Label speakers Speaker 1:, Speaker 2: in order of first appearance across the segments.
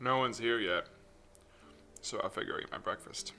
Speaker 1: No one's here yet, so I figure I'll eat my breakfast.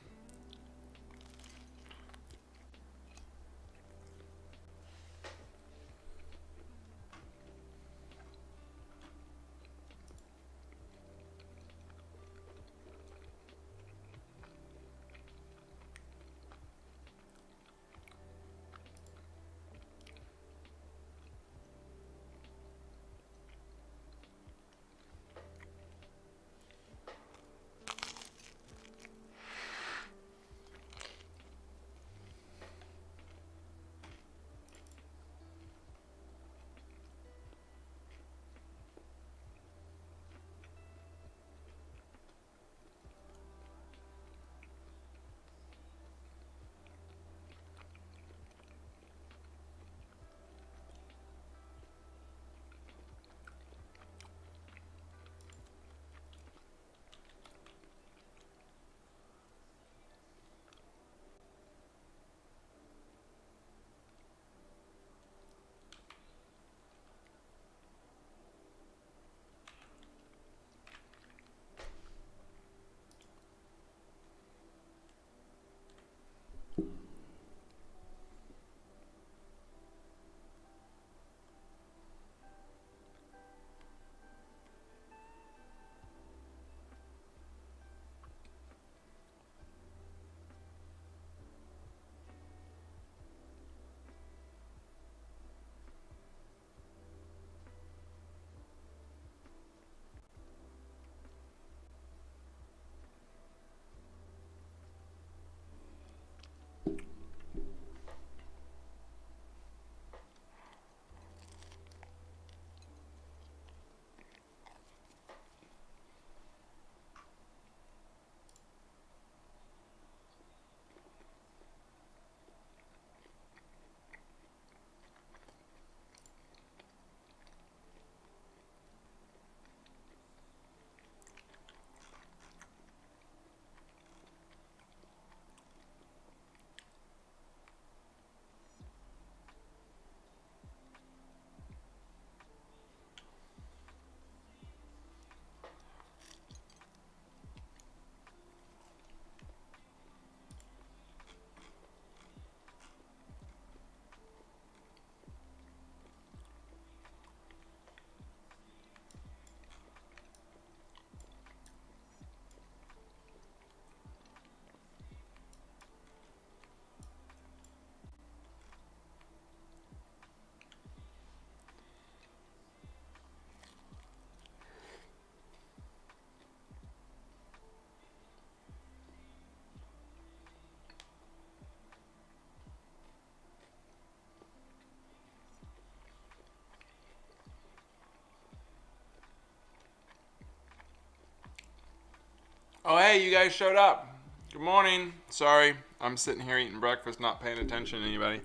Speaker 1: Oh, hey, you guys showed up. Good morning. Sorry, I'm sitting here eating breakfast, not paying attention to anybody.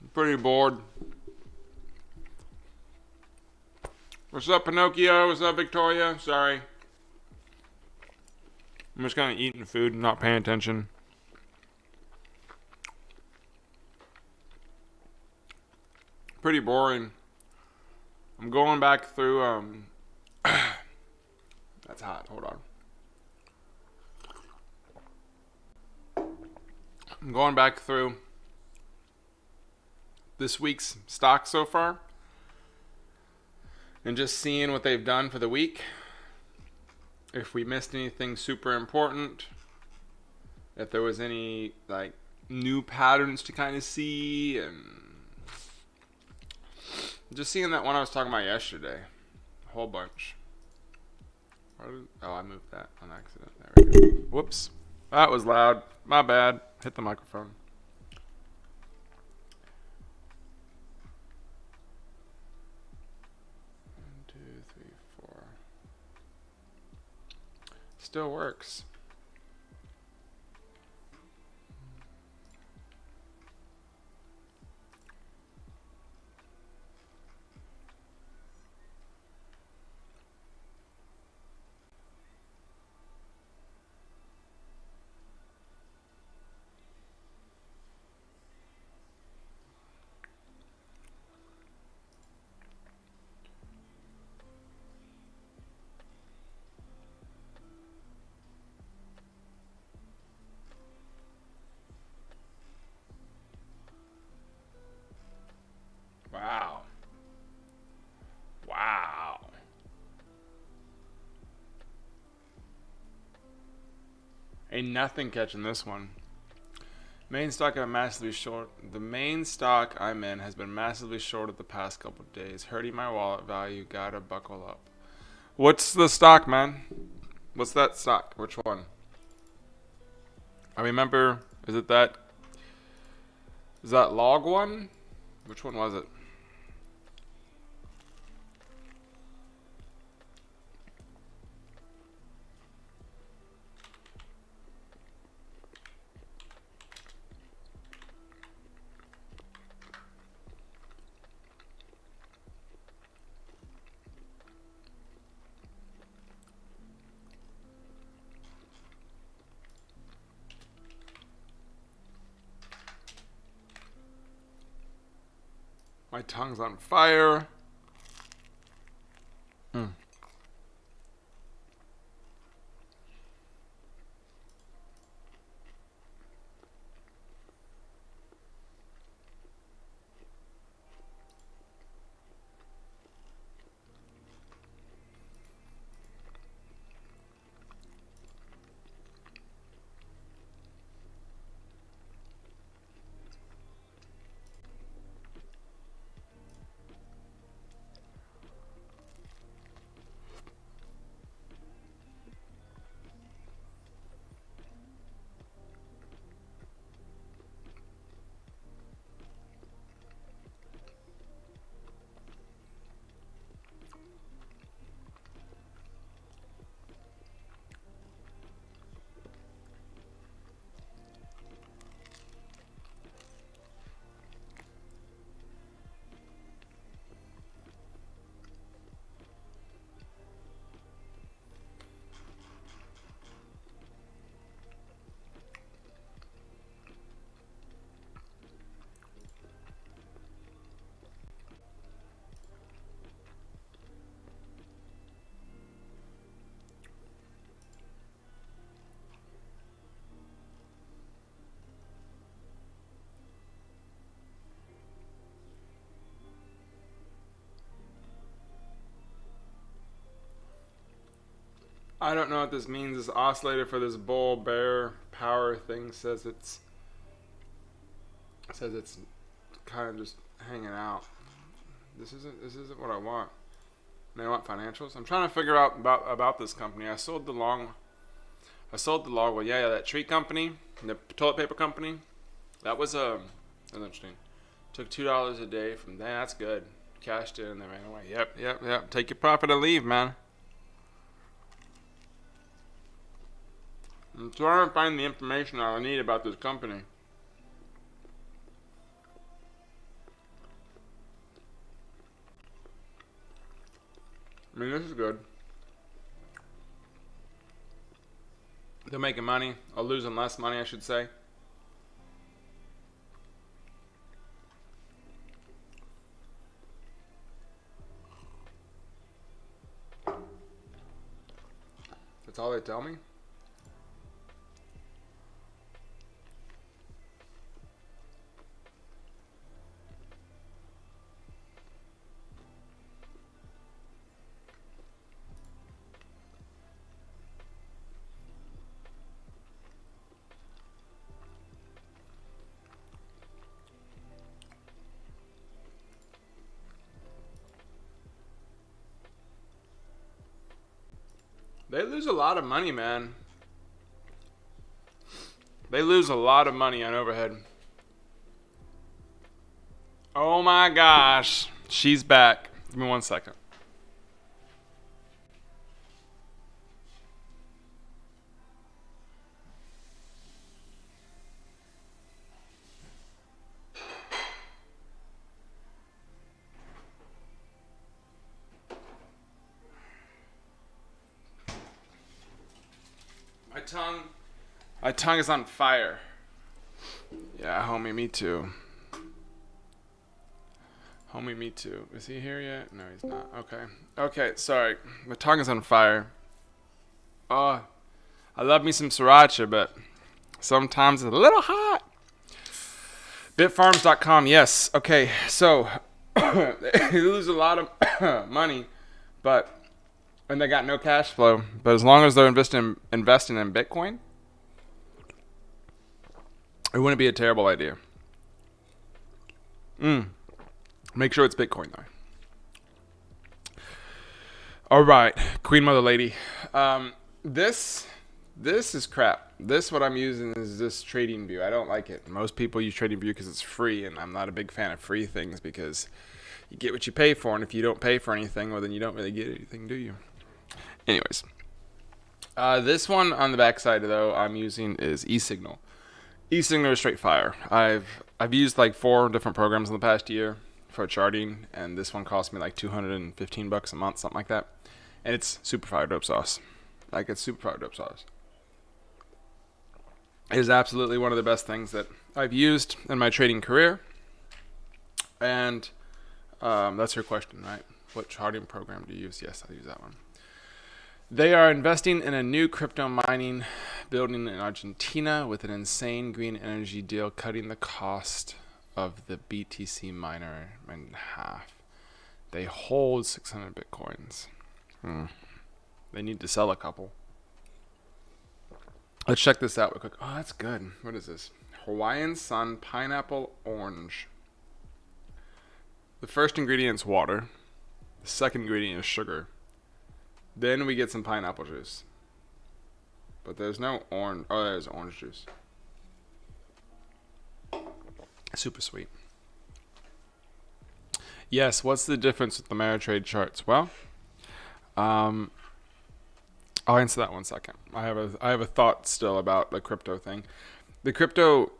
Speaker 1: I'm pretty bored. What's up, Pinocchio? What's up, Victoria? Sorry. I'm just kind of eating food and not paying attention. Pretty boring. I'm going back through, That's hot. Hold on. I'm going back through this week's stock so far and just seeing what they've done for the week. If we missed anything super important, if there was any like new patterns to kind of see, and just seeing that one I was talking about yesterday, a whole bunch. Oh, I moved that on accident. There we go. Whoops. That was loud. My bad. Hit the microphone. One, two, three, four. Still works. Ain't nothing catching this one. Main stock I'm massively short. The main stock I'm in has been massively shorted the past couple of days, hurting my wallet value. Gotta buckle up. What's the stock, man? What's that stock? Which one? I remember. Is that log one? Which one was it? My tongue's on fire. I don't know what this means. This oscillator for this bull bear power thing says it's kind of just hanging out. This isn't what I want. And I want financials. I'm trying to figure out about this company. I sold the log. Well, yeah, that tree company, the toilet paper company. That was interesting. Took $2 a day from there. That's good. Cashed in and they ran away. Yep. Take your profit and leave, man. I'm trying to find the information I need about this company. I mean, this is good. They're making money, or losing less money, I should say. That's all they tell me? They lose a lot of money, man. They lose a lot of money on overhead. Oh my gosh. She's back. Give me 1 second. My tongue is on fire. Yeah, homie, me too. Homie, me too. Is he here yet? No, he's not. Okay, sorry. My tongue is on fire. Oh, I love me some sriracha, but sometimes it's a little hot. Bitfarms.com, yes. Okay, so they lose a lot of money, and they got no cash flow. But as long as they're investing in Bitcoin, It wouldn't be a terrible idea. Make sure it's Bitcoin though. All right, Queen Mother Lady. This is crap. What I'm using is this TradingView. I don't like it. Most people use TradingView because it's free, and I'm not a big fan of free things because you get what you pay for, and if you don't pay for anything, well, then you don't really get anything, do you? Anyways, this one on the backside though I'm using is eSignal. eSignal is straight fire. I've used like 4 different programs in the past year for charting, and this one cost me like $215 a month, something like that. And it's super fire dope sauce. Like, it's super fire dope sauce. It is absolutely one of the best things that I've used in my trading career. And that's your question, right? What charting program do you use? Yes, I use that one. They are investing in a new crypto mining building in Argentina with an insane green energy deal, cutting the cost of the BTC miner in half. They hold 600 Bitcoins. They need to sell a couple. Let's check this out real quick. Oh, that's good. What is this? Hawaiian Sun Pineapple Orange. The first ingredient is water. The second ingredient is sugar. Then we get some pineapple juice. But there's no orange. Oh, there's orange juice. Super sweet. Yes, what's the difference with the Ameritrade charts? Well, I'll answer that one second. I have a thought still about the crypto thing. The crypto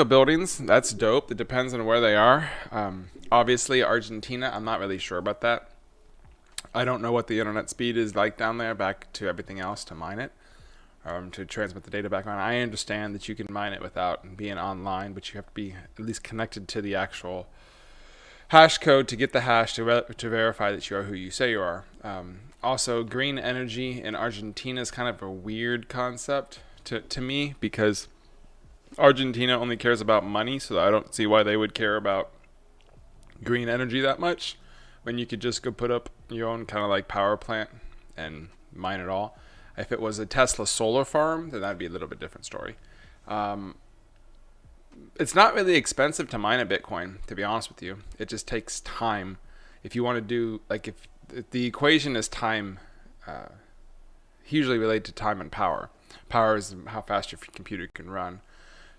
Speaker 1: buildings, that's dope. It depends on where they are. Obviously, Argentina, I'm not really sure about that. I don't know what the internet speed is like down there back to everything else to mine it, to transmit the data back on. I understand that you can mine it without being online, but you have to be at least connected to the actual hash code to get the hash to verify that you are who you say you are. Also, green energy in Argentina is kind of a weird concept to me, because Argentina only cares about money, so I don't see why they would care about green energy that much when you could just go put up your own kind of like power plant and mine it all. If it was a Tesla solar farm, then that'd be a little bit different story. It's not really expensive to mine a Bitcoin, to be honest with you. It just takes time. If you want to do, like, if the equation is time, hugely related to time and power. Power is how fast your computer can run.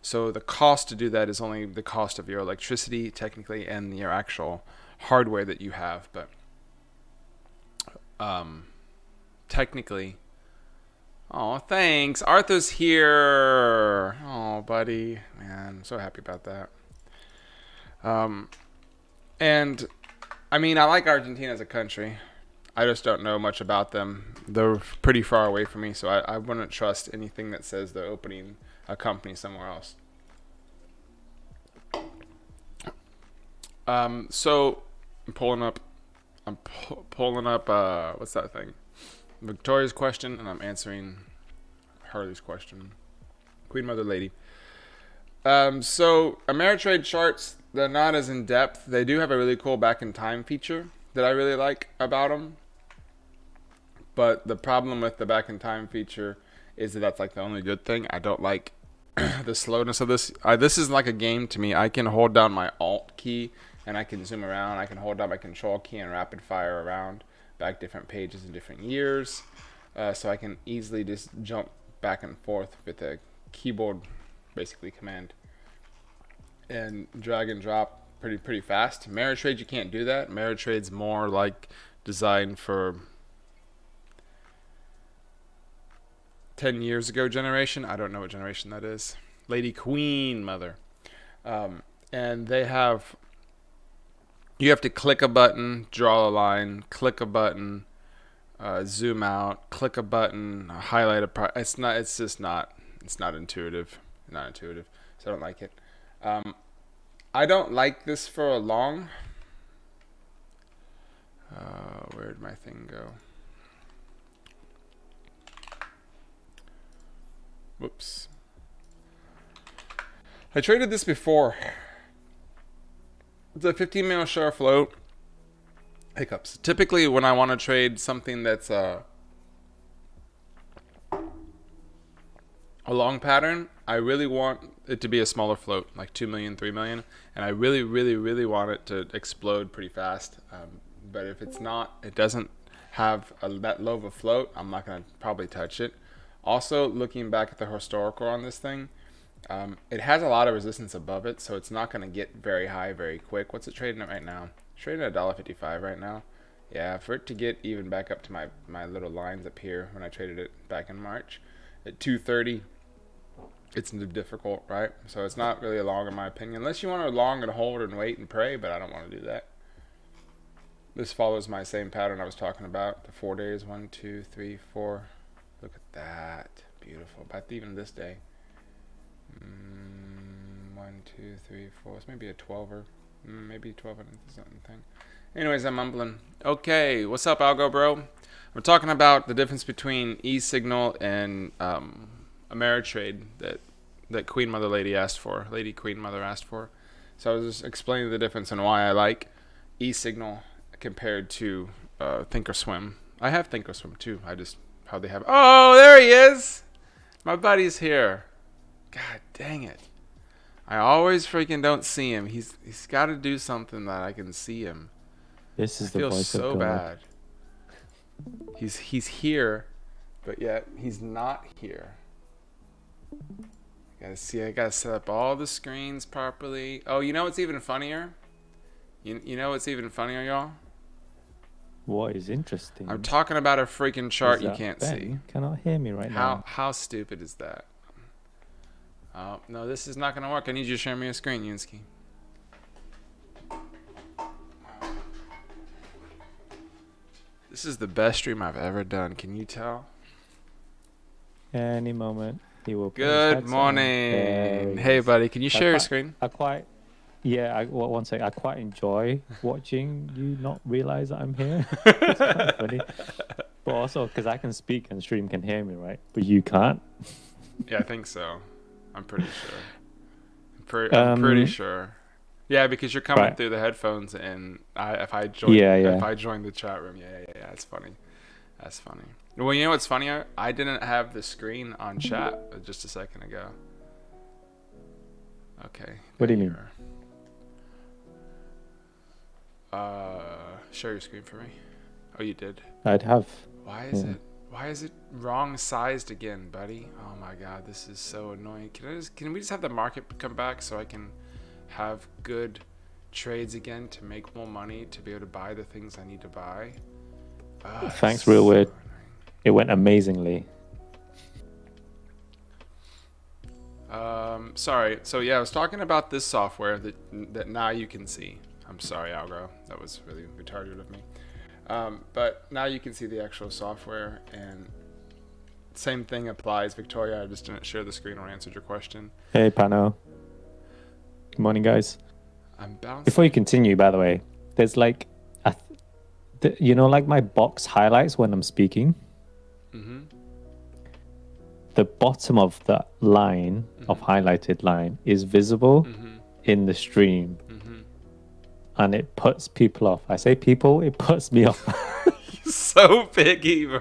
Speaker 1: So the cost to do that is only the cost of your electricity, technically, and your actual hardware that you have. But technically, oh, thanks. Arthur's here. Oh, buddy. Man, I'm so happy about that. And, I mean, I like Argentina as a country. I just don't know much about them. They're pretty far away from me, so I wouldn't trust anything that says they're opening a company somewhere else. So I'm pulling up what's that thing? Victoria's question, and I'm answering Harley's question. Queen Mother Lady. So Ameritrade charts, they're not as in depth. They do have a really cool back in time feature that I really like about them. But the problem with the back in time feature is that that's like the only good thing. I don't like the slowness of this. This is like a game to me. I can hold down my Alt key and I can zoom around. I can hold down my Control key and rapid fire around back different pages in different years. So I can easily just jump back and forth with a keyboard, basically command, and drag and drop pretty fast. Ameritrade, you can't do that. Ameritrade's more like designed for 10 years ago generation. I don't know what generation that is. Lady Queen Mother. And they have, you have to click a button, draw a line, click a button, zoom out, click a button, highlight a it's not intuitive. So I don't like it. I don't like this for a long, where'd my thing go? Whoops. I traded this before. It's a 15-minute share float. Hiccups. Typically, when I want to trade something that's a long pattern, I really want it to be a smaller float, like 2 million, 3 million, and I really, really, really want it to explode pretty fast. But if it's not, it doesn't have that low of a float, I'm not going to probably touch it. Also, looking back at the historical on this thing, it has a lot of resistance above it, so it's not going to get very high very quick. What's it trading at right now? It's trading at $1.55 right now. Yeah, for it to get even back up to my little lines up here when I traded it back in March at 230, it's difficult, right? So it's not really a long in my opinion, unless you want to long and hold and wait and pray, but I don't want to do that. This follows my same pattern I was talking about, the 4 days, 1, 2, 3, 4. Look at that, beautiful. But even this day, 1, 2, 3, 4. It's maybe a 12er, maybe 12 and something thing. Anyways, I'm mumbling. Okay, what's up, Algo Bro? We're talking about the difference between e-signal and Ameritrade that Queen Mother Lady asked for. Lady Queen Mother asked for. So I was just explaining the difference and why I like e-signal compared to Thinkorswim. I have Thinkorswim too. I just hardly have. Oh, there he is. My buddy's here. God dang it. I always freaking don't see him. He's got to do something that I can see him.
Speaker 2: This is the voice of God. I feel so bad.
Speaker 1: He's here, but yet he's not here. I gotta set up all the screens properly. Oh, you know what's even funnier? You know what's even funnier, y'all?
Speaker 2: What is interesting?
Speaker 1: I'm talking about a freaking chart you can't see.
Speaker 2: Cannot hear me right now.
Speaker 1: How stupid is that? Oh, no, this is not gonna work. I need you to share me a screen, Yunsky. This is the best stream I've ever done. Can you tell?
Speaker 2: Any moment he will.
Speaker 1: Good morning. Hey, buddy. Can you share your screen?
Speaker 2: One sec. I quite enjoy watching you not realize that I'm here. It's quite funny. But also because I can speak and stream can hear me, right? But you can't.
Speaker 1: Yeah, I think so. I'm pretty sure. I'm pretty sure. Yeah, because you're coming through the headphones, and if I join the chat room, it's funny. That's funny. Well, you know what's funnier? I didn't have the screen on chat just a second ago. Okay.
Speaker 2: What do you mean?
Speaker 1: Share your screen for me. Oh, you did.
Speaker 2: I'd have.
Speaker 1: Why is it wrong sized again, buddy? Oh my God, this is so annoying. Can we just have the market come back so I can have good trades again to make more money to be able to buy the things I need to buy?
Speaker 2: Thanks, real weird. It went amazingly.
Speaker 1: Sorry. So yeah, I was talking about this software that now you can see. I'm sorry, Algo. That was really retarded of me. But now you can see the actual software, and same thing applies. Victoria, I just didn't share the screen or answered your question.
Speaker 2: Hey, Pano. Good morning, guys.
Speaker 1: I'm bouncing.
Speaker 2: Before you continue, by the way, there's like, like my box highlights when I'm speaking.
Speaker 1: Mm-hmm.
Speaker 2: The bottom of the line, of highlighted line, is visible in the stream. And it puts people off. I say people, it puts me off.
Speaker 1: So picky, bro.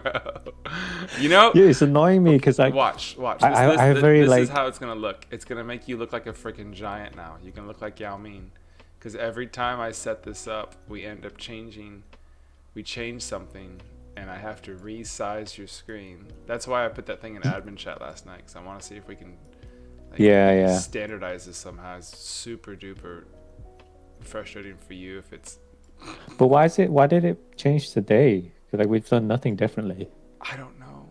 Speaker 1: You know?
Speaker 2: Yeah, it's annoying me because
Speaker 1: watch. This is how it's gonna look. It's gonna make you look like a freaking giant now. You're gonna look like Yao Ming. Because every time I set this up, we end up changing. We change something, and I have to resize your screen. That's why I put that thing in admin chat last night, because I want to see if we can standardize this somehow. It's super duper frustrating for you if it's.
Speaker 2: But why did it change today? Like we've done nothing differently.
Speaker 1: I don't know.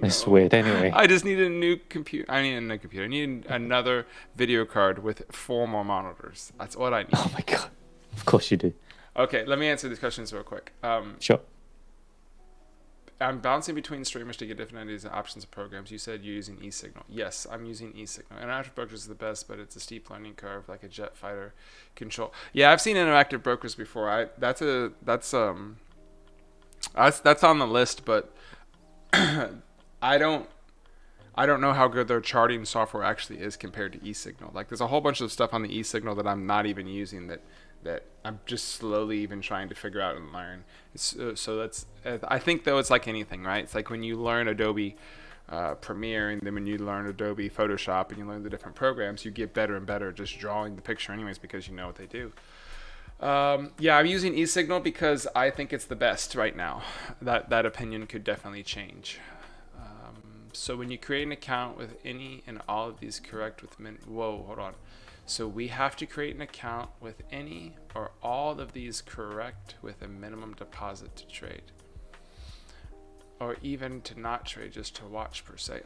Speaker 2: It's weird. Anyway,
Speaker 1: I just need a new computer. I need another video card with 4 more monitors. That's what I need.
Speaker 2: Oh my God. Of course you do.
Speaker 1: Okay, let me answer these questions real quick.
Speaker 2: Sure.
Speaker 1: I'm bouncing between streamers to get different ideas and options of programs. You said you're using eSignal. Yes, I'm using eSignal. Interactive Brokers is the best, but it's a steep learning curve, like a jet fighter control. Yeah, I've seen Interactive Brokers before. That's on the list, but I don't know how good their charting software actually is compared to eSignal. Like, there's a whole bunch of stuff on the eSignal that I'm not even using that I'm just slowly even trying to figure out and learn. I think though it's like anything, right? It's like when you learn Adobe Premiere, and then when you learn Adobe Photoshop and you learn the different programs, you get better and better just drawing the picture anyways, because you know what they do. Yeah, I'm using eSignal because I think it's the best right now. That opinion could definitely change. So when you create an account with any and all of these correct with whoa, hold on. So we have to create an account with any or all of these correct with a minimum deposit to trade. Or even to not trade, just to watch per se.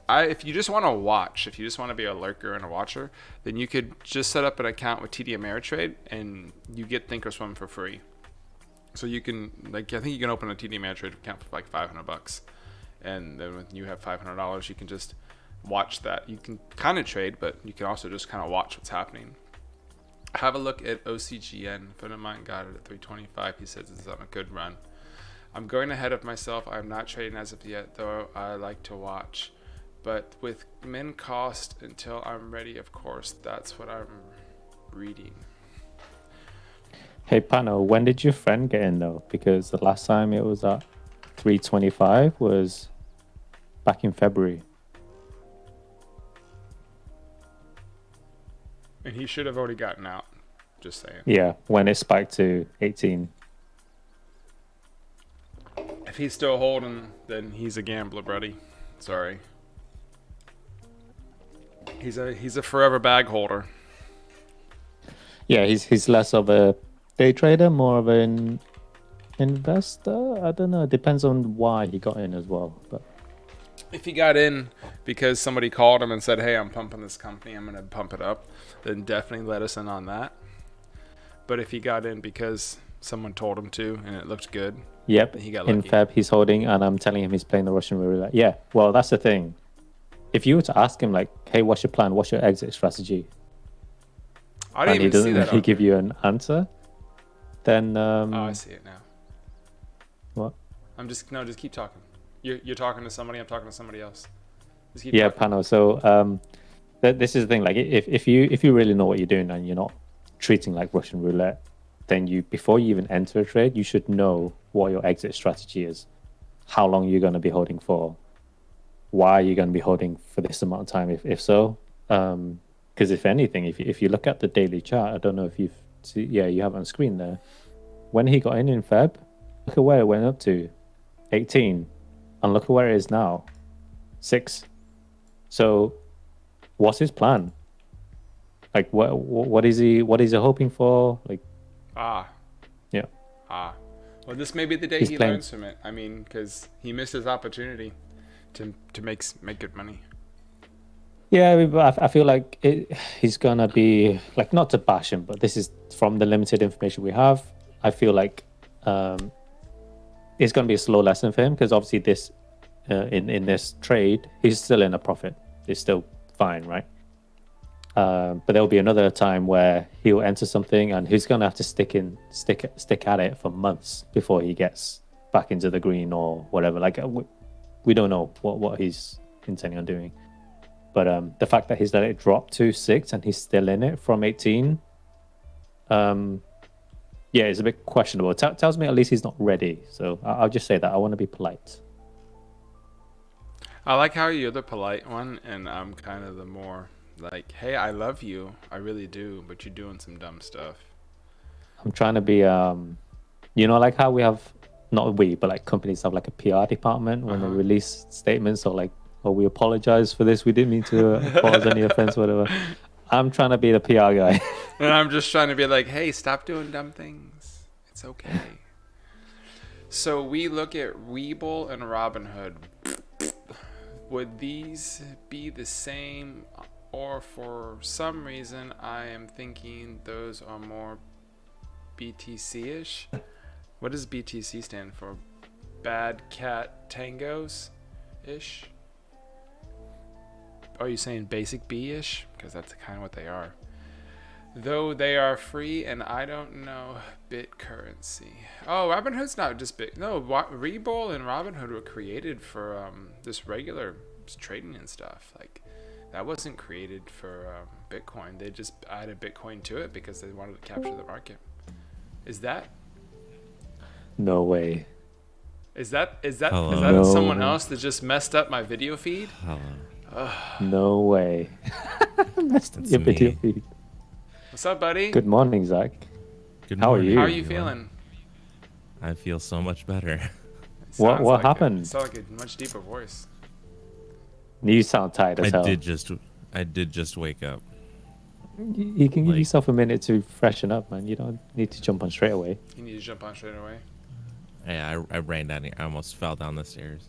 Speaker 1: If you just want to watch, if you just want to be a lurker and a watcher, then you could just set up an account with TD Ameritrade and you get Thinkorswim for free. So you can, like, I think you can open a TD Ameritrade account for like $500. And then when you have $500, you can just watch that. You can kind of trade, but you can also just kind of watch what's happening. Have a look at OCGN. A friend of mine got it at 325. He says it's on a good run. I'm going ahead of myself. I'm not trading as of yet, though I like to watch. But with min cost until I'm ready, of course, that's what I'm reading.
Speaker 2: Hey, Pano, when did your friend get in, though? Because the last time it was at 325 was back in February.
Speaker 1: And he should have already gotten out. Just saying.
Speaker 2: Yeah, when it spiked to 18.
Speaker 1: If he's still holding, then he's a gambler, buddy. Sorry. He's a forever bag holder.
Speaker 2: Yeah, he's less of a day trader, more of an investor. I don't know. It depends on why he got in as well. But
Speaker 1: if he got in because somebody called him and said, "Hey, I'm pumping this company. I'm gonna pump it up," then definitely let us in on that. But if he got in because someone told him to and it looked good,
Speaker 2: yep,
Speaker 1: he got lucky.
Speaker 2: In Feb he's holding, and I'm telling him he's playing the Russian roulette. Yeah, well, that's the thing. If you were to ask him, like, "Hey, what's your plan? What's your exit strategy?"
Speaker 1: I didn't even see that.
Speaker 2: And he doesn't really give you an answer, then
Speaker 1: oh, I see it now.
Speaker 2: What?
Speaker 1: Just keep talking. You're talking to somebody. I'm talking to somebody else. Just keep talking.
Speaker 2: Pano. So this is the thing. Like, if you really know what you're doing and you're not treating like Russian roulette, then before you even enter a trade, you should know what your exit strategy is, how long you're going to be holding for, why you're going to be holding for this amount of time, if so. Because if anything, if you look at the daily chart, I don't know if you have it on screen there. When he got in Feb, look at where it went up to, 18, and look at where it is now, 6. So, what's his plan? Like, what is he hoping for? Like, yeah.
Speaker 1: Well, this may be the day he learns from it. I mean, because he missed his opportunity to make good money.
Speaker 2: Yeah, but I feel like he's gonna be, like, not to bash him, but this is from the limited information we have. I feel like it's gonna be a slow lesson for him, because obviously this in this trade he's still in a profit. It's still fine, right? But there'll be another time where he'll enter something and he's gonna have to stick at it for months before he gets back into the green or whatever. Like, we don't know what he's intending on doing. But the fact that he's let it drop to 6 and he's still in it from 18, it's a bit questionable. Tells me at least he's not ready. So I'll just say that. I want to be polite.
Speaker 1: I like how you're the polite one, and I'm kind of the more like, "Hey, I love you. I really do, but you're doing some dumb stuff."
Speaker 2: I'm trying to be, like how we have, not we, but like companies have like a PR department when they release statements or like, "Oh, we apologize for this. We didn't mean to cause any offense," whatever. I'm trying to be the PR guy.
Speaker 1: And I'm just trying to be like, "Hey, stop doing dumb things. It's okay." So we look at Webull and Robinhood. Would these be the same, or for some reason I am thinking those are more BTC-ish? What does BTC stand for? Bad Cat Tangos-ish? Are you saying basic B-ish? Because that's kind of what they are. Though they are free, and I don't know BitCurrency. Oh, Robinhood's not just big. No, Webull and Robinhood were created for just regular trading and stuff. Like, that wasn't created for Bitcoin. They just added Bitcoin to it because they wanted to capture the market. Is that?
Speaker 2: No way.
Speaker 1: Is that
Speaker 3: Hello.
Speaker 1: someone
Speaker 2: No,
Speaker 1: else that just messed up my video feed?
Speaker 3: Hello.
Speaker 2: no way. Messed up
Speaker 3: That's
Speaker 2: your video
Speaker 3: me.
Speaker 2: feed.
Speaker 1: What's up, buddy?
Speaker 2: Good morning, Zach.
Speaker 3: Good
Speaker 2: How are
Speaker 3: morning,
Speaker 1: How
Speaker 2: you?
Speaker 1: are you
Speaker 3: everyone.
Speaker 1: feeling?
Speaker 3: I feel so much better.
Speaker 1: It
Speaker 2: What
Speaker 1: sounds like
Speaker 2: happened?
Speaker 1: It sounds like a much deeper voice.
Speaker 2: You sound tired
Speaker 3: I
Speaker 2: as hell.
Speaker 3: did just wake up.
Speaker 2: You can give
Speaker 3: Like,
Speaker 2: yourself a minute to freshen up, man. You don't need to jump on straight away.
Speaker 1: You need to jump on straight away.
Speaker 3: yeah, I ran down here. I almost fell down the stairs.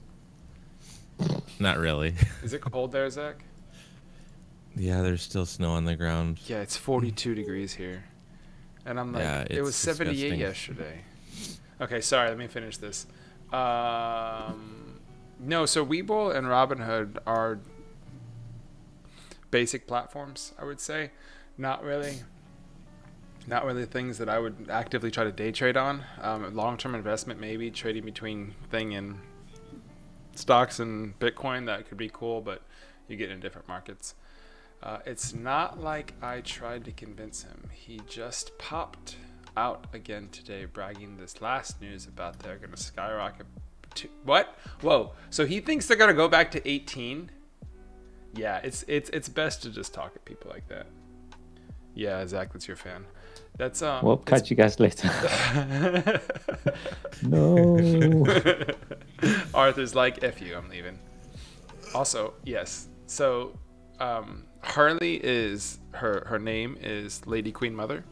Speaker 3: Not really.
Speaker 1: Is it cold there, Zach?
Speaker 3: Yeah, there's still snow on the ground.
Speaker 1: Yeah, it's 42 degrees here. And I'm like,
Speaker 3: Yeah,
Speaker 1: it was
Speaker 3: it's
Speaker 1: 78
Speaker 3: disgusting.
Speaker 1: yesterday. Okay, sorry, let me finish this. No, so Webull and Robinhood are basic platforms, I would say. Not really things that I would actively try to day trade on. Long-term investment, maybe trading between Thing and stocks and Bitcoin, that could be cool, but you get in different markets. It's not like I tried to convince him. He just popped out again today, bragging this last news about they're going to skyrocket to what? Whoa! So he thinks they're going to go back to 18. Yeah, it's best to just talk at people like that. Yeah, Zach, that's your fan. That's
Speaker 2: Well, catch you guys later. No.
Speaker 1: Arthur's like, F you, I'm leaving. Also, yes. So, Harley is her name is Lady Queen Mother.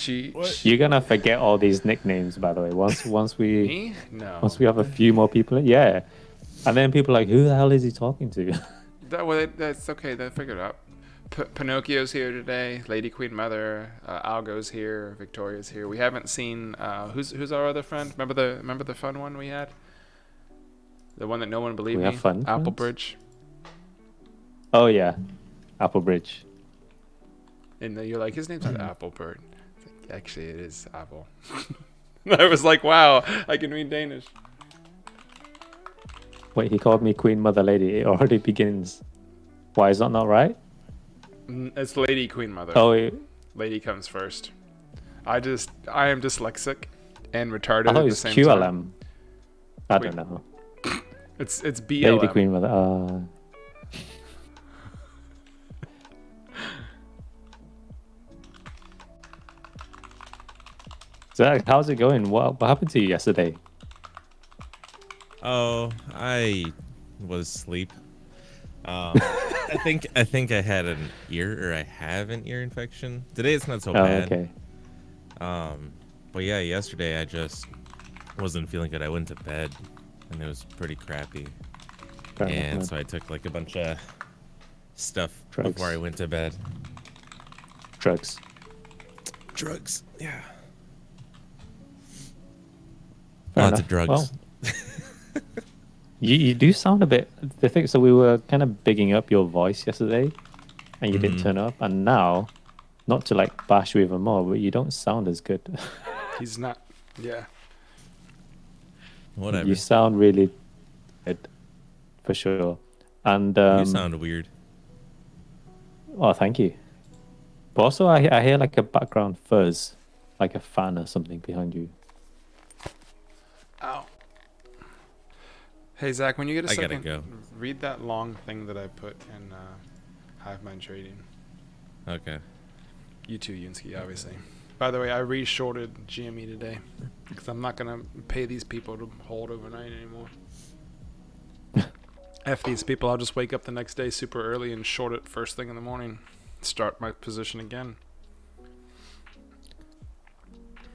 Speaker 2: You're gonna forget all these nicknames, by the way. Once we
Speaker 1: Me? No.
Speaker 2: once we have a few more people, yeah. And then people are like, who the hell is he talking to?
Speaker 1: That's okay. They figured it out. Pinocchio's here today. Lady Queen Mother. Algo's here. Victoria's here. We haven't seen who's our other friend. Remember the fun one we had. The one that no one believed
Speaker 2: We
Speaker 1: me.
Speaker 2: have fun friends?
Speaker 1: Applebridge.
Speaker 2: Oh yeah, Applebridge.
Speaker 1: And then you're like, his name's not Applebird. It's like, actually, it is Apple. I was like, wow, I can read Danish.
Speaker 2: Wait, he called me Queen Mother Lady. It already begins. Why is that not right?
Speaker 1: It's Lady Queen Mother.
Speaker 2: Oh,
Speaker 1: Lady comes first. I am dyslexic and retarded
Speaker 2: I thought
Speaker 1: at
Speaker 2: it
Speaker 1: the
Speaker 2: was
Speaker 1: same
Speaker 2: QLM.
Speaker 1: time.
Speaker 2: I
Speaker 1: Wait.
Speaker 2: don't know.
Speaker 1: It's BLM.
Speaker 2: Lady Queen Mother. Zach, how's it going? What happened to you yesterday?
Speaker 3: Oh, I was asleep. I think I had an ear, or I have an ear infection. Today it's not so
Speaker 2: Oh,
Speaker 3: bad.
Speaker 2: okay.
Speaker 3: But yeah, yesterday I just wasn't feeling good. I went to bed, and it was pretty crappy.
Speaker 2: Fair enough,
Speaker 3: And
Speaker 2: man.
Speaker 3: so I took like a bunch of stuff
Speaker 2: Drugs.
Speaker 3: before I went to bed.
Speaker 2: Drugs.
Speaker 3: Drugs, yeah.
Speaker 2: Fair
Speaker 3: Lots
Speaker 2: enough.
Speaker 3: of drugs.
Speaker 2: Well, you do sound a bit. The thing, so we were kind of bigging up your voice yesterday, and you didn't turn up. And now, not to like bash you even more, but you don't sound as good.
Speaker 1: He's not. Yeah.
Speaker 3: Whatever.
Speaker 2: You sound really good, for sure. And
Speaker 3: You sound weird.
Speaker 2: oh, thank you. But also, I hear like a background fuzz, like a fan or something behind you.
Speaker 1: Ow. Hey Zach, when you get a
Speaker 3: I gotta
Speaker 1: second,
Speaker 3: go.
Speaker 1: read that long thing that I put in HiveMindTrading.
Speaker 3: Okay.
Speaker 1: You too, Yunsky, obviously. By the way, I re-shorted GME today because I'm not gonna pay these people to hold overnight anymore. F these people. I'll just wake up the next day super early and short it first thing in the morning. Start my position again.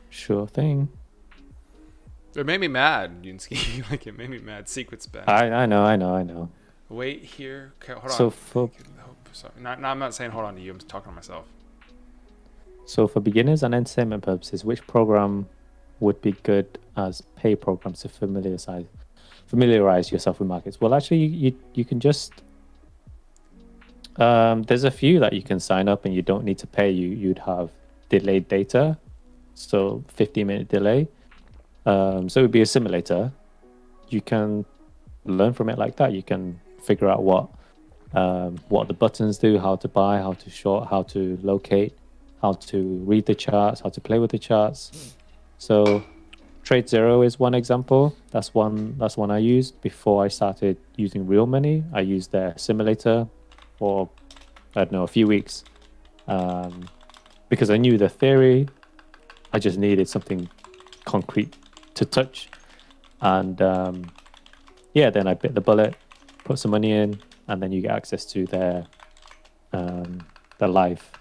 Speaker 2: Sure thing.
Speaker 1: It made me mad, Yunsky. Like, it made me mad. Secret's bad.
Speaker 2: I know.
Speaker 1: Wait here. Okay, hold on.
Speaker 2: So for
Speaker 1: Sorry. No, I'm not saying hold on to you. I'm talking to myself.
Speaker 2: So for beginners and entertainment purposes, which program would be good as pay programs to familiarize yourself with markets? Well, actually, you can just there's a few that you can sign up and you don't need to pay. You'd have delayed data, so 15-minute delay. So it would be a simulator. You can learn from it like that. You can figure out what the buttons do, how to buy, how to short, how to locate, how to read the charts, how to play with the charts. So Trade Zero is one example. That's one I used before I started using real money. I used their simulator for, I don't know, a few weeks, because I knew the theory. I just needed something concrete to touch, and then I bit the bullet, put some money in, and then you get access to their the live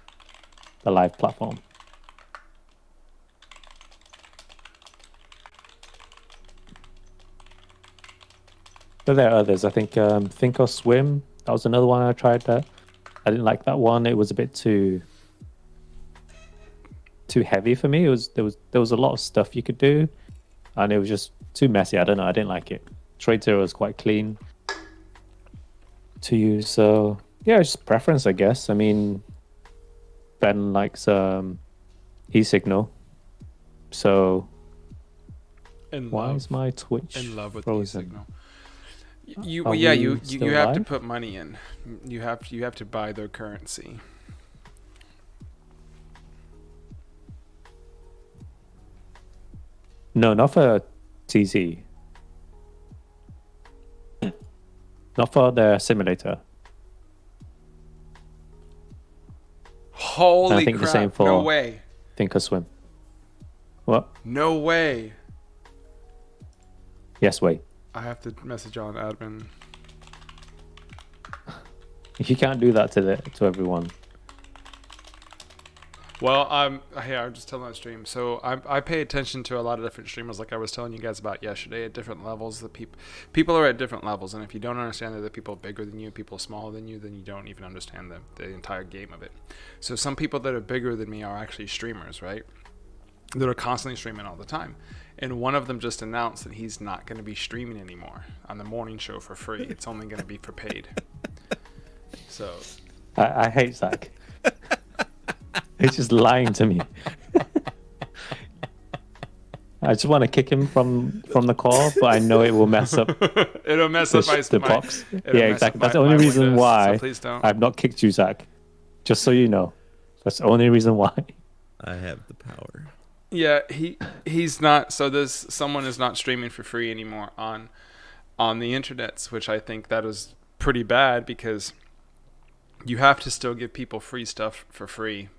Speaker 2: platform. But there are others. I think Think or Swim. That was another one I tried. That I didn't like that one. It was a bit too heavy for me. There was a lot of stuff you could do, and it was just too messy. I don't know. I didn't like it. Trade Zero was quite clean to use. So yeah, it's just preference, I guess. I mean, Ben likes eSignal. So why is my Twitch
Speaker 1: in love with
Speaker 2: frozen?
Speaker 1: eSignal? You
Speaker 2: Are
Speaker 1: you
Speaker 2: we still
Speaker 1: have to
Speaker 2: live?
Speaker 1: put money in. You have to buy their currency.
Speaker 2: No, not for TZ. Not for the simulator.
Speaker 1: Holy
Speaker 2: I think
Speaker 1: crap!
Speaker 2: the same for
Speaker 1: No way!
Speaker 2: Think or Swim. What?
Speaker 1: No way!
Speaker 2: Yes, wait.
Speaker 1: I have to message on admin.
Speaker 2: You can't do that to everyone.
Speaker 1: Well, hey, I'm just telling that stream. So I pay attention to a lot of different streamers, like I was telling you guys about yesterday, at different levels. The people are at different levels, and if you don't understand that the people bigger than you, people smaller than you, then you don't even understand the entire game of it. So some people that are bigger than me are actually streamers, right? That are constantly streaming all the time. And one of them just announced that he's not going to be streaming anymore on the morning show for free. It's only going to be for paid. So
Speaker 2: I hate Zach. He's just lying to me. I just want to kick him from the call, but I know it will mess up.
Speaker 1: It'll mess up
Speaker 2: the box.
Speaker 1: it'll
Speaker 2: Yeah,
Speaker 1: mess up
Speaker 2: exactly. That's the
Speaker 1: my
Speaker 2: only reason
Speaker 1: windows,
Speaker 2: why
Speaker 1: so please don't.
Speaker 2: I've not kicked you, Zach. Just so you know, that's the only reason why.
Speaker 3: I have the power.
Speaker 1: Yeah, he's not. So someone is not streaming for free anymore on the internets, which I think that is pretty bad, because you have to still give people free stuff for free,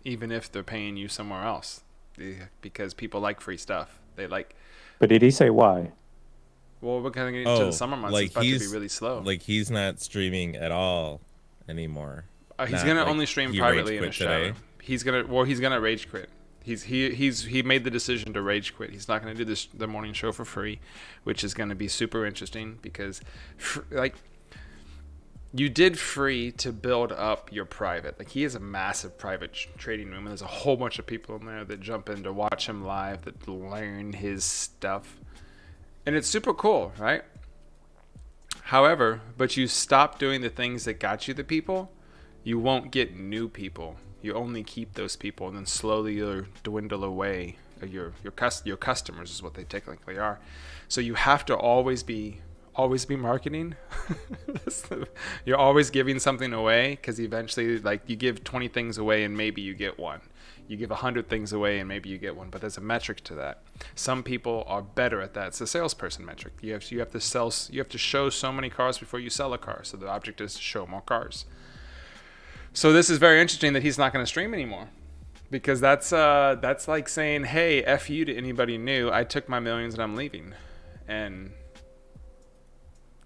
Speaker 1: even if they're paying you somewhere else, because people like free stuff. They like.
Speaker 2: But did he say why?
Speaker 1: Well, we're going to get into the summer months.
Speaker 3: Like
Speaker 1: it's about to be really slow.
Speaker 3: Like he's not streaming at all anymore.
Speaker 1: He's gonna only stream privately in his
Speaker 3: today.
Speaker 1: shadow. He's gonna rage quit. He made the decision to rage quit. He's not gonna do the morning show for free, which is gonna be super interesting, because you did free to build up your private. Like, he has a massive private trading room, and there's a whole bunch of people in there that jump in to watch him live, that learn his stuff, and it's super cool, right? However, but you stop doing the things that got you the people, you won't get new people. You only keep those people, and then slowly you'll dwindle away. Your customers is what they technically are. So you have to always be marketing. You're always giving something away, because eventually, like, you give 20 things away and maybe you get one. You give 100 things away and maybe you get one, but there's a metric to that. Some people are better at that. It's a salesperson metric. You have to show so many cars before you sell a car. So the object is to show more cars. So this is very interesting that he's not going to stream anymore, because that's like saying, hey, F you to anybody new. I took my millions and I'm leaving. And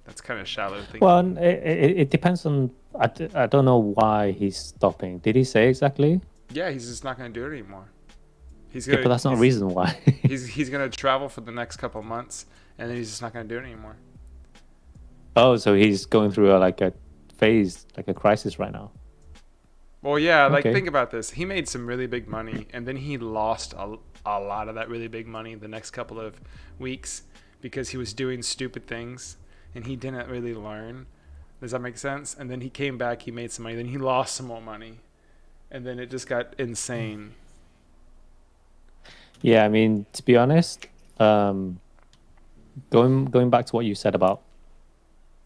Speaker 1: that's kind of shallow thinking.
Speaker 2: Well, it depends on. I don't know why he's stopping. Did he say exactly?
Speaker 1: Yeah, he's just not going to do it anymore.
Speaker 2: But that's not a reason why.
Speaker 1: he's going to travel for the next couple of months, and then he's just not going to do it anymore.
Speaker 2: Oh, so he's going through a phase, like a crisis right now.
Speaker 1: Well, yeah, like,
Speaker 2: Okay.
Speaker 1: think about this. He made some really big money, and then he lost a lot of that really big money the next couple of weeks, because he was doing stupid things, and he didn't really learn. Does that make sense? And then he came back, he made some money, then he lost some more money, and then it just got insane.
Speaker 2: Yeah, I mean, to be honest, going back to what you said about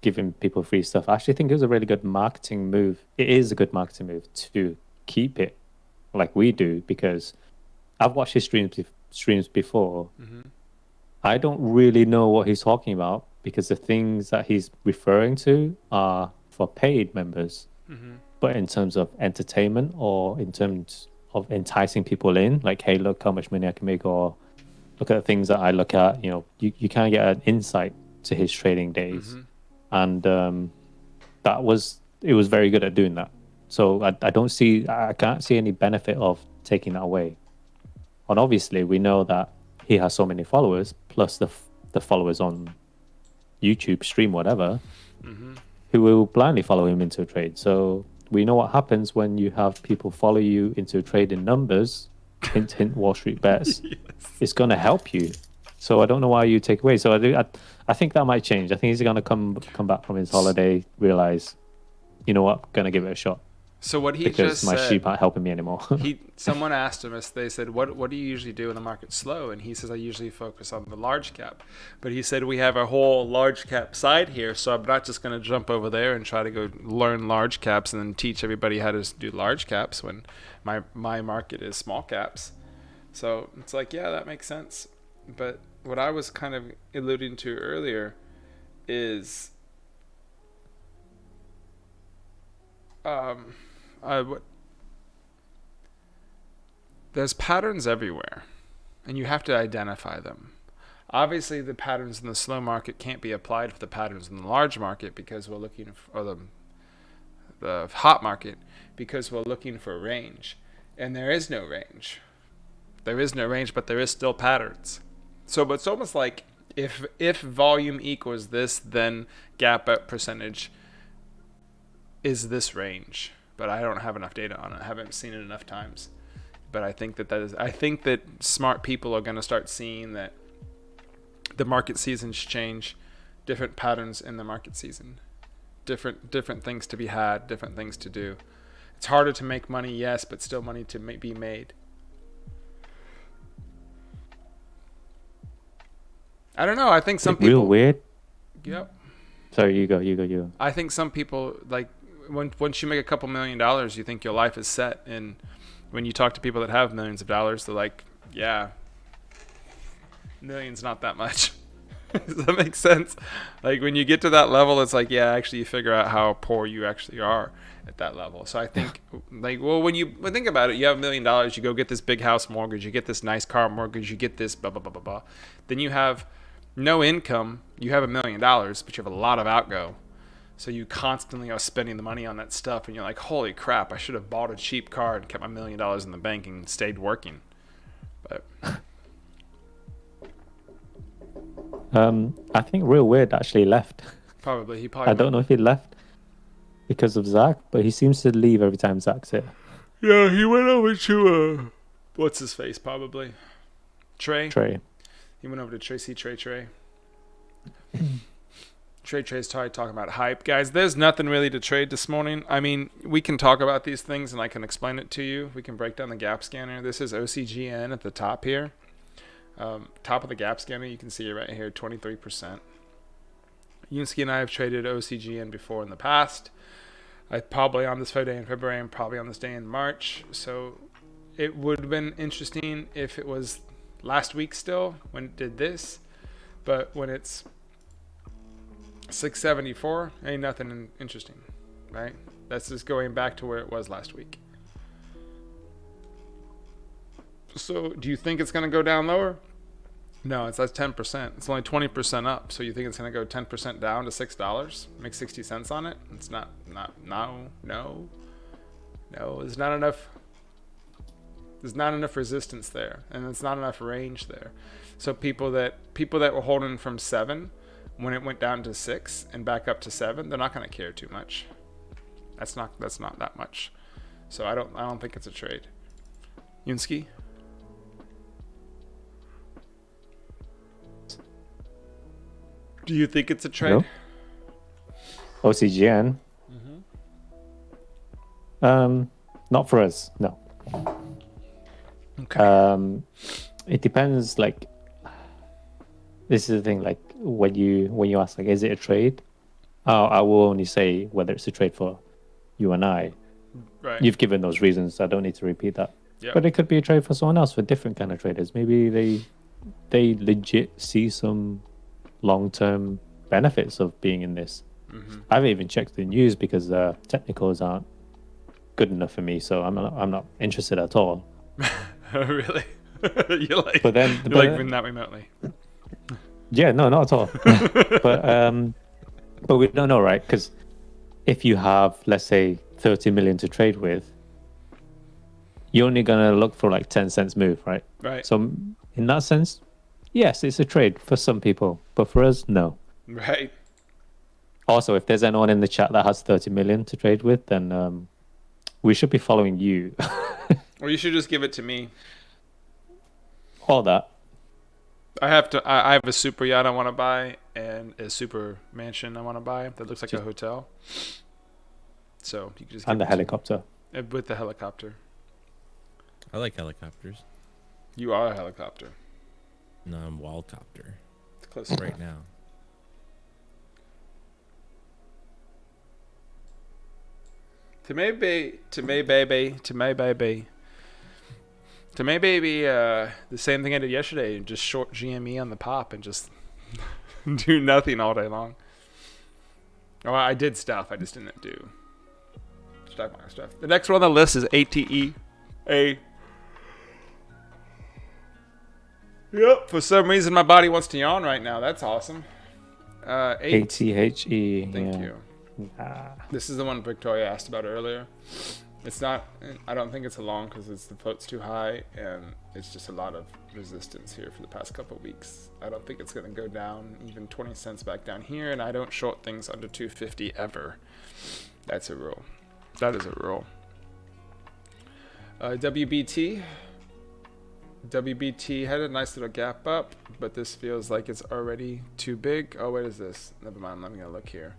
Speaker 2: giving people free stuff, I actually think it was a really good marketing move. It is a good marketing move to keep it like we do, because I've watched his streams before,
Speaker 1: Mm-hmm.
Speaker 2: I don't really know what he's talking about because the things that he's referring to are for paid members. But in terms of entertainment or in terms of enticing people in, like, hey, look how much money I can make, or look at the things that I look at, you kind of get an insight to his trading days. And it was very good at doing that. So I can't see any benefit of taking that away. And obviously we know that he has so many followers, plus the followers on YouTube, stream, whatever, who will blindly follow him into a trade. So we know what happens when you have people follow you into a trade in numbers. Hint, hint, Wall Street bets. Yes. It's going to help you. So I don't know why you take away. So I think that might change. I think he's going to come back from his holiday, realize, you know what, going to give it a shot.
Speaker 1: So what he
Speaker 2: because
Speaker 1: just
Speaker 2: my
Speaker 1: said,
Speaker 2: sheep aren't helping me anymore.
Speaker 1: Someone asked him, they said, what do you usually do when the market's slow? And he says, I usually focus on the large cap. But he said, we have a whole large cap side here, so I'm not just going to jump over there and try to go learn large caps and then teach everybody how to do large caps when my market is small caps. So it's like, yeah, that makes sense. But what I was kind of alluding to earlier is there's patterns everywhere, and you have to identify them. Obviously, the patterns in the slow market can't be applied for the patterns in the large market because we're looking for the hot market, because we're looking for range, and there is no range. There is no range, but there is still patterns. So it's almost like if volume equals this, then gap up percentage is this range. But I don't have enough data on it. I haven't seen it enough times. But I think that smart people are going to start seeing that the market seasons change, different patterns in the market season, different things to be had, different things to do. It's harder to make money, yes, but still money to be made. I don't know. I think some people.
Speaker 2: Real weird.
Speaker 1: Yep.
Speaker 2: Sorry, you go.
Speaker 1: I think some people, like, once you make a couple $1 million, you think your life is set. And when you talk to people that have millions of dollars, they're like, yeah, million's not that much. Does that make sense? Like, when you get to that level, it's like, yeah, actually you figure out how poor you actually are at that level. So I think, like, well, when think about it, you have $1 million, you go get this big house mortgage, you get this nice car mortgage, you get this blah, blah, blah, blah, blah. Then you have no income, you have $1 million, but you have a lot of outgo. So you constantly are spending the money on that stuff, and you're like, holy crap, I should have bought a cheap car and kept my $1 million in the bank and stayed working. But
Speaker 2: I think Real Weird actually left.
Speaker 1: Probably.
Speaker 2: I don't know if he left because of Zach, but he seems to leave every time Zach's here.
Speaker 1: Yeah, he went over to, what's his face, probably? Trey. He went over to Tracy Trey. Trey's talking about hype. Guys, there's nothing really to trade this morning. I mean, we can talk about these things and I can explain it to you. We can break down the gap scanner. This is OCGN at the top here. Top of the gap scanner, you can see it right here, 23%. Yunsky and I have traded OCGN before in the past. I probably on this day in February and probably on this day in March. So it would have been interesting if it was last week still when it did this. But when it's 674, ain't nothing interesting, right? That's just going back to where it was last week. So do you think it's going to go down lower? No, that's 10%. It's only 20% up. So you think it's going to go 10% down to $6? Make 60 cents on it? It's not. No. There's not enough. There's not enough resistance there, and it's not enough range there. So people that were holding from 7, when it went down to 6 and back up to 7, they're not going to care too much. That's not that much. So I don't think it's a trade. Yunsky? Do you think it's a trade?
Speaker 2: No. OCGN? Not for us, no.
Speaker 1: Okay.
Speaker 2: It depends, like, this is the thing, like, when you ask, like, is it a trade? I will only say whether it's a trade for you and I.
Speaker 1: Right.
Speaker 2: You've given those reasons, so I don't need to repeat that.
Speaker 1: Yep.
Speaker 2: But it could be a trade for someone else, for different kind of traders. Maybe they legit see some long-term benefits of being in this. I haven't even checked the news because technicals aren't good enough for me, so I'm not interested at all.
Speaker 1: Really? you like?
Speaker 2: But then,
Speaker 1: you like doing that remotely?
Speaker 2: Yeah, no, not at all. but we don't know, right? Because if you have, let's say, 30 million to trade with, you're only gonna look for like 10 cents move, right?
Speaker 1: Right.
Speaker 2: So in that sense, yes, it's a trade for some people, but for us, no.
Speaker 1: Right.
Speaker 2: Also, if there's anyone in the chat that has 30 million to trade with, then we should be following you.
Speaker 1: Or you should just give it to me.
Speaker 2: All that.
Speaker 1: I have a super yacht I want to buy and a super mansion I want to buy that looks like a hotel. So you can just
Speaker 2: and the helicopter.
Speaker 1: With the helicopter.
Speaker 3: I like helicopters.
Speaker 1: You are a helicopter.
Speaker 3: No, I'm wallcopter.
Speaker 1: It's close
Speaker 3: right now.
Speaker 1: To me, baby. The same thing I did yesterday, just short GME on the pop and just do nothing all day long. Oh, I did stuff. I just didn't do stock market stuff. The next one on the list is ATE. Yep. For some reason, my body wants to yawn right now. That's awesome.
Speaker 2: ATHE.
Speaker 1: Thank you. This is the one Victoria asked about earlier. It's not, I don't think it's a long because the float's too high and it's just a lot of resistance here for the past couple of weeks. I don't think it's going to go down even 20 cents back down here, and I don't short things under 250 ever. That's a rule. That is a rule. WBT had a nice little gap up, but this feels like it's already too big. Oh, what is this? Never mind, let me go look here.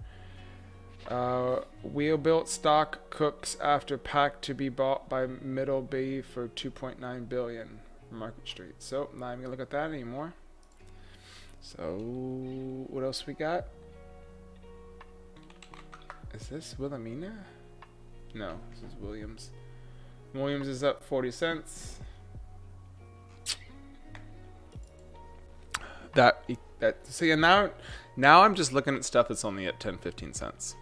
Speaker 1: Wheel built stock cooks after pack to be bought by Middle B for 2.9 billion from Market Street. So not even gonna look at that anymore. So what else we got? Is this Wilhelmina? No, this is Williams. Williams is up 40 cents. So yeah, now I'm just looking at stuff that's only at 10-15 cents.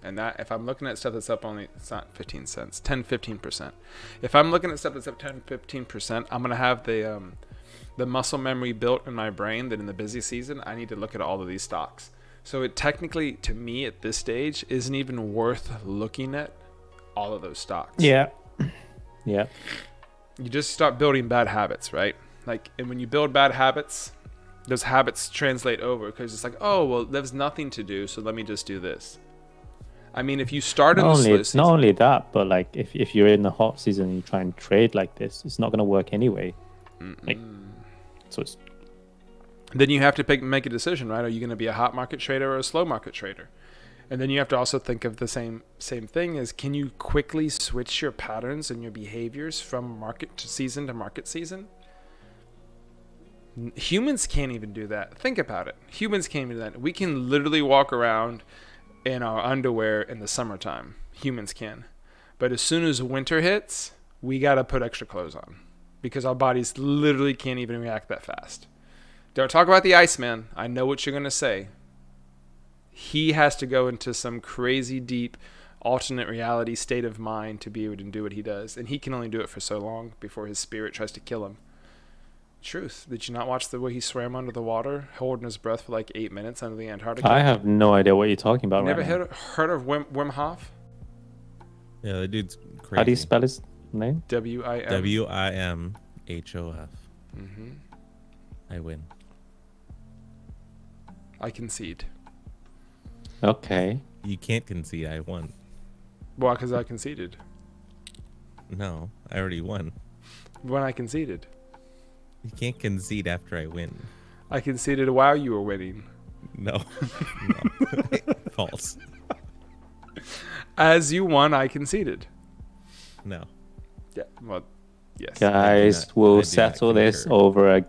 Speaker 1: And that if I'm looking at stuff that's up only, it's not 15 cents, 10-15%. If I'm looking at stuff that's up 10-15%, I'm gonna have the muscle memory built in my brain that in the busy season I need to look at all of these stocks. So it technically, to me at this stage, isn't even worth looking at all of those stocks.
Speaker 2: Yeah. Yeah.
Speaker 1: You just start building bad habits, right? Like, and when you build bad habits, those habits translate over because it's like, oh well, there's nothing to do, so let me just do this. I mean, if you start in the slow season,
Speaker 2: not only that, but like if you're in the hot season and you try and trade like this, it's not going to work anyway. Like, so it's
Speaker 1: then you have to make a decision, right? Are you going to be a hot market trader or a slow market trader? And then you have to also think of the same thing is, can you quickly switch your patterns and your behaviors from market to season to market season? Humans can't even do that. Think about it. Humans can't even do that. We can literally walk around in our underwear in the summertime. Humans can. But as soon as winter hits, we got to put extra clothes on because our bodies literally can't even react that fast. Don't talk about the Iceman. I know what you're going to say. He has to go into some crazy deep alternate reality state of mind to be able to do what he does. And he can only do it for so long before his spirit tries to kill him. Truth. Did you not watch the way he swam under the water, holding his breath for like 8 minutes under the Antarctica?
Speaker 2: I have no idea what you're talking about.
Speaker 1: Never heard of Wim Hof?
Speaker 3: Yeah, the dude's crazy.
Speaker 2: How do you spell his name?
Speaker 1: W-I-M.
Speaker 3: W-I-M-H-O-F.
Speaker 1: Mm-hmm.
Speaker 3: I win.
Speaker 1: I concede.
Speaker 2: Okay.
Speaker 3: You can't concede. I won.
Speaker 1: Why? Because I conceded.
Speaker 3: No, I already won.
Speaker 1: When I conceded.
Speaker 3: You can't concede after I win.
Speaker 1: I conceded while you were winning.
Speaker 3: No. False.
Speaker 1: As you won, I conceded.
Speaker 3: No.
Speaker 1: Yeah. Well, yes.
Speaker 2: Guys, we'll settle this over a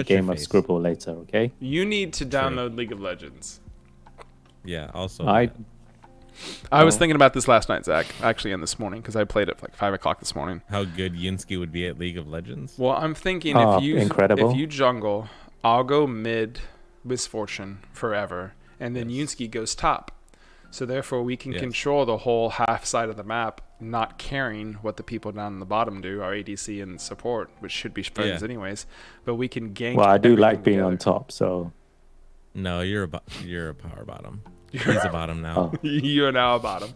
Speaker 2: game of Scribble later, okay?
Speaker 1: You need to download League of Legends.
Speaker 3: Yeah, also.
Speaker 1: I was thinking about this last night, Zach, actually, and this morning, because I played it like 5 o'clock this morning.
Speaker 3: How good Yunsky would be at League of Legends?
Speaker 1: Well, I'm thinking
Speaker 2: incredible.
Speaker 1: if you jungle, I'll go mid Misfortune forever, and then Yunsky goes top. So therefore, we can control the whole half side of the map, not caring what the people down in the bottom do, our ADC and support, which should be friends anyways. But we can gank.
Speaker 2: Well, I do like being
Speaker 1: together.
Speaker 2: on top, so.
Speaker 3: No, you're a power bottom. He's a bottom now.
Speaker 2: Oh.
Speaker 1: You're now a bottom.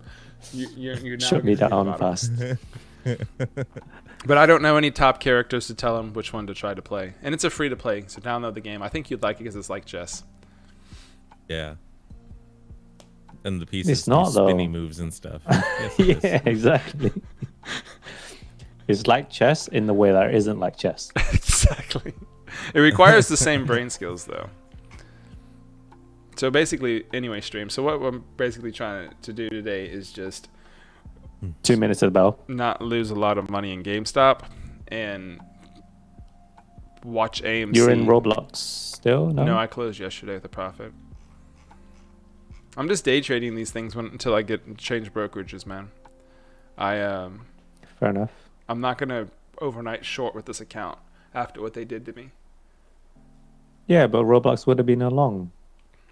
Speaker 1: You're now
Speaker 2: Shut me
Speaker 1: gonna be a
Speaker 2: down
Speaker 1: bottom.
Speaker 2: fast.
Speaker 1: But I don't know any top characters to tell him which one to try to play. And it's a free to play, so download the game. I think you'd like it because it's like chess.
Speaker 3: Yeah. And the pieces
Speaker 2: It's not,
Speaker 3: do spinny
Speaker 2: though.
Speaker 3: moves and stuff. Yes, it
Speaker 2: Yeah,
Speaker 3: is.
Speaker 2: exactly. It's like chess in the way that it isn't like chess.
Speaker 1: Exactly. It requires the same brain skills, though. So basically, anyway, stream. So what I'm basically trying to do today is just
Speaker 2: 2 minutes at the bell.
Speaker 1: not lose a lot of money in GameStop and watch AMC.
Speaker 2: You're in Roblox still? No?
Speaker 1: No, I closed yesterday with a profit. I'm just day trading these things until I get change brokerages, man.
Speaker 2: Fair enough.
Speaker 1: I'm not gonna overnight short with this account after what they did to me.
Speaker 2: Yeah, but Roblox would have been a long.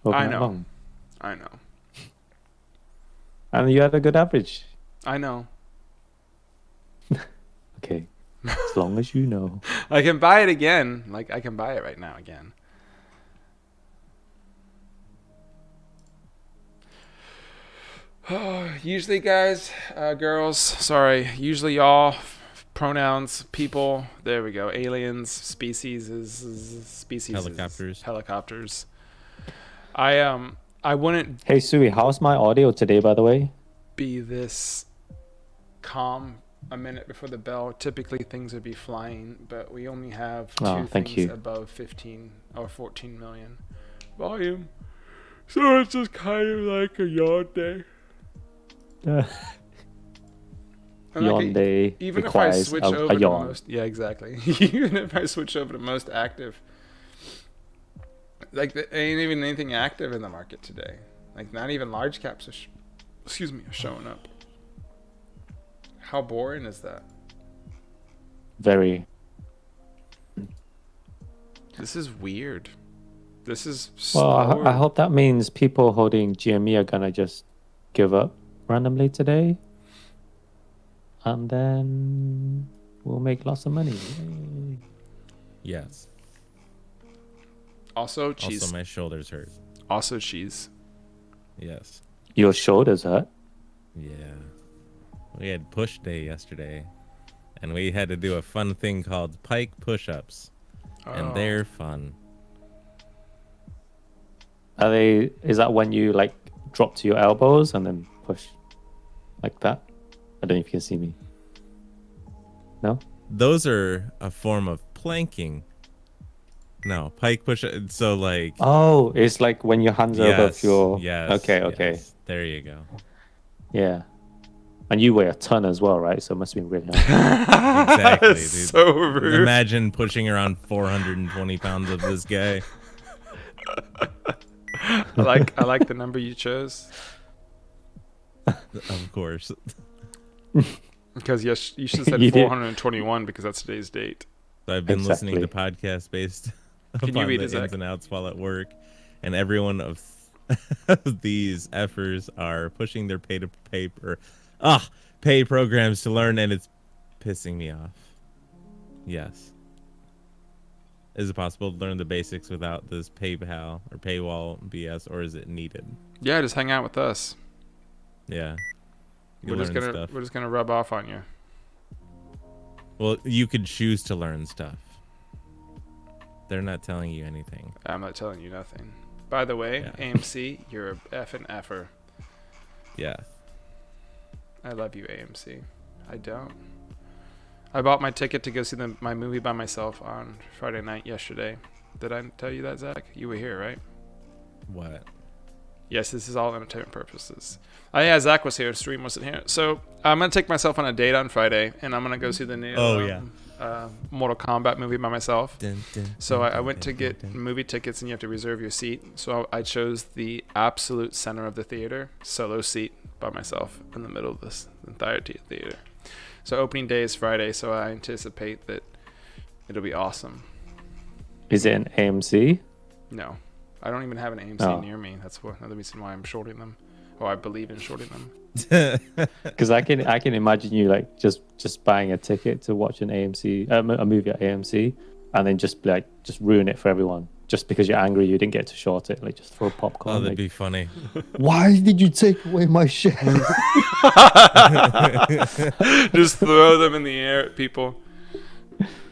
Speaker 1: I
Speaker 2: overnight
Speaker 1: know.
Speaker 2: long.
Speaker 1: I know.
Speaker 2: And you had a good average.
Speaker 1: I know.
Speaker 2: Okay. As long as you know.
Speaker 1: I can buy it again. Like, I can buy it right now again. Usually, guys, girls, sorry. Usually, y'all, pronouns, people. There we go. Aliens, species. Helicopters. I wouldn't
Speaker 2: Hey, Sui, how's my audio today, by the way?
Speaker 1: be this calm a minute before the bell. Typically, things would be flying, but we only have two
Speaker 2: thank
Speaker 1: things
Speaker 2: you.
Speaker 1: above 15 or 14 million volume. So it's just kind of like a yawn day. And
Speaker 2: Yawn day
Speaker 1: even if I
Speaker 2: requires
Speaker 1: switch
Speaker 2: a
Speaker 1: over to
Speaker 2: yawn.
Speaker 1: most, yeah, exactly. Even if I switch over to most active, like there ain't even anything active in the market today. Like not even large caps are, are showing up. How boring is that?
Speaker 2: Very.
Speaker 1: This is weird. This is
Speaker 2: Well,
Speaker 1: slower.
Speaker 2: I hope that means people holding GME are gonna just give up randomly today, and then we'll make lots of money. Yay.
Speaker 3: Yes.
Speaker 1: Also cheese.
Speaker 3: Also, my shoulders hurt.
Speaker 1: Also cheese.
Speaker 3: Yes.
Speaker 2: Your shoulders hurt.
Speaker 3: Yeah. We had push day yesterday, and we had to do a fun thing called pike push-ups, and they're fun.
Speaker 2: Are they? Is that when you like drop to your elbows and then push like that? I don't know if you can see me. No.
Speaker 3: Those are a form of planking. No, pike push. So like.
Speaker 2: Oh, it's like when your hands are above your.
Speaker 3: Yes.
Speaker 2: Okay.
Speaker 3: Yes. There you go.
Speaker 2: Yeah. And you weigh a ton as well, right? So it must be really hard.
Speaker 3: Exactly, dude.
Speaker 1: So rude.
Speaker 3: Imagine pushing around 420 pounds of this guy.
Speaker 1: I like the number you chose.
Speaker 3: Of course.
Speaker 1: Because yes, you should have said
Speaker 2: You did.
Speaker 1: 421 because that's today's date.
Speaker 3: So I've been listening to
Speaker 2: Exactly.
Speaker 3: podcasts based
Speaker 1: Can you
Speaker 3: upon
Speaker 1: read
Speaker 3: the
Speaker 1: it, Zach?
Speaker 3: ins and outs while at work, and every one of these effers are pushing their pay programs to learn, and it's pissing me off. Yes. Is it possible to learn the basics without this PayPal or paywall BS, or is it needed?
Speaker 1: Yeah, just hang out with us.
Speaker 3: Yeah. You
Speaker 1: We're just
Speaker 3: learn
Speaker 1: gonna
Speaker 3: stuff.
Speaker 1: rub off on you.
Speaker 3: Well, you could choose to learn stuff. They're not telling you anything.
Speaker 1: I'm not telling you nothing. By the way,
Speaker 3: Yeah.
Speaker 1: AMC, you're a effing effer.
Speaker 3: Yeah.
Speaker 1: I love you, AMC. I don't. I bought my ticket to go see my movie by myself on Friday night yesterday. Did I tell you that, Zach? You were here, right?
Speaker 3: What?
Speaker 1: Yes, this is all entertainment purposes. Yeah, Zach was here. Stream wasn't here. So I'm going to take myself on a date on Friday, and I'm going to go see the new Mortal Kombat movie by myself. So I went to get movie tickets, and you have to reserve your seat. So I chose the absolute center of the theater, solo seat, by myself in the middle of this entirety of theater. So opening day is Friday, so I anticipate that it'll be awesome.
Speaker 2: Is it an AMC?
Speaker 1: No, I don't even have an AMC near me. That's another reason why I'm shorting them, or I believe in shorting them.
Speaker 2: Because I can imagine you like just buying a ticket to watch an AMC a movie at AMC, and then just ruin it for everyone just because you're angry you didn't get to short it. Like just throw popcorn.
Speaker 3: Oh, that'd
Speaker 2: like,
Speaker 3: be funny.
Speaker 2: Why did you take away my share?
Speaker 1: Just throw them in the air at people.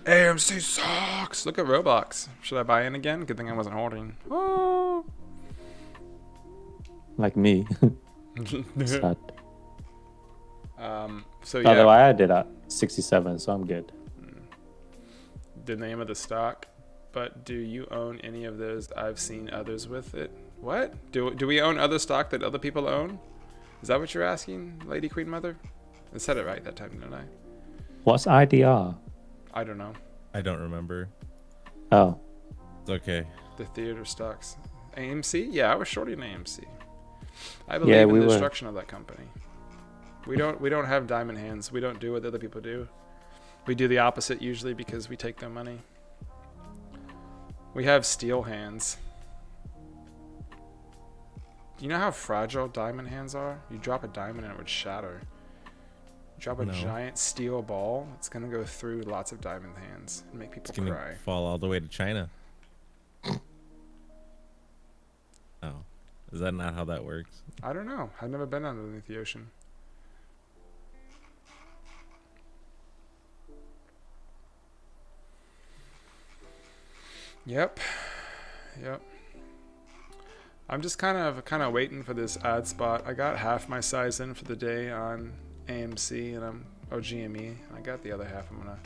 Speaker 1: AMC sucks. Look at Roblox. Should I buy in again? Good thing I wasn't hoarding. Oh.
Speaker 2: Like me. Sad.
Speaker 1: So yeah.
Speaker 2: Although I had it at 67, so I'm good.
Speaker 1: The name of the stock. But do you own any of those? I've seen others with it. What? Do we own other stock that other people own? Is that what you're asking, Lady Queen Mother? I said it right that time, didn't I?
Speaker 2: What's IDR?
Speaker 1: I don't know.
Speaker 3: I don't remember.
Speaker 2: Oh.
Speaker 3: It's okay.
Speaker 1: The theater stocks. AMC? Yeah, I was shorting AMC. I believe in the destruction of that company. We don't have diamond hands. We don't do what other people do. We do the opposite usually because we take their money. We have steel hands. Do you know how fragile diamond hands are? You drop a diamond and it would shatter. You drop a giant steel ball, it's gonna go through lots of diamond hands and make people cry.
Speaker 3: Fall all the way to China. Oh, is that not how that works?
Speaker 1: I don't know. I've never been underneath the ocean. Yep. I'm just kind of waiting for this ad spot. I got half my size in for the day on AMC or GME. I got the other half I'm gonna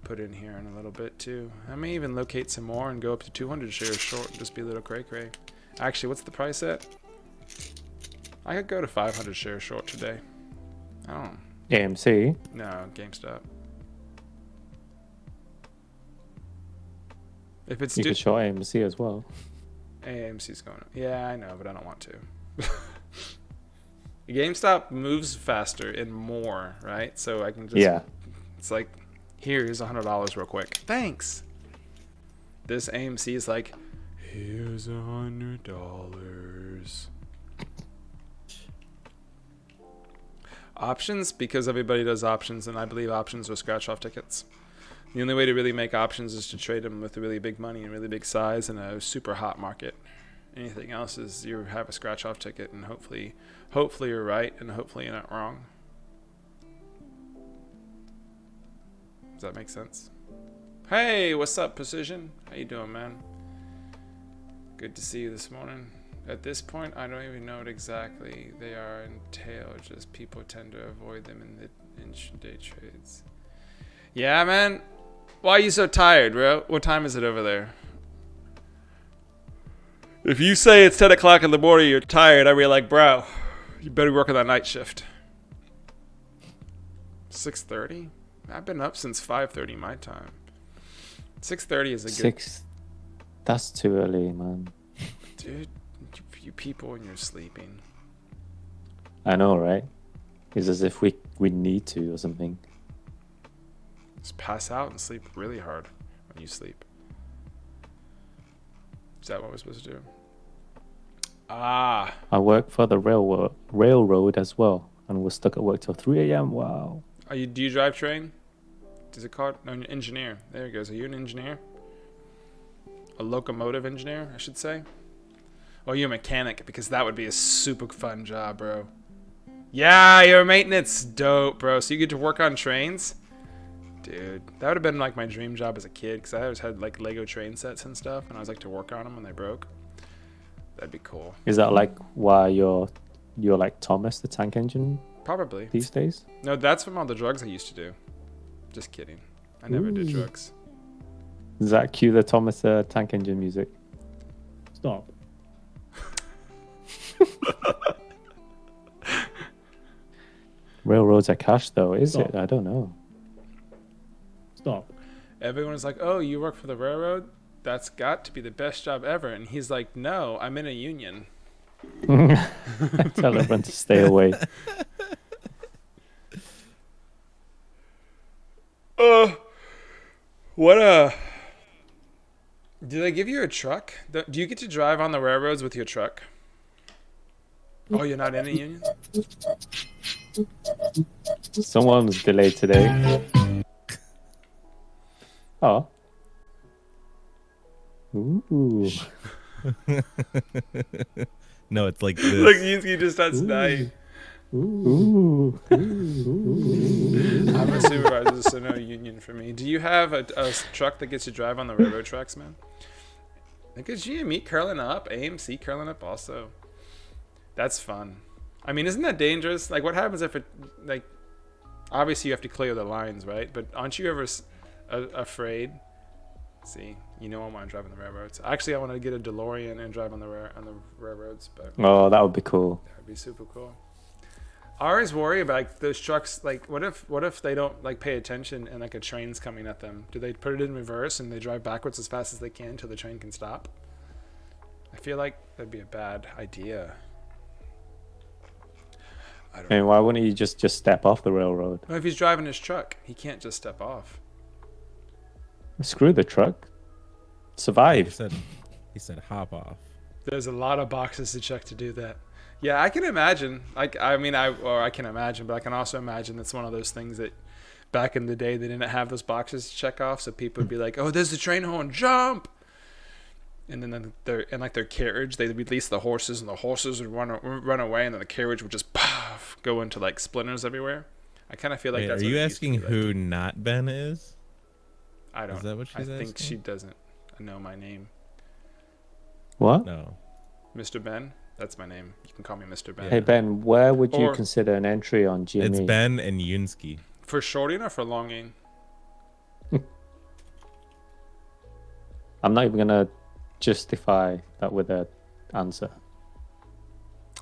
Speaker 1: put in here in a little bit too. I may even locate some more and go up to 200 shares short and just be a little cray. Actually, what's the price at? I could go to 500 shares short today. I don't know.
Speaker 2: AMC?
Speaker 1: No, GameStop. If it's
Speaker 2: you could short AMC as well.
Speaker 1: AMC's going up. Yeah, I know, but I don't want to. GameStop moves faster and more, right? So I can just...
Speaker 2: Yeah.
Speaker 1: It's like, here's $100 real quick. Thanks. This AMC is like, here's $100. Options, because everybody does options, and I believe options are scratch-off tickets. The only way to really make options is to trade them with really big money and really big size in a super hot market. Anything else is you have a scratch-off ticket, and hopefully you're right, and hopefully you're not wrong. Does that make sense? Hey, what's up, Precision? How you doing, man? Good to see you this morning. At this point, I don't even know what exactly they are entail. Just people tend to avoid them in the intraday trades. Yeah, man. Why are you so tired, bro? What time is it over there? If you say it's 10 o'clock in the morning, you're tired, I'd be like, bro, you better work on that night shift. 6:30? I've been up since 5:30 my time. 6:30 is a good...
Speaker 2: That's too early, man.
Speaker 1: Dude, you people when you're sleeping.
Speaker 2: I know, right? It's as if we need to or something.
Speaker 1: Just pass out and sleep really hard when you sleep. Is that what we're supposed to do? Ah.
Speaker 2: I work for the railroad as well, and we're stuck at work till 3 a.m. Wow.
Speaker 1: Do you drive train? Is it called? No, an engineer. There it goes. Are you an engineer? A locomotive engineer, I should say. Oh, you're a mechanic, because that would be a super fun job, bro. Yeah, you're a maintenance. Dope, bro. So you get to work on trains? Dude, that would have been like my dream job as a kid, because I always had like Lego train sets and stuff, and I was like to work on them when they broke. That'd be cool.
Speaker 2: Is that like why you're like Thomas the Tank Engine?
Speaker 1: Probably.
Speaker 2: These days?
Speaker 1: No, that's from all the drugs I used to do. Just kidding. I never did drugs.
Speaker 2: Does that cue the Thomas the Tank Engine music?
Speaker 4: Stop.
Speaker 2: Railroads are cash though, is
Speaker 4: Stop.
Speaker 2: it? I don't know.
Speaker 4: Stop.
Speaker 1: Everyone's like, oh, you work for the railroad? That's got to be the best job ever. And he's like, no, I'm in a union.
Speaker 2: Tell everyone to stay away.
Speaker 1: What do they give you a truck? Do you get to drive on the railroads with your truck? Oh, you're not in a union?
Speaker 2: Someone's delayed today. Oh. Ooh.
Speaker 3: No, it's like
Speaker 1: Look,
Speaker 3: this.
Speaker 1: Yunsky just starts dying.
Speaker 2: Ooh.
Speaker 1: I'm a supervisor, so no union for me. Do you have a truck that gets you drive on the railroad tracks, man? Look at GME curling up, AMC curling up also. That's fun. I mean, isn't that dangerous? Like, what happens if it, like, obviously you have to clear the lines, right? But aren't you ever afraid? See, you know I want to drive on the railroads. Actually, I want to get a DeLorean and drive on the railroads, but
Speaker 2: Oh, that would be cool.
Speaker 1: that'd be super cool. I always worry about like, those trucks. Like, what if they don't like pay attention and like a train's coming at them? Do they put it in reverse and they drive backwards as fast as they can till the train can stop? I feel like that'd be a bad idea. I don't know.
Speaker 2: And why wouldn't you just step off the railroad?
Speaker 1: Well, if he's driving his truck, he can't just step off.
Speaker 2: Screw the truck.
Speaker 3: He
Speaker 2: Survive.
Speaker 3: said hop off.
Speaker 1: There's a lot of boxes to check to do that. Yeah, I can imagine. I can imagine, but I can also imagine that's one of those things that back in the day they didn't have those boxes to check off, so people would be like, "Oh, there's the train horn, jump!" And then their carriage, they'd release the horses, and the horses would run away, and then the carriage would just puff, go into like splinters everywhere. I kind of feel like
Speaker 3: Wait,
Speaker 1: that's.
Speaker 3: are
Speaker 1: what
Speaker 3: you
Speaker 1: it used to
Speaker 3: asking
Speaker 1: be like.
Speaker 3: who not Ben is?
Speaker 1: I don't.
Speaker 3: Is that what she's
Speaker 1: I think
Speaker 3: asking?
Speaker 1: she doesn't know my name,
Speaker 2: What?
Speaker 3: No.
Speaker 1: Mr. Ben. That's my name. You can call me Mr. Ben.
Speaker 2: Hey, Ben, where would you
Speaker 1: Or-
Speaker 2: consider an entry on GME?
Speaker 3: It's Ben and Yunsky.
Speaker 1: For shorting or for longing?
Speaker 2: I'm not even going to justify that with an answer.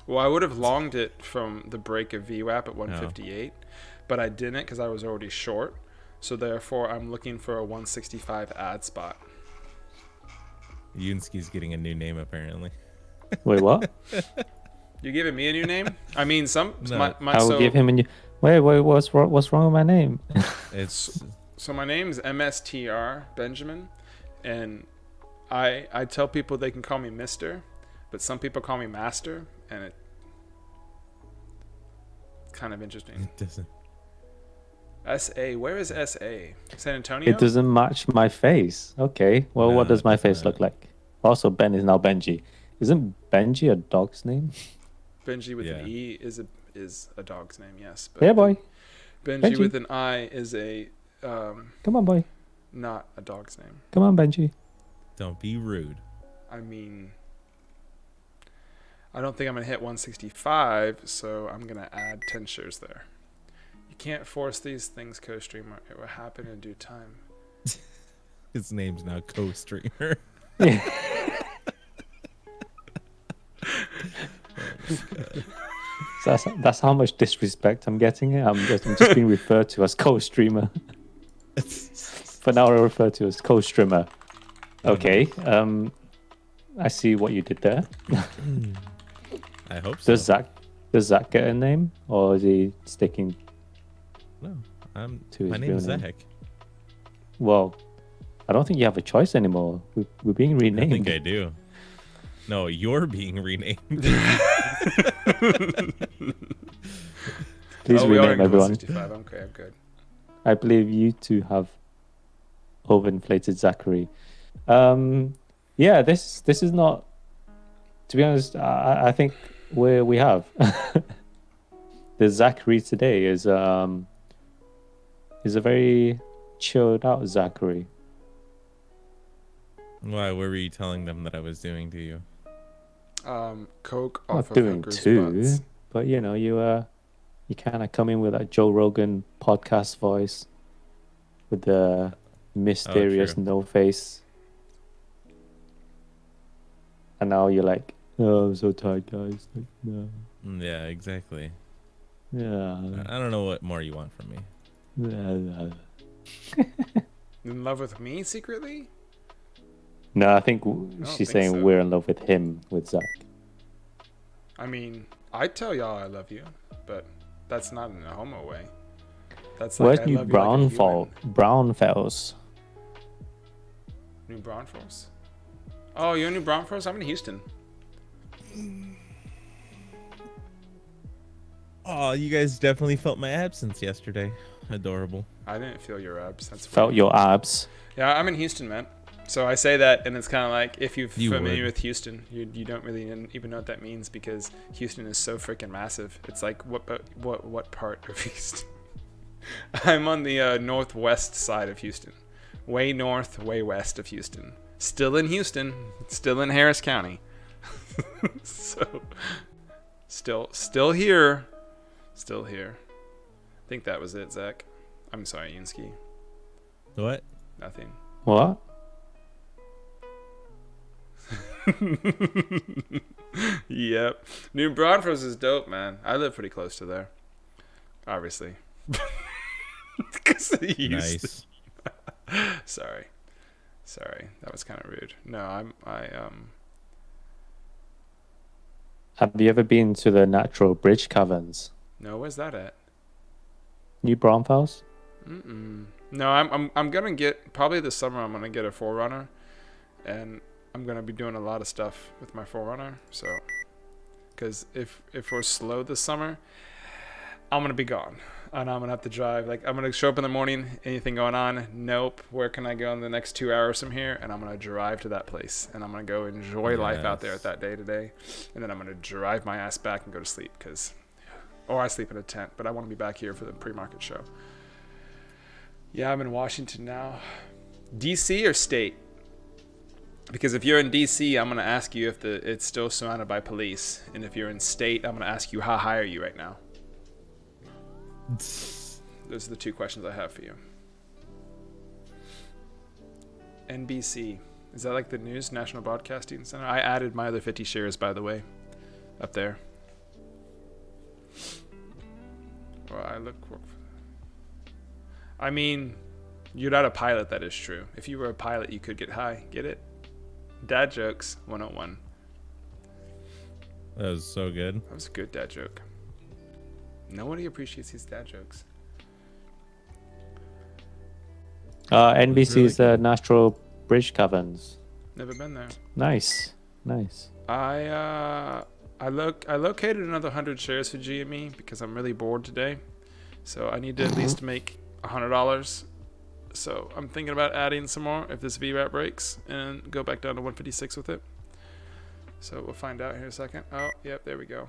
Speaker 1: Well, I would have longed it from the break of VWAP at 158, but I didn't because I was already short. So therefore, I'm looking for a 165 ad spot.
Speaker 3: Yunsky's getting a new name apparently.
Speaker 2: Wait, what?
Speaker 1: You giving me a new name? I mean,
Speaker 3: No.
Speaker 2: I will give him a new... Wait, what's wrong with my name?
Speaker 3: It's
Speaker 1: So my name's MSTR Benjamin, and I tell people they can call me Mister, but some people call me Master, and it's kind of interesting.
Speaker 3: it doesn't.
Speaker 1: SA, where is SA? San Antonio?
Speaker 2: It doesn't match my face. Okay, well,
Speaker 3: No,
Speaker 2: what does
Speaker 3: it
Speaker 2: my
Speaker 3: does
Speaker 2: face
Speaker 3: not.
Speaker 2: look like? Also, Ben is now Benji. Isn't Benji a dog's name?
Speaker 1: Benji with
Speaker 3: Yeah.
Speaker 1: an E is a dog's name, yes. But
Speaker 2: Yeah, boy.
Speaker 1: Benji
Speaker 2: Benji.
Speaker 1: with an I is a
Speaker 2: Come on, boy.
Speaker 1: not a dog's name.
Speaker 2: Come on, Benji.
Speaker 3: Don't be rude.
Speaker 1: I mean, I don't think I'm gonna hit 165, so I'm gonna add 10 shares there. You can't force these things, co-streamer. It will happen in due time.
Speaker 3: His name's now co-streamer.
Speaker 2: So that's how much disrespect I'm getting. I'm just being referred to as co-streamer. For now, I'll refer to as co-streamer. Okay. I see what you did there.
Speaker 3: I hope so.
Speaker 2: Does Zach get a name, or is he sticking?
Speaker 3: No,
Speaker 2: To his
Speaker 3: my
Speaker 2: real
Speaker 3: name's
Speaker 2: name.
Speaker 3: Zach.
Speaker 2: Well, I don't think you have a choice anymore. We're being
Speaker 3: I
Speaker 2: renamed.
Speaker 3: think I do. No, you're being renamed.
Speaker 2: Please
Speaker 1: we are
Speaker 2: rename
Speaker 1: in
Speaker 2: everyone.
Speaker 1: 165. Okay, I'm good.
Speaker 2: I believe you two have overinflated Zachary. Yeah, this is not. To be honest, I think we have the Zachary today is a very chilled out Zachary.
Speaker 3: Why? What were you telling them that I was doing to you?
Speaker 1: Coke
Speaker 2: Not
Speaker 1: off of
Speaker 2: doing
Speaker 1: hookers'
Speaker 2: too,
Speaker 1: butts.
Speaker 2: but you know you kind of come in with that Joe Rogan podcast voice with the mysterious
Speaker 3: true.
Speaker 2: no face, and now you're like, oh, I'm so tired, guys. Like, no,
Speaker 3: Yeah, exactly.
Speaker 2: yeah,
Speaker 3: I don't know what more you want from me.
Speaker 1: In love with me secretly?
Speaker 2: No, I think
Speaker 1: don't
Speaker 2: she's
Speaker 1: think
Speaker 2: saying
Speaker 1: so.
Speaker 2: we're in love with him, with Zach.
Speaker 1: I mean, I tell y'all I love you, but that's not in a homo way. That's like
Speaker 2: Where's
Speaker 1: I
Speaker 2: New
Speaker 1: love you like a human.
Speaker 2: Braunfels?
Speaker 1: New Braunfels? Oh, you're in New Braunfels? I'm in Houston.
Speaker 3: Oh, you guys definitely felt my absence yesterday. Adorable.
Speaker 1: I didn't feel your abs. That's
Speaker 2: Felt
Speaker 1: funny.
Speaker 2: your abs.
Speaker 1: Yeah, I'm in Houston, man. So I say that, and it's kind of like if you're
Speaker 3: You
Speaker 1: familiar
Speaker 3: would.
Speaker 1: with Houston, you don't really even know what that means because Houston is so freaking massive. It's like what part of Houston? I'm on the northwest side of Houston, way north, way west of Houston. Still in Houston, still in Harris County. So, still here, still here. I think that was it, Zach. I'm sorry, Yunsky.
Speaker 3: What?
Speaker 1: Nothing.
Speaker 2: What?
Speaker 1: Yep. New Braunfels is dope, man. I live pretty close to there. Obviously. 'Cause of Houston.
Speaker 3: Nice.
Speaker 1: Sorry. That was kind of rude. No,
Speaker 2: Have you ever been to the natural bridge caverns?
Speaker 1: no, where's that at?
Speaker 2: New Braunfels?
Speaker 1: No, I'm gonna get probably this summer. I'm gonna get a 4Runner, and I'm gonna be doing a lot of stuff with my 4Runner. So, because if we're slow this summer, I'm gonna be gone, and I'm gonna have to drive. Like I'm gonna show up in the morning. Anything going on? Nope. Where can I go in the next 2 hours from here? And I'm gonna drive to that place, and I'm gonna go enjoy life out there at that day today, and then I'm gonna drive my ass back and go to sleep or I sleep in a tent. But I want to be back here for the pre-market show. Yeah, I'm in Washington now. DC or state? Because if you're in DC, I'm going to ask you if it's still surrounded by police. And if you're in state, I'm going to ask you how high are you right now? Those are the two questions I have for you. NBC. Is that like the news, National Broadcasting Center? I added my other 50 shares, by the way, up there. Well, I mean, you're not a pilot, that is true. If you were a pilot, you could get high. Get it? Dad jokes 101.
Speaker 3: That was so good.
Speaker 1: That was a good dad joke. Nobody appreciates these dad jokes.
Speaker 2: NBC's
Speaker 3: really
Speaker 2: natural bridge caverns.
Speaker 1: Never been there.
Speaker 2: Nice.
Speaker 1: I located another 100 shares for GME because I'm really bored today. So I need to at least make $100. So I'm thinking about adding some more if this VWAP breaks and go back down to 156 with it. So we'll find out here in a second. Oh, yep, there we go.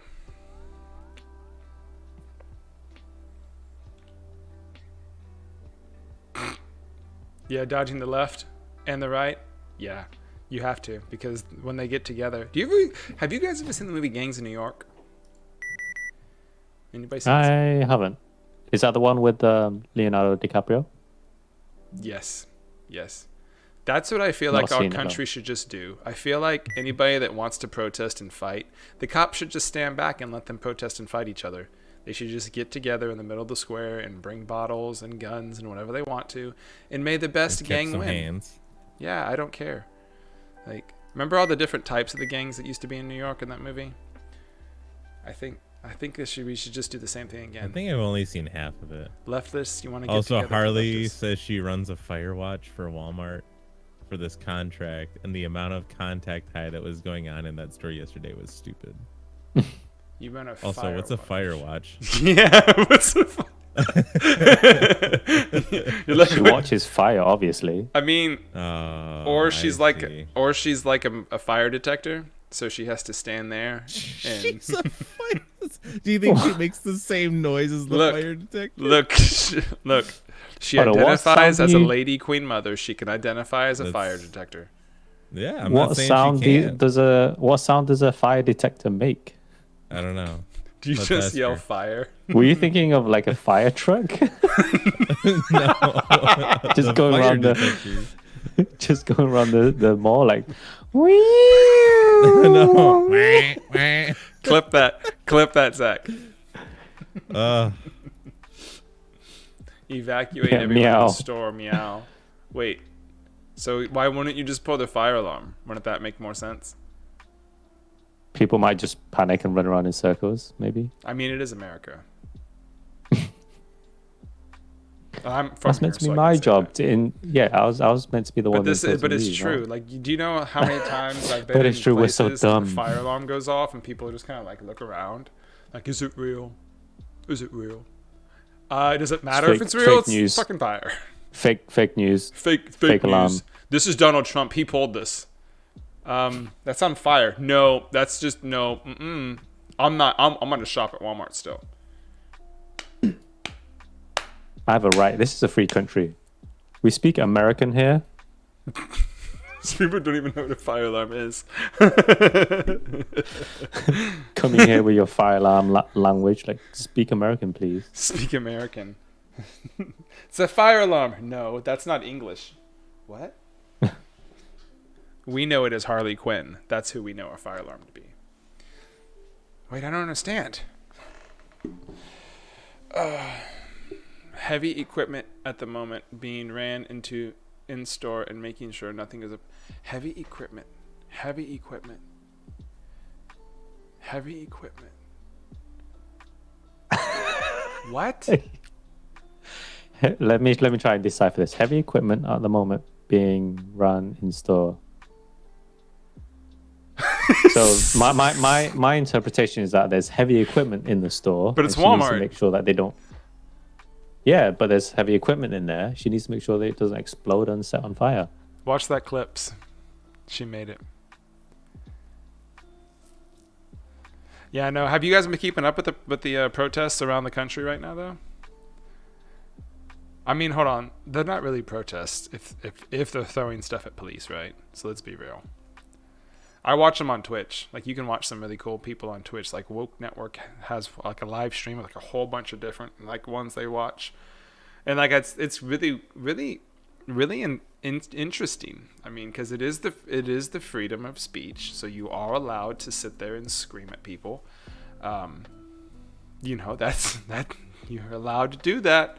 Speaker 1: Yeah, dodging the left and the right. Yeah, you have to because when they get together. Have you guys ever seen the movie Gangs of New York? Anybody seen
Speaker 2: I
Speaker 1: this?
Speaker 2: haven't. Is that the one with Leonardo DiCaprio?
Speaker 1: Yes. That's what I feel
Speaker 2: Not
Speaker 1: like our
Speaker 2: seen it,
Speaker 1: country should just do. I feel like anybody that wants to protest and fight, the cops should just stand back and let them protest and fight each other. They should just get together in the middle of the square and bring bottles and guns and whatever they want to, and may the best gang win.
Speaker 3: Hands.
Speaker 1: Yeah, I don't care. Like, remember all the different types of the gangs that used to be in New York in that movie? I think we should just do the same thing again.
Speaker 3: I think I've only seen half of it.
Speaker 1: Leftists, you want to get
Speaker 3: Also,
Speaker 1: together.
Speaker 3: Harley
Speaker 1: leftists.
Speaker 3: says she runs a fire watch for Walmart for this contract, and the amount of contact high that was going on in that store yesterday was stupid.
Speaker 1: You run a
Speaker 3: Also,
Speaker 1: fire
Speaker 3: what's a
Speaker 1: watch.
Speaker 3: fire watch?
Speaker 1: Yeah, what's a fire? You're like,
Speaker 2: She watches fire, obviously.
Speaker 1: I mean, or she's
Speaker 3: I
Speaker 1: like
Speaker 3: see.
Speaker 1: a fire detector, so she has to stand there. And
Speaker 3: She's a fire. Do you think she makes the same noise as the
Speaker 1: Look,
Speaker 3: fire detector?
Speaker 1: look. She
Speaker 2: Hold on, what
Speaker 1: identifies
Speaker 2: sound
Speaker 1: as
Speaker 2: do
Speaker 1: a
Speaker 2: you-
Speaker 1: lady queen mother. She can identify as a fire
Speaker 3: That's-
Speaker 1: detector.
Speaker 3: Yeah, I'm
Speaker 2: What
Speaker 3: not saying
Speaker 2: sound
Speaker 3: she can't.
Speaker 2: does a fire detector make?
Speaker 3: I don't know.
Speaker 1: Do you
Speaker 3: Let's
Speaker 1: just
Speaker 3: ask
Speaker 1: yell
Speaker 3: her.
Speaker 1: fire?
Speaker 2: Were you thinking of like a fire truck?
Speaker 3: No.
Speaker 2: Just
Speaker 3: The
Speaker 2: going
Speaker 3: fire
Speaker 2: around the-
Speaker 3: detector.
Speaker 2: Just going around the mall like.
Speaker 3: No.
Speaker 1: Clip that, Zach. Evacuate
Speaker 2: Yeah,
Speaker 1: everyone in
Speaker 2: meow.
Speaker 1: the store. Meow. Wait. So why wouldn't you just pull the fire alarm? Wouldn't that make more sense?
Speaker 2: people might just panic and run around in circles. Maybe
Speaker 1: I mean, it is America. I'm from
Speaker 2: that's meant
Speaker 1: here,
Speaker 2: to be
Speaker 1: so I
Speaker 2: my
Speaker 1: can say
Speaker 2: job.
Speaker 1: that.
Speaker 2: I was meant to be the one.
Speaker 1: But this,
Speaker 2: imposing
Speaker 1: but it's
Speaker 2: you,
Speaker 1: true.
Speaker 2: not-
Speaker 1: Like, do you know how many times I've been
Speaker 2: But
Speaker 1: in
Speaker 2: it's true, we're so
Speaker 1: places and
Speaker 2: dumb.
Speaker 1: the fire alarm goes off and people just kind of like look around, like, is it real? Is it real? Does it matter if
Speaker 2: fake-
Speaker 1: it's real?
Speaker 2: fake
Speaker 1: It's
Speaker 2: news.
Speaker 1: fucking fire.
Speaker 2: Fake news.
Speaker 1: Fake
Speaker 2: Fake
Speaker 1: news.
Speaker 2: alarm.
Speaker 1: This is Donald Trump. He pulled this. That's on fire. No, that's just no. I'm not. I'm gonna shop at Walmart still.
Speaker 2: I have a right. This is a free country. We speak American here.
Speaker 1: People don't even know what a fire alarm is.
Speaker 2: Coming here with your fire alarm language, like speak American, please.
Speaker 1: Speak American. It's a fire alarm. No, that's not English. What? We know it as Harley Quinn. That's who we know a fire alarm to be. Wait, I don't understand. Heavy equipment at the moment being ran into in store and making sure nothing is a heavy equipment. Heavy equipment. Heavy equipment. What?
Speaker 2: Let me try and decipher this. Heavy equipment at the moment being run in store. So my interpretation is that there's heavy equipment in the store,
Speaker 1: But it's
Speaker 2: and she needs to
Speaker 1: Walmart.
Speaker 2: make sure that they don't. Yeah, but there's heavy equipment in there. She needs to make sure that it doesn't explode and set on fire.
Speaker 1: Watch that clips. She made it. Yeah, no. Have you guys been keeping up with the protests around the country right now, though? I mean, hold on. They're not really protests if they're throwing stuff at police, right? So let's be real. I watch them on Twitch. Like, you can watch some really cool people on Twitch. Like, Woke Network has like a live stream with like a whole bunch of different like ones they watch, and like it's really interesting. I mean, because it is the freedom of speech, so you are allowed to sit there and scream at people. You know, that you're allowed to do that,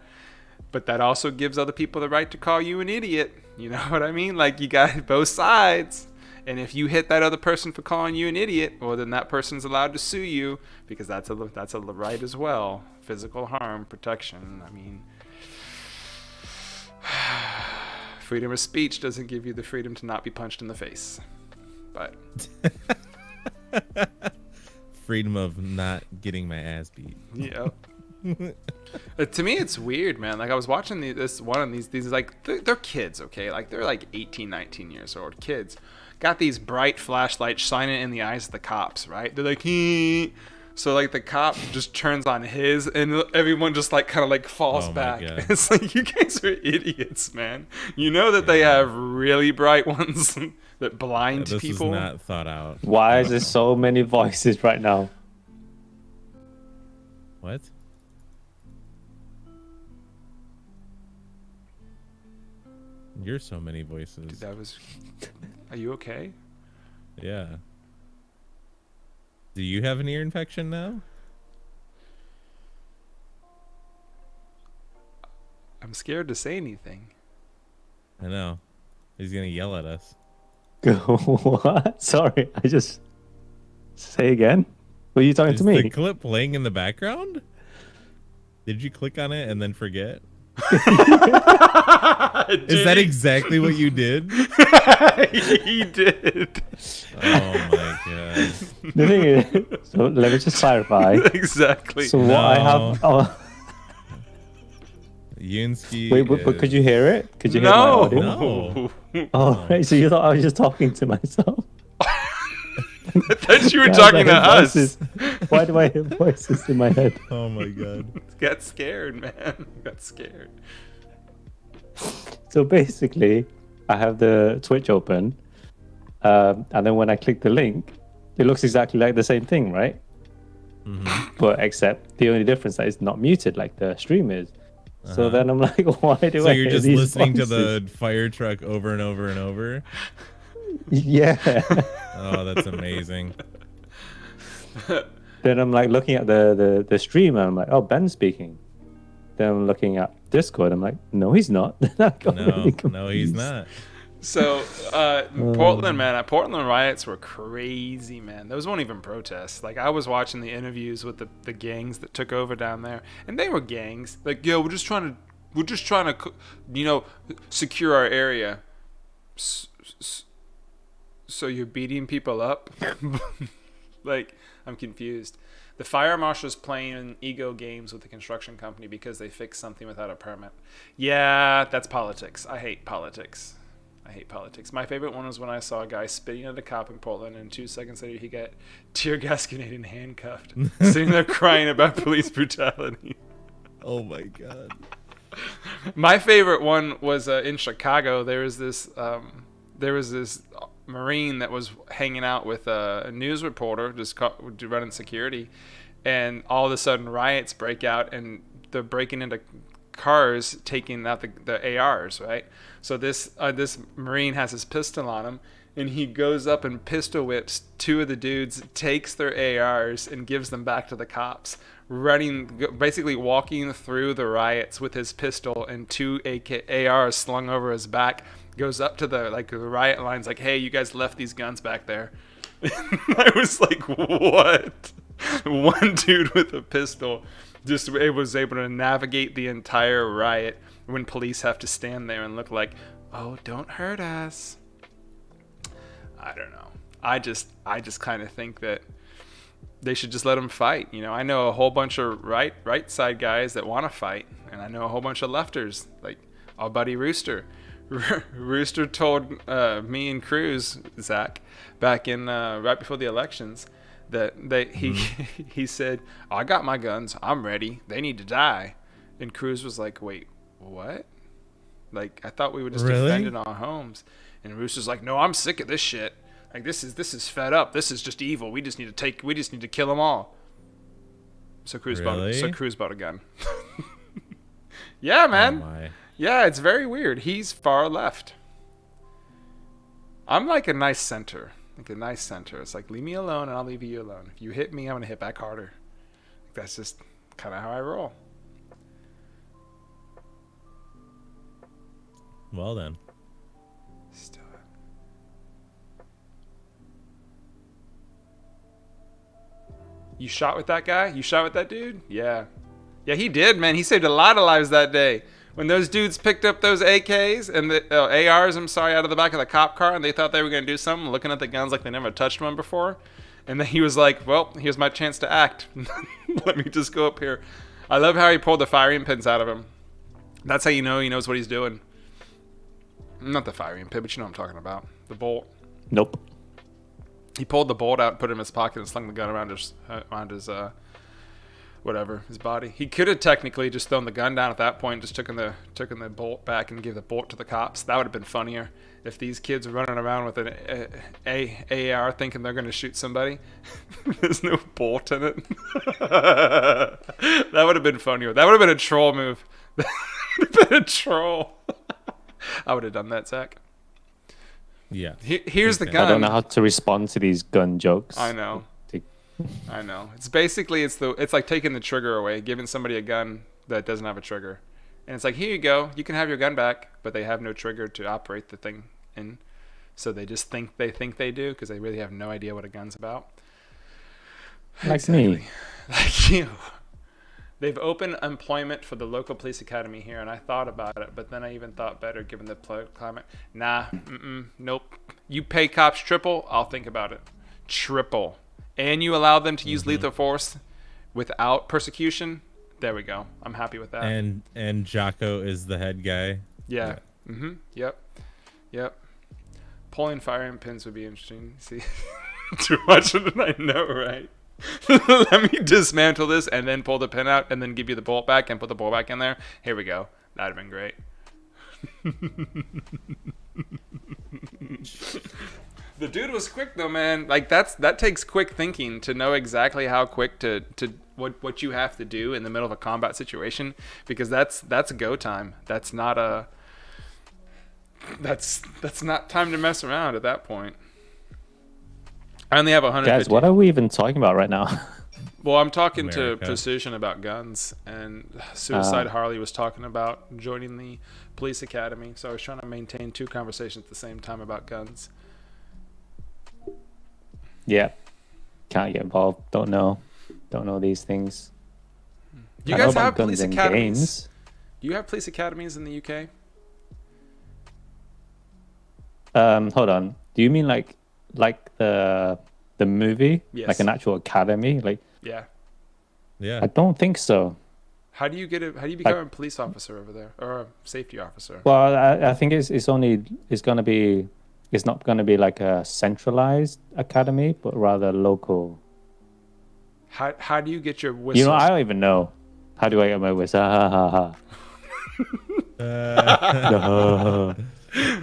Speaker 1: but that also gives other people the right to call you an idiot. You know what I mean? Like, you got both sides. And if you hit that other person for calling you an idiot, well, then that person's allowed to sue you, because that's a right as well. Physical harm protection. I mean, freedom of speech doesn't give you the freedom to not be punched in the face. But
Speaker 3: Freedom of not getting my ass beat.
Speaker 1: yeah. To me, it's weird, man. Like, I was watching this one of these like they're kids, okay? Like, they're like 18, 19 years old kids. Got these bright flashlights shining in the eyes of the cops, right? They're like, hee. So like the cop just turns on his, and everyone just like kind of like falls back.
Speaker 3: God.
Speaker 1: It's like, you guys are idiots, man. You know that they have really bright ones that blind
Speaker 3: This
Speaker 1: people.
Speaker 3: is not thought out.
Speaker 2: Why is there so many voices right now?
Speaker 3: What? You're so many voices.
Speaker 1: Dude, that was. Are you okay?
Speaker 3: Yeah. Do you have an ear infection now?
Speaker 1: I'm scared to say anything.
Speaker 3: I know. He's gonna yell at us.
Speaker 2: What? Sorry, I just say again. Were you talking
Speaker 3: Is
Speaker 2: to me?
Speaker 3: the clip playing in the background? Did you click on it and then forget? Is that exactly what you did?
Speaker 1: He did.
Speaker 3: Oh my god.
Speaker 2: The thing is, so let me just clarify.
Speaker 1: Exactly.
Speaker 2: So what I have. Oh,
Speaker 3: Yunsky.
Speaker 2: wait, but could you hear it? Could you hear my
Speaker 1: No.
Speaker 2: audio?
Speaker 3: No.
Speaker 2: Oh, right. So you thought I was just talking to myself?
Speaker 1: I thought you were
Speaker 2: Guys,
Speaker 1: talking to
Speaker 2: I hear
Speaker 1: us.
Speaker 2: voices. Why do I hear voices in my head?
Speaker 3: Oh my god.
Speaker 1: Got scared, man. Got scared.
Speaker 2: So basically, I have the Twitch open, and then when I click the link, it looks exactly like the same thing, right?
Speaker 3: Mm-hmm.
Speaker 2: But except the only difference that it's not muted like the stream is. So then I'm like, why do
Speaker 3: So
Speaker 2: I
Speaker 3: you're
Speaker 2: hear
Speaker 3: just
Speaker 2: these
Speaker 3: listening
Speaker 2: voices?
Speaker 3: to the fire truck over and over and over?
Speaker 2: Yeah.
Speaker 3: Oh, that's amazing.
Speaker 2: Then I'm like looking at the stream, and I'm like, oh, Ben's speaking. Then I'm looking at Discord. I'm like, no, he's not. Then I got really
Speaker 3: No, he's
Speaker 2: confused.
Speaker 3: not.
Speaker 1: So, Portland, man, Portland riots were crazy, man. Those weren't even protests. Like, I was watching the interviews with the gangs that took over down there, and they were gangs. Like, yo, we're just trying to, secure our area. So you're beating people up? Like, I'm confused. The fire marshal's playing ego games with the construction company because they fixed something without a permit. Yeah, that's politics. I hate politics. My favorite one was when I saw a guy spitting at a cop in Portland, and 2 seconds later he got tear gas grenaded and handcuffed, sitting there crying about police brutality.
Speaker 3: Oh my god.
Speaker 1: My favorite one was in Chicago. There was this Marine that was hanging out with a news reporter, just running security, and all of a sudden riots break out, and they're breaking into cars, taking out the ARs, right? So this Marine has his pistol on him, and he goes up and pistol whips 2 of the dudes, takes their ARs, and gives them back to the cops, basically walking through the riots with his pistol and 2 ARs slung over his back. Goes up to the riot lines, like, hey, you guys left these guns back there. I was like, what? One dude with a pistol just was able to navigate the entire riot when police have to stand there and look like, oh, don't hurt us. I don't know. I just kind of think that they should just let them fight. I know a whole bunch of right side guys that want to fight, and I know a whole bunch of lefters, like our buddy Rooster. Rooster told me and Cruz, Zach, back in right before the elections, that he said, I got my guns, I'm ready, they need to die. And Cruz was like, wait, what? Like, I thought we were just defending our homes. And Rooster's like, no, I'm sick of this shit. Like, this is fed up. This is just evil. We just need to kill them all. So Cruz bought a gun. Yeah, man.
Speaker 3: Oh my.
Speaker 1: Yeah, it's very weird. He's far left. I'm like a nice center. It's like, leave me alone and I'll leave you alone. If you hit me, I'm going to hit back harder. That's just kind of how I roll.
Speaker 3: Well then.
Speaker 1: Still. You shot with that guy? You shot with that dude? Yeah. Yeah, he did, man. He saved a lot of lives that day. When those dudes picked up those AKs and the ARs, out of the back of the cop car, and they thought they were going to do something, looking at the guns like they never touched one before. And then he was like, well, here's my chance to act. Let me just go up here. I love how he pulled the firing pins out of him. That's how you know he knows what he's doing. Not the firing pin, but you know what I'm talking about. The bolt.
Speaker 2: Nope.
Speaker 1: He pulled the bolt out, put it in his pocket, and slung the gun around his his body. He could have technically just thrown the gun down at that point, just taken the bolt back and gave the bolt to the cops. That would have been funnier if these kids are running around with an AR thinking they're going to shoot somebody. There's no bolt in it. That would have been funnier. That would have been a troll move. That would have been a troll. I would have done that, Zach.
Speaker 3: Yeah.
Speaker 1: Here's the gun.
Speaker 2: I don't know how to respond to these gun jokes.
Speaker 1: I know. It's basically it's like taking the trigger away, giving somebody a gun that doesn't have a trigger, and it's like, here you go, you can have your gun back, but they have no trigger to operate the thing in, so they just think they do because they really have no idea what a gun's about.
Speaker 2: Like me,
Speaker 1: like you. They've opened employment for the local police academy here, and I thought about it, but then I even thought better given the climate. Nah, nope. You pay cops triple, I'll think about it. Triple. And you allow them to use lethal force without persecution. There we go. I'm happy with that.
Speaker 3: And Jocko is the head guy.
Speaker 1: Yeah. Yep. Pulling firing pins would be interesting. See, too much of it, I know, right? Let me dismantle this and then pull the pin out and then give you the bolt back and put the bolt back in there. Here we go. That'd have been great. The dude was quick though, man. Like that takes quick thinking to know exactly how quick to what you have to do in the middle of a combat situation, because that's go time. That's not time to mess around at that point. I only have 150.
Speaker 2: Guys, what are we even talking about right now?
Speaker 1: Well, I'm talking
Speaker 3: America.
Speaker 1: to Precision about guns, and Suicide Harley was talking about joining the police academy. So I was trying to maintain two conversations at the same time about guns.
Speaker 2: Yeah. Can't get involved. Don't know these things.
Speaker 1: Do you
Speaker 2: I know
Speaker 1: guys
Speaker 2: about
Speaker 1: have
Speaker 2: guns
Speaker 1: police
Speaker 2: in
Speaker 1: academies?
Speaker 2: games.
Speaker 1: Do you have police academies in the UK?
Speaker 2: Hold on. Do you mean like the movie?
Speaker 1: Yes.
Speaker 2: Like an actual academy? Like
Speaker 1: Yeah.
Speaker 3: Yeah.
Speaker 2: I don't think so.
Speaker 1: How do you become a police officer over there, or a safety officer?
Speaker 2: Well, I think it's not gonna be like a centralized academy, but rather local.
Speaker 1: How do you get your whistle?
Speaker 2: You know, I don't even know. How do I get my whistle? Ha ha ha. No.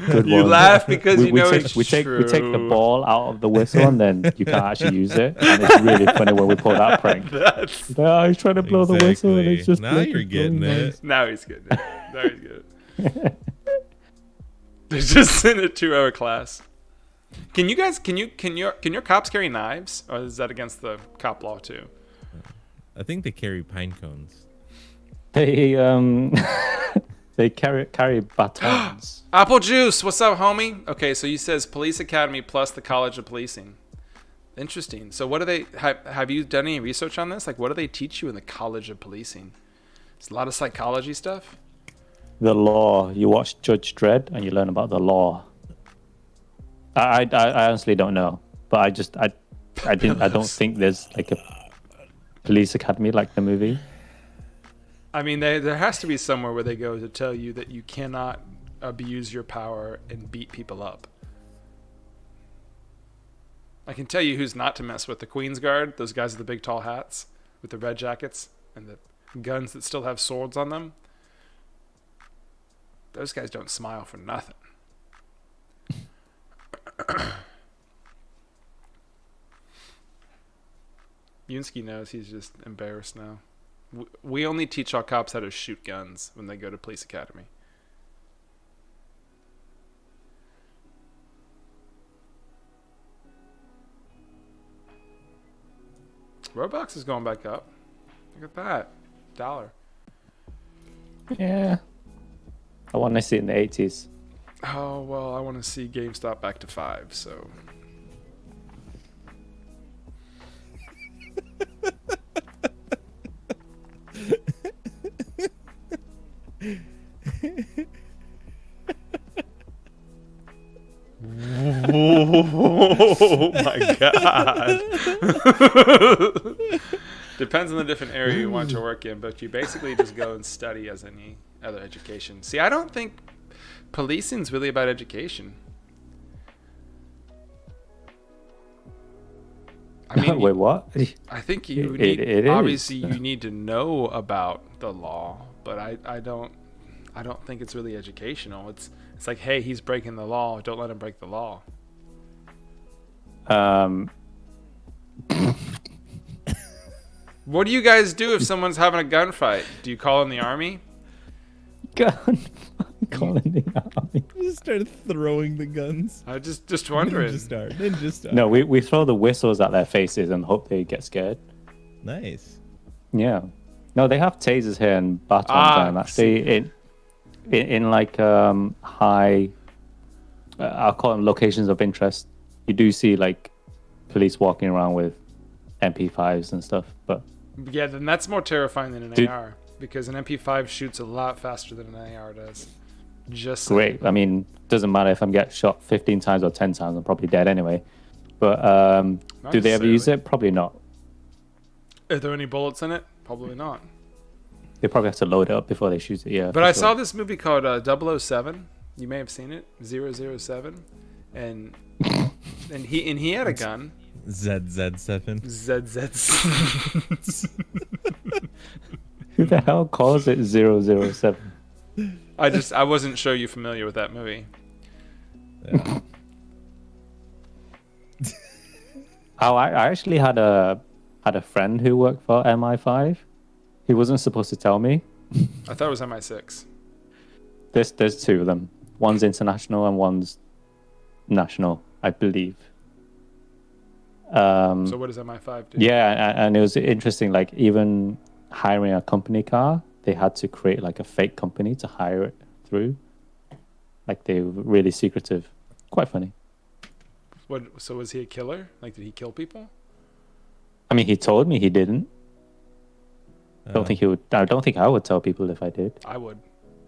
Speaker 2: Good
Speaker 1: You
Speaker 2: one.
Speaker 1: laugh because you know
Speaker 2: take,
Speaker 1: it's
Speaker 2: we take the
Speaker 1: true.
Speaker 2: ball out of the whistle and then you can't actually use it. And it's really funny when we pull that prank.
Speaker 1: That's
Speaker 2: I was trying to blow the whistle and it's just
Speaker 3: now
Speaker 2: like
Speaker 3: you're
Speaker 2: a
Speaker 3: getting
Speaker 2: blowing
Speaker 3: it.
Speaker 2: noise.
Speaker 1: now he's getting it. Now he's getting it. They're just in a 2-hour class. Can your cops carry knives, or is that against the cop law too?
Speaker 3: I think they carry pine cones.
Speaker 2: They they carry batons.
Speaker 1: Apple juice, what's up, homie? Okay, so you says police academy plus the college of policing. Interesting. So what do they have you done any research on this? Like, what do they teach you in the college of policing? It's a lot of psychology stuff.
Speaker 2: The law. You watch Judge Dredd and you learn about the law. I honestly don't know, but I don't think there's like a police academy like the movie.
Speaker 1: I mean, there has to be somewhere where they go to tell you that you cannot abuse your power and beat people up. I can tell you who's not to mess with: the Queen's Guard, those guys with the big tall hats with the red jackets and the guns that still have swords on them. Those guys don't smile for nothing. Yunsky knows he's just embarrassed now. We only teach our cops how to shoot guns when they go to police academy. Roblox is going back up. Look at that. $1.
Speaker 2: Yeah. I want to see it in the 80s.
Speaker 1: Oh, well, I want to see GameStop back to 5, so... Oh my god. Depends on the different area you want to work in, but you basically just go and study as any other education. See, I don't think policing's really about education. I mean,
Speaker 2: Wait, what?
Speaker 1: I think you
Speaker 2: It-
Speaker 1: need,
Speaker 2: it is.
Speaker 1: obviously you need to know about the law, but I don't think it's really educational. It's like, hey, he's breaking the law. Don't let him break the law. What do you guys do if someone's having a gunfight? Do you call in the army?
Speaker 2: Gun. Calling the army.
Speaker 3: Just started throwing the guns.
Speaker 1: I just wondering.
Speaker 3: Ninja star.
Speaker 2: No, we throw the whistles at their faces and hope they get scared.
Speaker 3: Nice.
Speaker 2: Yeah. No, they have tasers here and batons and actually in like high I'll call them locations of interest. You do see like police walking around with MP5s and stuff, but
Speaker 1: Yeah, then that's more terrifying than an
Speaker 2: Dude.
Speaker 1: AR, because an MP5 shoots a lot faster than an AR does. Just
Speaker 2: great. I mean, doesn't matter if I'm getting shot 15 times or 10 times, I'm probably dead anyway. But do they ever use
Speaker 1: necessarily.
Speaker 2: it? Probably not.
Speaker 1: Are there any bullets in it? Probably not.
Speaker 2: They probably have to load it up before they shoot it. Yeah.
Speaker 1: But
Speaker 2: for
Speaker 1: I
Speaker 2: sure.
Speaker 1: saw this movie called 007. You may have seen it, 007, and he had a gun.
Speaker 3: ZZ7.
Speaker 1: ZZ.
Speaker 2: Who the hell calls it 007?
Speaker 1: I wasn't sure you're familiar with that movie.
Speaker 3: Yeah.
Speaker 2: Oh, I actually had a friend who worked for MI5. He wasn't supposed to tell me.
Speaker 1: I thought it was MI6.
Speaker 2: There's two of them. One's international and one's national, I believe.
Speaker 1: So what does MI5 do?
Speaker 2: Yeah, and it was interesting. Like even hiring a company car, they had to create like a fake company to hire it through. Like they were really secretive. Quite funny.
Speaker 1: What? So was he a killer? Like, did he kill people?
Speaker 2: I mean, he told me he didn't. I
Speaker 3: Oh.
Speaker 2: don't think he would. I don't think I would tell people if I did.
Speaker 1: I would.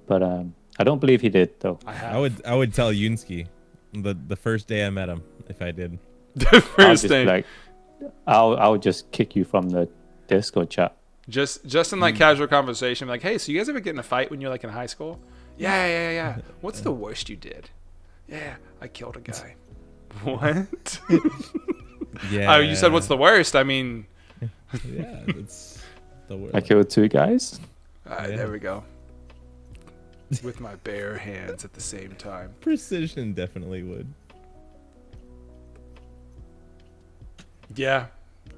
Speaker 2: But I don't believe he did though.
Speaker 1: I have.
Speaker 3: I would tell Yunsky the first day I met him if I did.
Speaker 1: The
Speaker 2: I'll
Speaker 1: first
Speaker 2: just
Speaker 1: thing.
Speaker 2: like, I'll just kick you from the Discord chat.
Speaker 1: Just in like casual conversation, like, hey, so you guys ever get in a fight when you're like in high school? Yeah. What's the worst you did? Yeah, I killed a guy. What?
Speaker 3: Yeah.
Speaker 1: Oh, you said what's the worst? I mean,
Speaker 3: Yeah, that's the word.
Speaker 2: I killed 2 guys.
Speaker 1: there we go. With my bare hands at the same time.
Speaker 3: Precision definitely would.
Speaker 1: Yeah,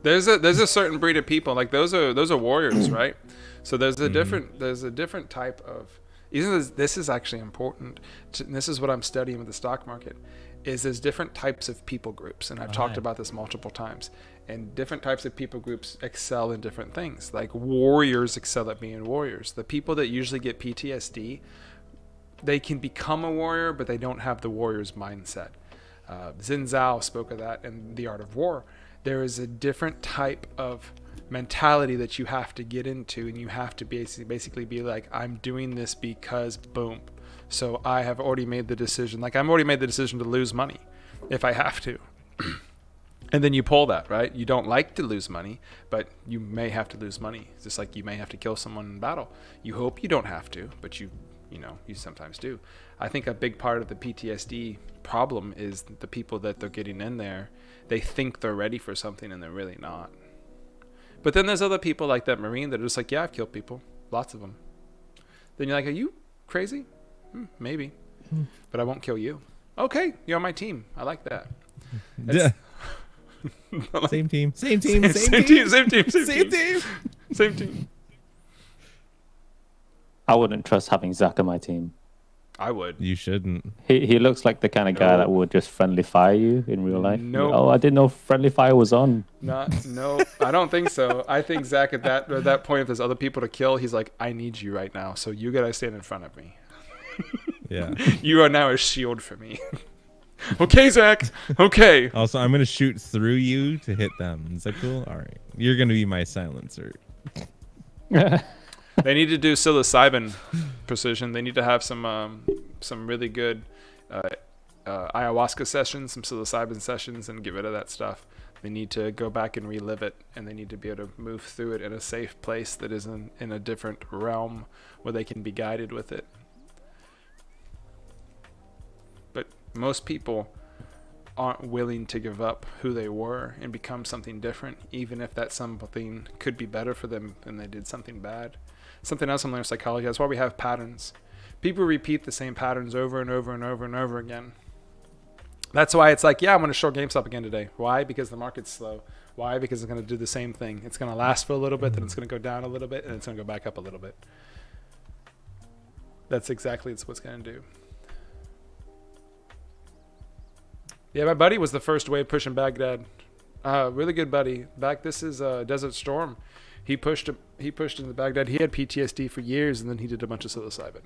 Speaker 1: there's a certain breed of people, like those are warriors, right? So there's a different type of. This is actually important. And this is what I'm studying with the stock market. Is there's different types of people groups, and I've talked about this multiple times. And different types of people groups excel in different things. Like warriors excel at being warriors. The people that usually get PTSD, they can become a warrior, but they don't have the warrior's mindset. Xin Zhao spoke of that in The Art of War. There is a different type of mentality that you have to get into, and you have to basically be like, I'm doing this because boom. So I have already made the decision. Like I've already made the decision to lose money if I have to. And then you pull that, right? You don't like to lose money, but you may have to lose money. Just like you may have to kill someone in battle. You hope you don't have to, but you sometimes do. I think a big part of the PTSD problem is the people that they're getting in there, they think they're ready for something and they're really not. But then there's other people like that Marine that are just like, yeah, I've killed people. Lots of them. Then you're like, are you crazy? Maybe. But I won't kill you. Okay, you're on my team. I like that.
Speaker 3: Yeah. Same team. Same team.
Speaker 1: Same team.
Speaker 2: I wouldn't trust having Zach on my team.
Speaker 1: I would.
Speaker 3: You shouldn't.
Speaker 2: He looks like the kind of guy that would just friendly fire you in real life.
Speaker 1: No.
Speaker 2: Oh, I didn't know friendly fire was on.
Speaker 1: No, I don't think so. I think Zach at that point, if there's other people to kill, he's like, I need you right now, so you gotta stand in front of me.
Speaker 3: Yeah.
Speaker 1: You are now a shield for me. Okay, Zach. Okay.
Speaker 3: Also, I'm gonna shoot through you to hit them. Is that cool? All right. You're gonna be my silencer.
Speaker 1: They need to do psilocybin precision. They need to have some really good ayahuasca sessions, some psilocybin sessions, and get rid of that stuff. They need to go back and relive it, and they need to be able to move through it in a safe place that is in a different realm where they can be guided with it. But most people aren't willing to give up who they were and become something different, even if that something could be better for them and they did something bad. Something else in learning psychology, that's why we have patterns. People repeat the same patterns over and over and over and over again. That's why it's like, yeah, I'm going to short GameStop again today. Why? Because the market's slow. Why? Because it's going to do the same thing. It's going to last for a little bit, then it's going to go down a little bit, and it's going to go back up a little bit. That's exactly what's going to do. Yeah, my buddy was the first wave pushing Baghdad. Really good buddy. This is Desert Storm. He pushed into Baghdad. He had PTSD for years, and then he did a bunch of psilocybin.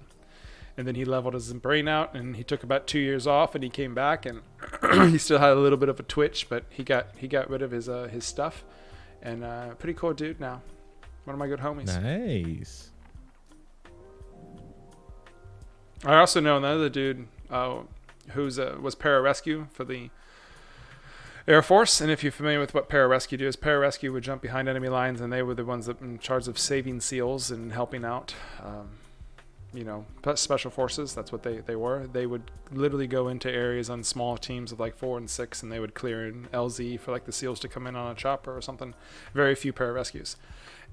Speaker 1: And then he leveled his brain out, and he took about 2 years off, and he came back, and he still had a little bit of a twitch, but he got rid of his stuff. And pretty cool dude now. One of my good homies.
Speaker 3: Nice.
Speaker 1: I also know another dude who's was pararescue for the Air Force, and if you're familiar with what pararescue do, is pararescue would jump behind enemy lines, and they were the ones that in charge of saving SEALs and helping out, special forces. That's what they were. They would literally go into areas on small teams of like 4 and 6, and they would clear an LZ for like the SEALs to come in on a chopper or something. Very few pararescues,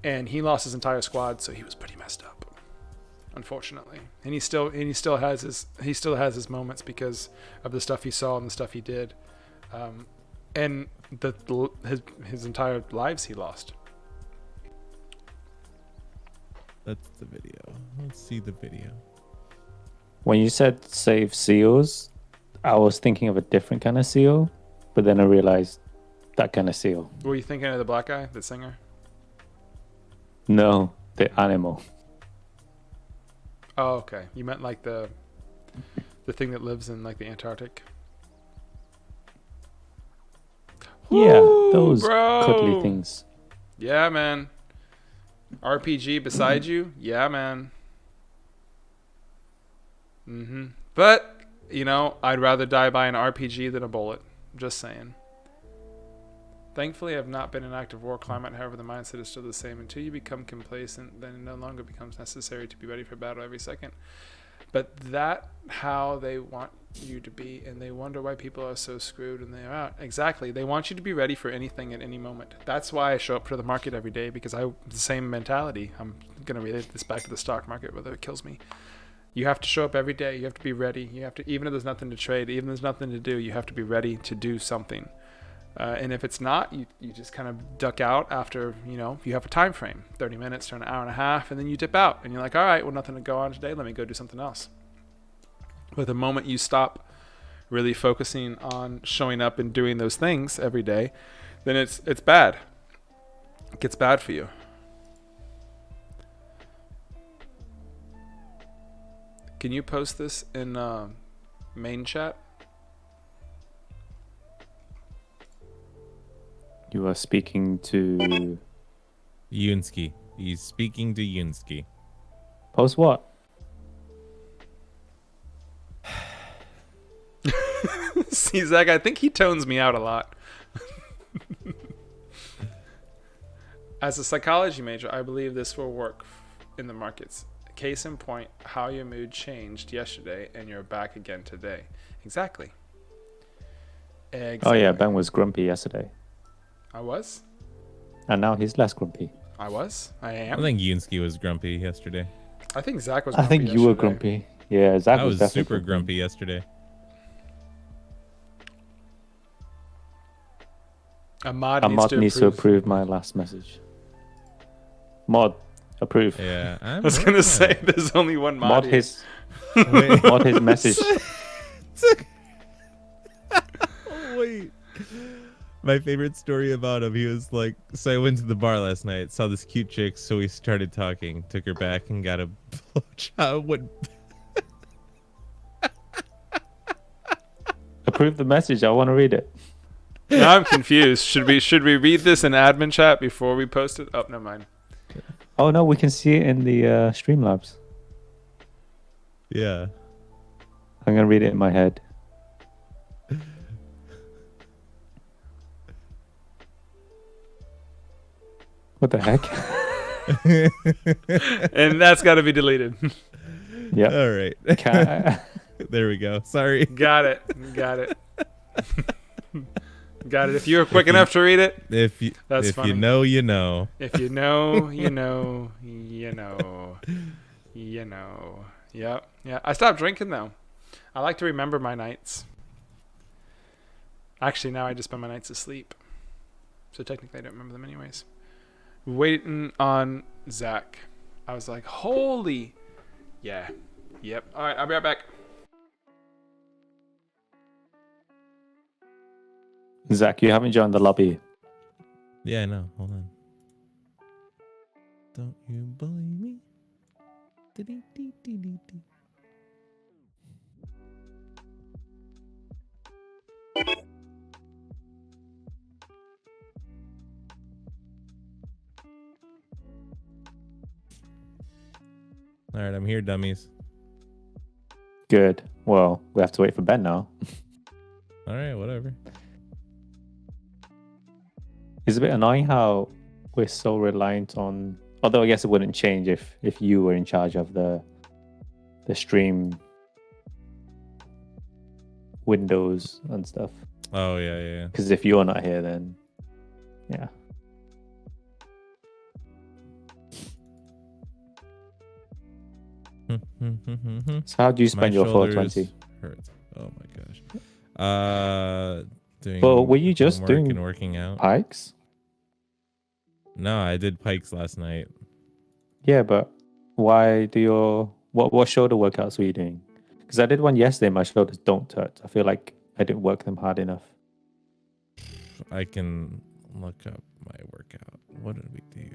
Speaker 1: and he lost his entire squad, so he was pretty messed up, unfortunately. And he still has his moments because of the stuff he saw and the stuff he did. And his entire lives he lost.
Speaker 3: That's the video. Let's see the video.
Speaker 2: When you said save SEALs, I was thinking of a different kind of SEAL, but then I realized that kind of seal.
Speaker 1: Were you thinking of the black guy, the singer?
Speaker 2: No, the animal.
Speaker 1: Oh, okay. You meant like the thing that lives in like the Antarctic.
Speaker 2: Yeah,
Speaker 1: Woo,
Speaker 2: those
Speaker 1: bro.
Speaker 2: cuddly things.
Speaker 1: Yeah, man. RPG beside you? Yeah, man. But, you know, I'd rather die by an RPG than a bullet. Just saying. Thankfully, I've not been in active war climate. However, the mindset is still the same. Until you become complacent, then it no longer becomes necessary to be ready for battle every second. But that how they want you to be, and they wonder why people are so screwed and they're out. Exactly. They want you to be ready for anything at any moment. That's why I show up for the market every day, because I the same mentality. I'm going to relate this back to the stock market, whether it kills me. You have to show up every day. You have to be ready. You have to, even if there's nothing to trade, even if there's nothing to do, you have to be ready to do something. And if it's not, you just kind of duck out after, you know, you have a time frame, 30 minutes to an hour and a half, and then you dip out. And you're like, all right, well, nothing to go on today. Let me go do something else. But the moment you stop really focusing on showing up and doing those things every day, then it's bad. It gets bad for you. Can you post this in main chat?
Speaker 2: You are speaking to...
Speaker 3: Yunsky. He's speaking to Yunsky.
Speaker 2: Post what?
Speaker 1: See, Zach, I think he tones me out a lot. As a psychology major, I believe this will work in the markets. Case in point, how your mood changed yesterday and you're back again today. Exactly.
Speaker 2: Oh yeah, Ben was grumpy yesterday.
Speaker 1: I was?
Speaker 2: And now he's less grumpy.
Speaker 1: I was? I am?
Speaker 3: I think Yunsky was grumpy yesterday.
Speaker 1: I think Zach was
Speaker 2: I
Speaker 1: grumpy
Speaker 2: think you were
Speaker 1: yesterday.
Speaker 2: grumpy. Yeah, Zach
Speaker 3: I
Speaker 2: was
Speaker 3: was
Speaker 2: definitely
Speaker 3: super grumpy yesterday.
Speaker 1: Ahmad
Speaker 2: Ahmad needs to approve my last message. Mod, approve.
Speaker 3: Yeah,
Speaker 1: I was going to say, there's only one
Speaker 2: Mod
Speaker 1: Mahdi.
Speaker 2: his, mod his message.
Speaker 3: Wait. My favorite story about him, he was like, so I went to the bar last night, saw this cute chick, so we started talking, took her back and got a blowjob. What?
Speaker 2: Approve the message. I want to read it.
Speaker 1: Now I'm confused. Should we read this in admin chat before we post it? Oh, never mind.
Speaker 2: Oh no, we can see it in the Streamlabs.
Speaker 3: Yeah.
Speaker 2: I'm gonna read it in my head. What the heck?
Speaker 1: And that's got to be deleted.
Speaker 2: Yeah.
Speaker 3: All right. There we go. Sorry.
Speaker 1: Got it. Got it. Got it. If you were quick enough to read it, that's
Speaker 3: if
Speaker 1: funny.
Speaker 3: you know, you know.
Speaker 1: If you know, you know, you know, you know. Yep. Yeah. I stopped drinking though. I like to remember my nights. Actually, now I just spend my nights asleep. So technically, I don't remember them anyways. Waiting on Zach. I was like, holy. Yeah. Yep. All right. I'll be right back.
Speaker 2: Zach, you haven't joined the lobby.
Speaker 3: Yeah, I know. Hold on. Don't you believe me? All right, I'm here, dummies.
Speaker 2: Good. Well, we have to wait for Ben now.
Speaker 3: All right, whatever.
Speaker 2: It's a bit annoying how we're so reliant on. Although I guess it wouldn't change if you were in charge of the stream windows and stuff.
Speaker 3: Oh yeah, yeah.
Speaker 2: Because if you're not here, then yeah. So how do you spend your 420?
Speaker 3: Hurts. Oh my gosh. Doing.
Speaker 2: Well, were you just
Speaker 3: homework
Speaker 2: doing
Speaker 3: and working out?
Speaker 2: Pikes?
Speaker 3: No, I did pikes last night.
Speaker 2: Yeah, but why do your what shoulder workouts were you doing? Because I did one yesterday. My shoulders don't hurt. I feel like I didn't work them hard enough.
Speaker 3: I can look up my workout. What did we do?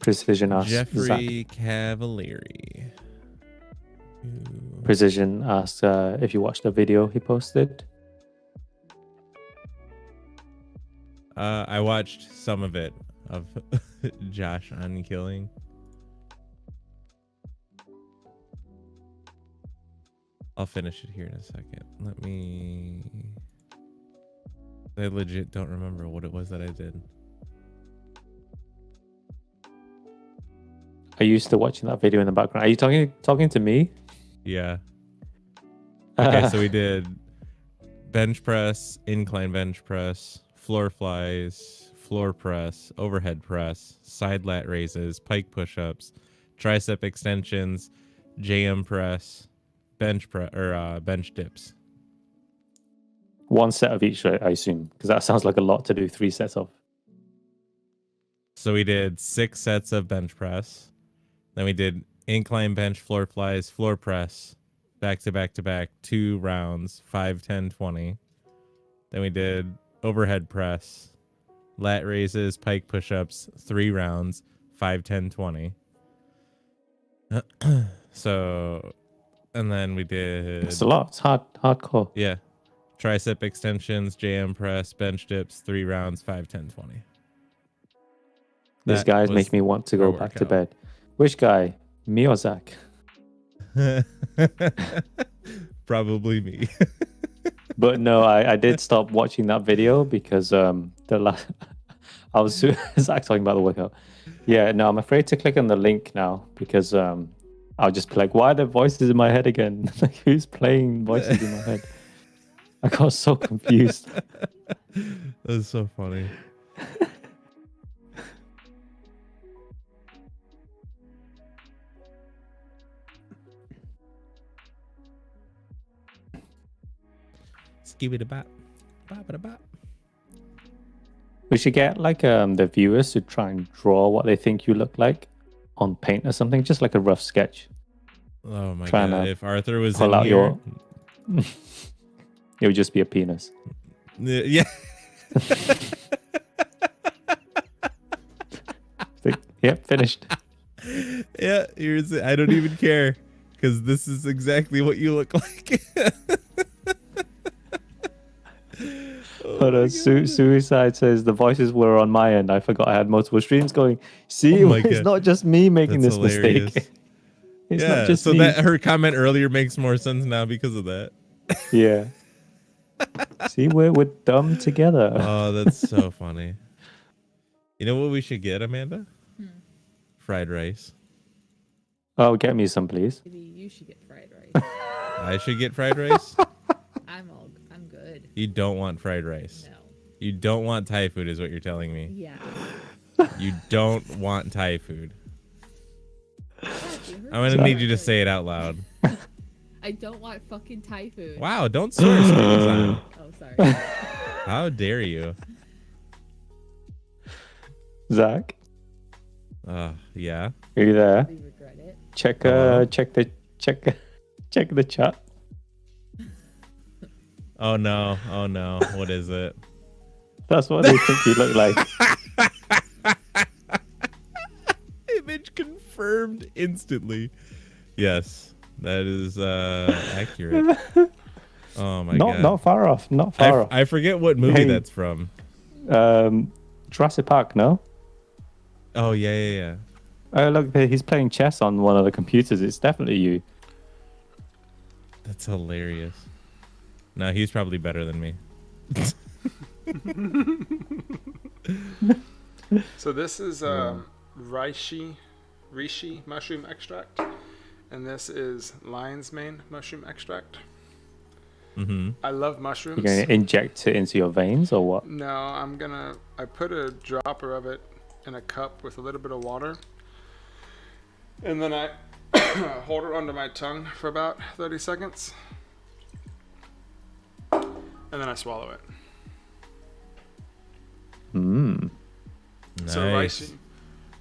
Speaker 2: Precision asks Zach.
Speaker 3: Jeffrey Cavalieri.
Speaker 2: Precision asks if you watched the video he posted.
Speaker 3: I watched some of it of Josh on killing. I'll finish it here in a second. Let me. I legit don't remember what it was that I did.
Speaker 2: Are you still watching that video in the background? Are you talking to me?
Speaker 3: Yeah. Okay, so we did bench press, incline bench press, floor flies, floor press, overhead press, side lat raises, pike push-ups, tricep extensions, JM press, bench dips.
Speaker 2: One set of each, I assume, because that sounds like a lot to do 3 sets of.
Speaker 3: So we did 6 sets of bench press. Then we did incline bench, floor flies, floor press, back to back to back, 2 rounds, 5, 10, 20. Then we did overhead press, lat raises, pike push-ups, 3 rounds, 5, 10, 20. So, and then we did...
Speaker 2: It's a lot. It's hardcore.
Speaker 3: Yeah. Tricep extensions, JM press, bench dips, 3 rounds, 5, 10, 20.
Speaker 2: These guys make me want to go back to bed. Which guy? Me or Zach?
Speaker 3: Probably me.
Speaker 2: But no, I did stop watching that video because the last I was Zach talking about the workout. Yeah, no, I'm afraid to click on the link now because I'll just be like, why are there voices in my head again? Like, who's playing voices in my head? I got so confused.
Speaker 3: That's so funny. Skibidi-bop. Bop-a-da-bop.
Speaker 2: We should get like the viewers to try and draw what they think you look like on paint or something, just like a rough sketch.
Speaker 3: Oh my god! If Arthur was
Speaker 2: pull
Speaker 3: in
Speaker 2: out
Speaker 3: here,
Speaker 2: it would just be a penis.
Speaker 3: Yeah.
Speaker 2: Yep, finished.
Speaker 3: Yeah, here's it. I don't even care because this is exactly what you look like.
Speaker 2: Suicide says the voices were on my end. I forgot I had multiple streams going. See, it's not just me making this mistake. It's not just me.
Speaker 3: That her comment earlier makes more sense now because of that.
Speaker 2: Yeah. See, we're dumb together.
Speaker 3: Oh, that's so funny. You know what we should get, Amanda? Fried rice.
Speaker 2: Oh, get me some, please.
Speaker 5: Maybe you should get fried rice.
Speaker 3: I should get fried rice?
Speaker 5: I'm good.
Speaker 3: You don't want fried rice?
Speaker 5: No.
Speaker 3: You don't want Thai food is what you're telling me?
Speaker 5: Yeah.
Speaker 3: You don't want Thai food. I'm going to need you to say it out loud.
Speaker 5: I don't want fucking Thai food.
Speaker 3: Wow, don't swear.
Speaker 5: Oh, sorry.
Speaker 3: How dare you?
Speaker 2: Zach?
Speaker 3: Yeah.
Speaker 2: Are you there?
Speaker 5: We regret it.
Speaker 2: Check the chat.
Speaker 3: Oh no. What is it?
Speaker 2: That's what they think you look like.
Speaker 3: Image confirmed instantly. Yes, that is accurate. Oh my god.
Speaker 2: Not far off. Not far off.
Speaker 3: I forget what movie that's from.
Speaker 2: Jurassic Park, no?
Speaker 3: Oh yeah.
Speaker 2: Oh look, he's playing chess on one of the computers. It's definitely you.
Speaker 3: That's hilarious. No, he's probably better than me.
Speaker 1: So this is reishi mushroom extract, and this is lion's mane mushroom extract.
Speaker 3: Mm-hmm.
Speaker 1: I love mushrooms.
Speaker 2: You're going to inject it into your veins or what?
Speaker 1: No, I put a dropper of it in a cup with a little bit of water, and then I hold it under my tongue for about 30 seconds, and then I swallow it.
Speaker 3: Nice.
Speaker 1: So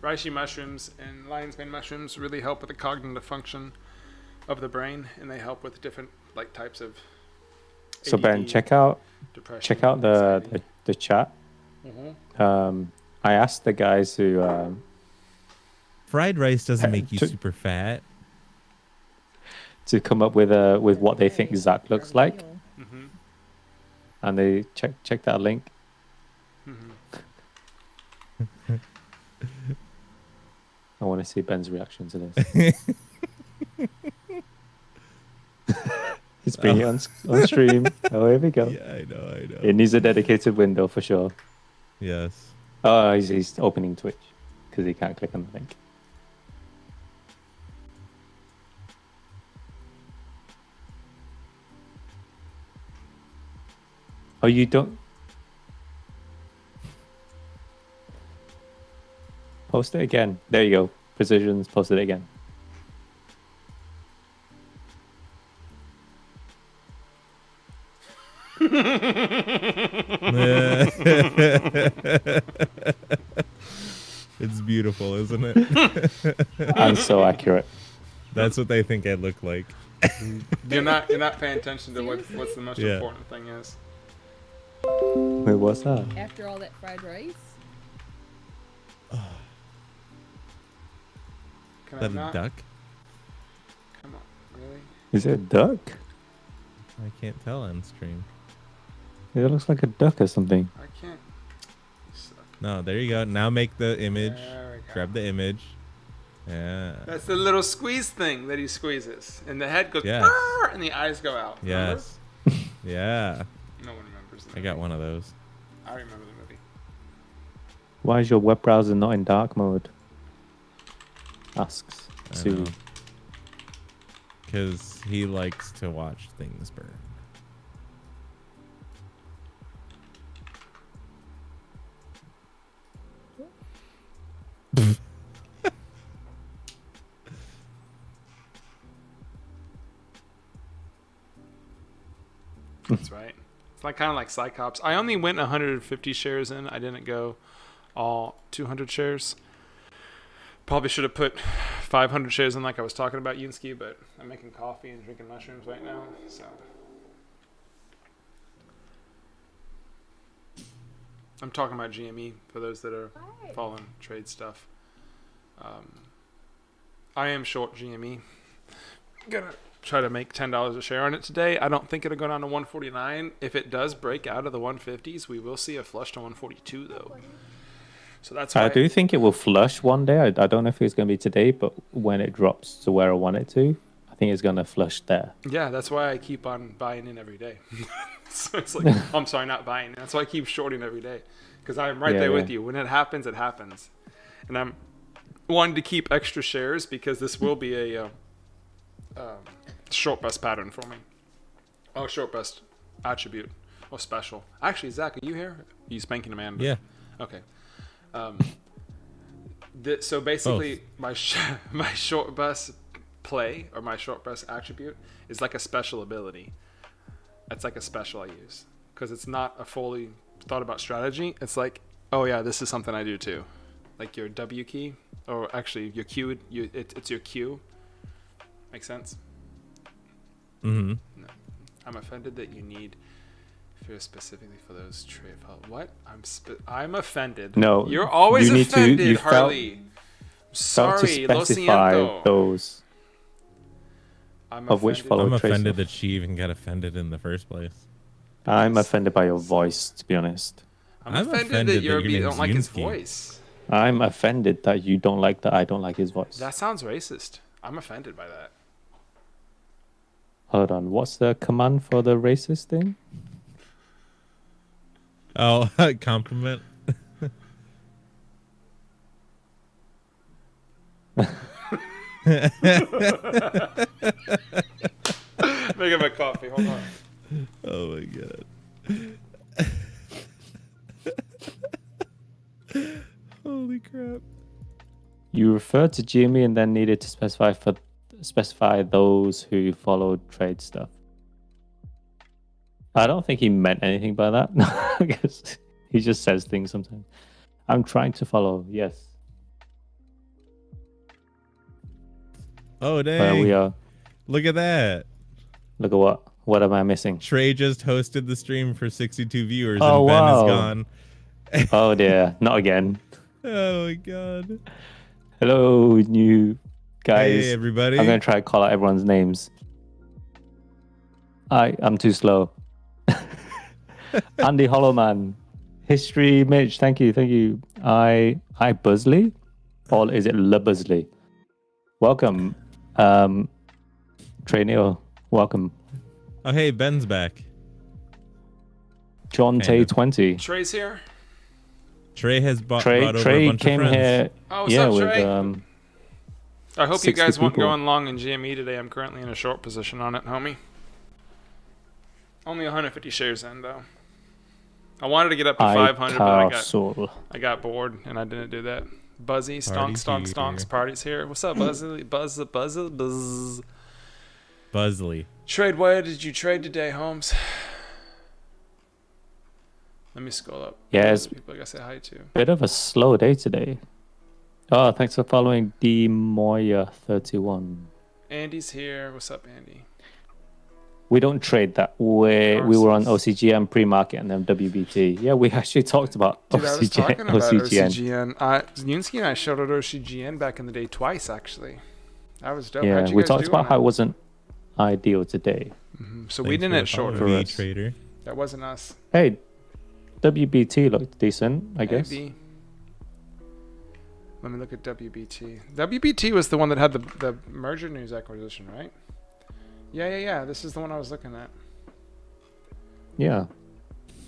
Speaker 1: reishi mushrooms and lion's mane mushrooms really help with the cognitive function of the brain, and they help with different like types of
Speaker 2: So Ben,
Speaker 1: ADD,
Speaker 2: check out
Speaker 1: depression,
Speaker 2: the
Speaker 1: anxiety.
Speaker 2: the chat. I asked the guys who
Speaker 3: Fried rice doesn't make you super fat.
Speaker 2: to come up with what they think Zach looks like,
Speaker 1: Mm-hmm.
Speaker 2: and they check that link.
Speaker 1: Mm-hmm.
Speaker 2: I want to see Ben's reaction to this. He's bringing it on stream. Oh, here we go.
Speaker 3: Yeah, I know.
Speaker 2: It needs a dedicated window for sure.
Speaker 3: Yes.
Speaker 2: Oh, he's opening Twitch because he can't click on the link. Oh, you don't? Post it again. There you go. Precision's posted it again.
Speaker 3: It's beautiful, isn't it?
Speaker 2: And so accurate.
Speaker 3: That's what they think I look like.
Speaker 1: You're not paying attention to what's the most
Speaker 3: Yeah.
Speaker 1: important thing is.
Speaker 2: Wait, what's that?
Speaker 5: After all that fried rice?
Speaker 1: Can
Speaker 3: Is that
Speaker 1: I
Speaker 3: a
Speaker 1: not?
Speaker 3: duck?
Speaker 1: Come on, really?
Speaker 2: Is it a duck?
Speaker 3: I can't tell on stream.
Speaker 2: It looks like a duck or something.
Speaker 1: I can't. Suck.
Speaker 3: No, there you go. Now make the image.
Speaker 1: There we go.
Speaker 3: Grab the image. Yeah.
Speaker 1: That's the little squeeze thing that he squeezes, and the head goes,
Speaker 3: Yes.
Speaker 1: "Brrr," and the eyes go out. Remember?
Speaker 3: Yes. Yeah.
Speaker 1: No one remembers. The
Speaker 3: I got
Speaker 1: movie.
Speaker 3: one of those.
Speaker 1: I remember the movie.
Speaker 2: Why is your web browser not in dark mode? Asks Sue.
Speaker 3: Because he likes to watch things burn.
Speaker 1: That's right. It's like kind of like Cyclops. I only went 150 shares in. I didn't go all 200 shares. Probably should have put 500 shares in like I was talking about Yunsky, but I'm making coffee and drinking mushrooms right now, so. I'm talking about GME for those that are following trade stuff. I am short GME. Gonna try to make $10 a share on it today. I don't think it'll go down to 149. If it does break out of the 150s, we will see a flush to 142 though. So that's why
Speaker 2: I do think it will flush one day. I don't know if it's going to be today, but when it drops to where I want it to, I think it's going to flush there.
Speaker 1: Yeah, that's why I keep on buying in every day. So it's like, I'm sorry, not buying. That's why I keep shorting every day. Because I'm right there with you. When it happens, it happens. And I'm wanting to keep extra shares because this will be a short bust pattern for me. Oh, short bust attribute. Oh, special. Actually, Zach, are you here? Are you spanking Amanda?
Speaker 3: Yeah.
Speaker 1: Okay. So basically, my short bus play or my short bus attribute is like a special ability. It's like a special I use because it's not a fully thought about strategy. It's like, oh yeah, this is something I do too. Like your W key, or actually your Q. It's your Q. Make sense?
Speaker 3: Mm-hmm.
Speaker 1: No. I'm offended that you need fear specifically for those trade. What? I'm offended.
Speaker 2: No,
Speaker 1: you're always
Speaker 2: you need to-
Speaker 1: offended,
Speaker 2: you felt-
Speaker 1: Harley.
Speaker 2: Felt to
Speaker 1: Sorry, Lo
Speaker 2: specify
Speaker 1: siento.
Speaker 2: those
Speaker 1: I'm
Speaker 2: of which
Speaker 1: offended.
Speaker 2: follow
Speaker 3: I'm
Speaker 2: trace
Speaker 3: offended
Speaker 2: of.
Speaker 3: that she even got offended in the first place.
Speaker 2: I'm offended by your voice, to be honest.
Speaker 1: I'm
Speaker 3: I'm
Speaker 1: offended
Speaker 3: offended
Speaker 1: that
Speaker 3: that your
Speaker 1: you don't
Speaker 3: name's
Speaker 1: like his
Speaker 3: Yunsky.
Speaker 1: voice.
Speaker 2: I'm offended that you don't like that I don't like his voice.
Speaker 1: That sounds racist. I'm offended by that.
Speaker 2: Hold on, what's the command for the racist thing?
Speaker 3: Oh, compliment.
Speaker 1: Make him a coffee. Hold on.
Speaker 3: Oh my god. Holy crap.
Speaker 2: You referred to Jimmy and then needed to specify those who followed trade stuff. I don't think he meant anything by that. Because he just says things sometimes. I'm trying to follow. Yes.
Speaker 3: Oh, dang.
Speaker 2: where we are.
Speaker 3: Look at that.
Speaker 2: Look at what? What am I missing?
Speaker 3: Trey just hosted the stream for 62 viewers
Speaker 2: Oh,
Speaker 3: and Ben
Speaker 2: wow.
Speaker 3: is gone.
Speaker 2: Oh dear, not again.
Speaker 3: Oh my god.
Speaker 2: Hello, new guys.
Speaker 3: Hey, everybody.
Speaker 2: I'm gonna try to call out everyone's names. I'm too slow. Andy Hollowman, History Mitch, thank you. I Buzzley, or is it Le Buzzley? Welcome, Trey Neal. Welcome,
Speaker 3: Oh, hey, Ben's back.
Speaker 2: John
Speaker 3: Kind
Speaker 2: Tay
Speaker 3: of.
Speaker 2: 20.
Speaker 1: Trey's here.
Speaker 3: Trey has brought
Speaker 2: Trey
Speaker 3: over a bunch
Speaker 2: came
Speaker 3: of friends.
Speaker 2: here.
Speaker 1: Oh, what's
Speaker 2: yeah,
Speaker 1: up,
Speaker 2: with
Speaker 1: Trey? I hope you
Speaker 2: 60
Speaker 1: guys weren't
Speaker 2: people.
Speaker 1: going long in GME today. I'm currently in a short position on it, homie. Only 150 shares in, though. I wanted to get up to 500, but
Speaker 2: Castle.
Speaker 1: I got bored, and I didn't do that. Buzzy,
Speaker 3: Party's
Speaker 1: stonks,
Speaker 3: here.
Speaker 1: party's here. What's up, Buzzy? Buzz.
Speaker 3: Buzzley.
Speaker 1: Trade, what did you trade today, Holmes? Let me scroll up.
Speaker 2: Yeah,
Speaker 1: Those
Speaker 2: it's
Speaker 1: people I gotta say hi to.
Speaker 2: bit of a slow day today. Oh, thanks for following D Moya 31.
Speaker 1: Andy's here. What's up, Andy?
Speaker 2: We don't trade that way. We were on
Speaker 1: Courses.
Speaker 2: OCGN pre-market and then WBT. Yeah, we actually talked about
Speaker 1: Dude, I was talking about
Speaker 2: OCGN.
Speaker 1: OCGN. Yunsky and I showed at OCGN back in the day twice, actually. That was dope.
Speaker 2: Yeah,
Speaker 1: How'd you
Speaker 2: we
Speaker 1: guys
Speaker 2: talked
Speaker 1: do
Speaker 2: about
Speaker 1: on
Speaker 2: how
Speaker 1: it?
Speaker 2: it wasn't ideal today.
Speaker 1: So we didn't at short.
Speaker 2: follow.
Speaker 3: V
Speaker 2: us.
Speaker 3: Trader.
Speaker 1: That wasn't us.
Speaker 2: Hey, WBT looked decent, I guess.
Speaker 1: Maybe. Let me look at WBT. WBT was the one that had the merger news acquisition, right? Yeah. This is the one I was looking at.
Speaker 2: Yeah,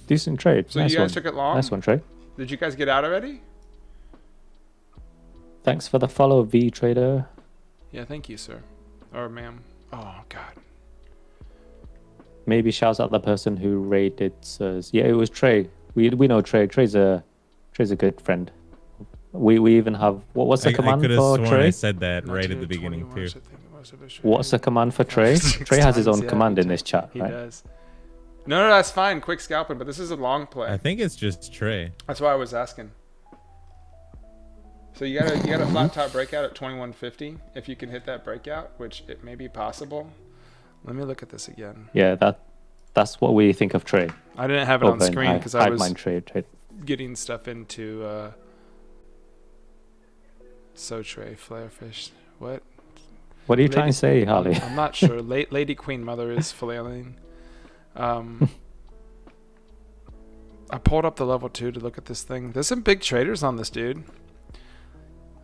Speaker 2: decent trade.
Speaker 1: So
Speaker 2: nice
Speaker 1: you guys
Speaker 2: one.
Speaker 1: took it long?
Speaker 2: Nice one, Trey.
Speaker 1: Did you guys get out already?
Speaker 2: Thanks for the follow, V Trader.
Speaker 1: Yeah, thank you, sir. Or ma'am. Oh, God.
Speaker 2: Maybe shouts out the person who raided us. Yeah, it was Trey. We know Trey. Trey's a good friend. We even have what's the
Speaker 3: I
Speaker 2: command
Speaker 3: could have
Speaker 2: for
Speaker 3: sworn
Speaker 2: Trey?
Speaker 3: I said that right at the beginning,
Speaker 1: 21,
Speaker 3: too.
Speaker 1: I think it was.
Speaker 2: What's the command for Trey? Trey has his own
Speaker 1: Yeah,
Speaker 2: command
Speaker 1: he
Speaker 2: in this chat,
Speaker 1: He
Speaker 2: right?
Speaker 1: does. No, that's fine. Quick scalping, but this is a long play.
Speaker 3: I think it's just Trey.
Speaker 1: That's why I was asking. So you got a flat top breakout at 2150. If you can hit that breakout, which it may be possible. Let me look at this again.
Speaker 2: Yeah, that's what we think of Trey.
Speaker 1: I didn't have it on
Speaker 2: Open,
Speaker 1: screen because I was
Speaker 2: HiveMindTrading.
Speaker 1: getting stuff into Trey Flarefish. What?
Speaker 2: What are you trying to say, Harley?
Speaker 1: I'm not sure. Lady Queen Mother is flailing. I pulled up the level 2 to look at this thing. There's some big traders on this, dude.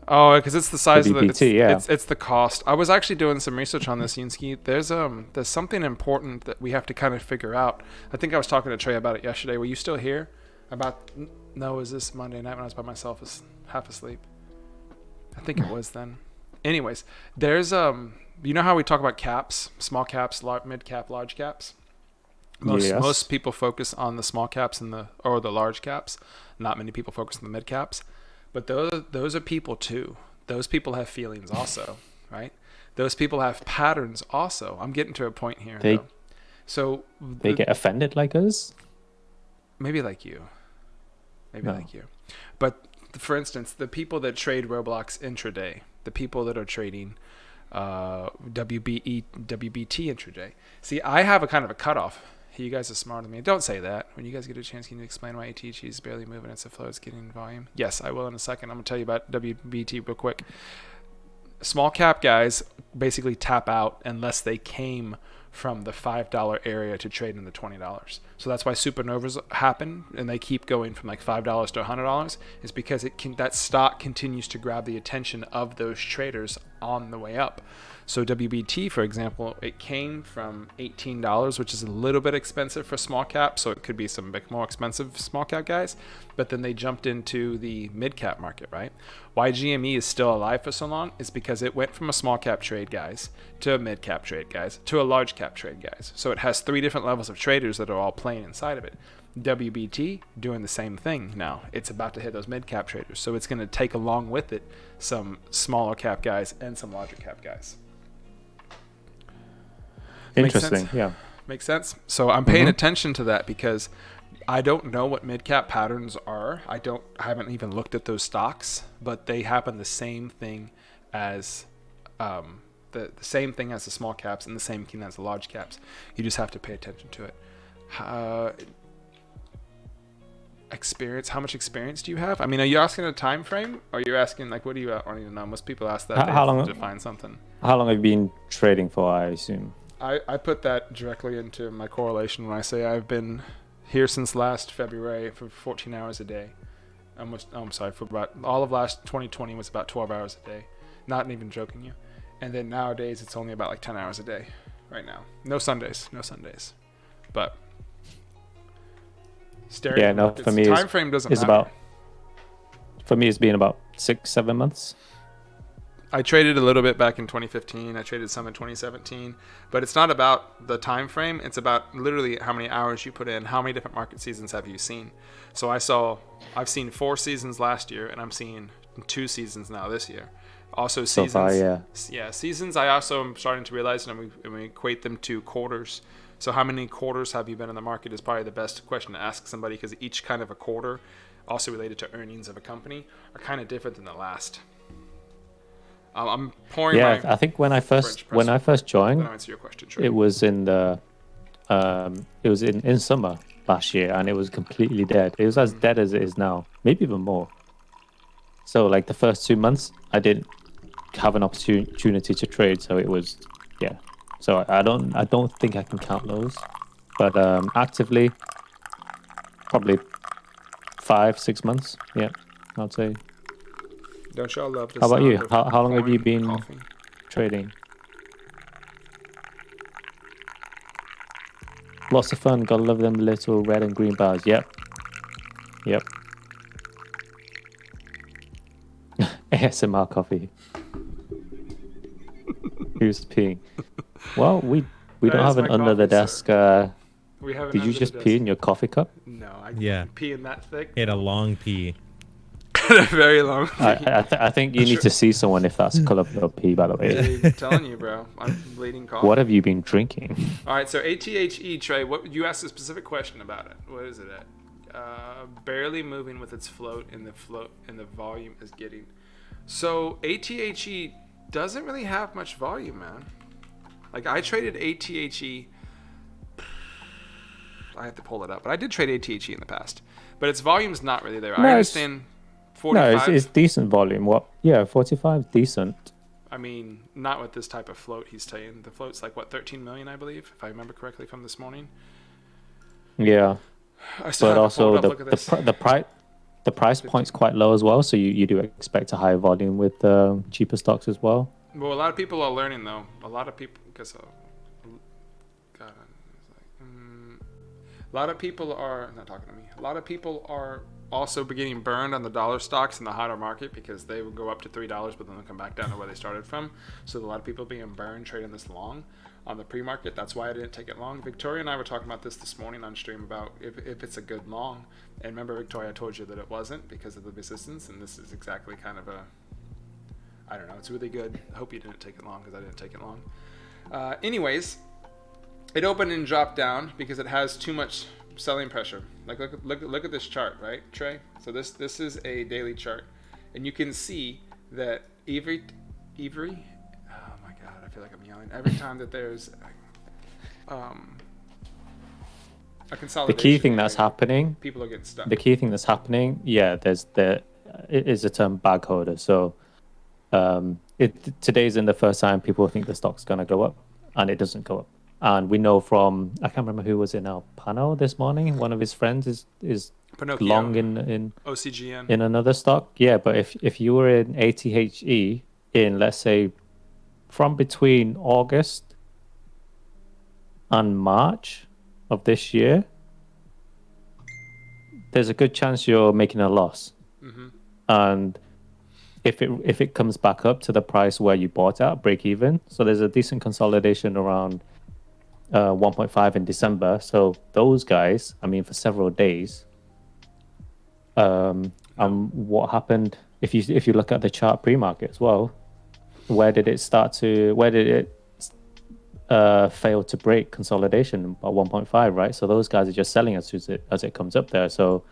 Speaker 1: Oh, because it's the size of the
Speaker 2: WBT, yeah.
Speaker 1: it's the cost. I was actually doing some research on this, Yunsky. There's something important that we have to kind of figure out. I think I was talking to Trey about it yesterday. Were you still here? No, it was this Monday night when I was by myself, half asleep. I think it was then. Anyways, there's you know how we talk about caps, small caps, mid cap, large caps. Most people focus on the small caps or the large caps. Not many people focus on the mid caps, but those are people too. Those people have feelings also, right? Those people have patterns also. I'm getting to a point here. So
Speaker 2: they get offended like us.
Speaker 1: Maybe like you.
Speaker 2: No.
Speaker 1: Like you. But for instance, the people that trade Roblox intraday, the people that are trading WBT intraday. See, I have a kind of a cutoff. You guys are smarter than me. Don't say that. When you guys get a chance, can you explain why ATG is barely moving? It's a flow. It's getting volume. Yes, I will in a second. I'm going to tell you about WBT real quick. Small cap guys basically tap out unless they came from the $5 area to trade in the $20. So that's why supernovas happen and they keep going from like $5 to $100 is because that stock continues to grab the attention of those traders on the way up. So WBT, for example, it came from $18, which is a little bit expensive for small cap, so it could be some bit more expensive small cap guys, but then they jumped into the mid cap market, right? Why GME is still alive for so long is because it went from a small cap trade guys to a mid cap trade guys to a large cap trade guys. So it has 3 different levels of traders that are all playing inside of it. WBT doing the same thing now. It's about to hit those mid cap traders, so it's going to take along with it some smaller cap guys and some larger cap guys.
Speaker 2: Interesting. Yeah.
Speaker 1: Makes sense. So I'm paying attention to that because I don't know what mid-cap patterns are. I haven't even looked at those stocks, but they happen the same thing as the same thing as the small caps and the same thing as the large caps. You just have to pay attention to it. Experience, how much experience do you have? I mean, are you asking a time frame, or you're asking like, what do you want to know? Most people ask that
Speaker 2: How long
Speaker 1: to find something.
Speaker 2: How long have you been trading for, I assume?
Speaker 1: I put that directly into my correlation when I say I've been here since last February for 14 hours a day. For about all of last 2020 was about 12 hours a day. Not even joking you. And then nowadays it's only about like 10 hours a day right now. No Sundays. But
Speaker 2: yeah, no, for me
Speaker 1: time frame doesn't matter.
Speaker 2: About, for me it's been about 6-7 months.
Speaker 1: I traded a little bit back in 2015. I traded some in 2017, but it's not about the time frame. It's about literally how many hours you put in. How many different market seasons have you seen? So I've seen 4 seasons last year, and I'm seeing 2 seasons now this year. Also seasons,
Speaker 2: so far,
Speaker 1: seasons. I also am starting to realize, and we equate them to quarters. So how many quarters have you been in the market is probably the best question to ask somebody, because each kind of a quarter, also related to earnings of a company, are kind of different than the last. I'm pouring.
Speaker 2: Yeah, I think when I first joined,
Speaker 1: I'll answer your question. Sure.
Speaker 2: it was in summer last year, and it was completely dead. It was as dead as it is now, maybe even more. So like the first 2 months, I didn't have an opportunity to trade, so it was So I don't think I can count those, but actively, probably 5-6 months. Yeah, I'd say.
Speaker 1: Don't y'all love the
Speaker 2: How about
Speaker 1: sound
Speaker 2: you?
Speaker 1: of
Speaker 2: How long have you
Speaker 1: pouring
Speaker 2: been
Speaker 1: coffee?
Speaker 2: trading? Lots of fun. Gotta love them little red and green bars. Yep. ASMR coffee. Who's peeing? Well, we
Speaker 1: That
Speaker 2: don't
Speaker 1: is
Speaker 2: have an
Speaker 1: my
Speaker 2: under the
Speaker 1: coffee,
Speaker 2: desk.
Speaker 1: We have.
Speaker 2: Did you just pee in your coffee cup?
Speaker 1: No, I
Speaker 3: Yeah.
Speaker 1: pee in that thick.
Speaker 3: Hit a long pee.
Speaker 1: A very long.
Speaker 2: I think you need to see someone if that's the color of your pee, by the way.
Speaker 1: I'm telling you, bro. I'm bleeding coffee.
Speaker 2: What have you been drinking?
Speaker 1: All right, so ATHE, Trey, what you asked a specific question about it. What is it at? Barely moving with its float, and the volume is getting. So ATHE doesn't really have much volume, man. Like I traded ATHE. I have to pull it up, but I did trade ATHE in the past. But its volume's not really there.
Speaker 2: No,
Speaker 1: I understand. 45.
Speaker 2: No, it's decent volume. What? Yeah, 45 decent.
Speaker 1: I mean, not with this type of float he's saying. The float's like, what, 13 million, I believe, if I remember correctly from this morning.
Speaker 2: Yeah. But also the price
Speaker 1: 15.
Speaker 2: point's quite low as well, so you do expect a higher volume with cheaper stocks as well.
Speaker 1: Well, a lot of people are learning, though. A lot of people, because a lot of people are not talking to me. A lot of people are also getting burned on the dollar stocks in the hotter market, because they will go up to $3, but then they'll come back down to where they started from. So a lot of people being burned trading this long on the pre-market. That's why I didn't take it long. Victoria and I were talking about this morning on stream about if it's a good long. And remember, Victoria, I told you that it wasn't because of the resistance, and this is exactly kind of a, I don't know, it's really good. I hope you didn't take it long, because I didn't take it long. Anyways, it opened and dropped down because it has too much selling pressure. Like look at this chart, right, Trey? So this is a daily chart, and you can see that every oh my god, I feel like I'm yelling every time that there's a consolidation.
Speaker 2: The key thing that's happening,
Speaker 1: people are getting stuck.
Speaker 2: The key thing that's happening, it is a term bag holder. So today's in the first time people think the stock's gonna go up, and it doesn't go up. And we know from, I can't remember who was in our panel this morning. One of his friends is
Speaker 1: Pinocchio.
Speaker 2: long in
Speaker 1: OCGN.
Speaker 2: in another stock. Yeah, but if you were in ATHE in, let's say, from between August and March of this year, there's a good chance you're making a loss.
Speaker 1: Mm-hmm.
Speaker 2: And if it comes back up to the price where you bought at, break even. So there's a decent consolidation around 1.5 in December. So those guys, I mean, for several days. What happened? If you look at the chart pre-market as well, where did it fail to break consolidation at 1.5, right? So those guys are just selling as it comes up there. So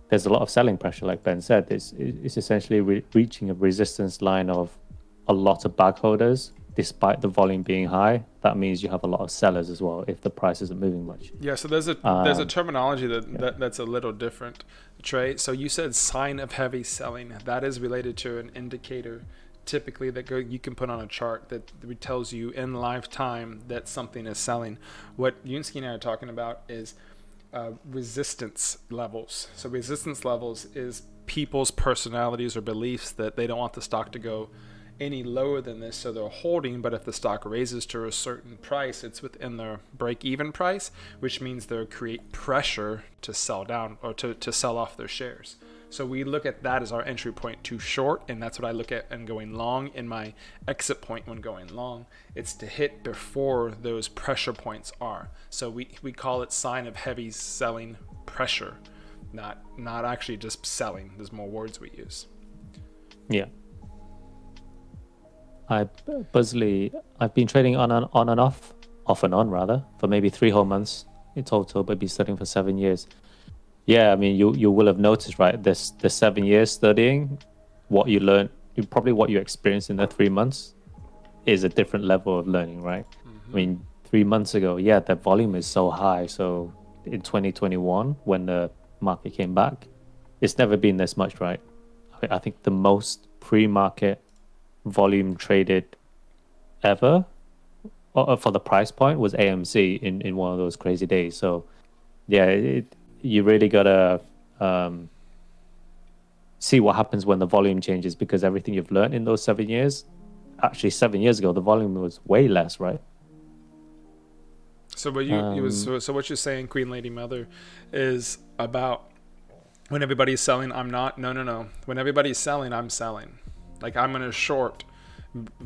Speaker 2: there's a lot of selling pressure, like Ben said. It's essentially reaching a resistance line of a lot of bag holders despite the volume being high, that means you have a lot of sellers as well if the price isn't moving much.
Speaker 1: Yeah, so there's a terminology that's a little different, Trey. So you said sign of heavy selling. That is related to an indicator, typically that you can put on a chart that tells you in live time that something is selling. What Yunsky and I are talking about is resistance levels. So resistance levels is people's personalities or beliefs that they don't want the stock to go any lower than this, so they're holding, but if the stock raises to a certain price, it's within their break-even price, which means they'll create pressure to sell down or to sell off their shares. So we look at that as our entry point to short, and that's what I look at in going long. In my exit point when going long, it's to hit before those pressure points are. So we call it sign of heavy selling pressure, not actually just selling. There's more words we use.
Speaker 2: Yeah. I've been trading on and off and on rather, for maybe 3 whole months in total, but been studying for 7 years. Yeah, I mean, you will have noticed, right? The 7 years studying, what you learn, probably what you experienced in the 3 months is a different level of learning, right? Mm-hmm. I mean, 3 months ago, yeah, the volume is so high. So in 2021, when the market came back, it's never been this much, right? I think the most pre-market volume traded ever for the price point was AMC in one of those crazy days. So yeah, you really gotta see what happens when the volume changes, because everything you've learned in those 7 years, actually 7 years ago the volume was way less, right?
Speaker 1: So what you're saying, Queen Lady Mother, is about when everybody's selling, I'm not. No. When everybody's selling, I'm selling. Like, I'm going to short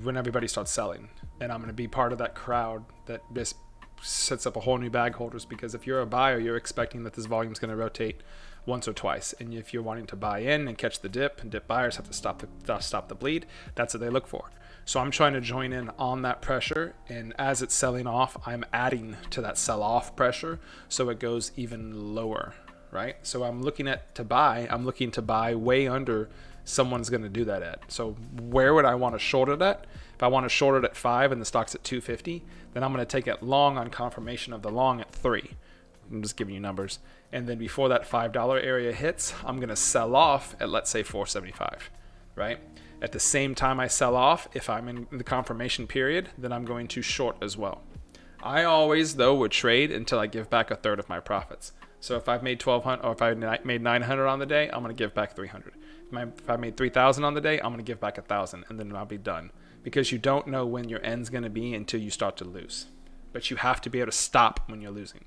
Speaker 1: when everybody starts selling, and I'm going to be part of that crowd that just sets up a whole new bag holders, because if you're a buyer, you're expecting that this volume is going to rotate once or twice, and if you're wanting to buy in and catch the dip, and dip buyers have to stop the bleed, that's what they look for. So I'm trying to join in on that pressure, and as it's selling off, I'm adding to that sell-off pressure so it goes even lower, right? So I'm looking to buy way under someone's going to do that at. So where would I want to short it at? If I want to short it at 5 and the stock's at 250, then I'm going to take it long on confirmation of the long at 3. I'm just giving you numbers. And then before that $5 area hits, I'm going to sell off at, let's say, 475, right? At the same time I sell off, if I'm in the confirmation period, then I'm going to short as well. I always, though, would trade until I give back a third of my profits. So if I've made 1,200, or if I made 900 on the day, I'm going to give back 300. If I made 3,000 on the day, I'm going to give back 1,000, and then I'll be done. Because you don't know when your end's going to be until you start to lose. But you have to be able to stop when you're losing.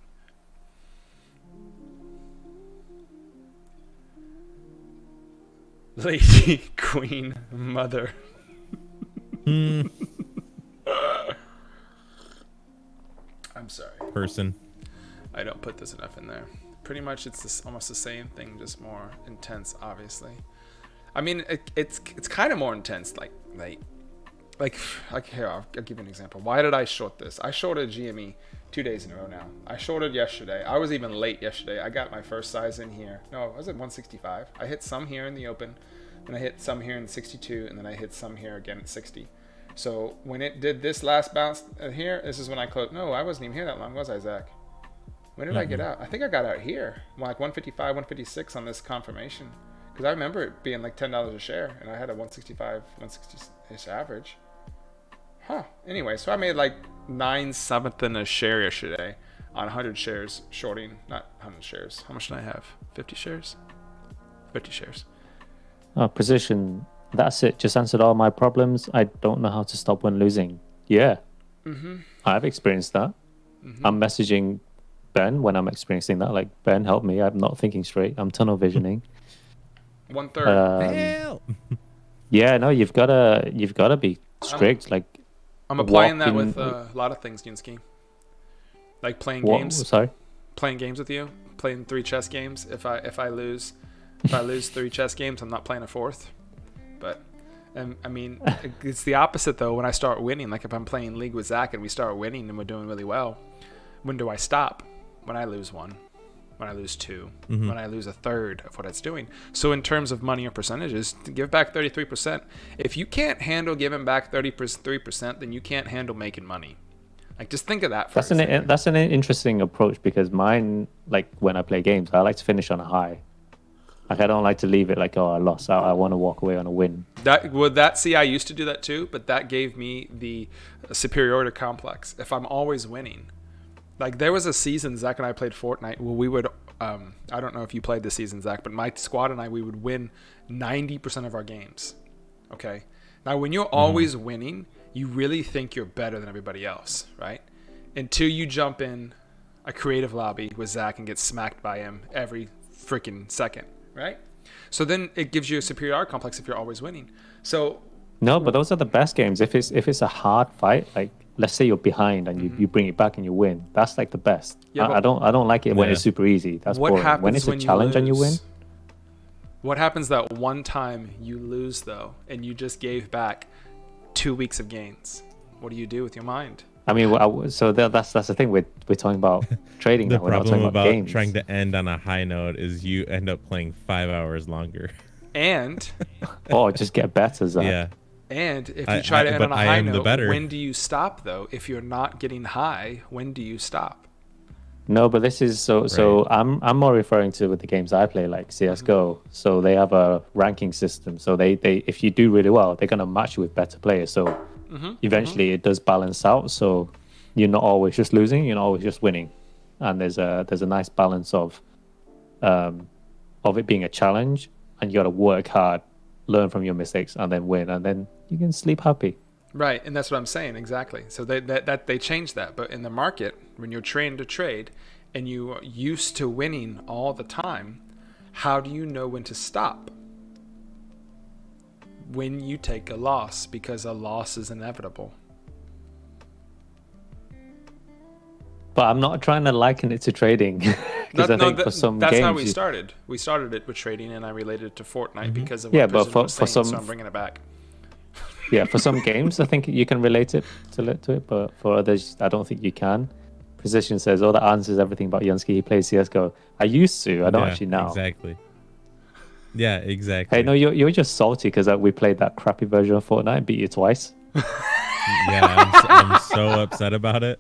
Speaker 1: Lady, Queen, Mother.
Speaker 3: Hmm.
Speaker 1: I'm sorry.
Speaker 3: Person.
Speaker 1: I don't put this enough in there. Pretty much it's almost the same thing, just more intense, obviously. I mean, it's kind of more intense, like here, I'll give you an example. Why did I short this? I shorted GME 2 days in a row now. I shorted yesterday. I was even late yesterday. I got my first size in here. No, I was at 165. I hit some here in the open, and I hit some here in 62, and then I hit some here again at 60. So when it did this last bounce here, this is when I closed. No, I wasn't even here that long, was I, Zach? When did I get out? I think I got out here, like 155, 156 on this confirmation. Because I remember it being like $10 a share, and I had a 165, 160-ish average. Huh. Anyway, so I made like 9 something a share yesterday on 100 shares shorting. Not 100 shares. How much did I have? 50 shares? 50 shares.
Speaker 2: Precision. That's it. Just answered all my problems. I don't know how to stop when losing. Yeah. Mm-hmm. I've experienced that. Mm-hmm. I'm messaging Ben when I'm experiencing that. Like, Ben, help me. I'm not thinking straight. I'm tunnel visioning.
Speaker 1: 1/3.
Speaker 3: Help.
Speaker 2: Yeah, no, you've gotta be strict.
Speaker 1: I'm applying that with a lot of things, Yunsky. Like playing games.
Speaker 2: Sorry?
Speaker 1: Playing games with you. Playing 3 chess games. If I lose 3 chess games, I'm not playing a 4th. But I mean, it's the opposite though. When I start winning, like if I'm playing League with Zach and we start winning and we're doing really well, when do I stop? When I lose one. when I lose 2,
Speaker 3: Mm-hmm.
Speaker 1: when I lose a third of what it's doing. So in terms of money or percentages, to give back 33%. If you can't handle giving back 33%, then you can't handle making money. Like, just think of that for a second.
Speaker 2: That's an interesting approach, because mine, like when I play games, I like to finish on a high. Like, I don't like to leave it like, oh, I lost. I want to walk away on a win.
Speaker 1: See, I used to do that too, but that gave me the superiority complex. If I'm always winning, like there was a season Zach and I played Fortnite where we would, I don't know if you played this season, Zach, but my squad and I, we would win 90% of our games. Okay. Now, when you're always winning, you really think you're better than everybody else, right? Until you jump in a creative lobby with Zach and get smacked by him every freaking second, right? So then it gives you a superiority complex if you're always winning. So
Speaker 2: No, but those are the best games. If it's a hard fight, like let's say you're behind and you bring it back and you win, that's like the best.
Speaker 1: Yeah,
Speaker 2: I don't like it when it's super easy. That's
Speaker 1: what
Speaker 2: boring.
Speaker 1: happens
Speaker 2: When it's a
Speaker 1: when you
Speaker 2: challenge and you win,
Speaker 1: lose? What happens that one time you lose though, and you just gave back 2 weeks of gains? What do you do with your mind?
Speaker 2: I mean, that's the thing. We're talking about trading
Speaker 3: The
Speaker 2: now. We're not
Speaker 3: problem
Speaker 2: talking about
Speaker 3: about
Speaker 2: games.
Speaker 3: trying to end on a high note is you end up playing 5 hours longer.
Speaker 1: And
Speaker 2: Or just get better, Zach.
Speaker 3: Yeah.
Speaker 1: and if you try to end
Speaker 3: but
Speaker 1: on a
Speaker 3: I
Speaker 1: high
Speaker 3: am the
Speaker 1: note,
Speaker 3: better.
Speaker 1: when do you stop though? If you're not getting high, when do you stop?
Speaker 2: No, but this is so I'm more referring to with the games I play, like CS:GO. So they have a ranking system. So they if you do really well, they're gonna match you with better players. So eventually it does balance out. So you're not always just losing, you're not always just winning. And there's a nice balance of it being a challenge, and you gotta work hard, learn from your mistakes, and then win, and then you can sleep happy.
Speaker 1: Right, and that's what I'm saying, exactly. So they changed that, but in the market, when you're trained to trade and you are used to winning all the time, how do you know when to stop? When you take a loss, because a loss is inevitable.
Speaker 2: But I'm not trying to liken it to trading. Because I think for some
Speaker 1: that's
Speaker 2: games,
Speaker 1: how we started. We started it with trading, and I related it to Fortnite because of what
Speaker 2: Yeah, but
Speaker 1: Precision was
Speaker 2: for
Speaker 1: saying,
Speaker 2: some-
Speaker 1: so I'm bringing it back.
Speaker 2: yeah, for some games, I think you can relate it to it, but for others, I don't think you can. Precision says, "Oh, that answers everything about Yansky. He plays CS:GO. I used to. I don't actually now.
Speaker 3: Exactly. Yeah, exactly.
Speaker 2: Hey, no, you're just salty because we played that crappy version of Fortnite and beat you twice.
Speaker 3: Yeah, I'm so upset about it.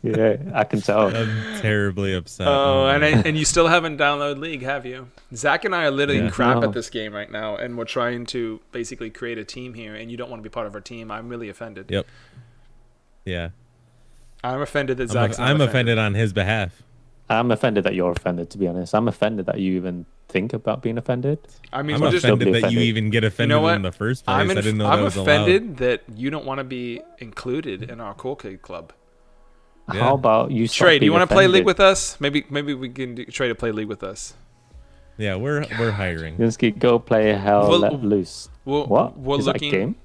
Speaker 2: Yeah, I can tell.
Speaker 3: I'm terribly upset.
Speaker 1: Oh,
Speaker 3: my
Speaker 1: and you still haven't downloaded League, have you? Zach and I are literally
Speaker 3: Yeah.
Speaker 1: crap
Speaker 2: No.
Speaker 1: at this game right now, and we're trying to basically create a team here, and you don't want to be part of our team. I'm really offended.
Speaker 3: Yep. Yeah.
Speaker 1: I'm offended that Zach's not
Speaker 3: I'm offended on his behalf.
Speaker 2: I'm offended that you're offended, to be honest. I'm offended that you even think about being offended.
Speaker 1: I mean,
Speaker 3: I'm
Speaker 1: we're just,
Speaker 2: still
Speaker 3: offended
Speaker 2: be
Speaker 3: that you
Speaker 2: offended.
Speaker 3: even get offended
Speaker 1: what?
Speaker 3: in the first place.
Speaker 1: I'm
Speaker 3: I didn't know
Speaker 1: I'm
Speaker 3: that was
Speaker 1: offended
Speaker 3: allowed.
Speaker 1: that you don't want to be included in our Cool Kid Club.
Speaker 3: Yeah.
Speaker 2: How about you stop
Speaker 1: Trey, do you
Speaker 2: being
Speaker 1: want to play League
Speaker 2: offended?
Speaker 1: with us? Maybe we can Trey to play League with us.
Speaker 3: Yeah, we're hiring.
Speaker 2: Yansky, go play Hell
Speaker 1: We'll-
Speaker 2: Let Loose.
Speaker 1: We're
Speaker 2: Is that a
Speaker 1: looking.
Speaker 2: game?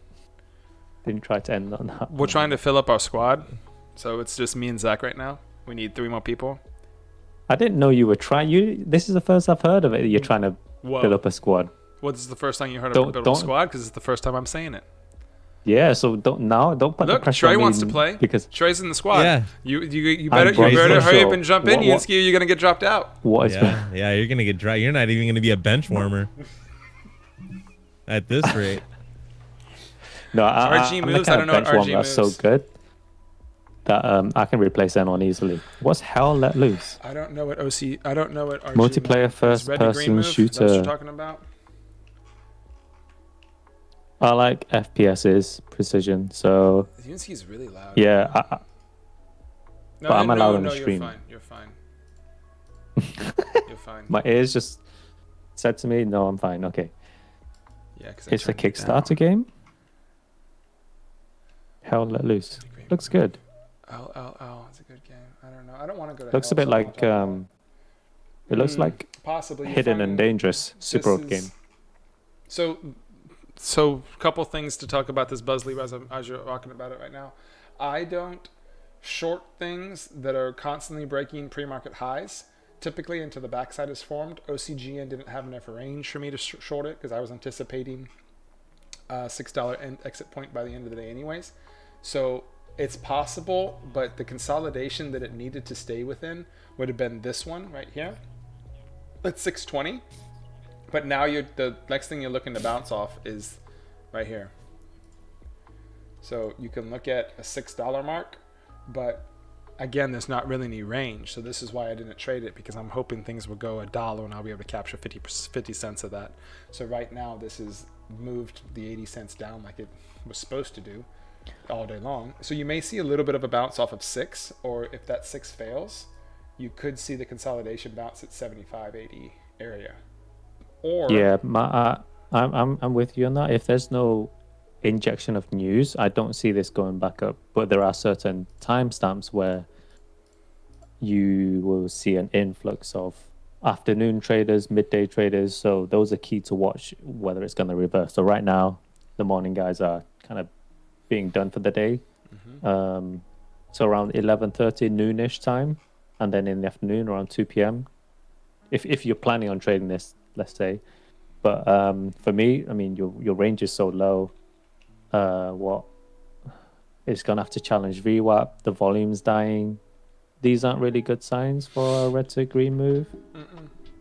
Speaker 2: Didn't try to end on that.
Speaker 1: We're trying to fill up our squad, so it's just me and Zach right now. We need 3 more people.
Speaker 2: I didn't know you were trying. This is the first I've heard of it. You're trying to
Speaker 1: Whoa.
Speaker 2: build up a squad.
Speaker 1: What's the first time you heard
Speaker 2: Don't-
Speaker 1: of build up a
Speaker 2: don't-
Speaker 1: squad? Because it's the first time I'm saying it.
Speaker 2: Yeah, so don't put the
Speaker 1: Look,
Speaker 2: pressure
Speaker 1: Trey
Speaker 2: on me
Speaker 1: wants to play.
Speaker 2: because
Speaker 1: Trey's in the squad.
Speaker 3: Yeah.
Speaker 1: You
Speaker 2: I'm
Speaker 1: better
Speaker 2: Trey's
Speaker 1: hurry
Speaker 2: sure.
Speaker 1: up and jump in,
Speaker 2: What-
Speaker 1: Yansky, or you're gonna get dropped out.
Speaker 2: what is
Speaker 3: Yeah, you're gonna get dry. You're not even gonna be a bench warmer. At this rate.
Speaker 2: no,
Speaker 1: RG
Speaker 2: I'm
Speaker 1: moves,
Speaker 2: the
Speaker 1: I
Speaker 2: kind
Speaker 1: don't know
Speaker 2: of
Speaker 1: what
Speaker 2: bench one
Speaker 1: RG
Speaker 2: that's so
Speaker 1: moves.
Speaker 2: good that I can replace anyone easily. What's Hell Let Loose?
Speaker 1: I don't know what OC. I don't know what RG
Speaker 2: Multiplayer
Speaker 1: moves.
Speaker 2: first
Speaker 1: Red to green
Speaker 2: person
Speaker 1: move? Is that what you're
Speaker 2: shooter.
Speaker 1: talking about?
Speaker 2: I like FPS's precision, so
Speaker 1: Yansky's really loud.
Speaker 2: yeah.
Speaker 1: No,
Speaker 2: but I'm allowed on
Speaker 1: no,
Speaker 2: the stream.
Speaker 1: You're fine. You're fine.
Speaker 2: My ears just said to me, "No, I'm fine." Okay,
Speaker 1: Yeah, because
Speaker 2: it's a Kickstarter game. Hell Let Loose looks good.
Speaker 1: Oh, it's a good game. I don't know. I don't want to go to.
Speaker 2: Looks a
Speaker 1: hell,
Speaker 2: bit
Speaker 1: so I
Speaker 2: like
Speaker 1: won't talk about it.
Speaker 2: it looks like
Speaker 1: Possibly you're
Speaker 2: Hidden
Speaker 1: fine.
Speaker 2: and Dangerous super old game.
Speaker 1: So a couple things to talk about this Buzzley as you're talking about it right now. I don't short things that are constantly breaking pre-market highs. Typically until the backside is formed. OCGN didn't have enough range for me to short it because I was anticipating $6 exit point by the end of the day anyways. So it's possible, but the consolidation that it needed to stay within would have been this one right here. at 620. But now the next thing you're looking to bounce off is right here. So you can look at a $6 mark, but again, there's not really any range. So this is why I didn't trade it, because I'm hoping things will go $1 and I'll be able to capture 50 cents of that. So right now this is moved the 80 cents down like it was supposed to do all day long. So you may see a little bit of a bounce off of 6, or if that 6 fails, you could see the consolidation bounce at 75-80 area. Or
Speaker 2: Yeah, I'm with you on that. If there's no injection of news, I don't see this going back up. But there are certain timestamps where you will see an influx of afternoon traders, midday traders. So those are key to watch whether it's going to reverse. So right now, the morning guys are kind of being done for the day. So around 11:30 noonish time, and then in the afternoon around 2 p.m. If you're planning on trading this, let's say. But for me, I mean, your range is so low. What it's gonna have to challenge VWAP. The volume's dying. These aren't really good signs for a red to green move.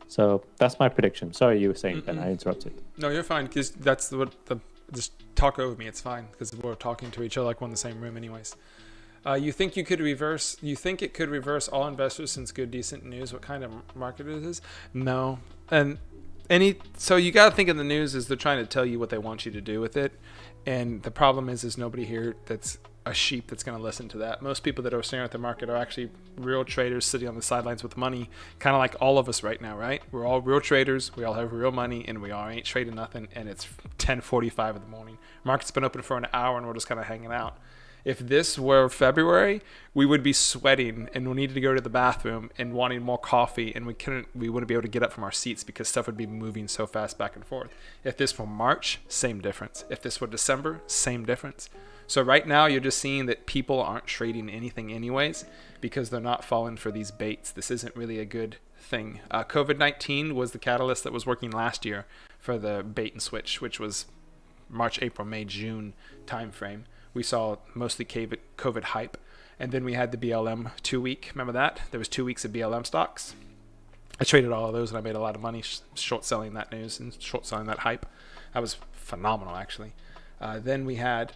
Speaker 2: So that's my prediction. Sorry, you were saying, Ben. I interrupted.
Speaker 1: no, you're fine, because that's what just talk over me. It's fine, because we're talking to each other like we're in the same room, anyways. You think you could reverse? You think it could reverse all investors since good, decent news? What kind of market it is? No, and so you got to think of the news as they're trying to tell you what they want you to do with it. And the problem is nobody here that's a sheep that's going to listen to that. Most people that are staring at the market are actually real traders sitting on the sidelines with money, kind of like all of us right now, right? We're all real traders. We all have real money, and we all ain't trading nothing. And it's 10:45 in the morning. Market's been open for an hour, and we're just kind of hanging out. If this were February, we would be sweating and we needed to go to the bathroom and wanting more coffee, and we wouldn't be able to get up from our seats because stuff would be moving so fast back and forth. If this were March, same difference. If this were December, same difference. So right now you're just seeing that people aren't trading anything anyways because they're not falling for these baits. This isn't really a good thing. COVID-19 was the catalyst that was working last year for the bait and switch, which was March, April, May, June timeframe. We saw mostly COVID hype. And then we had the BLM 2 week. Remember that? There was 2 weeks of BLM stocks. I traded all of those and I made a lot of money short selling that news and short selling that hype. That was phenomenal, actually. Then we had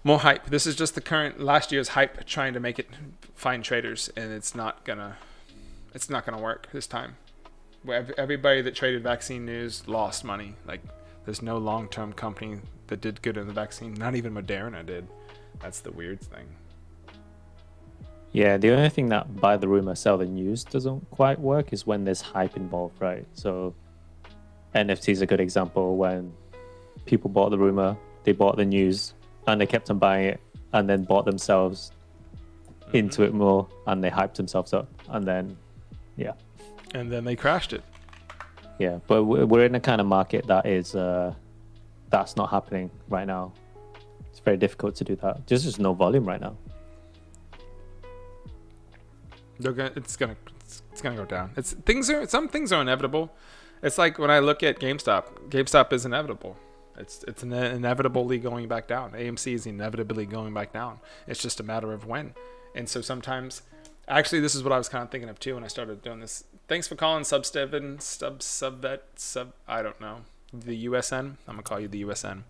Speaker 1: more hype. This is just the current last year's hype trying to make it find traders, and it's not gonna work this time. Everybody that traded vaccine news lost money. Like, there's no long-term company that did good in the vaccine. Not even Moderna did. That's the weird thing.
Speaker 2: Yeah, the only thing that buy the rumor, sell the news doesn't quite work is when there's hype involved, right? So NFT is a good example. When people bought the rumor, they bought the news, and they kept on buying it, and then bought themselves into it more, and they hyped themselves up, and then, yeah.
Speaker 1: And then they crashed it.
Speaker 2: Yeah, but we're in a kind of market that is, that's not happening right now. It's very difficult to do that. There's just no volume right now.
Speaker 1: It's gonna go down. Some things are inevitable. It's like when I look at GameStop. GameStop is inevitable. It's inevitably going back down. AMC is inevitably going back down. It's just a matter of when. And so sometimes, actually, this is what I was kind of thinking of too when I started doing this. Thanks for calling Subvet. I don't know, the USN. I'm gonna call you the USN.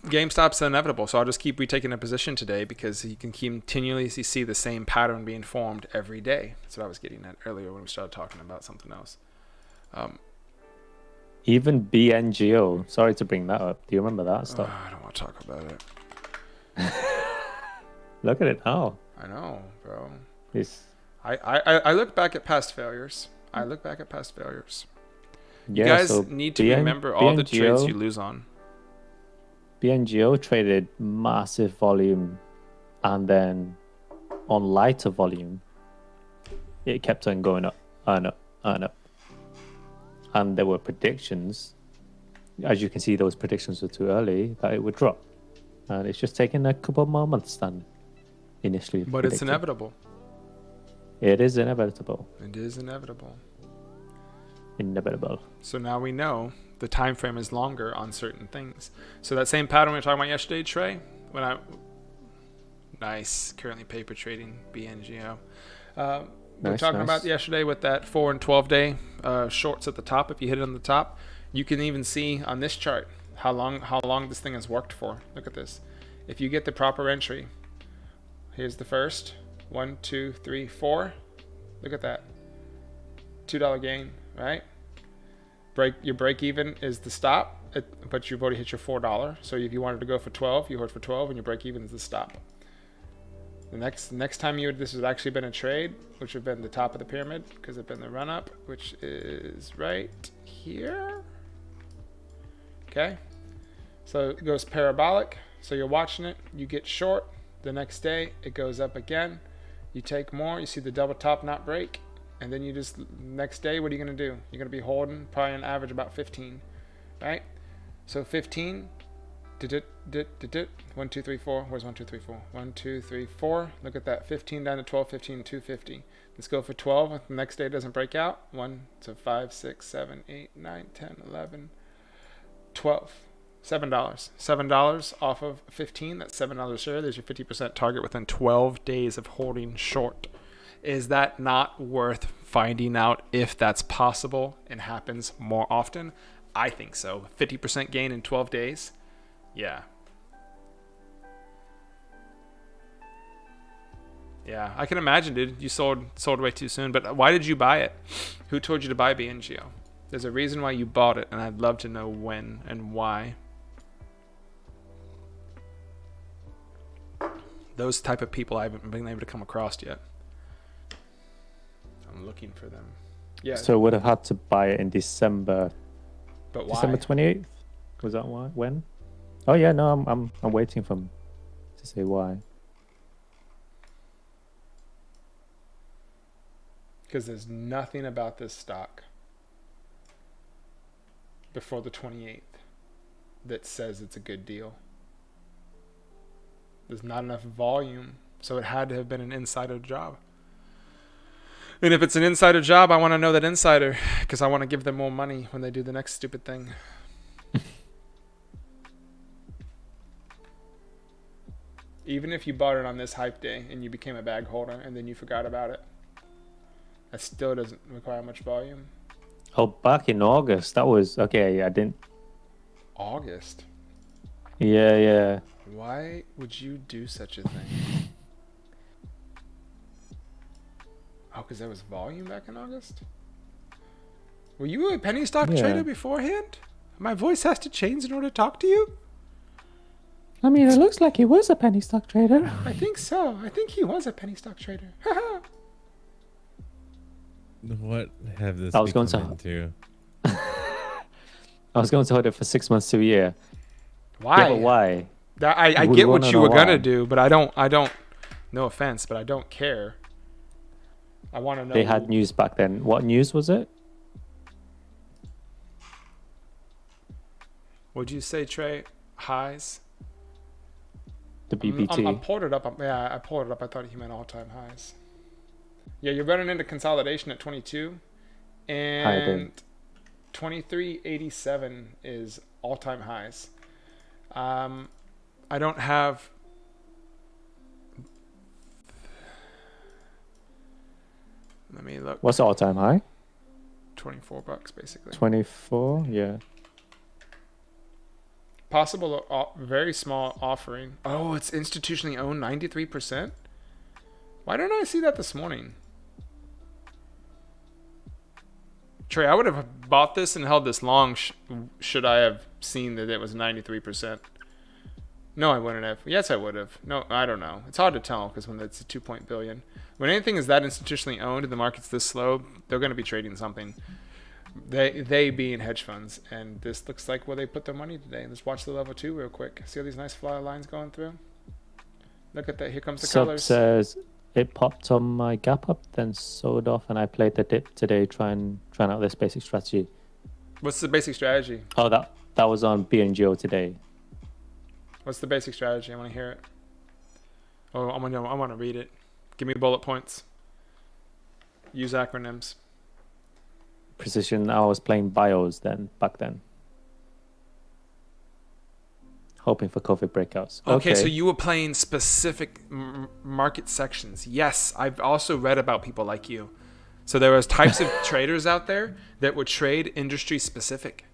Speaker 1: GameStop's inevitable, so I'll just keep retaking a position today because you can continually see the same pattern being formed every day. That's what I was getting at earlier when we started talking about something else.
Speaker 2: Even BNGO, sorry to bring that up. Do you remember that stuff?
Speaker 1: I don't want to talk about it.
Speaker 2: Look at it now.
Speaker 1: I know, bro.
Speaker 2: I
Speaker 1: look back at past failures. You
Speaker 2: Yeah,
Speaker 1: guys
Speaker 2: so
Speaker 1: need to remember all the trades you lose on.
Speaker 2: BNGO traded massive volume, and then on lighter volume, it kept on going up and up and up. And there were predictions, as you can see, those predictions were too early, that it would drop. And it's just taken a couple more months than initially
Speaker 1: But
Speaker 2: predicted.
Speaker 1: it's inevitable.
Speaker 2: It is inevitable.
Speaker 1: It is inevitable.
Speaker 2: Inevitable.
Speaker 1: So now we know the time frame is longer on certain things. So that same pattern we were talking about yesterday, Trey, currently paper trading BNGO. we were talking about yesterday with that 4 and 12 day shorts at the top. If you hit it on the top, you can even see on this chart how long this thing has worked for. Look at this. If you get the proper entry, here's the first 1, 2, 3, 4. Look at that, $2 gain, right? Your break even is the stop, but you've already hit your $4. So if you wanted to go for 12, you hold for 12, and your break even is the stop. The next time this has actually been a trade, which would have been the top of the pyramid, because it's been the run up, which is right here. Okay, so it goes parabolic. So you're watching it, you get short. The next day it goes up again. You take more. You see the double top not break, and then you just next day, what are you gonna do? You're gonna be holding probably an average about 15, right? So 15. 1, 2, 3, 4. Where's 1, 2, 3, 4? 1, 2, 3, 4. Look at that. 15 down to 12, 15, 250. Let's go for 12. If the next day doesn't break out, 1 to 5, 6, 7, 8, 9, 10, 11, 12. $7. $7 off of 15. That's $7 a share. There's your 50% target within 12 days of holding short. Is that not worth finding out if that's possible and happens more often? I think so. 50% gain in 12 days. Yeah. Yeah, I can imagine, dude. You sold way too soon. But why did you buy it? Who told you to buy BNGO? There's a reason why you bought it, and I'd love to know when and why. Those type of people I haven't been able to come across yet. I'm looking for them. Yeah.
Speaker 2: So would have had to buy it in December.
Speaker 1: But why?
Speaker 2: December 28th. Was that why? When? Oh yeah, no, I'm waiting for him to say why.
Speaker 1: Because there's nothing about this stock before the 28th that says it's a good deal. There's not enough volume, so it had to have been an insider job. And if it's an insider job, I want to know that insider, because I want to give them more money when they do the next stupid thing. Even if you bought it on this hype day and you became a bag holder and then you forgot about it, that still doesn't require much volume.
Speaker 2: Oh, back in August, that was okay. I didn't.
Speaker 1: August?
Speaker 2: Yeah.
Speaker 1: Why would you do such a thing? Oh, because there was volume back in August? Were you a penny stock trader beforehand? My voice has to change in order to talk to you?
Speaker 2: I mean, it looks like he was a penny stock trader.
Speaker 1: I think so. I think he was a penny stock trader.
Speaker 3: What have this
Speaker 2: I was going
Speaker 3: become
Speaker 2: to-
Speaker 3: into?
Speaker 2: I was going to hold it for 6 months to a year.
Speaker 1: Why?
Speaker 2: Yeah, but why?
Speaker 1: I
Speaker 2: We
Speaker 1: get
Speaker 2: wanna
Speaker 1: what you
Speaker 2: know
Speaker 1: were gonna
Speaker 2: why.
Speaker 1: do, but I don't. No offense, but I don't care. I want to know.
Speaker 2: They had news back then. What news was it?
Speaker 1: Would you say, Trey? Highs.
Speaker 2: The BBT.
Speaker 1: I pulled it up. I pulled it up. I thought he meant all-time highs. Yeah, you're running into consolidation at 22, and 23.87 is all-time highs. I don't have. Let me look.
Speaker 2: What's the all-time high?
Speaker 1: $24 basically.
Speaker 2: 24. Yeah.
Speaker 1: Possible very small offering. Oh, it's institutionally owned 93%. Why didn't I see that this morning? Trey, I would have bought this and held this long should I have seen that it was 93%. No, I wouldn't have. Yes, I would have. No, I don't know. It's hard to tell because when it's a 2 billion. When anything is that institutionally owned and the market's this slow, they're going to be trading something. They being hedge funds, and this looks like where they put their money today. Let's watch the level 2 real quick. See all these nice fly lines going through? Look at that. Here comes the
Speaker 2: Sub
Speaker 1: colors.
Speaker 2: says it popped on my gap up, then sold off, and I played the dip today, trying out this basic strategy.
Speaker 1: What's the basic strategy?
Speaker 2: Oh, that was on BNGO today.
Speaker 1: What's the basic strategy? I want to hear it. Oh, I want to read it. Give me bullet points. Use acronyms.
Speaker 2: Precision. I was playing bios back then. hoping for COVID breakouts.
Speaker 1: Okay, so you were playing specific market sections. Yes, I've also read about people like you. So there was types of traders out there that would trade industry specific.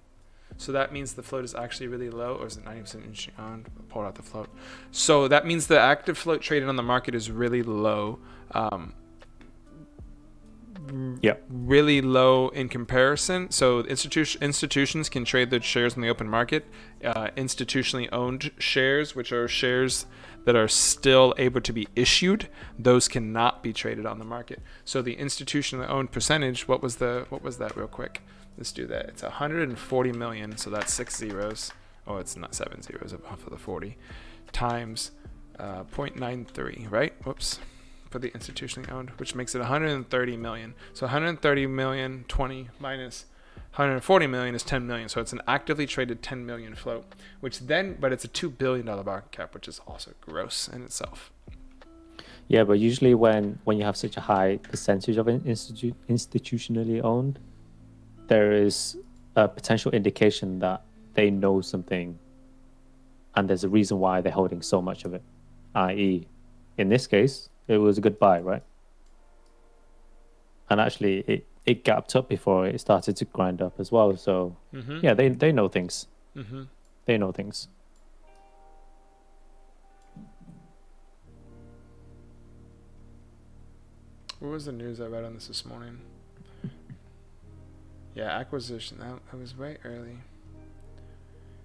Speaker 1: So that means the float is actually really low, or is it 90% industry owned? Pull out the float. So that means the active float traded on the market is really low. Really low in comparison. So institutions can trade their shares in the open market. Institutionally owned shares, which are shares that are still able to be issued, those cannot be traded on the market. So the institutionally owned percentage, what was that real quick? Let's do that. It's 140 million, so that's 6 zeros. Oh, it's not 7 zeros off of the 40 times 0.93, right? Whoops. For the institutionally owned, which makes it 130 million. So 130 million 20 minus 140 million is 10 million. So it's an actively traded 10 million float, but it's a $2 billion market cap, which is also gross in itself.
Speaker 2: Yeah, but usually when you have such a high percentage of institutionally owned, there is a potential indication that they know something, and there's a reason why they're holding so much of it. I.e., in this case, it was a good buy, right? And actually, it gapped up before it started to grind up as well. So, yeah, they know things. They know things.
Speaker 1: What was the news I read on this morning? Yeah, acquisition. That was way early.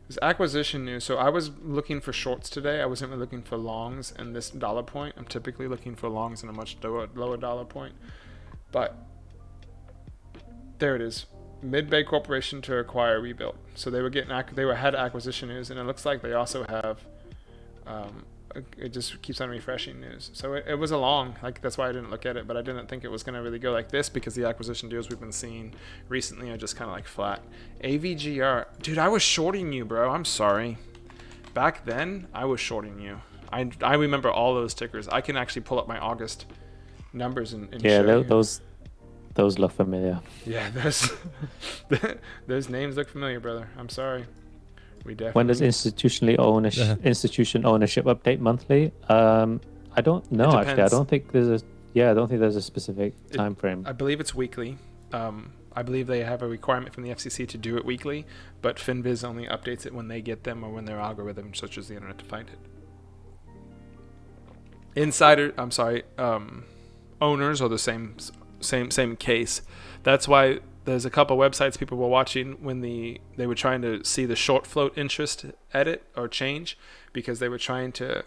Speaker 1: It was acquisition news. So I was looking for shorts today. I wasn't really looking for longs in this dollar point. I'm typically looking for longs in a much lower dollar point. But there it is. Mid-Bay Corporation to acquire Rebuilt. So they had acquisition news, and it looks like they also have. It just keeps on refreshing news. So it was a long. That's why I didn't look at it. But I didn't think it was going to really go like this because the acquisition deals we've been seeing recently are just kind of flat. AVGR, dude, I was shorting you, bro. I'm sorry. Back then, I was shorting you. I remember all those tickers. I can actually pull up my August numbers and
Speaker 2: yeah,
Speaker 1: show you.
Speaker 2: those look familiar.
Speaker 1: Yeah, those names look familiar, brother. I'm sorry. We definitely.
Speaker 2: When does institution ownership update monthly? I don't know actually. I don't think there's a specific time frame.
Speaker 1: I believe it's weekly. I believe they have a requirement from the FCC to do it weekly, but FinViz only updates it when they get them or when their algorithm searches the internet to find it. Owners are the same case. That's why there's a couple websites people were watching when they were trying to see the short float interest edit or change, because they were trying to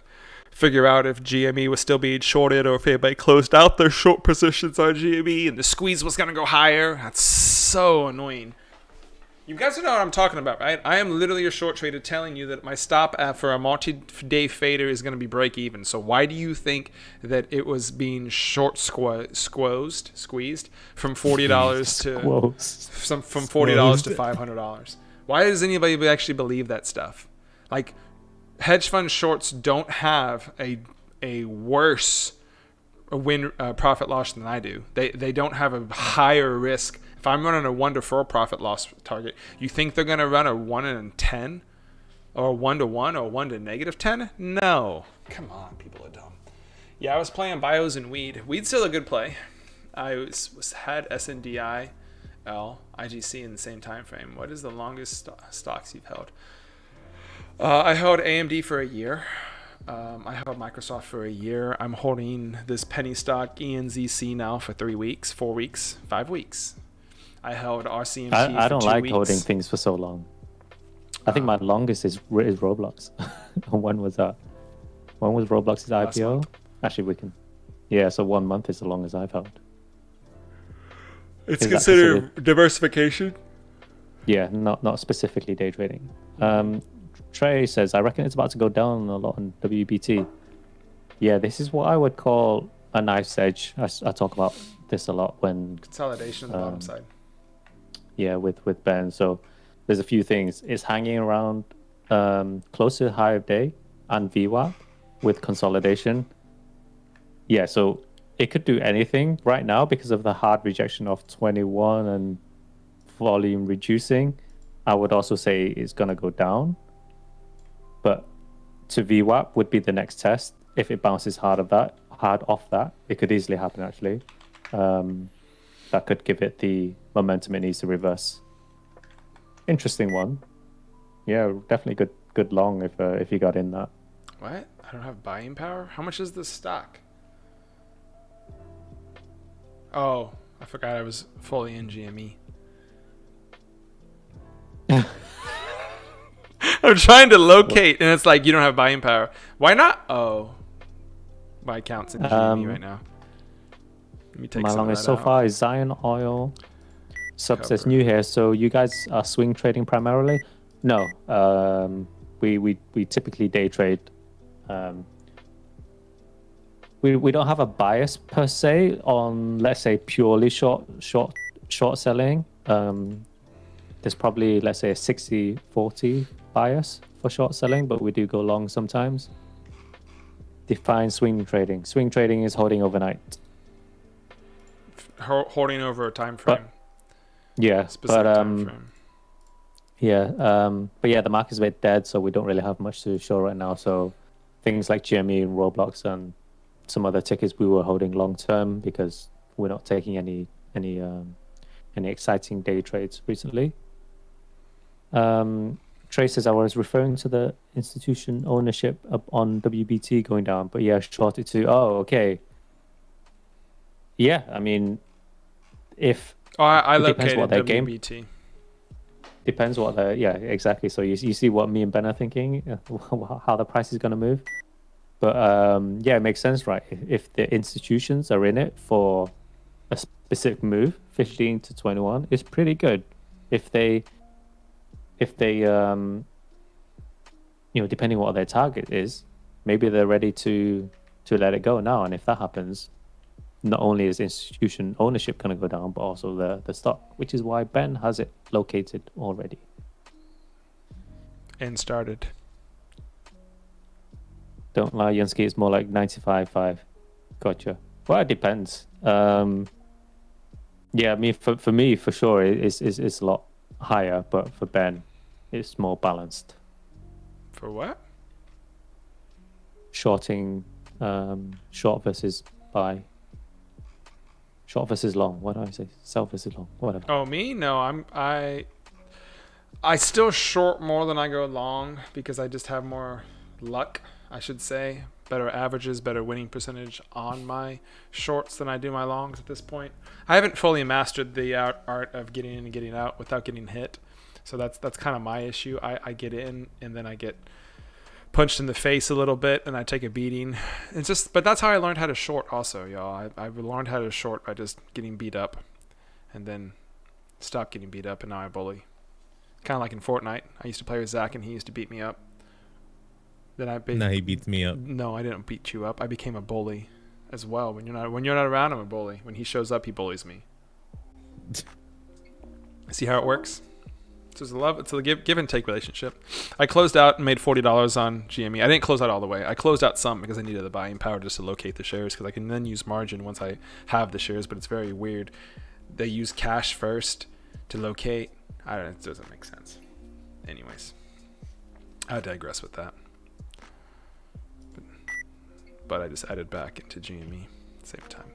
Speaker 1: figure out if GME was still being shorted or if anybody closed out their short positions on GME and the squeeze was going to go higher. That's so annoying. You guys know what I'm talking about, right? I am literally a short trader telling you that my stop for a multi-day fader is going to be break even. So why do you think that it was being short squeezed from $40 to from $40 to $500? Why does anybody actually believe that stuff? Hedge fund shorts don't have a worse profit loss than I do. They don't have a higher risk. If I'm running a 1 to 4 profit loss target, you think they're going to run a 1 in 10 or 1 to 1 or 1 to negative 10? No. Come on, people are dumb. Yeah, I was playing bios and weed. Weed's still a good play. I had SNDI, IGC in the same time frame. What is the longest stocks you've held? I held AMD for a year. I held Microsoft for a year. I'm holding this penny stock ENZC now for 3 weeks, 4 weeks, 5 weeks. I held RCMT for 2 weeks.
Speaker 2: I don't like holding things for so long. I think my longest is Roblox. When was that? When was Roblox's IPO? Actually, we can. Yeah, so 1 month is the longest I've held.
Speaker 1: It's considered diversification?
Speaker 2: Yeah, not specifically day trading. Trey says, I reckon it's about to go down a lot on WBT. Yeah, this is what I would call a knife's edge. I talk about this a lot when...
Speaker 1: Consolidation on the bottom side.
Speaker 2: Yeah, with Ben. So there's a few things. It's hanging around close to the high of day and VWAP with consolidation. Yeah, so it could do anything right now because of the hard rejection of 21 and volume reducing. I would also say it's going to go down. But to VWAP would be the next test. If it bounces hard off that, it could easily happen actually. That could give it the momentum it needs to reverse. Interesting one. Yeah, definitely good long if you got in that.
Speaker 1: What? I don't have buying power? How much is this stock? Oh, I forgot I was fully in GME. I'm trying to locate, and it's like, you don't have buying power. Why not? Oh. My account's in GME right now. Let me take
Speaker 2: my
Speaker 1: some of
Speaker 2: longest
Speaker 1: that
Speaker 2: so
Speaker 1: out.
Speaker 2: far is Zion Oil. Sub says
Speaker 1: Cover.
Speaker 2: new here. So you guys are swing trading primarily? No. We typically day trade. We don't have a bias per se on, let's say, purely short selling. There's probably, let's say, a 60-40 bias for short selling, but we do go long sometimes. Define swing trading. Swing trading is holding overnight.
Speaker 1: Holding over a time frame.
Speaker 2: Yeah,
Speaker 1: Specific
Speaker 2: but
Speaker 1: time frame.
Speaker 2: but yeah, the market's a bit dead, so we don't really have much to show right now. So things like GME and Roblox and some other tickets we were holding long term because we're not taking any exciting day trades recently. Trey says I was referring to the institution ownership up on WBT going down, but yeah, shorted to. Oh, okay. Yeah, I mean, if
Speaker 1: I
Speaker 2: it depends
Speaker 1: located
Speaker 2: what their game.
Speaker 1: WBT.
Speaker 2: Depends what the yeah exactly. So you see what me and Ben are thinking, how the price is going to move. But yeah, it makes sense, right? If the institutions are in it for a specific move, 15 to 21 is pretty good. If they depending what their target is, maybe they're ready to let it go now. And if that happens, not only is institution ownership going to go down, but also the stock, which is why Ben has it located already.
Speaker 1: And started.
Speaker 2: Don't lie, Yunsky, it's more like 95.5. Gotcha. Well, it depends. Yeah, I mean, for me, for sure, it's a lot higher, but for Ben, it's more balanced.
Speaker 1: For what?
Speaker 2: Shorting, short versus buy. Short versus long. What do I say? Sell versus long. Whatever.
Speaker 1: Oh, me? No, I still short more than I go long because I just have more luck, I should say. Better averages, better winning percentage on my shorts than I do my longs at this point. I haven't fully mastered the art of getting in and getting out without getting hit. So that's kind of my issue. I get in and then I get punched in the face a little bit and I take a beating. But that's how I learned how to short also, y'all. I learned how to short by just getting beat up and then stop getting beat up, and now I bully. Kind of like in Fortnite. I used to play with Zach and he used to beat me up. Then
Speaker 3: Now he beats me up.
Speaker 1: No, I didn't beat you up. I became a bully as well. When you're not around, I'm a bully. When he shows up, he bullies me. See how it works? It's a give and take relationship. I closed out and made $40 on GME. I didn't close out all the way. I closed out some because I needed the buying power just to locate the shares, because I can then use margin once I have the shares, but it's very weird. They use cash first to locate. It doesn't make sense. Anyways, I digress with that. But I just added back into GME at the same time.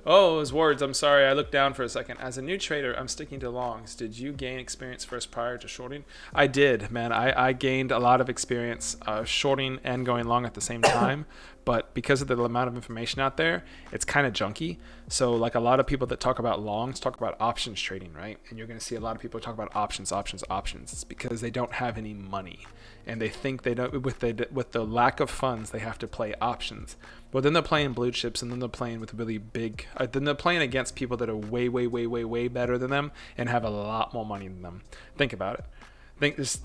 Speaker 1: Oh, those words. I'm sorry. I looked down for a second. As a new trader, I'm sticking to longs. Did you gain experience first prior to shorting? I did, man. I gained a lot of experience shorting and going long at the same time. But because of the amount of information out there, it's kind of junky. So like a lot of people that talk about longs talk about options trading, right? And you're going to see a lot of people talk about options. It's because they don't have any money. And they think they don't, with the lack of funds, they have to play options. But then they're playing blue chips, and then they're playing with really big, then they're playing against people that are way, way, way, way, way better than them and have a lot more money than them. Think about it.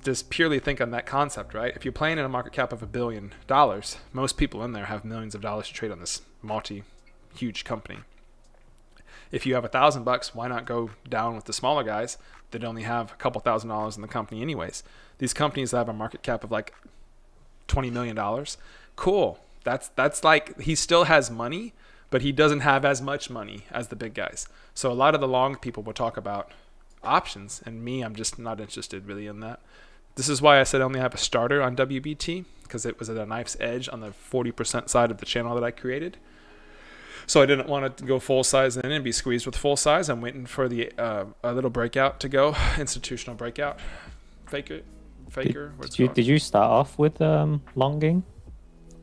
Speaker 1: Just purely think on that concept, right? If you're playing in a market cap of $1 billion, most people in there have millions of dollars to trade on this huge company. If you have $1,000, why not go down with the smaller guys that only have a couple $1,000s in the company anyways? These companies that have a market cap of like $20 million, cool. That's like, he still has money, but he doesn't have as much money as the big guys. So a lot of the long people will talk about options, and me, I'm just not interested really in that. This is why I said I only have a starter on WBT, because it was at a knife's edge on the 40% side of the channel that I created. So I didn't want it to go full size in and be squeezed with full size. I'm waiting for the a little breakout to go, institutional breakout. Faker.
Speaker 2: Did you start off with longing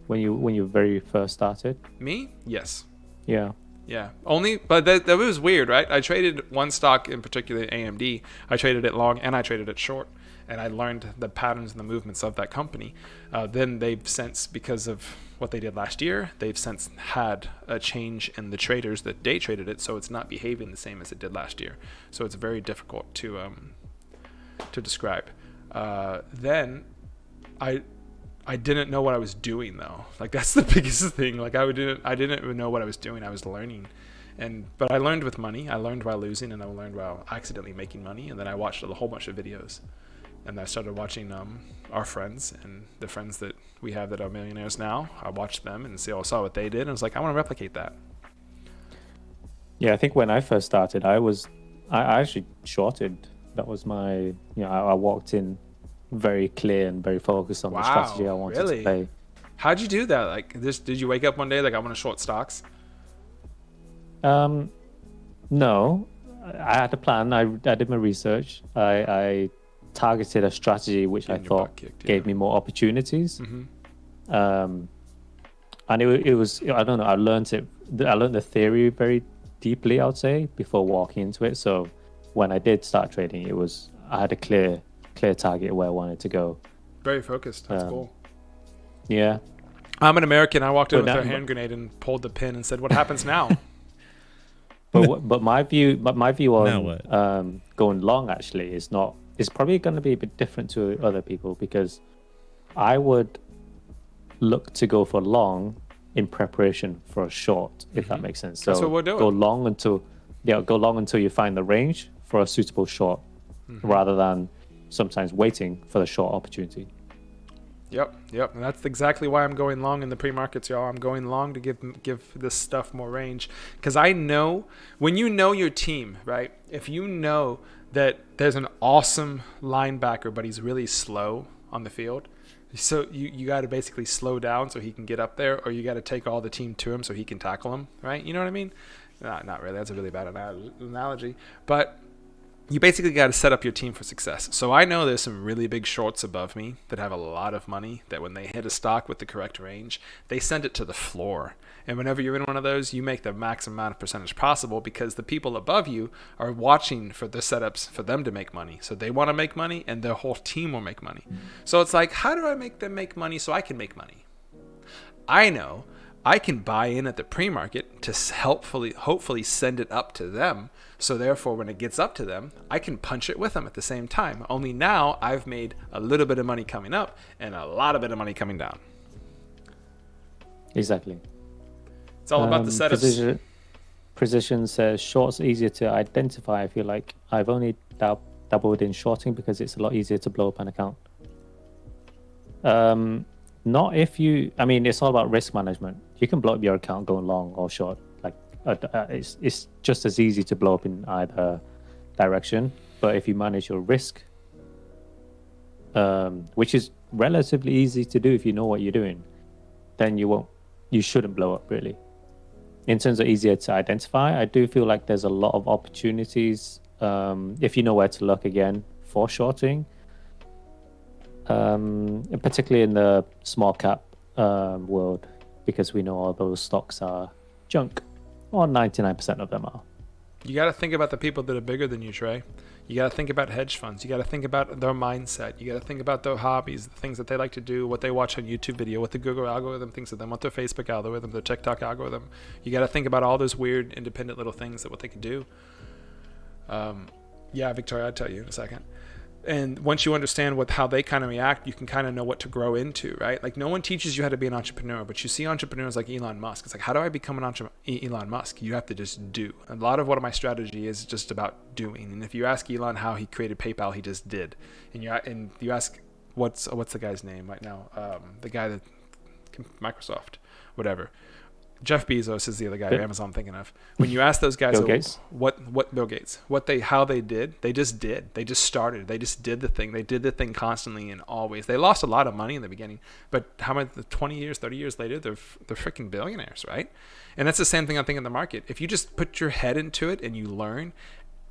Speaker 2: when you very first started?
Speaker 1: Me? Yes.
Speaker 2: Yeah.
Speaker 1: Yeah. Only, but that was weird, right? I traded one stock in particular, AMD. I traded it long and I traded it short, and I learned the patterns and the movements of that company. Then they've since, because of what they did last year, they've since had a change in the traders that day traded it, so it's not behaving the same as it did last year. So it's very difficult to describe. Then I didn't know what I was doing though. Like that's the biggest thing. Like I didn't even know what I was doing. I was learning, but I learned with money. I learned while losing, and I learned while accidentally making money. And then I watched a whole bunch of videos, and I started watching our friends and the friends that we have that are millionaires now. I watched them and saw what they did, and I was like, I want to replicate that.
Speaker 2: Yeah, I think when I first started, I actually shorted. That was my, I walked in very clear and very focused on the strategy I wanted to play.
Speaker 1: How'd you do that? Like this, did you wake up one day like I want to short stocks?
Speaker 2: No, I had a plan. I did my research. I targeted a strategy which I thought gave me more opportunities. And it was, I don't know, I learned the theory very deeply, I would say, before walking into it. So when I did start trading, I had a clear target where I wanted to go.
Speaker 1: Very focused. That's cool.
Speaker 2: Yeah.
Speaker 1: I'm an American. I walked in with a hand grenade and pulled the pin and said, "What happens now?"
Speaker 2: but my view on going long actually is probably going to be a bit different to other people, because I would look to go for long in preparation for a short, if that makes sense. So
Speaker 1: that's what we're doing.
Speaker 2: Go long until you find the range for a suitable short, rather than sometimes waiting for the short opportunity.
Speaker 1: Yep. And that's exactly why I'm going long in the pre-markets, y'all. I'm going long to give this stuff more range, because I know when you know your team, right? If you know that there's an awesome linebacker, but he's really slow on the field, so you got to basically slow down so he can get up there, or you got to take all the team to him so he can tackle him, right? You know what I mean? Not really. That's a really bad analogy, but you basically got to set up your team for success. So I know there's some really big shorts above me that have a lot of money, that when they hit a stock with the correct range, they send it to the floor. And whenever you're in one of those, you make the maximum amount of percentage possible, because the people above you are watching for the setups for them to make money. So they want to make money, and their whole team will make money. So it's like, how do I make them make money so I can make money? I know I can buy in at the pre-market to hopefully send it up to them. So therefore, when it gets up to them, I can punch it with them at the same time. Only now I've made a little bit of money coming up and a lot of bit of money coming down.
Speaker 2: Exactly.
Speaker 1: It's all about the setups.
Speaker 2: Precision says shorts easier to identify. I feel like I've only dabbled in shorting because it's a lot easier to blow up an account. Not if you, I mean, it's all about risk management. You can blow up your account going long or short. Like it's just as easy to blow up in either direction. But if you manage your risk, which is relatively easy to do if you know what you're doing, then you shouldn't blow up really. In terms of easier to identify, I do feel like there's a lot of opportunities if you know where to look again for shorting. Particularly in the small cap world, because we know all those stocks are junk, or 99% of them are.
Speaker 1: You got to think about the people that are bigger than you, Trey. You got to think about hedge funds. You got to think about their mindset. You got to think about their hobbies, the things that they like to do, what they watch on YouTube video, what the Google algorithm thinks of them, what their Facebook algorithm, their TikTok algorithm. You got to think about all those weird independent little things that what they can do. Yeah, Victoria, I'll tell you in a second. And once you understand how they kind of react, you can kind of know what to grow into, right? Like no one teaches you how to be an entrepreneur, but you see entrepreneurs like Elon Musk. It's like, how do I become an Elon Musk? You have to just do. A lot of what my strategy is just about doing. And if you ask Elon how he created PayPal, he just did. And you ask what's the guy's name right now? The guy that Microsoft, whatever. Jeff Bezos is the other guy at Amazon I'm thinking of. When you ask those guys
Speaker 2: Bill Gates?
Speaker 1: what Bill Gates, how they did, they just started. They just did the thing. They did the thing constantly and always. They lost a lot of money in the beginning, but how many 20 years, 30 years later, they're freaking billionaires, right? And that's the same thing I think in the market. If you just put your head into it and you learn,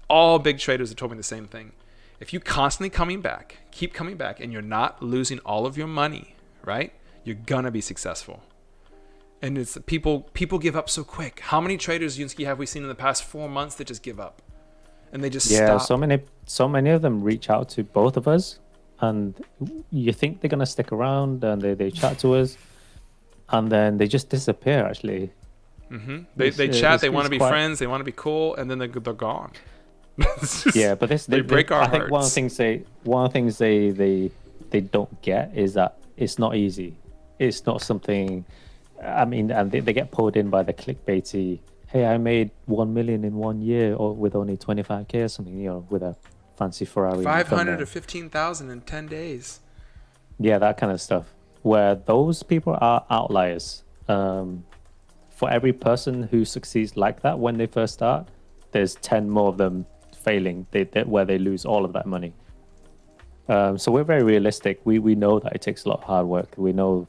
Speaker 1: all big traders have told me the same thing. If you constantly keep coming back, and you're not losing all of your money, right? You're gonna be successful. And it's people give up so quick. How many traders, Yunsky, have we seen in the past 4 months that just give up? And they just stop.
Speaker 2: so many of them reach out to both of us, and you think they're gonna stick around, and they chat to us, and then they just disappear. Actually,
Speaker 1: they chat. They want to be friends. They want to be cool, and then they're gone.
Speaker 2: Yeah, but
Speaker 1: they break our
Speaker 2: I think
Speaker 1: hearts.
Speaker 2: one of the things they don't get is that it's not easy. It's not something. I mean, and they get pulled in by the clickbaity. Hey, I made 1 million in 1 year, or with only 25K or something. You know, with a fancy Ferrari.
Speaker 1: 500 to 15,000 in 10 days.
Speaker 2: Yeah, that kind of stuff. Where those people are outliers. For every person who succeeds like that when they first start, there's 10 more of them failing where they lose all of that money. So we're very realistic. We know that it takes a lot of hard work. We know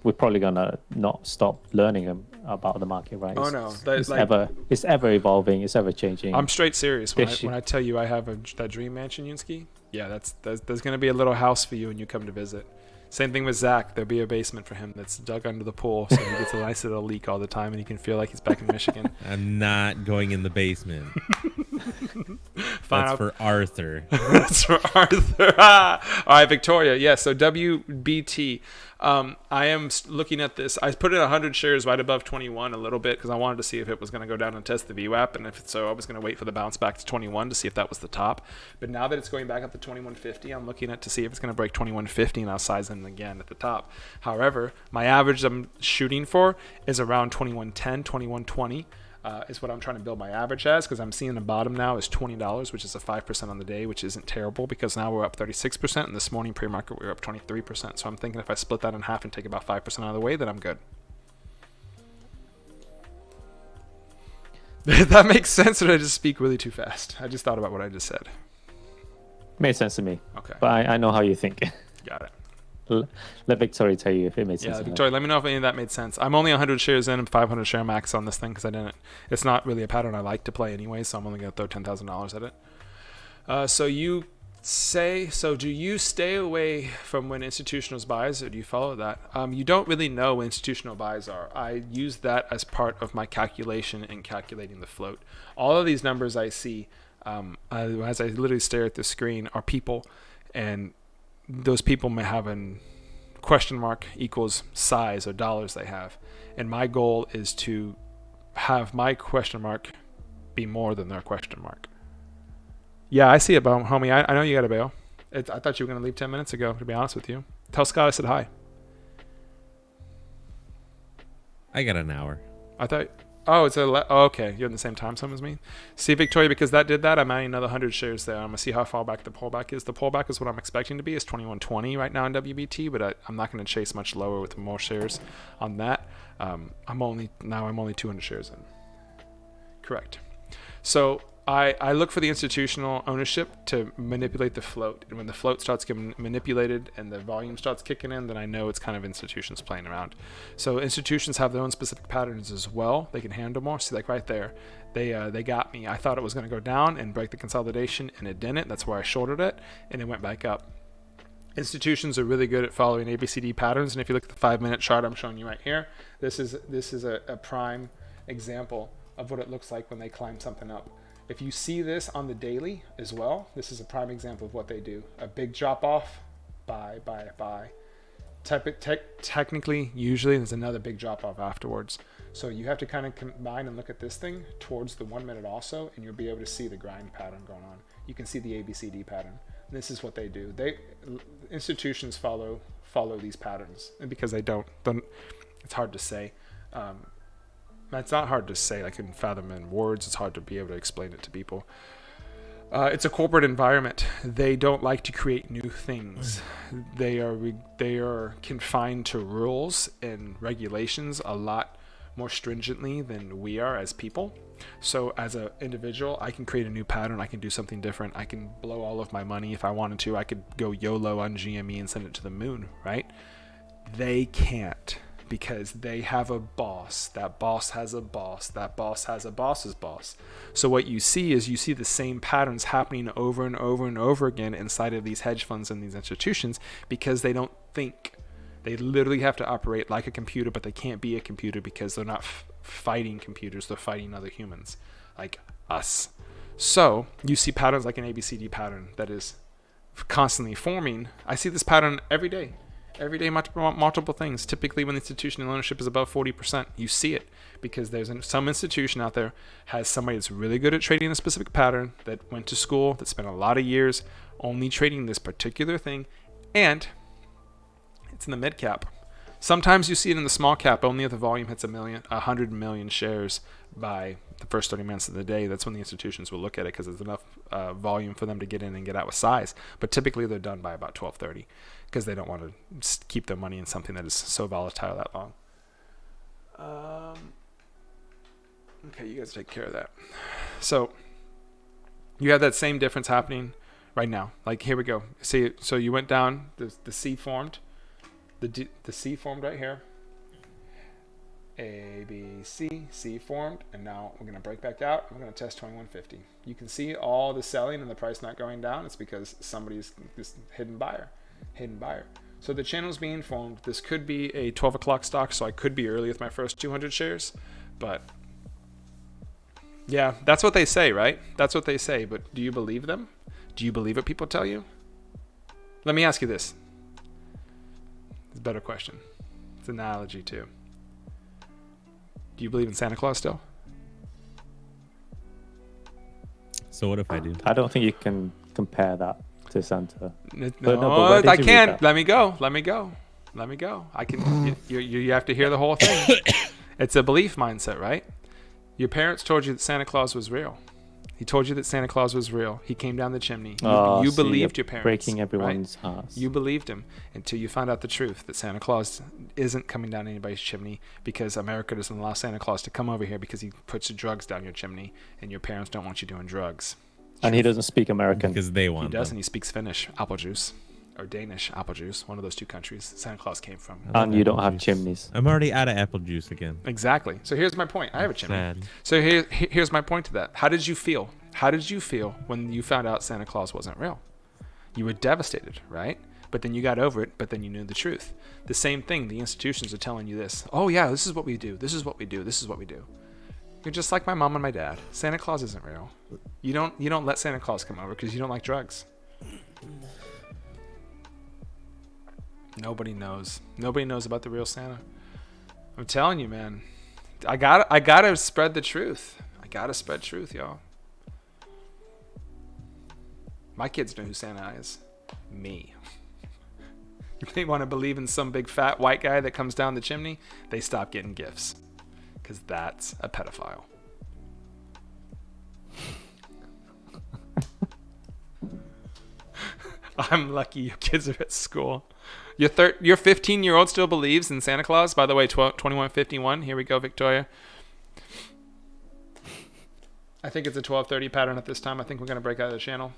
Speaker 2: we're probably gonna not stop learning about the market, right?
Speaker 1: Oh no,
Speaker 2: it's ever evolving. It's ever changing.
Speaker 1: I'm straight serious when I tell you I have that dream mansion, Yunsky. Yeah, there's gonna be a little house for you when you come to visit. Same thing with Zach. There'll be a basement for him that's dug under the pool, so he gets a nice little leak all the time, and he can feel like he's back in Michigan.
Speaker 3: I'm not going in the basement.
Speaker 1: Fine,
Speaker 3: That's for Arthur.
Speaker 1: That's for Arthur. All right, Victoria. Yeah, so WBT. I am looking at this. I put in 100 shares right above 21 a little bit because I wanted to see if it was going to go down and test the VWAP, and if so, I was going to wait for the bounce back to 21 to see if that was the top. But now that it's going back up to 2150, I'm looking at to see if it's going to break 2150, and I'll size in again at the top. However, my average I'm shooting for is around 2110, 2120. Is what I'm trying to build my average as, because I'm seeing the bottom now is $20, which is a 5% on the day, which isn't terrible because now we're up 36%, and this morning pre-market we were up 23%. So I'm thinking if I split that in half and take about 5% out of the way, then I'm good. Did that make sense, or did I just speak really too fast? I just thought about what I just said.
Speaker 2: Made sense to me.
Speaker 1: Okay.
Speaker 2: But I know how you think.
Speaker 1: Got it.
Speaker 2: Let Victoria tell you if it made sense.
Speaker 1: Yeah, Victoria, let me know if any of that made sense. I'm only 100 shares in and 500 share max on this thing because it's not really a pattern I like to play anyway, so I'm only going to throw $10,000 at it. So do you stay away from when institutional buys, or do you follow that? You don't really know when institutional buys are. I use that as part of my calculation in calculating the float. All of these numbers I see, as I literally stare at the screen, are people, and those people may have a question mark equals size or dollars they have. And my goal is to have my question mark be more than their question mark. Yeah, I see it, homie. I know you got to bail. I thought you were going to leave 10 minutes ago, to be honest with you. Tell Scott I said hi.
Speaker 3: I got an hour.
Speaker 1: I thought... Oh, okay. You're in the same time zone as me. See, Victoria, because that did that, I'm adding another 100 shares there. I'm gonna see how far back the pullback is. The pullback is what I'm expecting to be. It's 2120 right now in WBT, but I'm not going to chase much lower with more shares on that. I'm only 200 shares in. Correct. So I look for the institutional ownership to manipulate the float, and when the float starts getting manipulated and the volume starts kicking in, then I know it's kind of institutions playing around. So institutions have their own specific patterns as well. They can handle more. See, like right there, they got me. I thought it was going to go down and break the consolidation, and it didn't. That's where I shorted it, and it went back up. Institutions are really good at following ABCD patterns, and if you look at the 5-minute chart I'm showing you right here, this is a prime example of what it looks like when they climb something up. If you see this on the daily as well, this is a prime example of what they do. A big drop off, buy. Technically, usually there's another big drop off afterwards. So you have to kind of combine and look at this thing towards the 1 minute also, and you'll be able to see the grind pattern going on. You can see the ABCD pattern. And this is what they do. Institutions follow these patterns, and because they don't, it's hard to say. It's not hard to say. I can fathom in words. It's hard to be able to explain it to people. It's a corporate environment. They don't like to create new things. They are confined to rules and regulations a lot more stringently than we are as people. So as an individual, I can create a new pattern. I can do something different. I can blow all of my money if I wanted to. I could go YOLO on GME and send it to the moon, right? They can't, because they have a boss. That boss has a boss. That boss has a boss's boss. So what you see is the same patterns happening over and over and over again inside of these hedge funds and these institutions, because they don't think. They literally have to operate like a computer, but they can't be a computer because they're not fighting computers. They're fighting other humans like us. So you see patterns like an ABCD pattern that is constantly forming. I see this pattern every day. Every day, multiple things. Typically, when the institutional ownership is above 40%, you see it because there's some institution out there has somebody that's really good at trading a specific pattern, that went to school, that spent a lot of years only trading this particular thing, and it's in the mid cap. Sometimes you see it in the small cap, only if the volume hits 100 million shares by the first 30 minutes of the day. That's when the institutions will look at it, because there's enough volume for them to get in and get out with size. But typically they're done by about 12:30, because they don't want to keep their money in something that is so volatile that long. Okay, you guys take care of that. So you have that same difference happening right now. Like, here we go. See, so you went down, the C formed. The C formed right here. A, B, C formed, and now we're going to break back out. I'm going to test 2150. You can see all the selling and the price not going down. It's because somebody's this hidden buyer. So the channel's being formed. This could be a 12 o'clock stock, so I could be early with my first 200 shares. But yeah, that's what they say, right? That's what they say. But do you believe them? Do you believe what people tell you? Let me ask you this. It's a better question. It's an analogy too. Do you believe in Santa Claus still?
Speaker 3: So what if I do?
Speaker 2: I don't think you can compare that to Santa.
Speaker 1: No, I can't. Let me go. I can. You have to hear the whole thing. It's a belief mindset, right? Your parents told you that Santa Claus was real. He told you that Santa Claus was real. He came down the chimney. You believed your parents.
Speaker 2: Breaking everyone's
Speaker 1: right?
Speaker 2: hearts.
Speaker 1: You believed him until you found out the truth, that Santa Claus isn't coming down anybody's chimney, because America doesn't allow Santa Claus to come over here because he puts the drugs down your chimney, and your parents don't want you doing drugs.
Speaker 2: And he doesn't speak American.
Speaker 3: Because they want
Speaker 1: He does,
Speaker 3: them.
Speaker 1: and he speaks Finnish apple juice, or Danish apple juice, one of those two countries Santa Claus came from.
Speaker 2: And you don't have chimneys.
Speaker 3: I'm already out of apple juice again.
Speaker 1: Exactly. So here's my point. I have a chimney.
Speaker 3: Sad.
Speaker 1: So here's my point to that. How did you feel? How did you feel when you found out Santa Claus wasn't real? You were devastated, right? But then you got over it, but then you knew the truth. The same thing, the institutions are telling you this. Oh yeah, this is what we do. This is what we do. This is what we do. You're just like my mom and my dad. Santa Claus isn't real. You don't let Santa Claus come over because you don't like drugs. Nobody knows. Nobody knows about the real Santa. I'm telling you, man. I gotta spread the truth. I gotta spread truth, y'all. My kids know who Santa is. Me. If they want to believe in some big fat white guy that comes down the chimney, they stop getting gifts. Because that's a pedophile. I'm lucky your kids are at school. Your 15-year-old still believes in Santa Claus. By the way, 2151. Here we go, Victoria. I think it's a 12:30 pattern at this time. I think we're going to break out of the channel.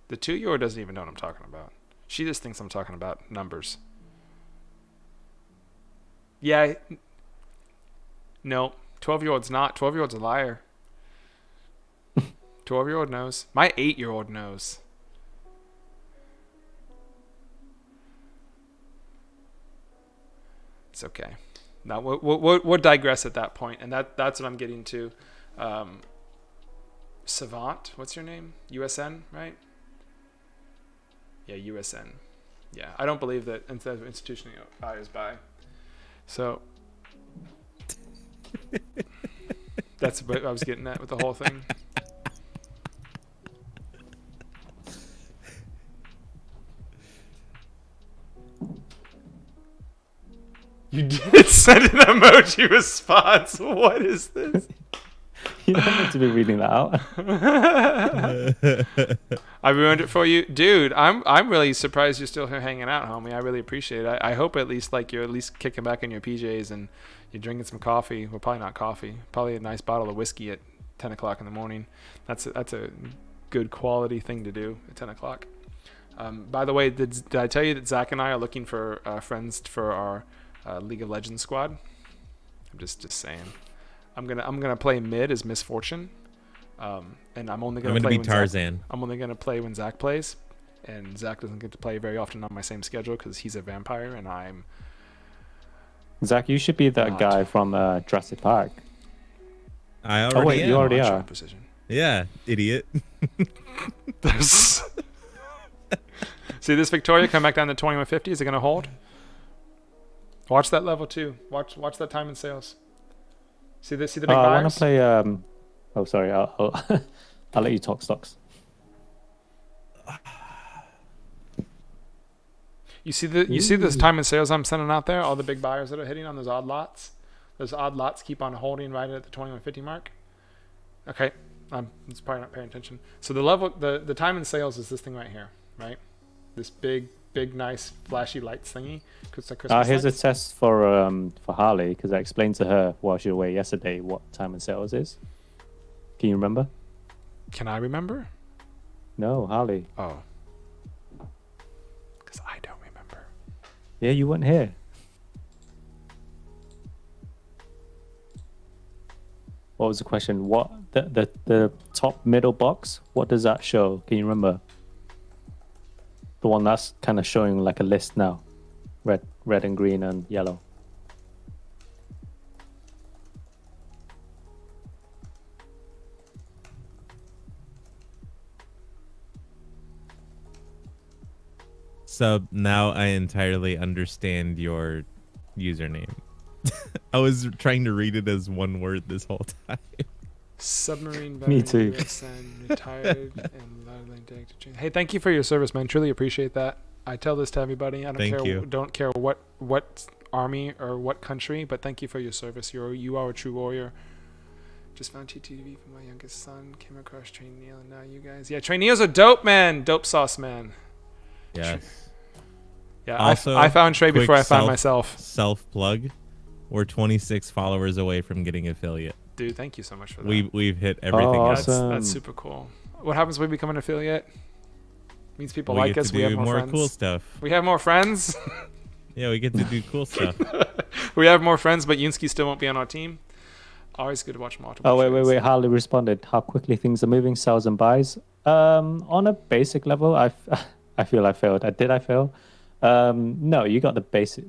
Speaker 1: The 2-year-old doesn't even know what I'm talking about. She just thinks I'm talking about numbers. Yeah. No, 12-year-old's not. 12-year-old's a liar. 12-year-old knows. My 8-year-old knows. It's okay. Now we'll digress at that point, and that's what I'm getting to. Savant, what's your name? USN, right? Yeah, USN. Yeah, I don't believe that institutional buyers buy. So that's what I was getting at with the whole thing. You did send an emoji response. What is this?
Speaker 2: You don't need to be reading that out.
Speaker 1: I ruined it for you, dude. I'm really surprised you're still here hanging out, homie. I really appreciate it. I hope at least like you're at least kicking back in your PJs and you're drinking some coffee. Well, probably not coffee. Probably a nice bottle of whiskey at 10 o'clock in the morning. That's a good quality thing to do at 10 o'clock. By the way, did I tell you that Zach and I are looking for friends for our League of Legends squad? I'm just saying. I'm gonna play mid as Misfortune, and I'm gonna
Speaker 3: be Tarzan.
Speaker 1: I'm only gonna play when Zach plays, and Zach doesn't get to play very often on my same schedule because he's a vampire and I'm.
Speaker 2: Zach, you should be that
Speaker 1: not.
Speaker 2: guy from Jurassic Park.
Speaker 3: I already
Speaker 2: Oh wait,
Speaker 3: am.
Speaker 2: you already
Speaker 1: Launch
Speaker 2: are.
Speaker 1: position.
Speaker 3: Yeah, idiot.
Speaker 1: See this Victoria come back down to 2150. Is it gonna hold? Watch that level 2. Watch that time in sales. See the big
Speaker 2: I
Speaker 1: buyers?
Speaker 2: want to play. Oh, sorry. I'll I'll let you talk stocks.
Speaker 1: You see this time in sales I'm sending out there? All the big buyers that are hitting on those odd lots. Those odd lots keep on holding right at the 2150 mark. Okay, I'm probably not paying attention. So the time in sales is this thing right here, right? This big, nice, flashy lights thingy.
Speaker 2: Here's a test for Harley because I explained to her while she was away yesterday what time and sales is. Can you remember?
Speaker 1: Can I remember?
Speaker 2: No, Harley.
Speaker 1: Oh, because I don't remember.
Speaker 2: Yeah, you weren't here. What was the question? What the top middle box? What does that show? Can you remember? The one that's kind of showing like a list now. Red and green and yellow.
Speaker 3: So now I entirely understand your username. I was trying to read it as one word this whole time.
Speaker 1: Submarine
Speaker 2: Me
Speaker 1: veteran,
Speaker 2: too.
Speaker 1: USN, retired, and loudly addicted to change. Hey, thank you for your service, man. Truly appreciate that. I tell this to everybody. I don't care what army or what country, but thank you for your service. You are a true warrior. Just found TTV for my youngest son. Came across Train Neil, and now you guys. Yeah, Train Neil's a dope man. Dope sauce man.
Speaker 3: Yes.
Speaker 1: Yeah.
Speaker 3: Also,
Speaker 1: I found Trey before I found
Speaker 3: quick
Speaker 1: myself.
Speaker 3: Self plug. We're 26 followers away from getting affiliate.
Speaker 1: Dude, thank you so much for that.
Speaker 3: We've hit everything.
Speaker 2: Oh,
Speaker 3: else.
Speaker 2: awesome.
Speaker 1: That's super cool. What happens when we become an affiliate? Means people
Speaker 3: We
Speaker 1: like
Speaker 3: get
Speaker 1: us.
Speaker 3: to
Speaker 1: We have
Speaker 3: do
Speaker 1: more
Speaker 3: more
Speaker 1: friends.
Speaker 3: cool stuff.
Speaker 1: We have more friends.
Speaker 3: Yeah, we get to do cool stuff.
Speaker 1: We have more friends, but Yunsky still won't be on our team. Always good to watch multiple.
Speaker 2: Oh,
Speaker 1: trades.
Speaker 2: wait. Harley responded. How quickly things are moving, sells and buys. On a basic level, I feel I failed. Did I fail? No, you got the basic,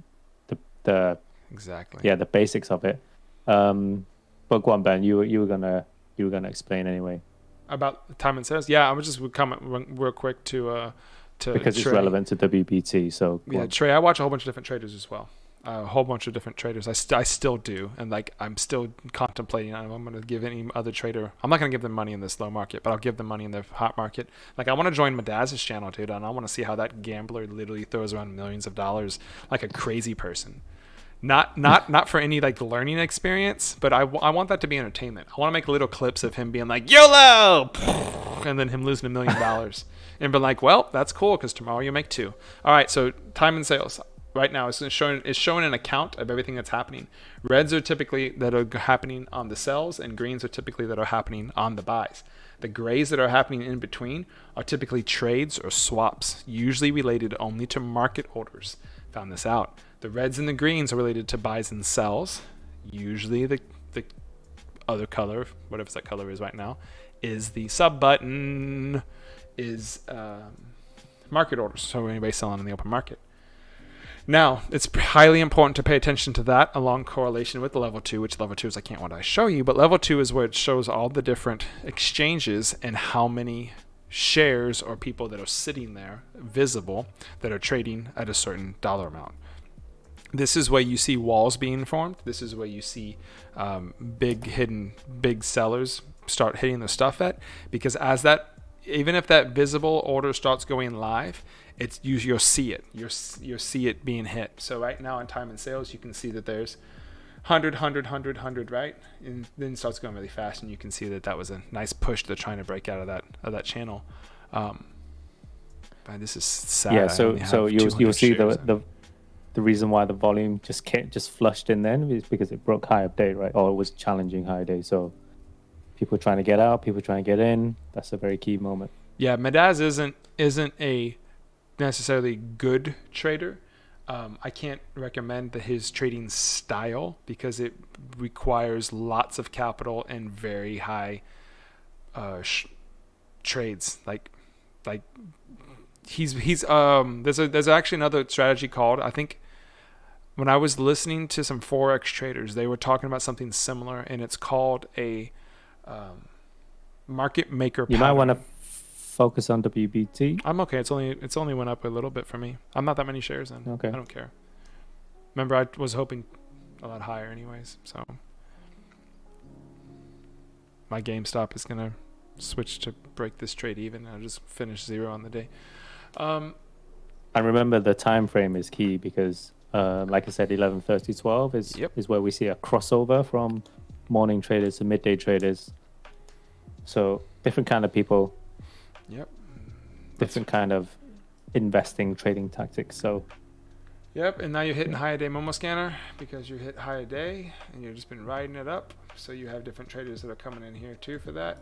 Speaker 2: the
Speaker 1: Exactly.
Speaker 2: yeah, the basics of it. But go on, Ben. You were gonna explain anyway
Speaker 1: About time and sales. Yeah, I would just comment real quick to
Speaker 2: because it's
Speaker 1: Trey.
Speaker 2: relevant to WBT. So go
Speaker 1: Yeah,
Speaker 2: on.
Speaker 1: Trey. I watch a whole bunch of different traders as well. A whole bunch of different traders. I still do, and like I'm still contemplating. I'm going to give any other trader. I'm not going to give them money in this low market, but I'll give them money in the hot market. Like I want to join Madaz's channel, dude, and I want to see how that gambler literally throws around millions of dollars like a crazy person. Not for any like learning experience, but I want that to be entertainment. I want to make little clips of him being like YOLO, and then him losing $1 million, and be like, well, that's cool because tomorrow you make 2. All right, so time and sales. Right now, it's showing an account of everything that's happening. Reds are typically that are happening on the sells, and greens are typically that are happening on the buys. The grays that are happening in between are typically trades or swaps, usually related only to market orders. Found this out. The reds and the greens are related to buys and sells. Usually the other color, whatever that color is right now, is the sub button, is market orders. So anybody selling in the open market. Now, it's highly important to pay attention to that along correlation with the level 2, which level 2 is I can't want to show you, but level 2 is where it shows all the different exchanges and how many shares or people that are sitting there visible that are trading at a certain dollar amount. This is where you see walls being formed. This is where you see big sellers start hitting their stuff at, because even if that visible order starts going live, you'll see it. You'll see it being hit. So right now in time and sales, you can see that there's 100, right? And then it starts going really fast, and you can see that was a nice push. They're trying to break out of that channel. Man, this is sad.
Speaker 2: Yeah,
Speaker 1: I
Speaker 2: so
Speaker 1: only have
Speaker 2: you'll
Speaker 1: 200
Speaker 2: see
Speaker 1: shares in.
Speaker 2: the reason why the volume just flushed in then is because it broke high of day, right? Or it was challenging high day. So people trying to get out, people trying to get in. That's a very key moment.
Speaker 1: Yeah, Madaz isn't a necessarily good trader. I can't recommend his trading style because it requires lots of capital and very high trades. Like he's there's actually another strategy called, I think, when I was listening to some Forex traders, they were talking about something similar, and it's called a market maker
Speaker 2: You
Speaker 1: pattern.
Speaker 2: might want to focus on WBT.
Speaker 1: I'm okay. It's only went up a little bit for me. I'm not that many shares in.
Speaker 2: Okay.
Speaker 1: I don't care. Remember, I was hoping a lot higher anyways. So my GameStop is gonna switch to break this trade even. I'll just finish 0 on the day.
Speaker 2: And remember, the time frame is key because, like I said, 11:30, 12 is where we see a crossover from morning traders to midday traders. So different kind of people.
Speaker 1: Yep.
Speaker 2: Different kind of investing trading tactics. So
Speaker 1: Yep, and now you're hitting higher day Momo scanner because you hit higher day and you've just been riding it up. So you have different traders that are coming in here too for that.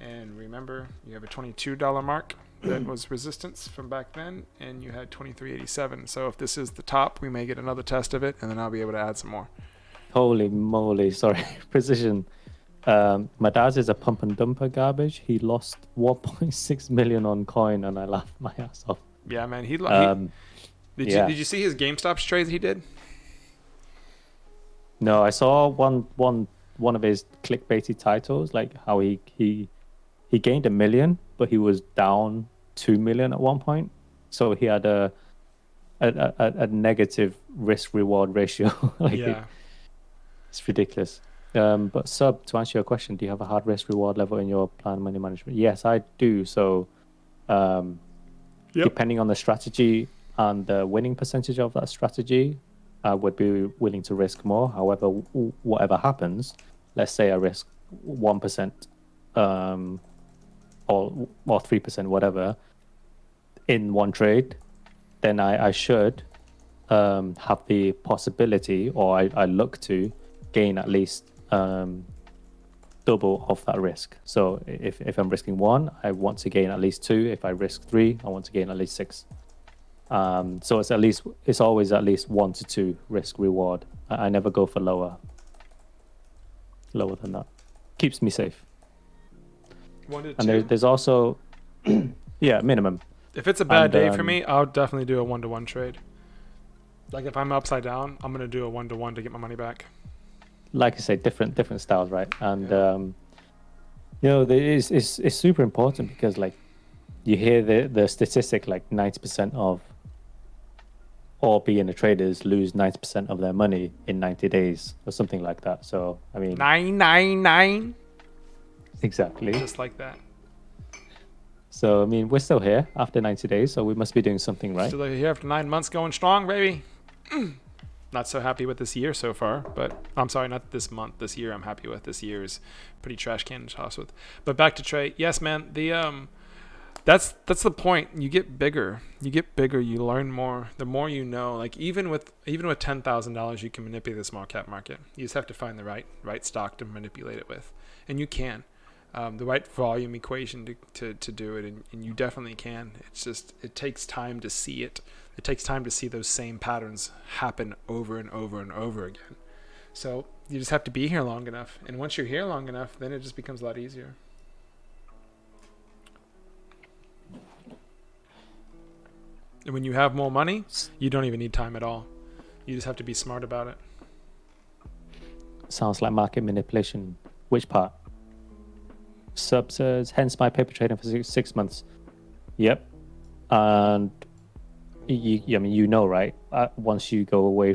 Speaker 1: And remember, you have a $22 mark that was resistance from back then, and you had 23.87. So if this is the top, we may get another test of it, and then I'll be able to add some more.
Speaker 2: holy moly, sorry, precision. Madaz is a pump and dumper garbage. He lost 1.6 million on coin, and I laughed my ass off.
Speaker 1: Yeah, man. Did you see his GameStop trades he did?
Speaker 2: No, I saw one of his clickbaity titles, like how he gained 1 million, but he was down 2 million at one point. So he had a negative risk reward ratio. It's ridiculous. But Sub, to answer your question, do you have a hard risk reward level in your plan money management? Yes, I do. So depending on the strategy and the winning percentage of that strategy, I would be willing to risk more. However, whatever happens, let's say I risk 1% or 3%, whatever, in one trade, then I should have the possibility, or I look to gain at least double of that risk. So if I'm risking 1, I want to gain at least 2. If I risk 3, I want to gain at least 6. So it's always at least 1 to 2 risk reward. I never go for lower than that. Keeps me safe.
Speaker 1: 1 to 2.
Speaker 2: And there's also minimum.
Speaker 1: If it's a bad day for me, I'll definitely do a 1-to-1 trade. Like if I'm upside down, I'm gonna do a 1-to-1 to get my money back.
Speaker 2: Like I say, different styles, right? And it's super important because like you hear the statistic, like 90% of all beginner traders lose 90% of their money in 90 days or something like that. So I mean,
Speaker 1: 999.
Speaker 2: Exactly.
Speaker 1: Just like that.
Speaker 2: So I mean, we're still here after 90 days, so we must be doing something right.
Speaker 1: Still here after 9 months, going strong, baby. Not so happy with this year so far, but I'm sorry, not this month. This year I'm happy with. This year is pretty trash can to toss with. But back to trade. Yes, man. That's the point. You get bigger. You learn more. The more you know. Like even with $10,000, you can manipulate the small cap market. You just have to find the right stock to manipulate it with, and you can. The right volume equation to do it, and you definitely can. It's just it takes time to see it. It takes time to see those same patterns happen over and over and over again. So you just have to be here long enough, and once you're here long enough, then it just becomes a lot easier. And when you have more money, you don't even need time at all. You just have to be smart about it.
Speaker 2: Sounds like market manipulation. Which part? Sub says, hence my paper trading for 6 months. Yep. And you know, right? Once you go away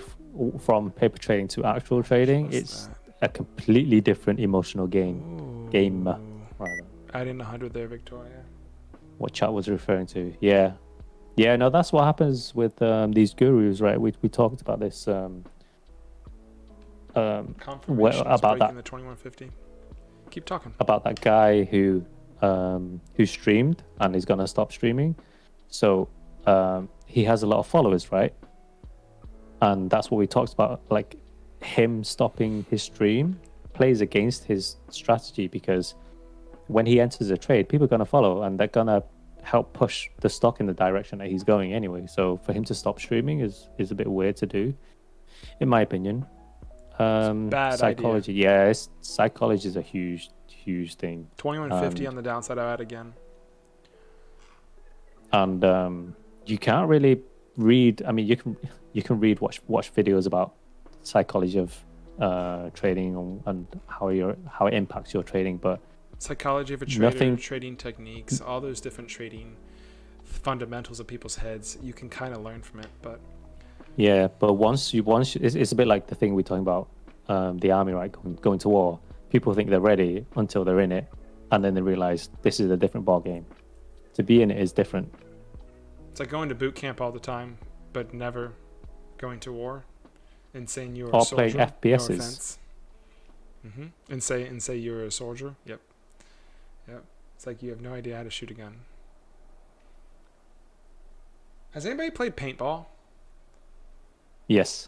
Speaker 2: from paper trading to actual trading, it's a completely different emotional game. Rather.
Speaker 1: Add in 100 there, Victoria.
Speaker 2: What chat was referring to? Yeah. No, that's what happens with these gurus, right? We talked about this
Speaker 1: Confirmations
Speaker 2: about
Speaker 1: breaking
Speaker 2: that
Speaker 1: the 2150. Keep talking.
Speaker 2: about that guy who streamed and is gonna stop streaming. So he has a lot of followers, right? And that's what we talked about. Like him stopping his stream plays against his strategy, because when he enters a trade, people are gonna follow and they're gonna help push the stock in the direction that he's going anyway. So for him to stop streaming is a bit weird to do, in my opinion.
Speaker 1: Bad
Speaker 2: Psychology, yeah, psychology is a huge thing.
Speaker 1: 2150 on the downside. I'll add again.
Speaker 2: And you can't really read. I mean, you can read, watch videos about psychology of trading and how it impacts your trading, but
Speaker 1: Psychology of a trader, trading techniques, all those different trading fundamentals of people's heads. You can kind of learn from it, but
Speaker 2: yeah, but once it's a bit like the thing we're talking about, the army, right? Going to war. People think they're ready until they're in it, and then they realize this is a different ball game. To be in it is different.
Speaker 1: it's like going to boot camp all the time, but never going to war, and saying you're
Speaker 2: Or
Speaker 1: a soldier.
Speaker 2: playing FPSs.
Speaker 1: No offense. And say you're a soldier. Yep. It's like you have no idea how to shoot a gun. Has anybody played paintball?
Speaker 2: Yes,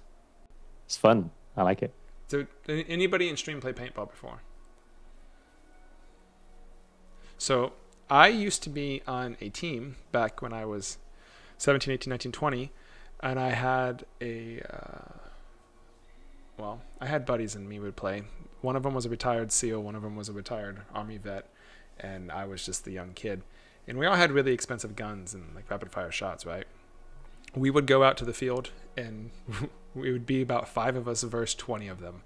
Speaker 2: it's fun. I like it.
Speaker 1: So anybody in stream play paintball before? So I used to be on a team back when I was 17, 18, 19, 20, and I had I had buddies and me would play. One of them was a retired SEAL, one of them was a retired Army vet, and I was just the young kid. And we all had really expensive guns and like rapid fire shots, right? We would go out to the field and we would be about 5 of us versus 20 of them.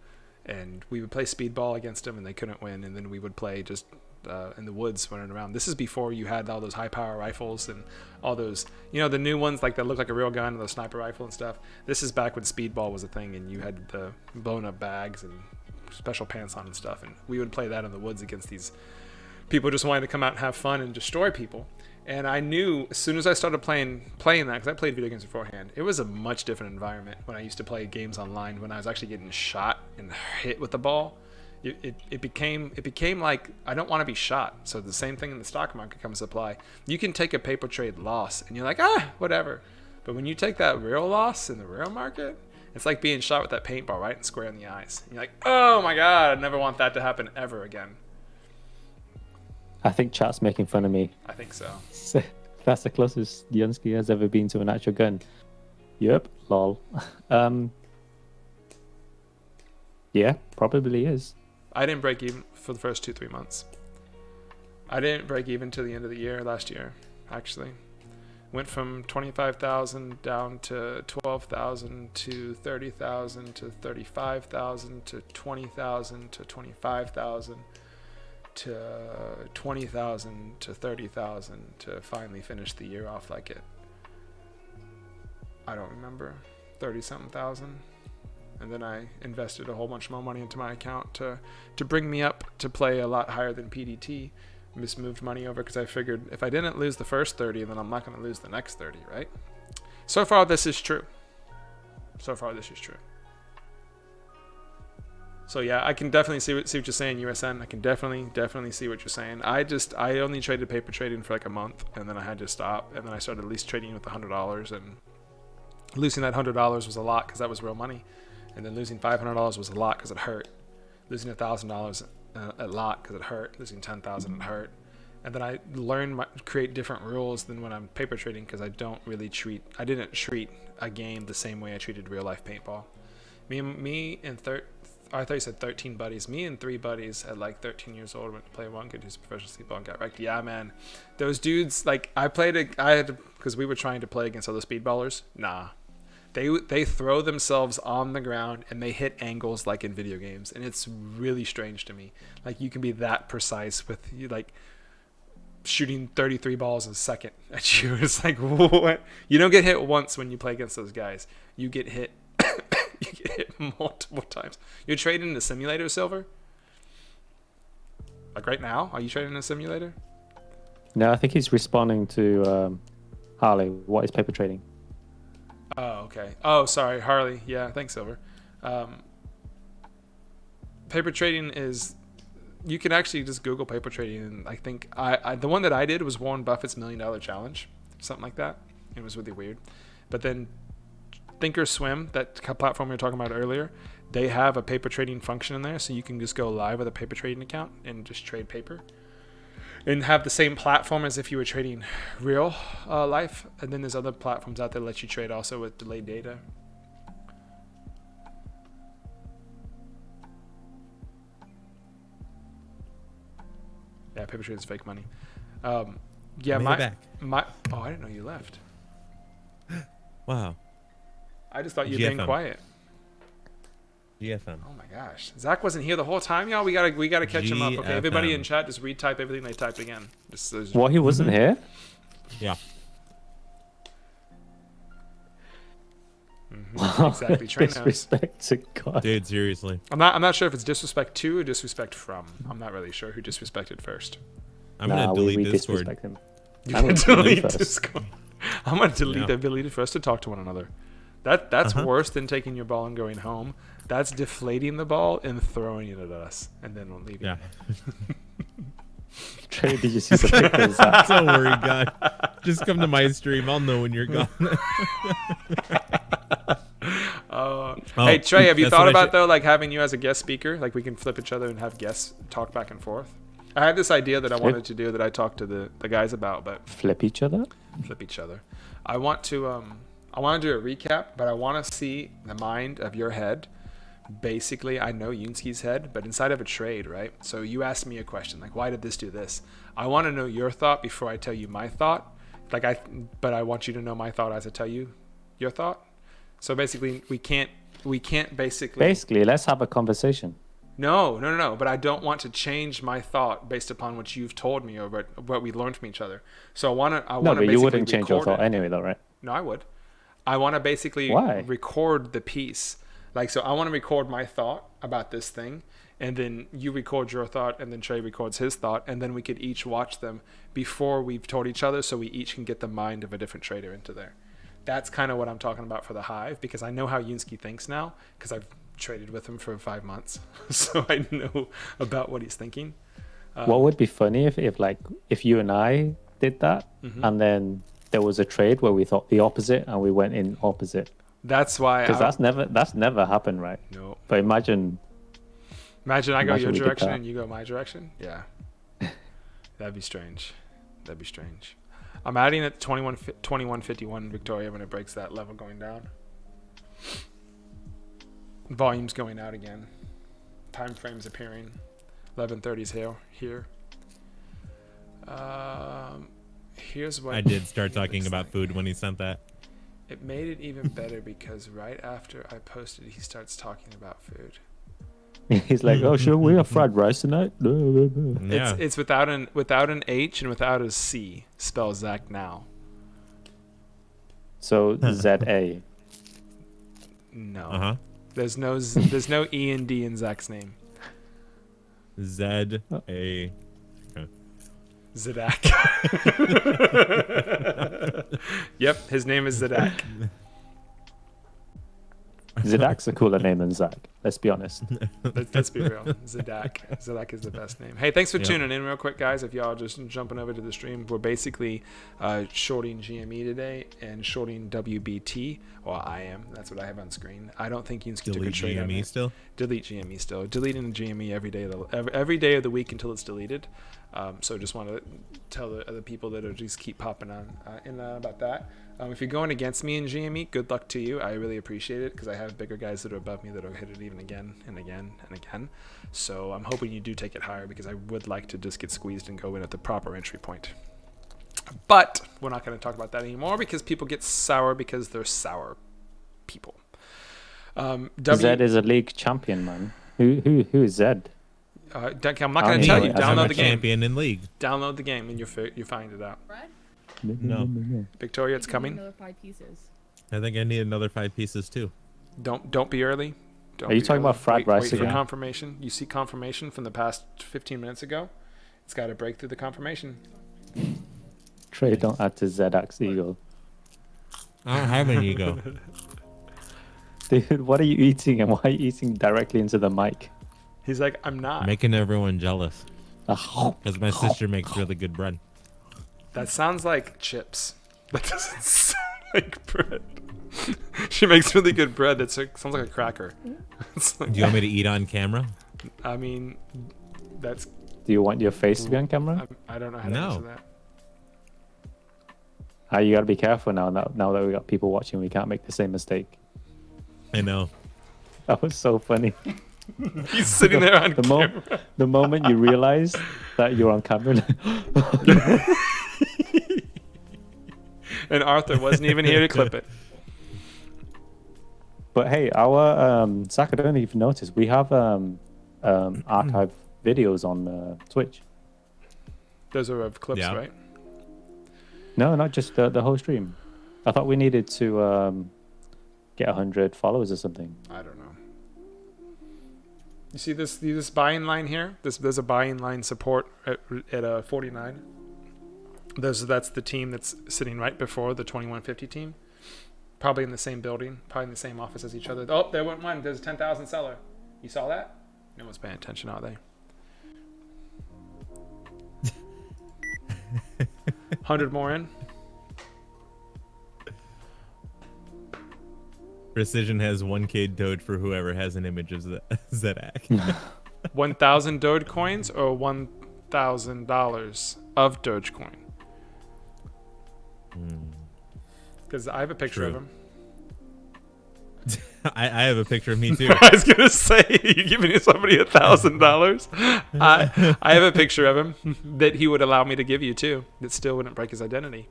Speaker 1: And we would play speedball against them and they couldn't win. And then we would play just in the woods running around. This is before you had all those high power rifles and all those, the new ones like that look like a real gun, the sniper rifle and stuff. This is back when speedball was a thing and you had the blown up bags and special pants on and stuff. And we would play that in the woods against these people just wanting to come out and have fun and destroy people. And I knew as soon as I started playing that, because I played video games beforehand, it was a much different environment when I used to play games online, when I was actually getting shot and hit with the ball. It became like I don't want to be shot. So the same thing in the stock market comes to play. You can take a paper trade loss and you're like, whatever. But when you take that real loss in the real market, it's like being shot with that paintball right and square in the eyes. And you're like, oh my God, I never want that to happen ever again.
Speaker 2: I think chat's making fun of me.
Speaker 1: I think so.
Speaker 2: That's the closest Yunsky has ever been to an actual gun. Yep, lol. Yeah, probably is.
Speaker 1: I didn't break even for the first 2-3 months. I didn't break even till the end of the year last year, actually. Went from 25,000 down to 12,000 to 30,000 to 35,000 to 20,000 to 25,000 to 20,000 to 30,000 to finally finish the year off like it. I don't remember, 30-something thousand. And then I invested a whole bunch more money into my account to bring me up to play a lot higher than PDT. Just moved money over because I figured if I didn't lose the first 30, then I'm not going to lose the next 30, right? So far, this is true. So yeah, I can definitely see what you're saying, USN. I can definitely see what you're saying. I only traded paper trading for like a month, and then I had to stop, and then I started at least trading with $100, and losing that $100 was a lot because that was real money, and then losing $500 was a lot because it hurt. Losing $1,000 a lot because it hurt. Losing 10,000 it hurt. And then I learned create different rules than when I'm paper trading because I didn't treat a game the same way I treated real life paintball. I thought you said 13 buddies. Me and 3 buddies at like 13 years old went to play one kid who's a professional speedball and got wrecked. Yeah, man. Those dudes, like because we were trying to play against other speedballers. Nah. They throw themselves on the ground and they hit angles like in video games. And it's really strange to me. Like you can be that precise with like shooting 33 balls a second at you. It's like, what? You don't get hit once when you play against those guys. You get hit. You get hit multiple times. You're trading in a simulator, Silver? Like right now? Are you trading in a simulator?
Speaker 2: No, I think he's responding to Harley. What is paper trading?
Speaker 1: Oh, okay. Oh, sorry, Harley. Yeah, thanks, Silver. paper trading is, you can actually just Google paper trading, and I think I the one that I did was Warren Buffett's $1 Million Challenge, something like that. It was really weird. But then Thinkorswim, that platform we were talking about earlier, they have a paper trading function in there, so you can just go live with a paper trading account and just trade paper and have the same platform as if you were trading real life. And then there's other platforms out there that let you trade also with delayed data. Yeah, paper trading is fake money. Yeah,
Speaker 3: Made it
Speaker 1: my oh, I didn't know you left.
Speaker 3: Wow.
Speaker 1: I just thought you'd been
Speaker 3: GFM.
Speaker 1: quiet.
Speaker 3: GFM.
Speaker 1: Oh my gosh, Zach wasn't here the whole time, y'all. We gotta catch him up. Okay, everybody in
Speaker 3: GFM.
Speaker 1: chat, just retype everything they typed again. Just
Speaker 2: What, he wasn't here?
Speaker 3: Yeah.
Speaker 1: exactly. Train knows.
Speaker 2: Disrespect to God.
Speaker 3: Dude, seriously.
Speaker 1: I'm not sure if it's disrespect to or disrespect from. I'm not really sure who disrespected first.
Speaker 3: I'm gonna delete
Speaker 2: we
Speaker 3: Discord.
Speaker 2: disrespect him.
Speaker 1: You
Speaker 2: I'm
Speaker 1: can
Speaker 2: gonna delete
Speaker 1: delete
Speaker 2: first.
Speaker 1: Discord. I'm gonna delete
Speaker 3: Yeah.
Speaker 1: the ability for us to talk to one another. That's worse than taking your ball and going home. That's deflating the ball and throwing it at us, and then we'll leave.
Speaker 3: Yeah.
Speaker 2: Trey, did you see the pictures?
Speaker 3: Don't worry, God. Just come to my stream. I'll know when you're gone.
Speaker 1: Hey Trey, have you
Speaker 3: that's
Speaker 1: thought
Speaker 3: what I
Speaker 1: about
Speaker 3: should-
Speaker 1: though, like having you as a guest speaker? Like we can flip each other and have guests talk back and forth. I had this idea that I wanted to do that I talked to the guys about, but
Speaker 2: Flip each other?
Speaker 1: flip each other. I want to do a recap, but I want to see the mind of your head. Basically, I know Yunski's head, but inside of a trade, right? So you asked me a question, like, why did this do this? I want to know your thought before I tell you my thought. But I want you to know my thought as I tell you your thought. So basically, we can't
Speaker 2: Basically, let's have a conversation.
Speaker 1: No. But I don't want to change my thought based upon what you've told me or what we learned from each other. So I want to.
Speaker 2: No, but you wouldn't change your thought anyway, though, right?
Speaker 1: No, I would. I want to basically record the piece. Like, so I want to record my thought about this thing, and then you record your thought, and then Trey records his thought, and then we could each watch them before we've told each other, so we each can get the mind of a different trader into there. That's kind of what I'm talking about for the Hive, because I know how Yunski thinks now, because I've traded with him for 5 months, so I know about what he's thinking.
Speaker 2: What would be funny if you and I did that, and then there was a trade where we thought the opposite, and we went in opposite.
Speaker 1: That's why.
Speaker 2: Because that's never happened, right?
Speaker 1: No.
Speaker 2: But imagine
Speaker 1: I go your
Speaker 2: we did
Speaker 1: direction
Speaker 2: that.
Speaker 1: and you go my direction. Yeah. That'd be strange. I'm adding it 2151 Victoria when it breaks that level going down. Volume's going out again. Time frames appearing. 11:30's here. Here's what
Speaker 3: I did start
Speaker 1: it
Speaker 3: talking
Speaker 1: looks
Speaker 3: about
Speaker 1: like.
Speaker 3: food when he sent that.
Speaker 1: It made it even better because right after I posted, he starts talking about food.
Speaker 2: he's like, "Oh, sure, we have fried rice tonight."
Speaker 3: Yeah.
Speaker 1: It's without an H and without a C. Spell Zach now.
Speaker 2: So ZA.
Speaker 1: No.
Speaker 3: Uh-huh.
Speaker 1: There's no E and D in Zach's name.
Speaker 3: Z-A.
Speaker 1: Zadak. Yep, his name is Zadak.
Speaker 2: Zidak's a cooler name than Zach. Let's be honest.
Speaker 1: Let's be real. Zadak. Zadak is the best name. Hey, thanks for
Speaker 3: Yep.
Speaker 1: tuning in real quick, guys. If y'all just jumping over to the stream, we're basically shorting GME today and shorting WBT. Well, I am. That's what I have on screen. I don't think Yunski took a
Speaker 3: Delete
Speaker 1: trade on
Speaker 3: GME
Speaker 1: it.
Speaker 3: still?
Speaker 1: Delete GME still. Deleting the GME every day of the week until it's deleted. So just want to tell the other people that are just keep popping on about that. If you're going against me in GME, good luck to you. I really appreciate it because I have bigger guys that are above me that will hit it even again and again and again. So I'm hoping you do take it higher because I would like to just get squeezed and go in at the proper entry point. But we're not going to talk about that anymore because people get sour because they're sour people.
Speaker 2: Zed is a league champion, man. Who is Zed?
Speaker 1: Duncan, I'm not going to tell you.
Speaker 2: Anyway,
Speaker 3: I'm
Speaker 1: Download
Speaker 3: a
Speaker 1: the game.
Speaker 3: champion in league.
Speaker 1: Download the game and you find it out.
Speaker 5: Fred?
Speaker 3: No.
Speaker 1: Victoria, it's
Speaker 5: You need
Speaker 1: coming.
Speaker 5: Another 5 pieces.
Speaker 3: I think I need another 5 pieces too.
Speaker 1: Don't be early. Don't
Speaker 2: Are you
Speaker 1: be
Speaker 2: talking
Speaker 1: early.
Speaker 2: about fried
Speaker 1: Wait
Speaker 2: rice
Speaker 1: for
Speaker 2: again?
Speaker 1: confirmation. You see confirmation from the past 15 minutes ago. It's got to break through the confirmation.
Speaker 2: Trey, don't add to Zedak's ego.
Speaker 3: I don't have an ego.
Speaker 2: Dude, what are you eating and why are you eating directly into the mic?
Speaker 1: He's like, I'm not.
Speaker 3: Making everyone jealous.
Speaker 2: Ah,
Speaker 3: Because my sister makes really good bread.
Speaker 1: That sounds like chips. That doesn't sound like bread. She makes really good bread. That sounds like a cracker. It's like,
Speaker 3: Do you want me to eat on camera?
Speaker 1: I mean, that's.
Speaker 2: Do you want your face to be on camera?
Speaker 1: I don't know how to
Speaker 3: No.
Speaker 1: answer that.
Speaker 2: You gotta be careful now. Now that we got people watching, we can't make the same mistake.
Speaker 3: I know.
Speaker 2: That was so funny.
Speaker 1: He's sitting there on
Speaker 2: The,
Speaker 1: camera.
Speaker 2: the moment you realize that you're on camera,
Speaker 1: And Arthur wasn't even here to clip it.
Speaker 2: but hey, our Zach, I don't know if you noticed, we have archive videos on Twitch.
Speaker 1: Those are of clips,
Speaker 3: Yeah.
Speaker 1: right?
Speaker 2: No, not just the whole stream. I thought we needed to get 100 followers or something.
Speaker 1: I don't know. You see this buying line here? There's a buying line support at 49. That's the team that's sitting right before the 2150 team. Probably in the same building, probably in the same office as each other. Oh, there went one. There's a 10,000 seller. You saw that? No one's paying attention, are they? 100 more in.
Speaker 3: Precision has 1K Doge for whoever has an image of Zedak.
Speaker 1: 1,000 Dogecoins or $1,000 of Dogecoin? Because I have a picture of
Speaker 3: True.
Speaker 1: him.
Speaker 3: I have a picture of me too.
Speaker 1: I was gonna say, you giving somebody $1,000? I have a picture of him that he would allow me to give you too. That still wouldn't break his identity.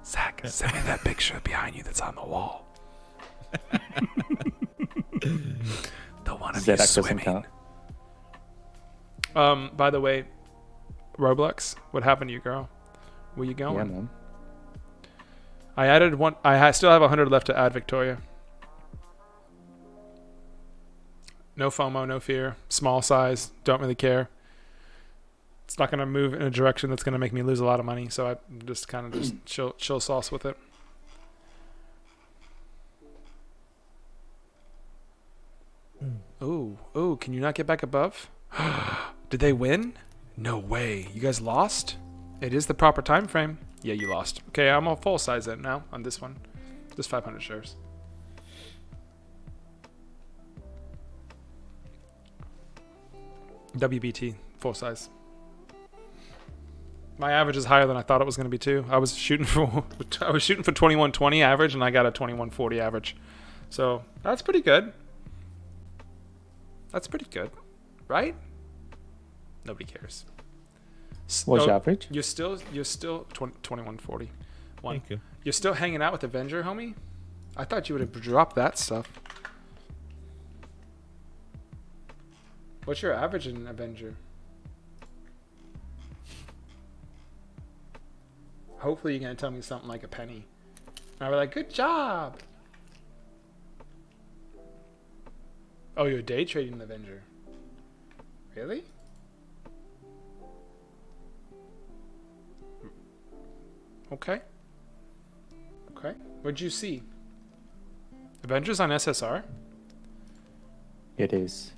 Speaker 1: Zach, send me that picture behind you that's on the wall. The one of you
Speaker 2: Zedak doesn't
Speaker 1: swimming.
Speaker 2: count.
Speaker 1: By the way, Roblox, what happened to you, girl? Where you going?
Speaker 2: Yeah, man.
Speaker 1: I added one. I still have 100 left to add, Victoria. No FOMO, no fear. Small size. Don't really care. It's not going to move in a direction that's going to make me lose a lot of money. So I just kind of just chill sauce with it. Oh, can you not get back above? Did they win? No way. You guys lost? It is the proper time frame. Yeah, you lost. Okay, I'm all full size then now on this one. Just 500 shares. WBT, full size. My average is higher than I thought it was going to be too. I was shooting for 2120 average and I got a 2140 average. So, that's pretty good. That's pretty good, right? Nobody cares.
Speaker 2: What's your average?
Speaker 1: You're still 2140.
Speaker 3: Thank you.
Speaker 1: You're still hanging out with Avenger, homie? I thought you would have dropped that stuff. What's your average in Avenger? Hopefully you're going to tell me something like a penny. And I'll be like, good job. Oh, you're day trading Avenger. Really? Okay. Okay. What'd you see? Avengers on SSR?
Speaker 2: It is.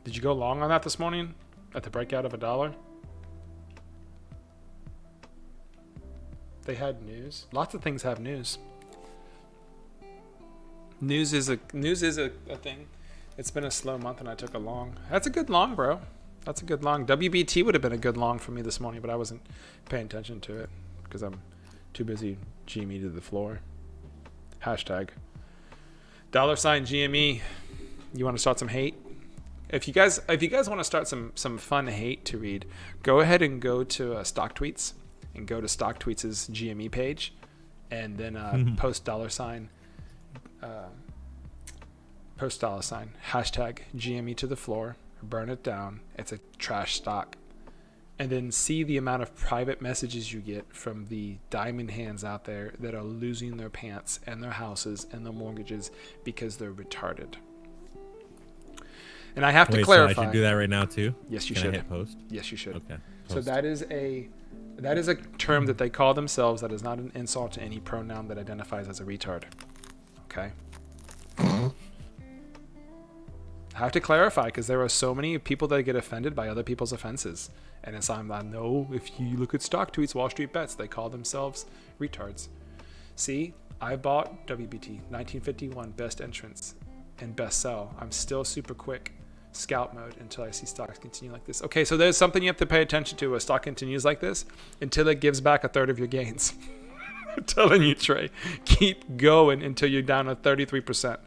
Speaker 1: Did you go long on that this morning? At the breakout of $1? They had news. Lots of things have news. News is a thing. It's been a slow month and I took a long. That's a good long, bro. That's a good long. WBT would have been a good long for me this morning, but I wasn't paying attention to it because I'm too busy GME to the floor. Hashtag. $ GME. You want to start some hate? If you guys want to start some fun hate to read, go ahead and go to Stock Tweets and go to Stock Tweets' GME page, and then post $. Post $. Hashtag GME to the floor. Burn it down. It's a trash stock. And then see the amount of private messages you get from the diamond hands out there that are losing their pants and their houses and their mortgages because they're retarded. And I have to clarify.
Speaker 3: So I should do that right now too?
Speaker 1: Yes, you
Speaker 3: Can
Speaker 1: should.
Speaker 3: I hit post?
Speaker 1: Yes, you should.
Speaker 3: Okay.
Speaker 1: So
Speaker 3: Post.
Speaker 1: that is a term that they call themselves. That is not an insult to any pronoun that identifies as a retard. Okay. I have to clarify because there are so many people that get offended by other people's offenses. And it's I know if you look at stock tweets, Wall Street bets, they call themselves retards. See, I bought WBT 1951 best entrance and best sell. I'm still super quick scout mode until I see stocks continue like this. Okay, so there's something you have to pay attention to. A stock continues like this until it gives back a third of your gains. I'm telling you, Trey, keep going until you're down to 33%.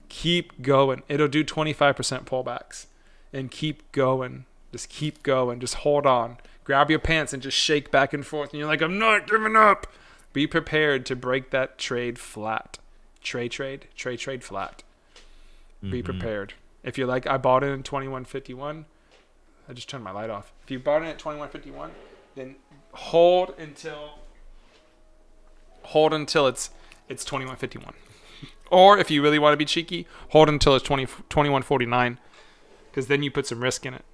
Speaker 1: Keep going. It'll do 25% pullbacks. And keep going. Just keep going. Just hold on. Grab your pants and just shake back and forth. And you're like, I'm not giving up. Be prepared to break that trade flat. Trade flat. Be prepared. If you're like, I bought it in 2151. I just turned my light off. If you bought it at 2151, then hold until it's 2151. Or if you really want to be cheeky, hold until it's 2149, because then you put some risk in it.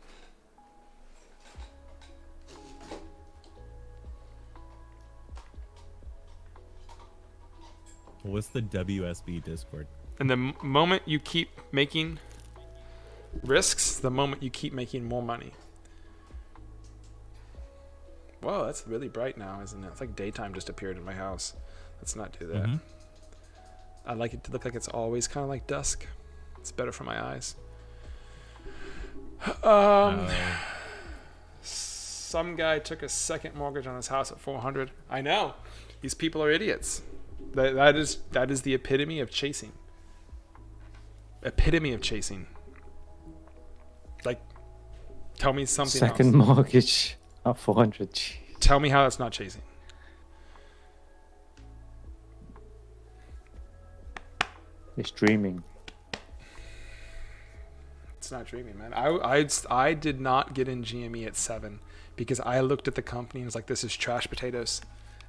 Speaker 3: What's the WSB Discord?
Speaker 1: And the moment you keep making risks, the moment you keep making more money. Whoa, that's really bright now, isn't it? It's like daytime just appeared in my house. Let's not do that. I like it to look like it's always kind of like dusk. It's better for my eyes. Some guy took a second mortgage on his house at 400. I know. These people are idiots. That is the epitome of chasing. Epitome of chasing. Like, tell me something
Speaker 2: Second
Speaker 1: else.
Speaker 2: mortgage at 400. Jeez.
Speaker 1: Tell me how that's not chasing.
Speaker 2: It's dreaming.
Speaker 1: It's not dreaming, man. I did not get in GME at 7 because I looked at the company and was like, this is trash potatoes.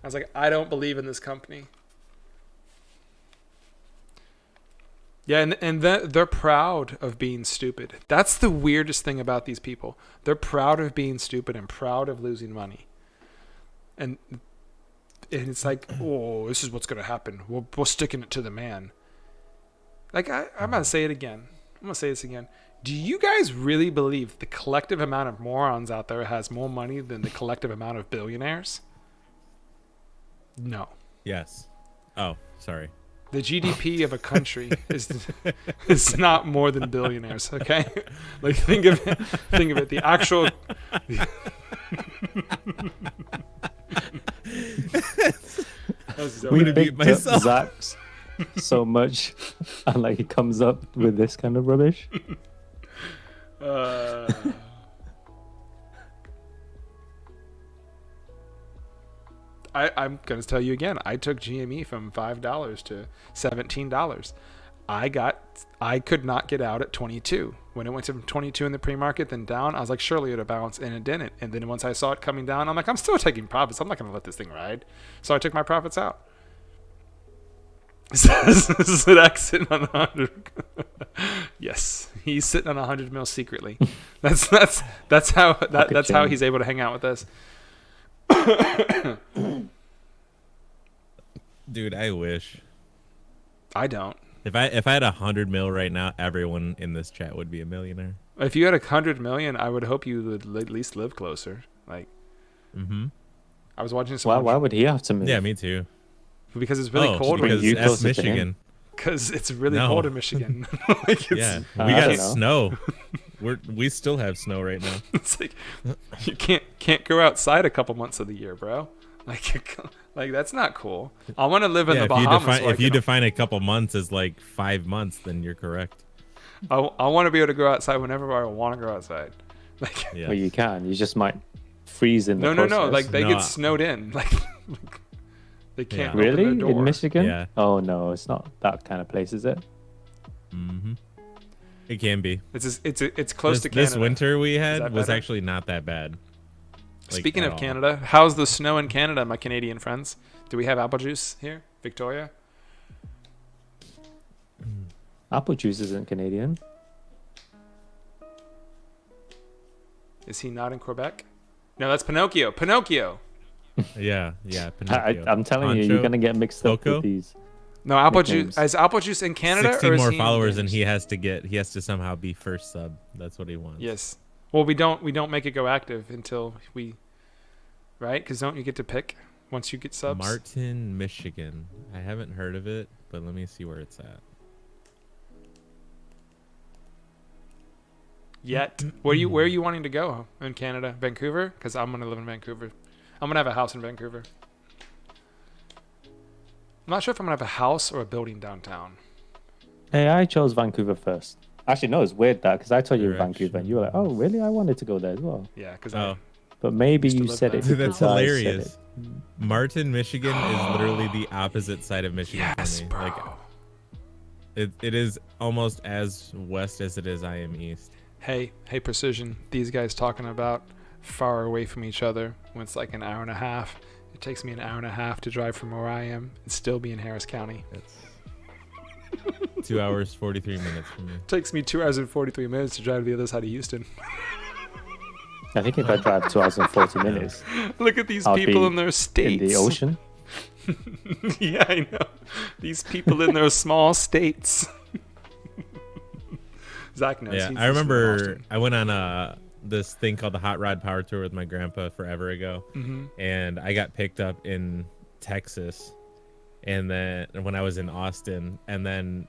Speaker 1: I was like, I don't believe in this company. Yeah, and they're proud of being stupid. That's the weirdest thing about these people. They're proud of being stupid and proud of losing money. And it's like, oh, this is what's going to happen. We're sticking it to the man. Like, I'm going to say it again. I'm going to say this again. Do you guys really believe the collective amount of morons out there has more money than the collective amount of billionaires? No.
Speaker 3: Yes. Oh, sorry.
Speaker 1: The GDP of a country is not more than billionaires, okay? Like, think of it. The actual
Speaker 2: We
Speaker 3: gonna
Speaker 2: picked
Speaker 3: mute myself.
Speaker 2: up Zach's so much, and like he comes up with this kind of rubbish.
Speaker 1: I'm going to tell you again. I took GME from $5 to $17. I could not get out at 22. When it went to 22 in the pre-market, then down, I was like, surely it'll bounce, and it didn't. And then once I saw it coming down, I'm like, I'm still taking profits. I'm not going to let this thing ride. So I took my profits out. This is an exit on 100. Yes, he's sitting on 100 mil secretly. That's how he's able to hang out with us.
Speaker 3: Dude, I wish.
Speaker 1: I don't.
Speaker 3: If I had 100 mil right now, everyone in this chat would be a millionaire.
Speaker 1: If you had 100 million, I would hope you would at least live closer. Like, I was watching some.
Speaker 2: Why would he have to move?
Speaker 3: Yeah, me too.
Speaker 1: Because it's really cold.
Speaker 3: Because
Speaker 2: you
Speaker 3: that's
Speaker 2: closer to him.
Speaker 3: Michigan.
Speaker 1: Because it's really cold in Michigan. Like,
Speaker 3: Yeah, we
Speaker 2: I
Speaker 3: got
Speaker 2: don't know.
Speaker 3: snow. We still have snow right now.
Speaker 1: It's like you can't go outside a couple months of the year, bro. Like that's not cool. I want to live in the Bahamas.
Speaker 3: If you define a couple months as like 5 months, then you're correct.
Speaker 1: I want to be able to go outside whenever I want to go outside. Like,
Speaker 3: Yeah.
Speaker 2: Well, you can. You just might freeze in the
Speaker 1: no.
Speaker 2: process.
Speaker 1: Like they
Speaker 3: No.
Speaker 1: get snowed in. Like they can't
Speaker 3: Yeah.
Speaker 1: open
Speaker 2: Really?
Speaker 1: their door.
Speaker 2: In Michigan?
Speaker 3: Yeah.
Speaker 2: Oh no, it's not that kind of place, is it?
Speaker 3: It can be.
Speaker 1: It's close to Canada.
Speaker 3: This winter we
Speaker 1: that
Speaker 3: had was
Speaker 1: better?
Speaker 3: actually not that bad. Like,
Speaker 1: Speaking
Speaker 3: at
Speaker 1: of
Speaker 3: all.
Speaker 1: Canada, how's the snow in Canada, my Canadian friends? Do we have apple juice here, Victoria?
Speaker 2: Apple juice isn't Canadian.
Speaker 1: Is he not in Quebec? No, that's Pinocchio. Pinocchio.
Speaker 3: Yeah. Pinocchio.
Speaker 2: I'm telling you,
Speaker 3: Poncho?
Speaker 2: you're gonna get mixed up
Speaker 3: Coco?
Speaker 2: with these.
Speaker 1: No, Apple
Speaker 2: nicknames.
Speaker 1: Juice. Is Apple Juice in Canada?
Speaker 3: 16
Speaker 1: or is
Speaker 3: more
Speaker 1: he in
Speaker 3: followers, and
Speaker 1: games?
Speaker 3: he has to somehow be first sub. That's what he wants.
Speaker 1: Yes. Well, we don't make it go active until we, right? Because don't you get to pick once you get subs?
Speaker 3: Martin, Michigan. I haven't heard of it, but let me see where it's at.
Speaker 1: Yet. Where are you wanting to go in Canada? Vancouver? Because I'm gonna live in Vancouver. I'm gonna have a house in Vancouver. I'm not sure if I'm gonna have a house or a building downtown.
Speaker 2: Hey, I chose Vancouver first. Actually, no, it's weird that because I told you
Speaker 3: Direction.
Speaker 2: Vancouver and you were like, oh, really? I wanted to go there as well.
Speaker 1: Yeah, because
Speaker 3: Oh,
Speaker 2: But maybe
Speaker 1: Used to
Speaker 2: you
Speaker 1: live
Speaker 2: said
Speaker 1: there.
Speaker 2: it.
Speaker 3: dude, that's
Speaker 2: because I said
Speaker 3: hilarious.
Speaker 2: it.
Speaker 3: Martin, Michigan is literally the opposite side of Michigan
Speaker 1: yes,
Speaker 3: for me.
Speaker 1: bro.
Speaker 3: Like, it is almost as west as it is I am east.
Speaker 1: Hey, Precision. These guys talking about far away from each other when it's like an hour and a half. It takes me an hour and a half to drive from where I am and still be in Harris County.
Speaker 3: It's 2 hours 43 minutes from me.
Speaker 1: It takes me 2 hours and 43 minutes to drive to the other side of Houston.
Speaker 2: I think if I drive 2 hours and 40 minutes
Speaker 1: Look at these
Speaker 2: I'll
Speaker 1: people
Speaker 2: be
Speaker 1: in their states.
Speaker 2: in the ocean.
Speaker 1: Yeah, I know. These people in their small states. Zach knows.
Speaker 3: Yeah,
Speaker 1: He's
Speaker 3: I
Speaker 1: just from
Speaker 3: remember
Speaker 1: Austin.
Speaker 3: I went on this thing called the Hot Rod Power Tour with my grandpa forever ago, and I got picked up in Texas, and then when I was in Austin, and then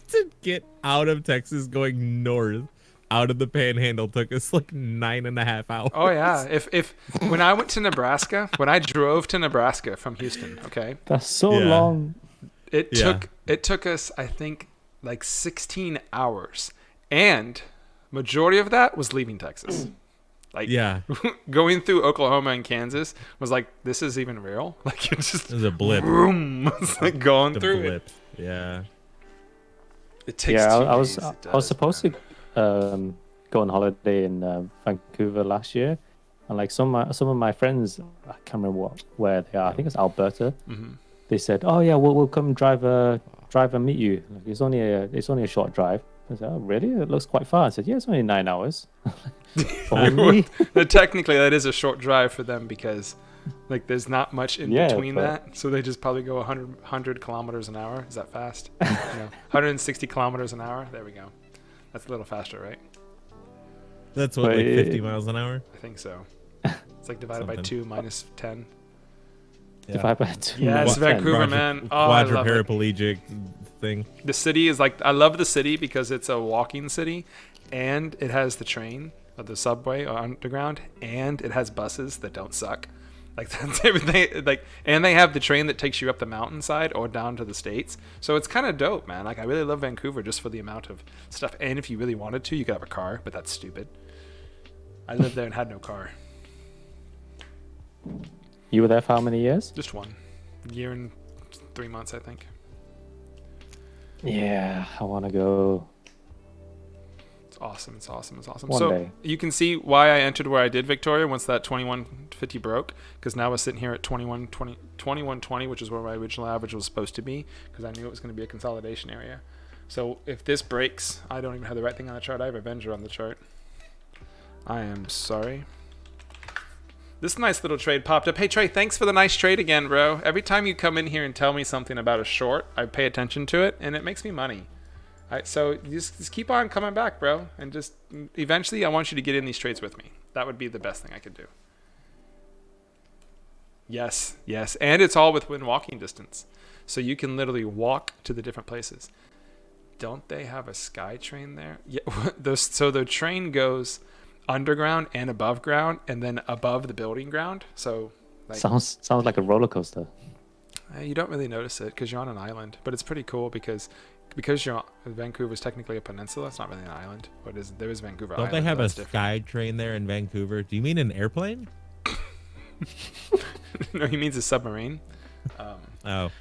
Speaker 3: to get out of Texas going north out of the Panhandle took us like 9.5 hours.
Speaker 1: Oh yeah. If when I went to Nebraska, when I drove to Nebraska from Houston, okay,
Speaker 2: That's so
Speaker 3: Yeah.
Speaker 2: long.
Speaker 1: it
Speaker 3: Yeah.
Speaker 1: took us, I think, like 16 hours, and majority of that was leaving Texas. Like,
Speaker 3: Yeah,
Speaker 1: going through Oklahoma and Kansas was like, this is even real. Like, it's just
Speaker 3: it was a blip.
Speaker 1: boom. It's like going
Speaker 3: The
Speaker 1: through
Speaker 3: blip. Yeah.
Speaker 1: it. Takes
Speaker 2: Yeah,
Speaker 1: 2
Speaker 2: I was
Speaker 1: days. It
Speaker 2: I was
Speaker 1: does,
Speaker 2: supposed
Speaker 1: man.
Speaker 2: to go on holiday in Vancouver last year, and like some of my friends, I can't remember where they are. I think it's Alberta.
Speaker 1: Mhm.
Speaker 2: They said, "Oh yeah, we'll come drive and meet you. Like, it's only a short drive." I said, "Oh really? It looks quite far." I said, "Yeah, it's only 9 hours." Only?
Speaker 1: But technically, that is a short drive for them because, like, there's not much in
Speaker 2: Yeah,
Speaker 1: between
Speaker 2: but-
Speaker 1: that. So they just probably go 100 kilometers an hour. Is that fast? No, 160 kilometers an hour. There we go. That's a little faster, right?
Speaker 3: That's what,
Speaker 2: But
Speaker 3: like
Speaker 2: it-
Speaker 3: 50 miles an hour?
Speaker 1: I think so. It's like divided by
Speaker 3: Something.
Speaker 1: 2 minus 10.
Speaker 2: Divide by two.
Speaker 1: Yeah, it's
Speaker 2: minus 10.
Speaker 1: Vancouver, man. Oh, I love it.
Speaker 3: Quadriplegic thing.
Speaker 1: The city is like, I love the city because it's a walking city, and it has the train or the subway or underground, and it has buses that don't suck. Like, that's everything. Like, and they have the train that takes you up the mountainside or down to the States. So it's kind of dope, man. Like, I really love Vancouver just for the amount of stuff. And if you really wanted to, you could have a car, but that's stupid. I lived there and had no car.
Speaker 2: You were there for how many years?
Speaker 1: Just 1 year and 3 months, I think.
Speaker 2: Yeah, I want to go
Speaker 1: It's awesome. It's awesome. It's awesome.
Speaker 2: one
Speaker 1: So
Speaker 2: day.
Speaker 1: you can see why I entered where I did, Victoria, once that 2150 broke, because now we're sitting here at 2120, which is where my original average was supposed to be, because I knew it was going to be a consolidation area. So if this breaks, I don't even have the right thing on the chart. I have Avenger on the chart. I am sorry. This nice little trade popped up. Hey, Trey, thanks for the nice trade again, bro. Every time you come in here and tell me something about a short, I pay attention to it, and it makes me money. So you just keep on coming back, bro. And just eventually I want you to get in these trades with me. That would be the best thing I could do. Yes, yes. And it's all within walking distance. So you can literally walk to the different places. Don't they have a sky train there? Yeah. So the train goes underground and above ground, and then above the building ground. So like,
Speaker 2: Sounds like a roller coaster.
Speaker 1: you don't really notice it because you're on an island, but it's pretty cool because you're Vancouver's technically a peninsula. It's not really an island, but there is Vancouver
Speaker 3: Don't
Speaker 1: Island.
Speaker 3: they have
Speaker 1: but
Speaker 3: a
Speaker 1: that's different.
Speaker 3: sky train there in Vancouver? Do you mean an airplane?
Speaker 1: No, he means a submarine.
Speaker 3: Oh,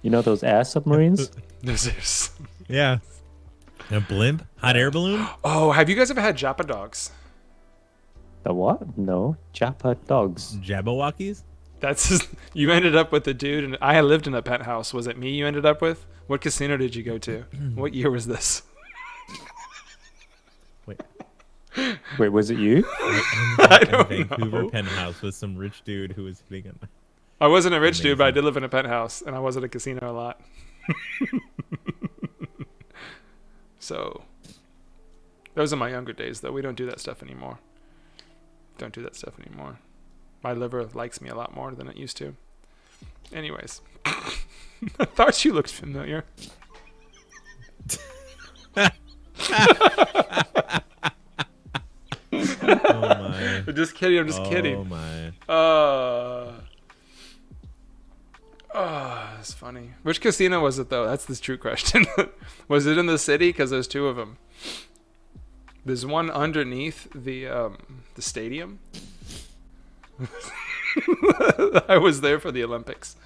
Speaker 2: You know those air submarines?
Speaker 1: There's-
Speaker 3: yeah. A blimp? Hot air balloon?
Speaker 1: Oh, have you guys ever had Japa dogs?
Speaker 2: The what? No, Japa dogs.
Speaker 3: Jabberwockies?
Speaker 1: You ended up with a dude, and I lived in a penthouse. Was it me you ended up with? What casino did you go to? What year was this?
Speaker 2: Wait, was it you?
Speaker 1: I don't
Speaker 3: Vancouver
Speaker 1: know.
Speaker 3: penthouse with some rich dude who was hitting on.
Speaker 1: I wasn't a rich dude, but I
Speaker 3: Amazing.
Speaker 1: did live in a penthouse, and I was at a casino a lot. So, those are my younger days, though. We don't do that stuff anymore. Don't do that stuff anymore. My liver likes me a lot more than it used to. Anyways, I thought you looked familiar.
Speaker 3: Oh my.
Speaker 1: Just kidding. I'm just kidding.
Speaker 3: Oh my.
Speaker 1: That's funny. Which casino was it though? That's the true question. Was it in the city? Because there's two of them. There's one underneath the stadium. I was there for the Olympics,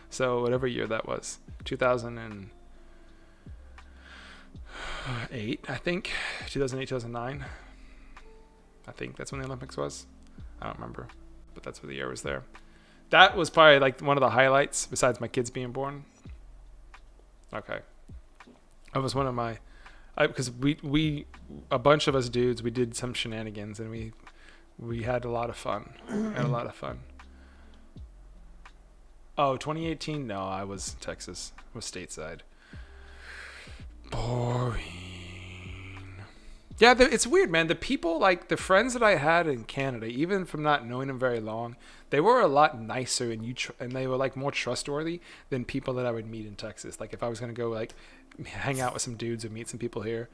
Speaker 1: so whatever year that was, 2008, I think, 2008, 2009. I think that's when the Olympics was. I don't remember, but that's what the year was there. That was probably like one of the highlights besides my kids being born. Okay. That was one of my, because we a bunch of us dudes, we did some shenanigans and we had a lot of fun. Had a lot of fun. Oh, 2018? No, I was in Texas. I was stateside. Boring. Yeah, it's weird, man. The people, like the friends that I had in Canada, even from not knowing them very long, they were a lot nicer and they were like more trustworthy than people that I would meet in Texas. Like if I was gonna go like hang out with some dudes or meet some people here,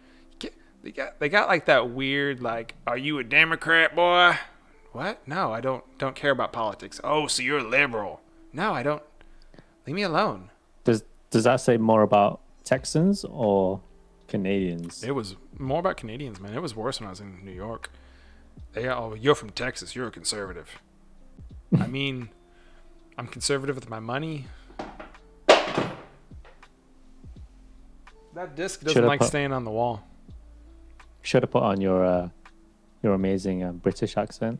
Speaker 1: they got like that weird like, are you a Democrat, boy? What? No, I don't care about politics. Oh, so you're a liberal? No, I don't. Leave me alone.
Speaker 2: Does that say more about Texans or Canadians?
Speaker 1: It was more about Canadians, man. It was worse when I was in New York. Oh, you're from Texas. You're a conservative. I mean, I'm conservative with my money. That disc doesn't like staying on the wall.
Speaker 2: Should have put on your amazing British accent.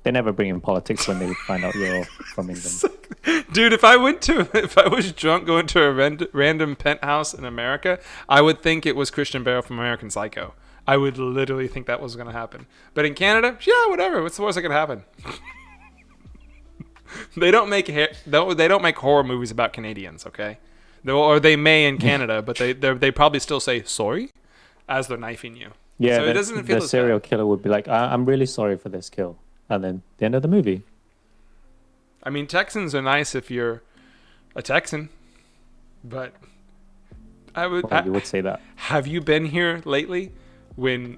Speaker 2: They never bring in politics when they find out you're from England.
Speaker 1: Dude, if I was drunk going to a random penthouse in America, I would think it was Christian Bale from American Psycho. I would literally think that was going to happen. But in Canada, yeah, whatever. What's the worst that could happen? They don't make horror movies about Canadians, okay? Or they may in Canada, but they probably still say sorry as they're knifing you.
Speaker 2: Yeah,
Speaker 1: so it doesn't feel
Speaker 2: the
Speaker 1: as
Speaker 2: serial
Speaker 1: bad.
Speaker 2: killer would be like, I'm really sorry for this kill. And then the end of the movie.
Speaker 1: I mean, Texans are nice if you're a Texan, but I would.
Speaker 2: Well, you would say that.
Speaker 1: Have you been here lately when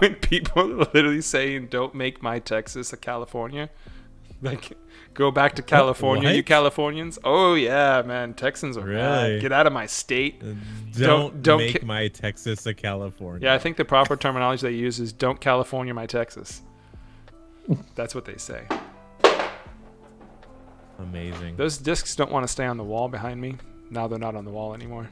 Speaker 1: when people are literally saying, "Don't make my Texas a California"? Like, go back to California,
Speaker 3: What?
Speaker 1: you Californians. Oh yeah, man, Texans are
Speaker 3: Really?
Speaker 1: bad. Get out of my state.
Speaker 3: Don't
Speaker 1: don't
Speaker 3: make
Speaker 1: ki-
Speaker 3: my Texas a California.
Speaker 1: Yeah, I think the proper terminology they use is "Don't California my Texas." That's what they say.
Speaker 3: Amazing.
Speaker 1: Those discs don't want to stay on the wall behind me. Now they're not on the wall anymore.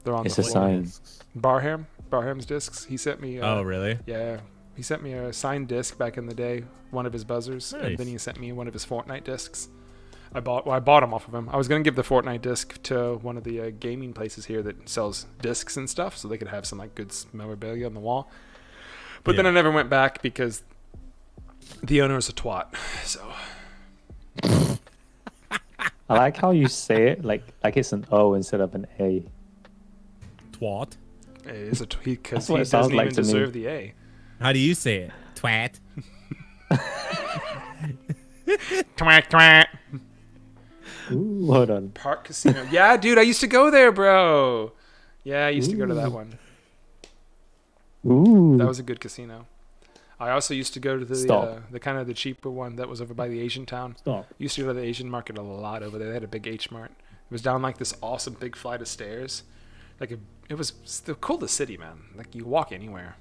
Speaker 1: They're on
Speaker 2: It's
Speaker 1: the
Speaker 2: a
Speaker 1: floor.
Speaker 2: sign.
Speaker 1: Barham's discs. He sent me.
Speaker 3: Oh, really?
Speaker 1: Yeah, he sent me a signed disc back in the day. One of his buzzers, and
Speaker 3: Nice.
Speaker 1: then he sent me one of his Fortnite discs. I bought them off of him. I was gonna give the Fortnite disc to one of the gaming places here that sells discs and stuff, so they could have some like good memorabilia on the wall. But then
Speaker 3: Yeah.
Speaker 1: I never went back because the owner is a twat. So
Speaker 2: I like how you say it like it's an O instead of an A.
Speaker 3: Twat.
Speaker 1: it is because
Speaker 2: That's
Speaker 1: he
Speaker 2: what it sounds
Speaker 1: doesn't
Speaker 2: like
Speaker 1: even
Speaker 2: to me.
Speaker 1: deserve the A.
Speaker 3: How do you say it? Twat.
Speaker 1: Twat twat.
Speaker 2: Ooh, hold on.
Speaker 1: Park Casino. Yeah, dude, I used to go there, bro. Yeah, I used to go to that one.
Speaker 2: Ooh.
Speaker 1: That was a good casino. I also used to go to
Speaker 2: Stop.
Speaker 1: the kind of the cheaper one that was over by the Asian town.
Speaker 4: Stop.
Speaker 1: Used to go to the Asian market a lot over there. They had a big H Mart. It was down like this awesome big flight of stairs. It was the coolest city, man. Like you walk anywhere.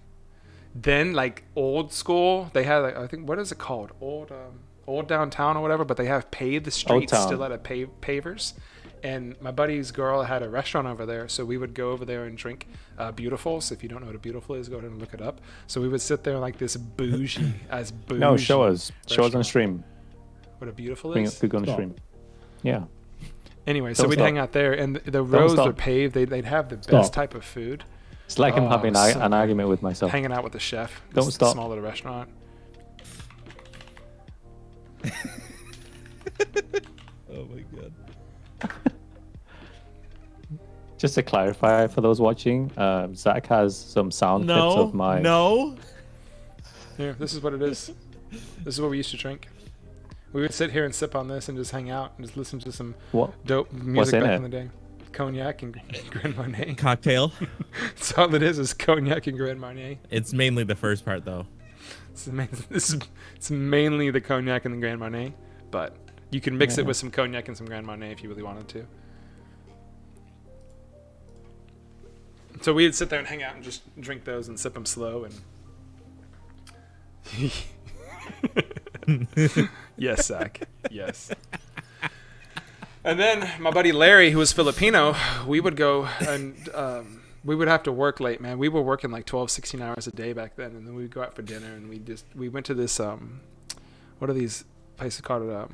Speaker 1: Then like old school, they had like, I think what is it called? Old downtown or whatever, but they have paved the streets
Speaker 2: Town.
Speaker 1: still out of pavers. And my buddy's girl had a restaurant over there, so we would go over there and drink Beautifuls. If you don't know what a Beautiful is, go ahead and look it up. So we would sit there like this bougie.
Speaker 2: No, show us. Show us on
Speaker 1: restaurant.
Speaker 2: stream.
Speaker 1: What a Beautiful
Speaker 2: Bring
Speaker 1: is.
Speaker 2: it on
Speaker 4: Stop.
Speaker 2: stream. Yeah.
Speaker 1: Anyway, so
Speaker 2: Don't
Speaker 1: we'd
Speaker 2: stop.
Speaker 1: hang out there, and the roads
Speaker 2: stop.
Speaker 1: are paved. They'd have the
Speaker 4: Stop.
Speaker 1: best type of food.
Speaker 2: It's like I'm
Speaker 1: Oh,
Speaker 2: having
Speaker 1: so
Speaker 2: an argument with myself.
Speaker 1: Hanging out with the chef.
Speaker 2: Don't
Speaker 1: This
Speaker 2: stop.
Speaker 1: Small little restaurant.
Speaker 3: Oh my god.
Speaker 2: Just to clarify for those watching, Zach has some sound clips
Speaker 3: No,
Speaker 2: of my.
Speaker 3: no.
Speaker 1: Here, this is what it is. This is what we used to drink. We would sit here and sip on this and just hang out and just listen to some
Speaker 2: What?
Speaker 1: dope music
Speaker 2: in
Speaker 1: back
Speaker 2: it?
Speaker 1: in the day. Cognac and Grand Marnier.
Speaker 3: Cocktail.
Speaker 1: That's all it is cognac and Grand Marnier.
Speaker 3: It's mainly the first part though.
Speaker 1: It's mainly the cognac and the Grand Marnier, but you can mix it
Speaker 2: Yeah.
Speaker 1: with some cognac and some Grand Marnier if you really wanted to. So we'd sit there and hang out and just drink those and sip them slow and. Yes, Zach. Yes. And then my buddy Larry, who was Filipino, we would go and we would have to work late, man. We were working like 12, 16 hours a day back then, and then we'd go out for dinner, and we went to this what are these places called?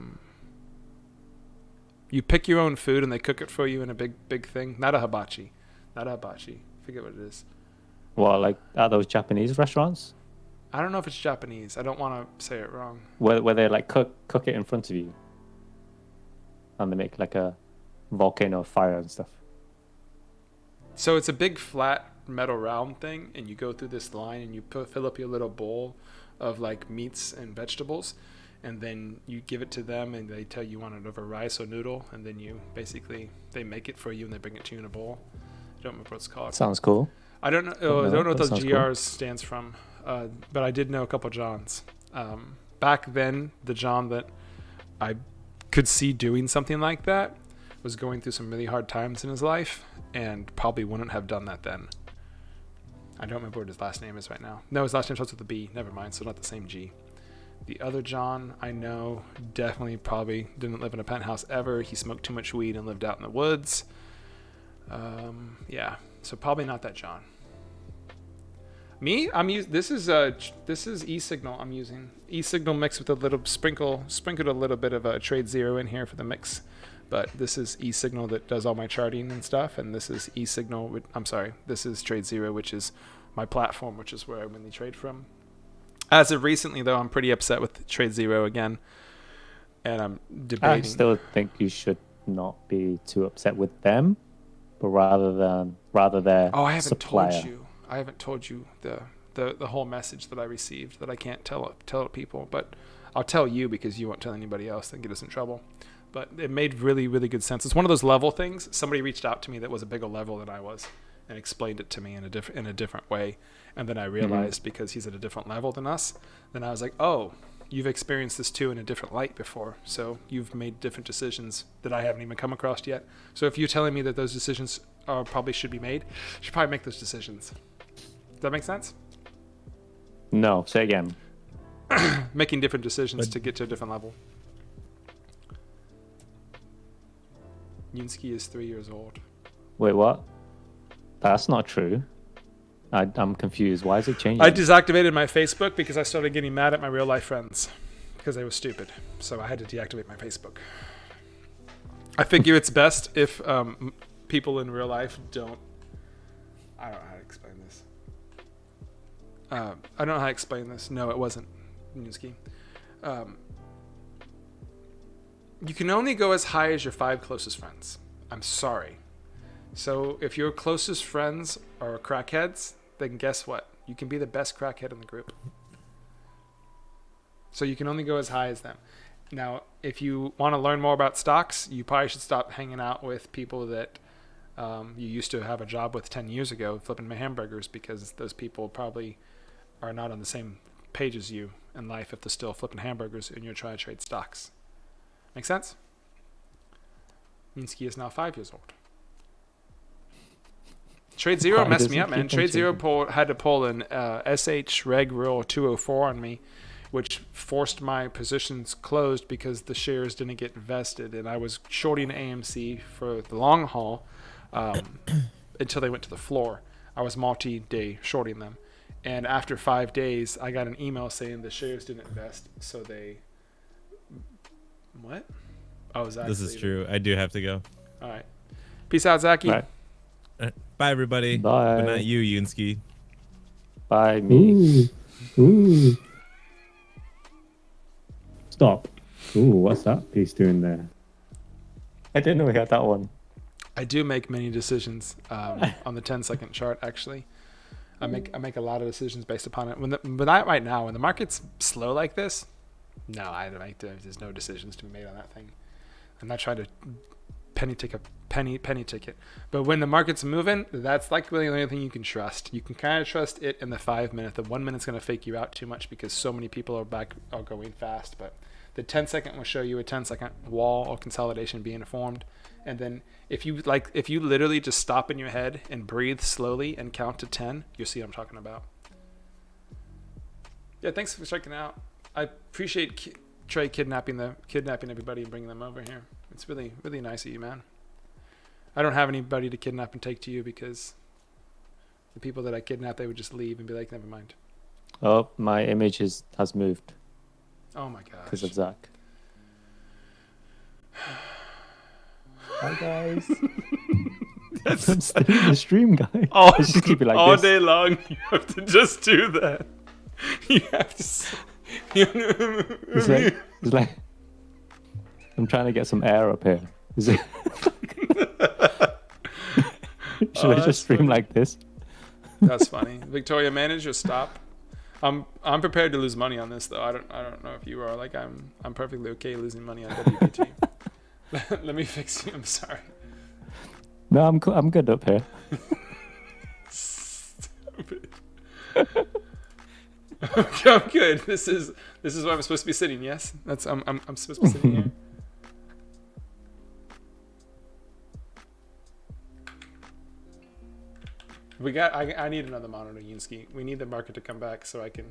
Speaker 1: You pick your own food and they cook it for you in a big thing. Not a hibachi. Forget what it is.
Speaker 2: Well, like at those Japanese restaurants
Speaker 1: I don't know if it's Japanese. I don't want to say it wrong.
Speaker 2: where they like cook it in front of you, and they make like a volcano of fire and stuff.
Speaker 1: So it's a big flat metal round thing, and you go through this line and you fill up your little bowl of like meats and vegetables, and then you give it to them and they tell you want it over rice or noodle, and then they make it for you and they bring it to you in a bowl. I don't remember what it's called.
Speaker 2: Sounds cool.
Speaker 1: I don't know.
Speaker 2: No,
Speaker 1: I don't know what
Speaker 2: that
Speaker 1: those
Speaker 2: sounds
Speaker 1: GRs
Speaker 2: cool.
Speaker 1: stands from, but I did know a couple Johns. Back then, the John that I could see doing something like that was going through some really hard times in his life, and probably wouldn't have done that then. I don't remember what his last name is right now. No, his last name starts with a B. Never mind. So not the same G. The other John I know definitely probably didn't live in a penthouse ever. He smoked too much weed and lived out in the woods. Yeah. So probably not that John. Me, this is e-signal I'm using. E-signal mixed with a little sprinkled a little bit of a Trade Zero in here for the mix. But this is e-signal that does all my charting and stuff, and this is e-signal. This is Trade Zero, which is my platform, which is where I mainly trade from. As of recently, though, I'm pretty upset with Trade Zero again, and I'm debating.
Speaker 2: I still think you should not be too upset with them, but rather their
Speaker 1: Oh, I haven't
Speaker 2: supplier.
Speaker 1: told you. I haven't told you the whole message that I received that I can't tell people, but I'll tell you because you won't tell anybody else, then get us in trouble. But it made really, really good sense. It's one of those level things. Somebody reached out to me that was a bigger level than I was and explained it to me in a different way. And then I realized because he's at a different level than us, then I was like, oh, you've experienced this too in a different light before. So you've made different decisions that I haven't even come across yet. So if you're telling me that those decisions probably should be made, you should probably make those decisions. Does that make sense?
Speaker 2: No, say again.
Speaker 1: Making different decisions to get to a different level. Yunsky is 3 years old.
Speaker 2: Wait, what? That's not true. I'm confused. Why is it changing?
Speaker 1: I deactivated my Facebook because I started getting mad at my real life friends because they were stupid. So I had to deactivate my Facebook. I figure it's best if people in real life don't. I don't know how to explain this. I don't know how to explain this. No, it wasn't Yunsky. You can only go as high as your 5 closest friends. I'm sorry. So if your closest friends are crackheads, then guess what? You can be the best crackhead in the group. So you can only go as high as them. Now, if you want to learn more about stocks, you probably should stop hanging out with people that you used to have a job with 10 years ago, flipping hamburgers, because those people probably are not on the same page as you in life if they're still flipping hamburgers and you're trying to trade stocks. Make sense? Minsky is now 5 years old. Trade Zero
Speaker 2: Why
Speaker 1: messed
Speaker 2: does
Speaker 1: me
Speaker 2: it
Speaker 1: up, man.
Speaker 2: keep on
Speaker 1: Trade Zero
Speaker 2: changing?
Speaker 1: had to pull an SH Reg Rule 204 on me, which forced my positions closed because the shares didn't get vested, and I was shorting AMC for the long haul until they went to the floor. I was multi-day shorting them, and after 5 days, I got an email saying the shares didn't vest, so they. What? Oh, Zach.
Speaker 3: This is true. I do have to go.
Speaker 1: All right. Peace out, Zachy.
Speaker 2: Right.
Speaker 3: Bye, everybody.
Speaker 2: Bye.
Speaker 3: But not you, Yunsky.
Speaker 2: By me.
Speaker 4: Ooh. Ooh. Stop. Ooh, what's that piece doing there?
Speaker 2: I didn't know we had that one.
Speaker 1: I do make many decisions on the 10-second chart. Actually, I make a lot of decisions based upon it. But right now, when the market's slow like this, no, I don't make. There's no decisions to be made on that thing. I'm not trying to penny ticket. But when the market's moving, that's like really the only thing you can trust. You can kind of trust it in the 5 minute. The 1 minute's going to fake you out too much because so many people are going fast. But the 10-second will show you a 10-second wall or consolidation being formed. And then if you literally just stop in your head and breathe slowly and count to 10, you'll see what I'm talking about. Yeah, thanks for checking out. I appreciate Trey kidnapping everybody and bringing them over here. It's really, really nice of you, man. I don't have anybody to kidnap and take to you because the people that I kidnap, they would just leave and be like, never mind.
Speaker 2: Oh, my image has moved
Speaker 1: Oh my gosh.
Speaker 2: because of Zach. Hi guys. I'm still in the stream, guys. Let's just keep it like
Speaker 1: all
Speaker 2: this.
Speaker 1: day long, you have to just do that. You have to.
Speaker 2: It's like I'm trying to get some air up here. Is it? Should I just stream like this?
Speaker 1: That's funny. Victoria, manage your stop. I'm prepared to lose money on this though. I don't know if you are. Like I'm perfectly okay losing money on WPT. Let me fix you. I'm sorry.
Speaker 2: No, I'm good up here.
Speaker 1: Stupid. I'm good. This is where I'm supposed to be sitting. Yes, that's I'm supposed to be sitting here. I need another monitor, Yunsky. We need the market to come back so I can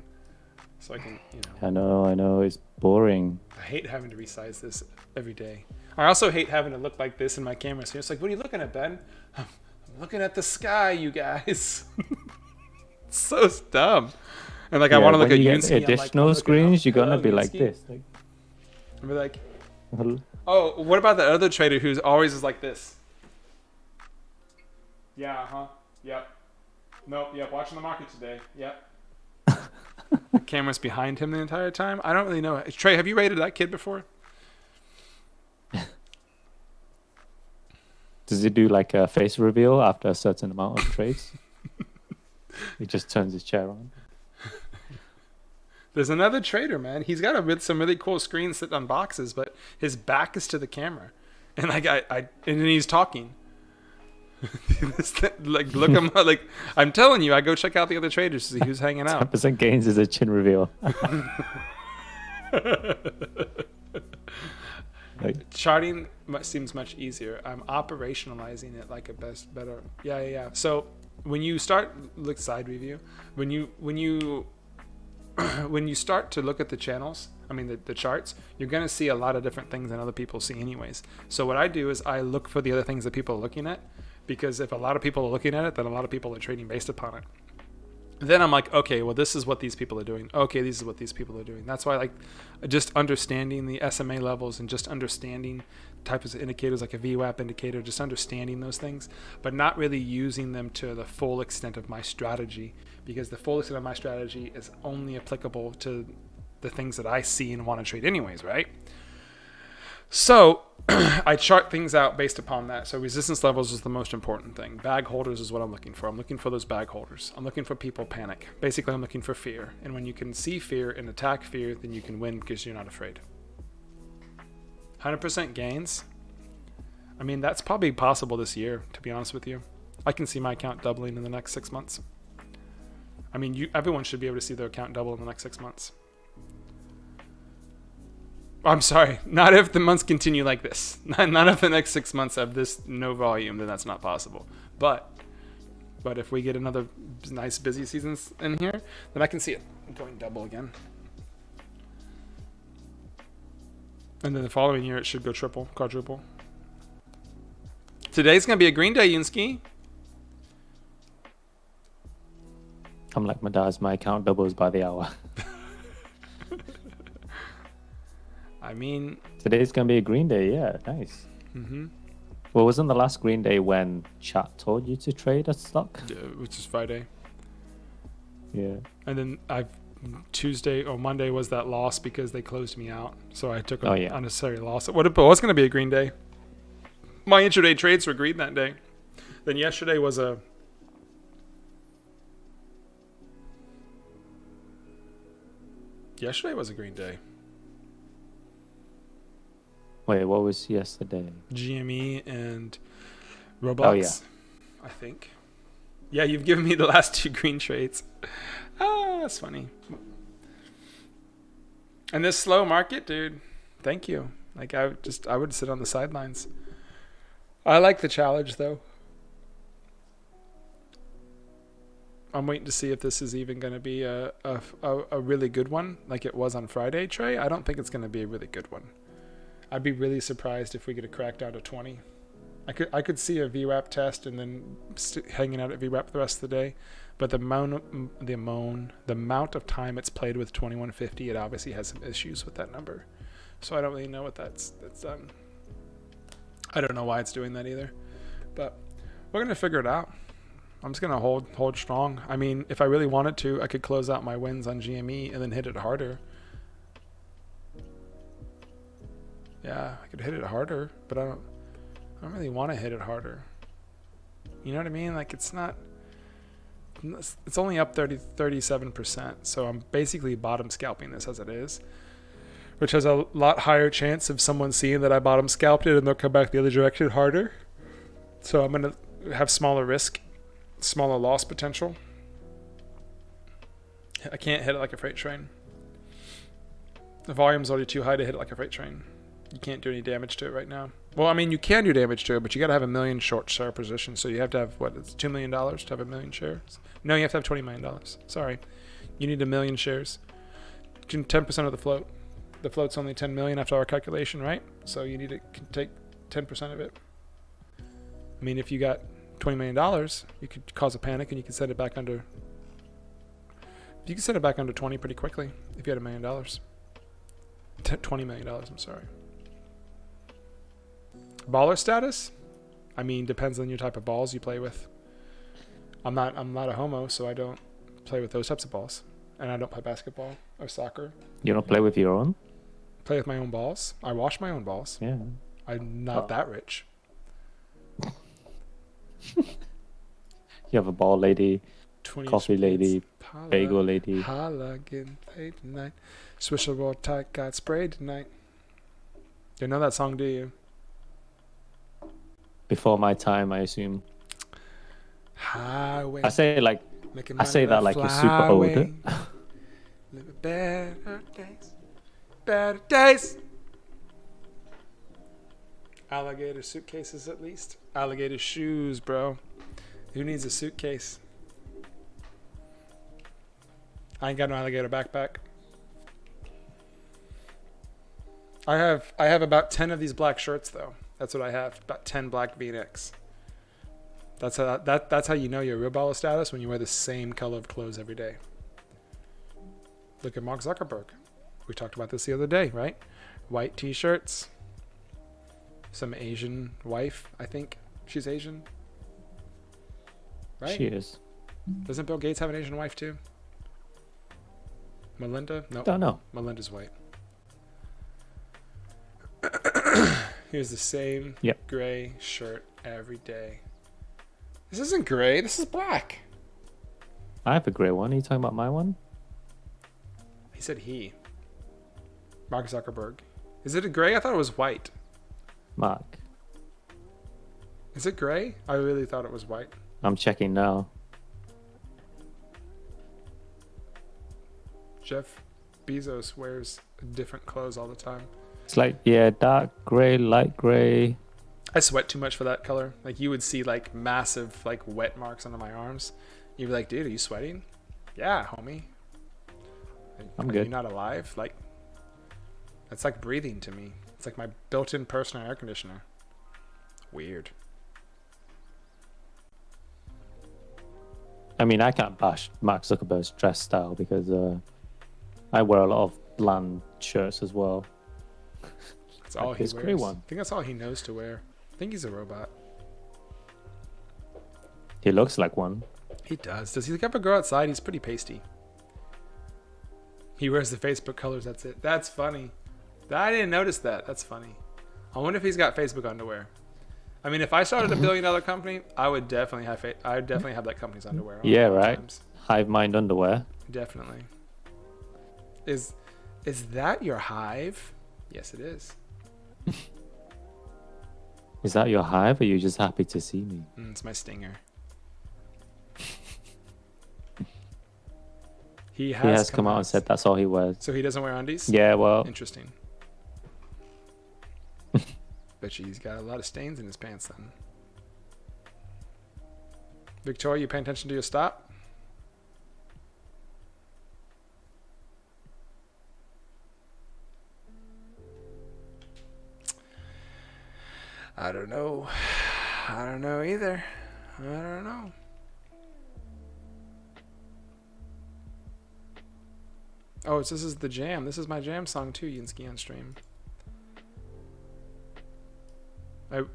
Speaker 2: I know it's boring.
Speaker 1: I hate having to resize this every day. I also hate having to look like this in my camera. So it's like, what are you looking at, Ben? I'm looking at the sky, you guys. It's so dumb. And like, I want to look at Yunsky.
Speaker 2: Additional screens, you're gonna be like this.
Speaker 1: And be like, oh, what about the other trader who's always is like this? Yeah, yep. Nope, yep, watching the market today. Yep. The camera's behind him the entire time. I don't really know. Trey, have you rated that kid before?
Speaker 2: Does he do like a face reveal after a certain amount of trades? He just turns his chair on.
Speaker 1: There's another trader, man. He's got some really cool screens sitting on boxes, but his back is to the camera, and like and then he's talking. Like look him like I'm telling you, I go check out the other traders to see who's hanging out.
Speaker 2: 10% gains is a chin reveal.
Speaker 1: Charting seems much easier. I'm operationalizing it like better. Yeah. So when you start look side review, when you start to look at the channels, I mean the charts, you're going to see a lot of different things than other people see anyways. So what I do is I look for the other things that people are looking at, because if a lot of people are looking at it, then a lot of people are trading based upon it. Then I'm like, okay, well, this is what these people are doing. Okay, this is what these people are doing. That's why I like just understanding the SMA levels and just understanding types of indicators like a VWAP indicator, just understanding those things, but not really using them to the full extent of my strategy, because the full extent of my strategy is only applicable to the things that I see and want to trade anyways, right? So I chart things out based upon that. So resistance levels is the most important thing. Bag holders is what I'm looking for. I'm looking for those bag holders. I'm looking for people panic. Basically, I'm looking for fear. And when you can see fear and attack fear, then you can win because you're not afraid. 100% gains. I mean, that's probably possible this year, to be honest with you. I can see my account doubling in the next 6 months. I mean, everyone should be able to see their account double in the next 6 months. I'm sorry, not if the months continue like this. Not if the next 6 months have this no volume, then that's not possible. But if we get another nice busy seasons in here, then I can see it going double again. And then the following year, it should go triple, quadruple. Today's going to be a green day, Yunsky.
Speaker 2: I'm like my dad's, my account doubles by the hour.
Speaker 1: I mean,
Speaker 2: today's gonna be a green day. Yeah, nice. Well, wasn't the last green day when chat told you to trade a stock?
Speaker 1: Which is Friday.
Speaker 2: Yeah.
Speaker 1: And then Tuesday or Monday was that loss because they closed me out. So I took
Speaker 2: Oh,
Speaker 1: an
Speaker 2: yeah.
Speaker 1: unnecessary loss. It was going to be a green day. My intraday trades were green that day. Then yesterday was a green day.
Speaker 2: Wait, what was yesterday?
Speaker 1: GME and Roblox.
Speaker 2: Oh, yeah.
Speaker 1: I think. Yeah, you've given me the last 2 green trades. That's funny. And this slow market, dude. Thank you. Like I would sit on the sidelines. I like the challenge though. I'm waiting to see if this is even going to be a really good one like it was on Friday, Trey. I don't think it's going to be a really good one. I'd be really surprised if we get a crack down to 20. I could see a VWAP test and then hanging out at VWAP the rest of the day, but the amount of time it's played with 2150, it obviously has some issues with that number. So I don't really know what that's done. I don't know why it's doing that either, but we're gonna figure it out. I'm just gonna hold strong. I mean, if I really wanted to, I could close out my wins on GME and then hit it harder. Yeah, I could hit it harder, but I don't really want to hit it harder. You know what I mean? Like it's only up 37%. So I'm basically bottom scalping this as it is, which has a lot higher chance of someone seeing that I bottom scalped it and they'll come back the other direction harder. So I'm going to have smaller risk, smaller loss potential. I can't hit it like a freight train. The volume's already too high to hit it like a freight train. You can't do any damage to it right now. Well, I mean, you can do damage to it, but you got to have 1 million short share position. So you have to have, it's $2 million to have 1 million shares? No, you have to have $20 million. Sorry. You need 1 million shares. 10% of the float. The float's only 10 million after our calculation, right? So you need to take 10% of it. I mean, if you got $20 million, you could cause a panic and you could set it back under. You could set it back under 20 pretty quickly if you had $1 million. $20 million, I'm sorry. Baller status? I mean, depends on your type of balls you play with. I'm not a homo, so I don't play with those types of balls. And I don't play basketball or soccer.
Speaker 2: You don't play with your own?
Speaker 1: Play with my own balls. I wash my own balls.
Speaker 2: Yeah.
Speaker 1: I'm not that rich.
Speaker 2: You have a ball lady, coffee lady, bagel lady.
Speaker 1: Holla, getting paid tonight. Swisher roll tight, got sprayed tonight. You know that song, do you?
Speaker 2: Before my time, I assume.
Speaker 1: Highway.
Speaker 2: I say that like you're super old.
Speaker 1: Live better days. Better days. Alligator suitcases at least. Alligator shoes, bro. Who needs a suitcase? I ain't got no alligator backpack. I have about 10 of these black shirts though. That's what I have. About 10 black V-necks. That's how you know you're a real baller status, when you wear the same color of clothes every day. Look at Mark Zuckerberg. We talked about this the other day, right? White t-shirts. Some Asian wife, I think. She's Asian. Right?
Speaker 2: She is.
Speaker 1: Doesn't Bill Gates have an Asian wife too? Melinda? No.
Speaker 2: Don't know.
Speaker 1: Melinda's white. Here's the same gray shirt every day. This isn't gray. This is black.
Speaker 2: I have a grey one. Are you talking about my one?
Speaker 1: He said he. Mark Zuckerberg. Is it a gray? I thought it was white.
Speaker 2: Mark.
Speaker 1: Is it gray? I really thought it was white.
Speaker 2: I'm checking now.
Speaker 1: Jeff Bezos wears different clothes all the time.
Speaker 2: It's like, yeah, dark grey, light grey.
Speaker 1: I sweat too much for that color. Like, you would see like massive like wet marks under my arms. You'd be like, dude, are you sweating? Yeah, homie.
Speaker 2: I'm
Speaker 1: Are
Speaker 2: good.
Speaker 1: you not alive? Like, that's like breathing to me. It's like my built-in personal air conditioner. Weird.
Speaker 2: I mean, I can't bash Mark Zuckerberg's dress style because I wear a lot of bland shirts as well.
Speaker 1: That's all
Speaker 2: Like
Speaker 1: he
Speaker 2: his
Speaker 1: wears.
Speaker 2: grey one.
Speaker 1: I think that's all he knows to wear. I think he's a robot.
Speaker 2: He looks like one.
Speaker 1: He does. Does he ever go outside? He's pretty pasty. He wears the Facebook colors. That's it. That's funny. I didn't notice that. That's funny. I wonder if he's got Facebook underwear. I mean, if I started a $1 billion company, I would definitely have that company's underwear on
Speaker 2: Yeah,
Speaker 1: at all
Speaker 2: right.
Speaker 1: times.
Speaker 2: HiveMind underwear.
Speaker 1: Definitely. Is that your Hive? Yes, it is.
Speaker 2: Is that your hive, or are you just happy to see me?
Speaker 1: It's my stinger. He
Speaker 2: Has come out and said that's all he wears.
Speaker 1: So he doesn't wear undies?
Speaker 2: Yeah, well,
Speaker 1: Interesting. Bet you he's got a lot of stains in his pants then. Victoria, you paying attention to your stop? I don't know. I don't know either. I don't know. Oh, this is the jam. This is my jam song too, Yinsky on stream.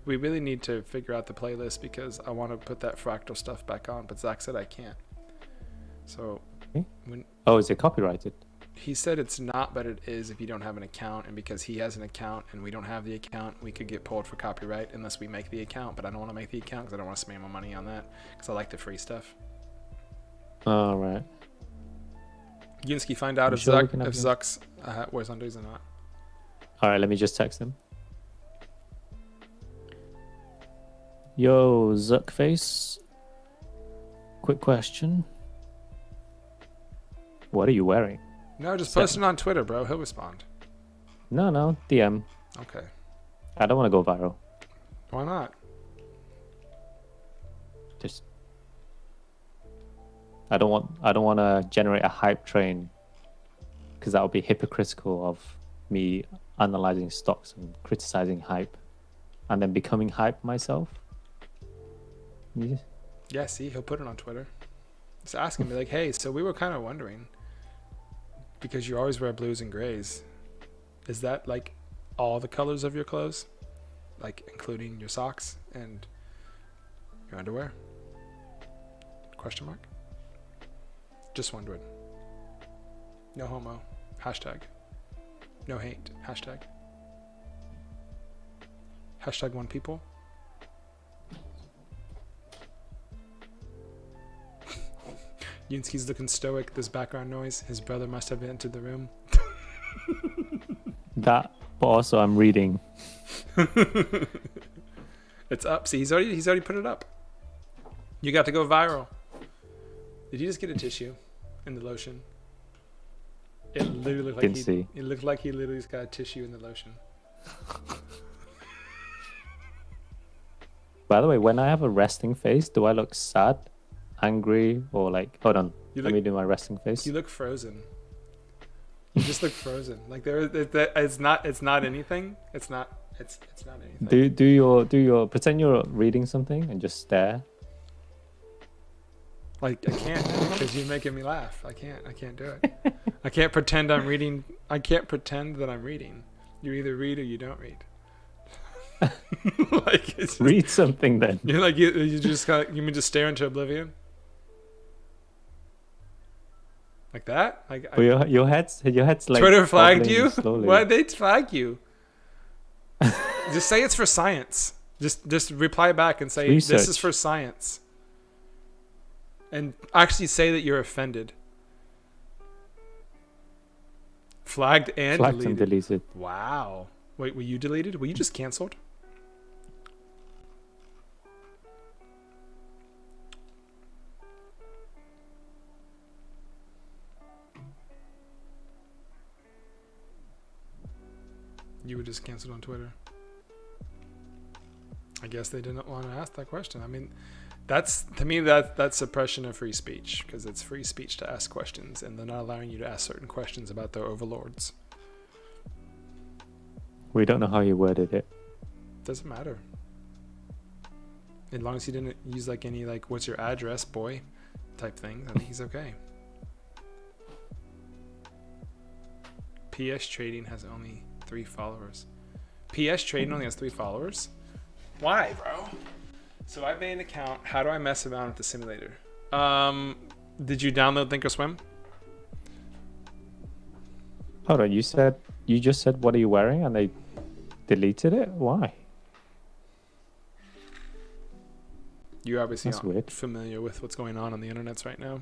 Speaker 1: We really need to figure out the playlist because I want to put that fractal stuff back on, but Zach said I can't. So when
Speaker 2: is it copyrighted?
Speaker 1: he said it's not, but it is if you don't have an account, and because he has an account and we don't have the account, we could get pulled for copyright unless we make the account, but I don't want to make the account because I don't want to spend my money on that because I like the free stuff.
Speaker 2: All right.
Speaker 1: Yinsky, find out if
Speaker 2: sure we can have
Speaker 1: Zuck's wears undies or not.
Speaker 2: All right, let me just text him. Yo, Zuckface. Quick question. What are you wearing?
Speaker 1: No, just post it on Twitter, bro. He'll respond.
Speaker 2: No, DM.
Speaker 1: Okay.
Speaker 2: I don't want to go viral.
Speaker 1: Why not?
Speaker 2: Just I don't want to generate a hype train, because that would be hypocritical of me analyzing stocks and criticizing hype and then becoming hype myself.
Speaker 1: Yeah, see, he'll put it on Twitter. Just ask him, be like, hey, so we were kind of wondering, because you always wear blues and grays, is that like all the colors of your clothes? Like including your socks and your underwear? Question mark? Just wondering. No homo. Hashtag. No hate. Hashtag. Hashtag one people. Yinsky's looking stoic. This background noise. His brother must have entered the room.
Speaker 2: That, but also I'm reading.
Speaker 1: It's up. See, he's already put it up. You got to go viral. Did you just get a tissue in the lotion? It literally looked like
Speaker 2: Didn't see.
Speaker 1: It looked like he literally just got a tissue in the lotion.
Speaker 2: By the way, when I have a resting face, do I look sad, angry, or like? Hold on, let me do my resting face.
Speaker 1: You look frozen. You just look frozen. Like it's not anything. It's not anything.
Speaker 2: Do your pretend you're reading something and just stare.
Speaker 1: Like I can't because you're making me laugh. I can't do it. I can't pretend I'm reading. I can't pretend that I'm reading. You either read or you don't read. Like it's just,
Speaker 2: Read something then.
Speaker 1: you're like you just got you mean just stare into oblivion like that. Like
Speaker 2: Well, your head's like
Speaker 1: Twitter flagged
Speaker 2: wobbling
Speaker 1: you.
Speaker 2: slowly.
Speaker 1: Why'd they flag you? Just say it's for science. Just reply back and say this is
Speaker 2: Research.
Speaker 1: for science. And actually say that you're offended. Flagged and
Speaker 2: Flagged and
Speaker 1: deleted.
Speaker 2: deleted.
Speaker 1: Wow. Wait, were you deleted? Were you just canceled? You were just canceled on Twitter. I guess they didn't want to ask that question. I mean, that's to me that's suppression of free speech, because it's free speech to ask questions, and they're not allowing you to ask certain questions about their overlords.
Speaker 2: We don't know how you worded it.
Speaker 1: Doesn't matter. As long as he didn't use like any like what's your address, boy, type thing, I think he's okay. PS Trading has only 3 followers. PS Trading only has 3 followers? Why, bro? So I made an account. How do I mess around with the simulator? Did you download Thinkorswim?
Speaker 2: Hold on, you just said what are you wearing and they deleted it? Why?
Speaker 1: You obviously
Speaker 2: That's
Speaker 1: aren't
Speaker 2: weird.
Speaker 1: familiar with what's going on the internets right now.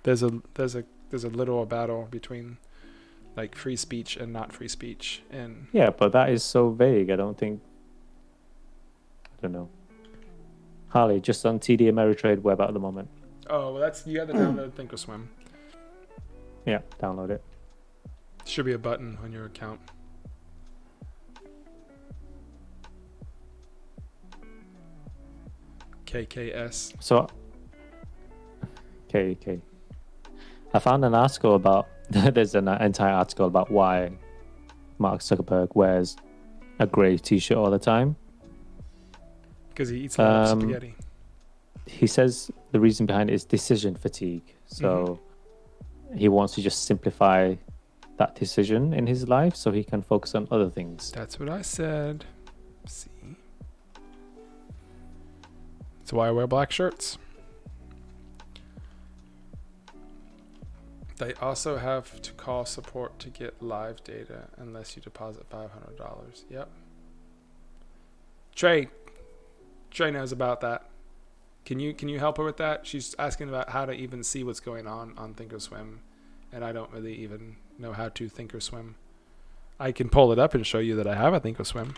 Speaker 1: There's a little battle between like free speech and not free speech, and
Speaker 2: Yeah, but that is so vague. I don't know. Harley, just on TD Ameritrade web at the moment.
Speaker 1: oh, well, that's you got to download Thinkorswim.
Speaker 2: Yeah, download it.
Speaker 1: Should be a button on your account. KKS.
Speaker 2: So, okay. I found an article about, there's an entire article about why Mark Zuckerberg wears a grey t-shirt all the time.
Speaker 1: Because he eats a lot of spaghetti.
Speaker 2: He says the reason behind it is decision fatigue. So he wants to just simplify that decision in his life so he can focus on other things.
Speaker 1: That's what I said. See? That's why I wear black shirts. They also have to call support to get live data unless you deposit $500. Yep. Trey knows about that. Can you help her with that? She's asking about how to even see what's going on Thinkorswim, and I don't really even know how to Thinkorswim. I can pull it up and show you that I have a Thinkorswim.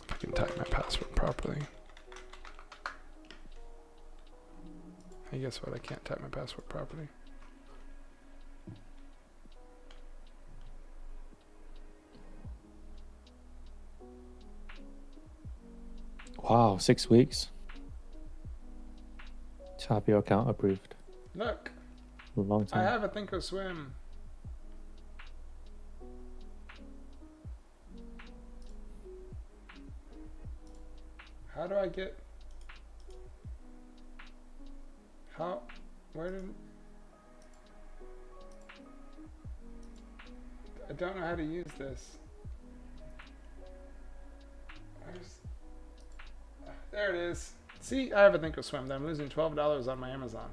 Speaker 1: If I can type my password properly. Hey, guess what? I can't type my password properly.
Speaker 2: Wow, 6 weeks to have your account approved.
Speaker 1: Look,
Speaker 2: A long
Speaker 1: I
Speaker 2: time.
Speaker 1: have a Thinkorswim. How do I get... How... Where did... I don't know how to use this. Where's... There it is. See, I have a Thinkorswim that I'm losing $12 on my Amazon.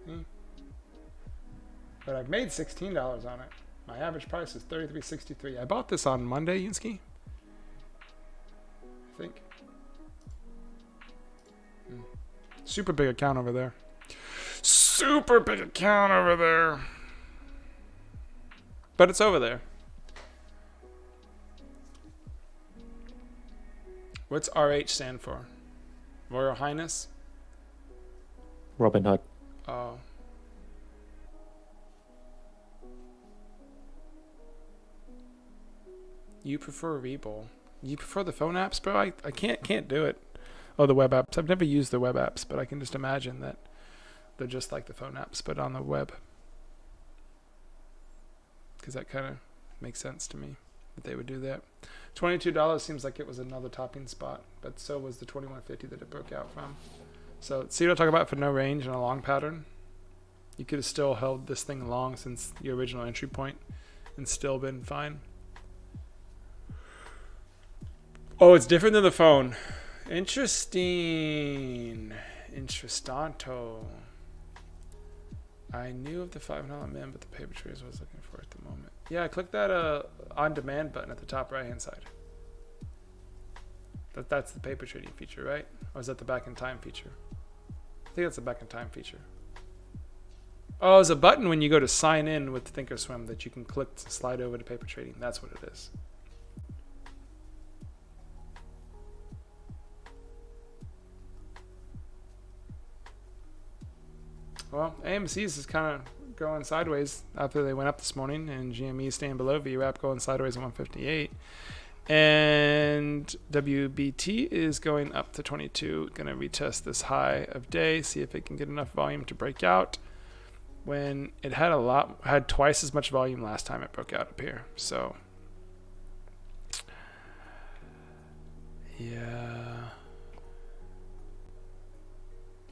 Speaker 1: See? But I've made $16 on it. My average price is $33.63. I bought this on Monday, Yunsky. I think. Super big account over there. Super big account over there. But it's over there. What's RH stand for? Royal Highness?
Speaker 2: Robin Hood.
Speaker 1: Oh. You prefer Rebull. You prefer the phone apps, bro? I can't do it. Oh, the web apps. I've never used the web apps, but I can just imagine that they're just like the phone apps, but on the web. Because that kind of makes sense to me that they would do that. $22 seems like it was another topping spot, but so was the 2150 that it broke out from. So see what I talk about for no range and a long pattern? You could have still held this thing long since your original entry point and still been fine. Oh, it's different than the phone. Interesting. Interestanto. I knew of the $5 min, but the paper trays I was looking for at the moment. Yeah, click that on demand button at the top right hand side. That's the paper trading feature, right? Or is that the back in time feature? I think that's the back in time feature. Oh, there's a button when you go to sign in with Thinkorswim that you can click to slide over to paper trading. That's what it is. Well, AMC's is kind of going sideways after they went up this morning, and GME is staying below. VWAP going sideways at 158. And WBT is going up to 22. Going to retest this high of day, see if it can get enough volume to break out. When it had twice as much volume last time it broke out up here. So, yeah.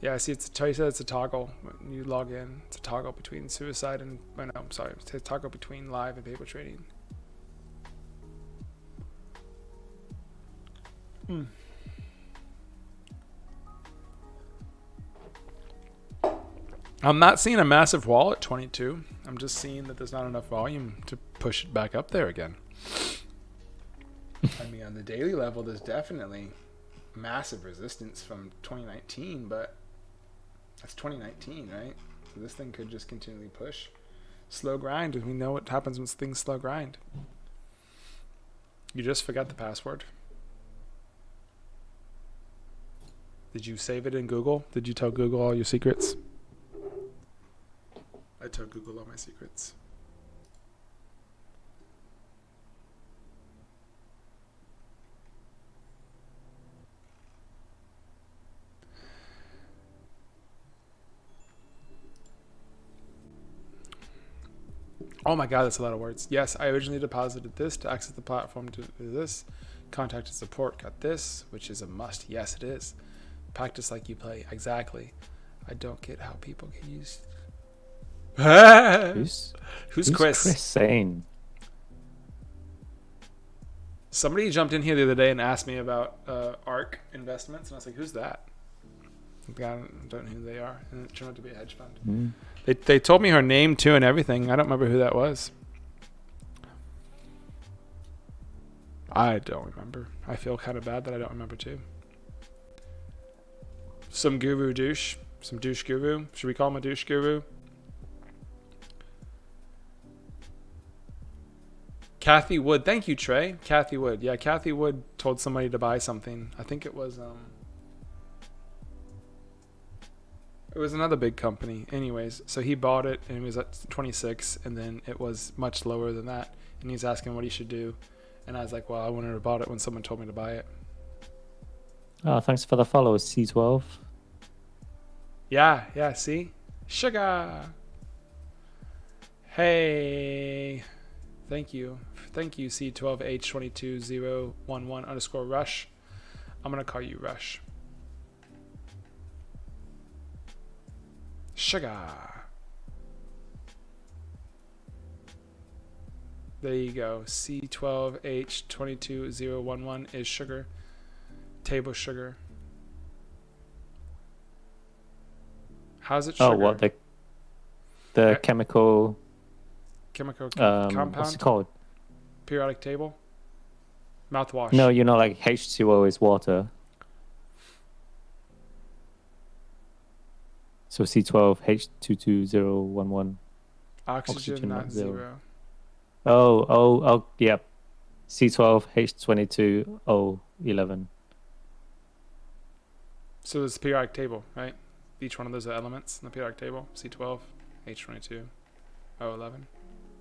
Speaker 1: Yeah, I see. It's a toggle when you log in. It's a toggle between suicide and I'm sorry. It's a toggle between live and paper trading. I'm not seeing a massive wall at 22. I'm just seeing that there's not enough volume to push it back up there again. I mean, on the daily level, there's definitely massive resistance from 2019, but that's 2019, right? So this thing could just continually push. Slow grind, and we know what happens when things slow grind. You just forgot the password. Did you save it in Google? Did you tell Google all your secrets? I tell Google all my secrets. Oh my god, that's a lot of words. Yes, I originally deposited this to access the platform to do this. Contacted support, got this, which is a must. Yes, it is. Practice like you play. Exactly. I don't get how people can use... Who's Chris?
Speaker 2: Chris saying?
Speaker 1: Somebody jumped in here the other day and asked me about ARK investments, and I was like, who's that? I don't know who they are. And it turned out to be a hedge fund. They told me her name too and everything. I don't remember who that was. I don't remember. I feel kind of bad that I don't remember too. Some guru douche. Some douche guru. Should we call him a douche guru? Kathy Wood. Thank you, Trey. Kathy Wood. Yeah, Kathy Wood told somebody to buy something. I think it was another big company. Anyways, so he bought it and it was at 26, and then it was much lower than that. And he's asking what he should do. And I was like, well, I wouldn't have bought it when someone told me to buy it.
Speaker 2: Oh, thanks for the follow, C12.
Speaker 1: Yeah, see? Sugar! Hey! Thank you, C12H22011_Rush. I'm going to call you Rush. Sugar! There you go. C12H22011 is sugar. Table sugar. How's it sugar?
Speaker 2: Oh, what the chemical
Speaker 1: compound?
Speaker 2: What's it called?
Speaker 1: Periodic table? Mouthwash.
Speaker 2: No, you know, like H2O is water. So C12H22011.
Speaker 1: Oxygen not zero.
Speaker 2: Oh, yep. C12H22O11.
Speaker 1: So there's a periodic table, right? Each one of those are elements in the periodic table. C12H22O11.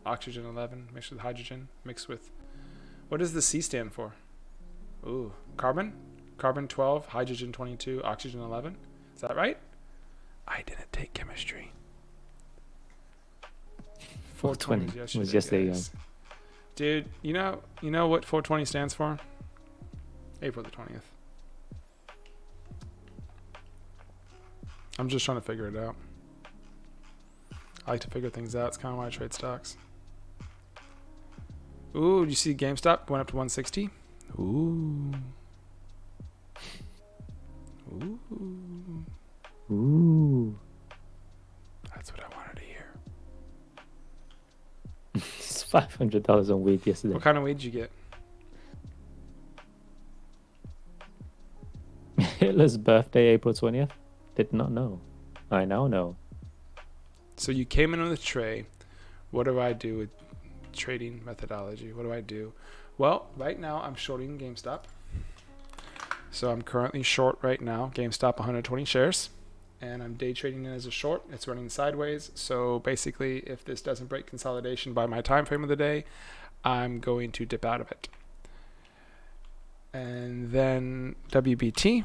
Speaker 1: Oxygen 11 mixed with hydrogen mixed with... What does the C stand for? Ooh, carbon? Carbon 12, hydrogen 22, oxygen 11. Is that right? I didn't take chemistry. 420
Speaker 2: was yesterday.
Speaker 1: Guys. Dude, you know what 420 stands for? April the 20th. I'm just trying to figure it out. I like to figure things out. It's kind of why I trade stocks. Ooh, you see GameStop went up to 160? Ooh. That's what I wanted to hear.
Speaker 2: It's $500 on weed yesterday.
Speaker 1: What kind of weed did you get?
Speaker 2: Hitler's birthday, April 20th. Did not know. I now know.
Speaker 1: So you came in with a tray. What do I do with trading methodology? What do I do? Well, right now I'm shorting GameStop. So I'm currently short right now, GameStop 120 shares. And I'm day trading it as a short. It's running sideways. So basically, if this doesn't break consolidation by my time frame of the day, I'm going to dip out of it. And then WBT,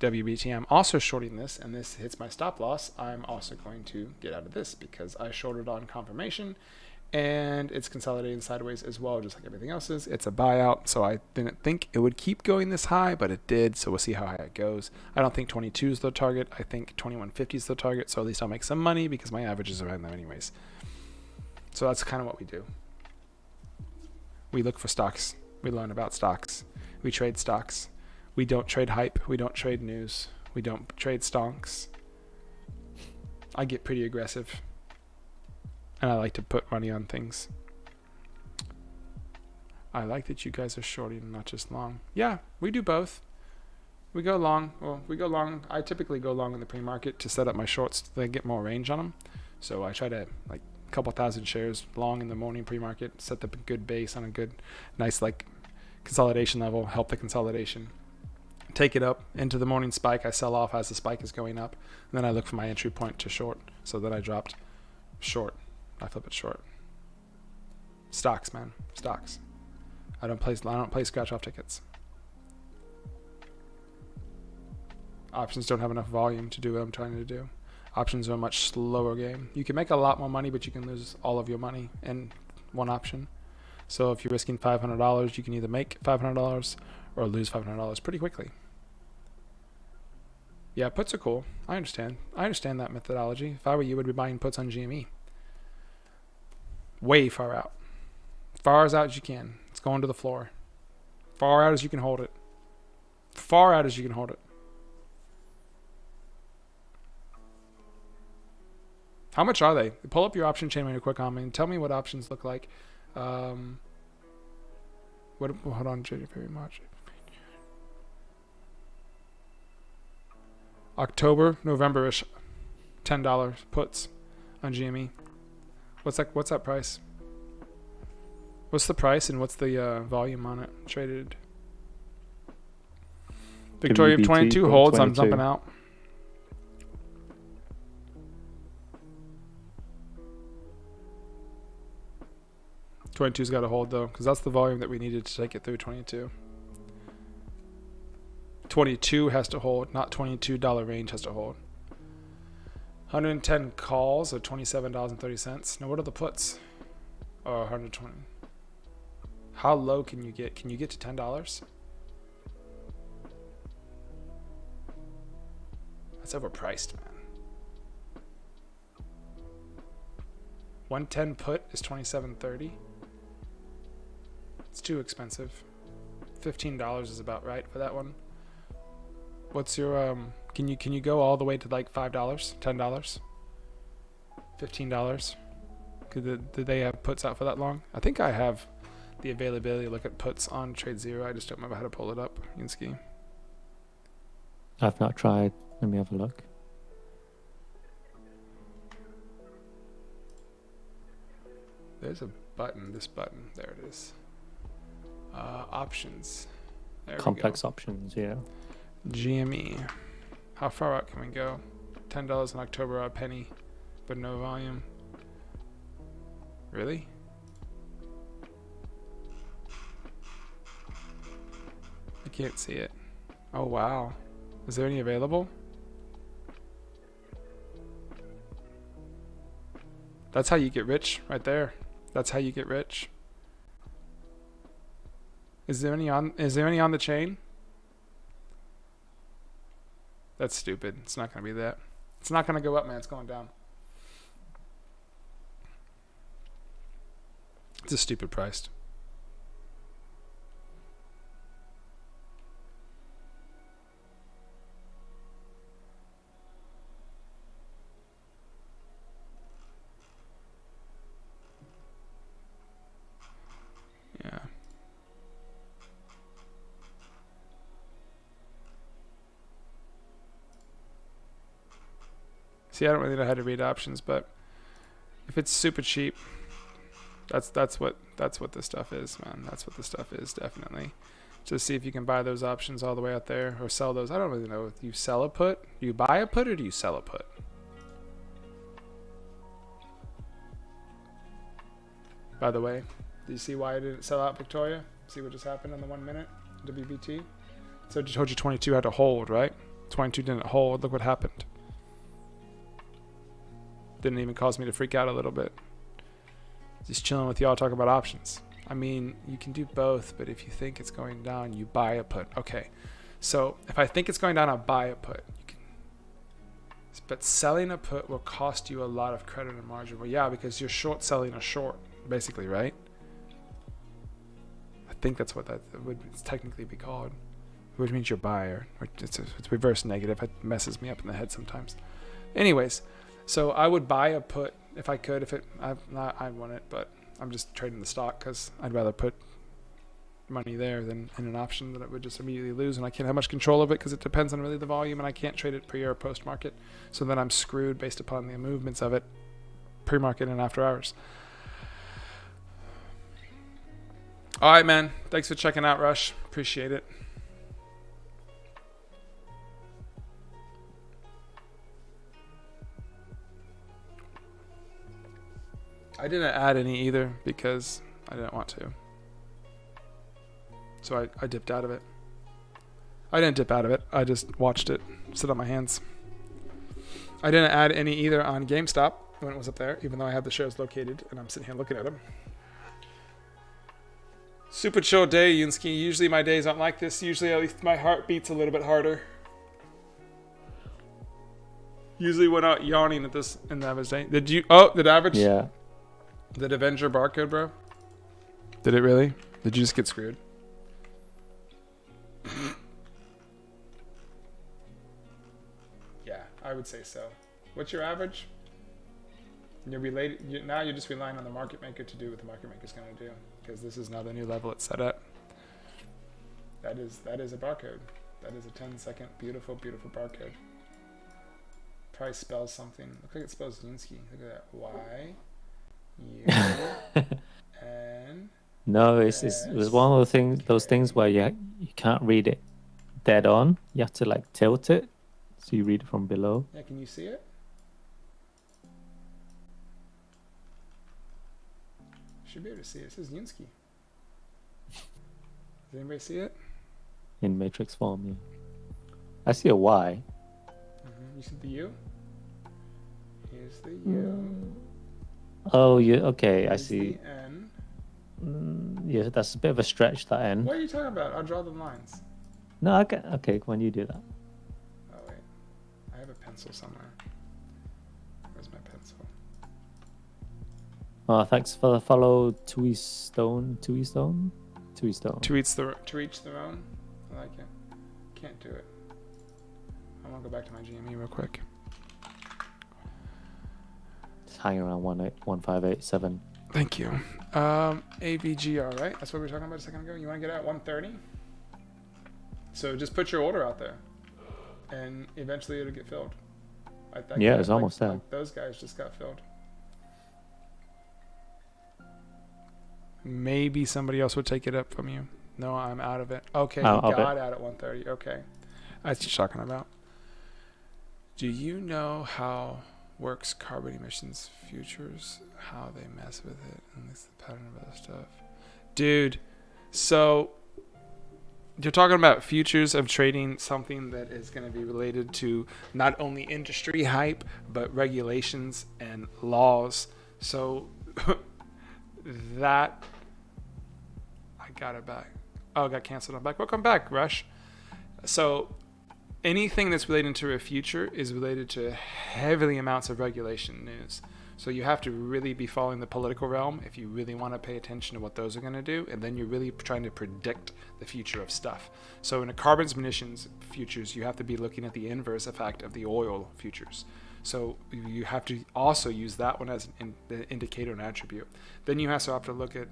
Speaker 1: I'm also shorting this, and this hits my stop loss. I'm also going to get out of this because I shorted on confirmation, And it's consolidating sideways as well, just like everything else is. It's a buyout, so I didn't think it would keep going this high, but it did, so we'll see how high it goes. I don't think 22 is the target. I think 2150 is the target, so at least I'll make some money because my average is around there anyways. So that's kind of what we do. We look for stocks. We learn about stocks. We trade stocks. We don't trade hype. We don't trade news. We don't trade stonks. I get pretty aggressive. And I like to put money on things. I like that you guys are shorting and not just long. Yeah, we do both. We go long. Well, we go long. I typically go long in the pre-market to set up my shorts so they get more range on them. So I try to, like, a couple thousand shares long in the morning pre-market, set up a good base on a good, nice, like, consolidation level, help the consolidation. Take it up into the morning spike. I sell off as the spike is going up. And then I look for my entry point to short. So then I dropped short. I flip it short. Stocks, man. Stocks. I don't play scratch off tickets. Options don't have enough volume to do what I'm trying to do. Options are a much slower game. You can make a lot more money, but you can lose all of your money in one option. So if you're risking $500, you can either make $500 or lose $500 pretty quickly. Yeah, puts are cool. I understand. I understand that methodology. If I were you, I would be buying puts on GME. Way far out. Far as out as you can. It's going to the floor. Far out as you can hold it. Far out as you can hold it. How much are they? Pull up your option chain real quick on me and tell me what options look like. Hold on, very much. October, November-ish, $10 puts on GME. What's that price? What's the price and what's the volume on it traded? Victoria 22 holds. 22. I'm jumping out. '22's got to hold though, because that's the volume that we needed to take it through 22. 22 has to hold, not $22 range has to hold. 110 calls at $27.30. Now what are the puts? Oh, 120. How low can you get? Can you get to $10? That's overpriced, man. 110 put is $27.30. It's too expensive. $15 is about right for that one. What's your can you go all the way to like $5, $10, $15? Did they have puts out for that long? I think I have the availability to look at puts on Trade Zero. I just don't remember how to pull it up. Yinsky.
Speaker 2: I've not tried. Let me have a look.
Speaker 1: There's a button. This button. There it is. Options. There
Speaker 2: Complex options, yeah.
Speaker 1: GME. How far out can we go? $10 in October, a penny, but no volume. Really? I can't see it. Oh, wow. Is there any available? That's how you get rich right there. That's how you get rich. Is there any on the chain? That's stupid. It's not going to be that. It's not going to go up, man. It's going down. It's a stupid price. Yeah. See, I don't really know how to read options, but if it's super cheap, that's what this stuff is, man. That's what this stuff is, definitely. Just see if you can buy those options all the way out there or sell those. I don't really know if you sell a put. Do you buy a put or do you sell a put? By the way, do you see why I didn't sell out Victoria? See what just happened in the 1 minute WBT? So I just told you 22 had to hold, right? 22 didn't hold. Look what happened. Didn't even cause me to freak out a little bit. Just chilling with y'all, talk about options. I mean, you can do both, but if you think it's going down, you buy a put. Okay, so if I think it's going down, I'll buy a put. But selling a put will cost you a lot of credit and margin. Well, yeah, because you're short selling a short, basically, right? I think that's what that would technically be called, which means you're buyer. It's reverse negative. It messes me up in the head sometimes. Anyways, so I would buy a put if I could. I'd want it, but I'm just trading the stock because I'd rather put money there than in an option that I would just immediately lose, and I can't have much control of it because it depends on really the volume, and I can't trade it pre or post market, so then I'm screwed based upon the movements of it pre-market and after hours. All right, man, thanks for checking out, Rush. Appreciate it. I didn't add any either because I didn't want to. So I dipped out of it. I didn't dip out of it. I just watched it sit on my hands. I didn't add any either on GameStop when it was up there, even though I have the shares located and I'm sitting here looking at them. Super chill day, Yunsky. Usually my days aren't like this. Usually at least my heart beats a little bit harder. Usually went out yawning at this in the average day. Did average?
Speaker 2: Yeah.
Speaker 1: Did Avenger barcode, bro? Did it really? Did you just get screwed? Yeah, I would say so. What's your average? You're now you're just relying on the market maker to do what the market maker's going to do, because this is now the new level it's set at. That is a barcode. That is a 10-second beautiful, beautiful barcode. Probably spells something. Look like it spells Yunsky. Look at that. Y-U-N.
Speaker 2: No, it was one of those things where you can't read it dead on. You have to like tilt it so you read it from below.
Speaker 1: Yeah, can you see it? Should be able to see it. It says Yunsky. Does anybody see it?
Speaker 2: In matrix form, yeah. I see a Y.
Speaker 1: You see the U? Here's the U.
Speaker 2: Oh, yeah. Okay, I
Speaker 1: Here's
Speaker 2: see.
Speaker 1: The N.
Speaker 2: Yeah, that's a bit of a stretch, that N.
Speaker 1: What are you talking about? I'll draw the lines.
Speaker 2: No, okay, when you do that.
Speaker 1: Oh, wait. I have a pencil somewhere. Where's my pencil?
Speaker 2: Oh, thanks for the follow, Tui Stone.
Speaker 1: To each their own? I like it. Can't do it. I'm gonna go back to my GME real quick.
Speaker 2: It's hanging around 1587.
Speaker 1: Thank you. AVGR, right? That's what we were talking about a second ago. You want to get out 130? So just put your order out there, and eventually it'll get filled.
Speaker 2: Yeah, it's almost there.
Speaker 1: Like those guys just got filled. Maybe somebody else would take it up from you. No, I'm out of it. Okay, you got out at 130. Okay. That's what you're talking about. Do you know how works carbon emissions futures? How they mess with it? And this is the pattern of other stuff. Dude, so you're talking about futures of trading something that is going to be related to not only industry hype, but regulations and laws. So that... I got it back. Oh, it got canceled. I'm back. Welcome back, Rush. So anything that's related to a future is related to heavily amounts of regulation news. So you have to really be following the political realm if you really want to pay attention to what those are going to do, and then you're really trying to predict the future of stuff. So in a carbon emissions futures, you have to be looking at the inverse effect of the oil futures. So you have to also use that one as an indicator and attribute. Then you also have to look at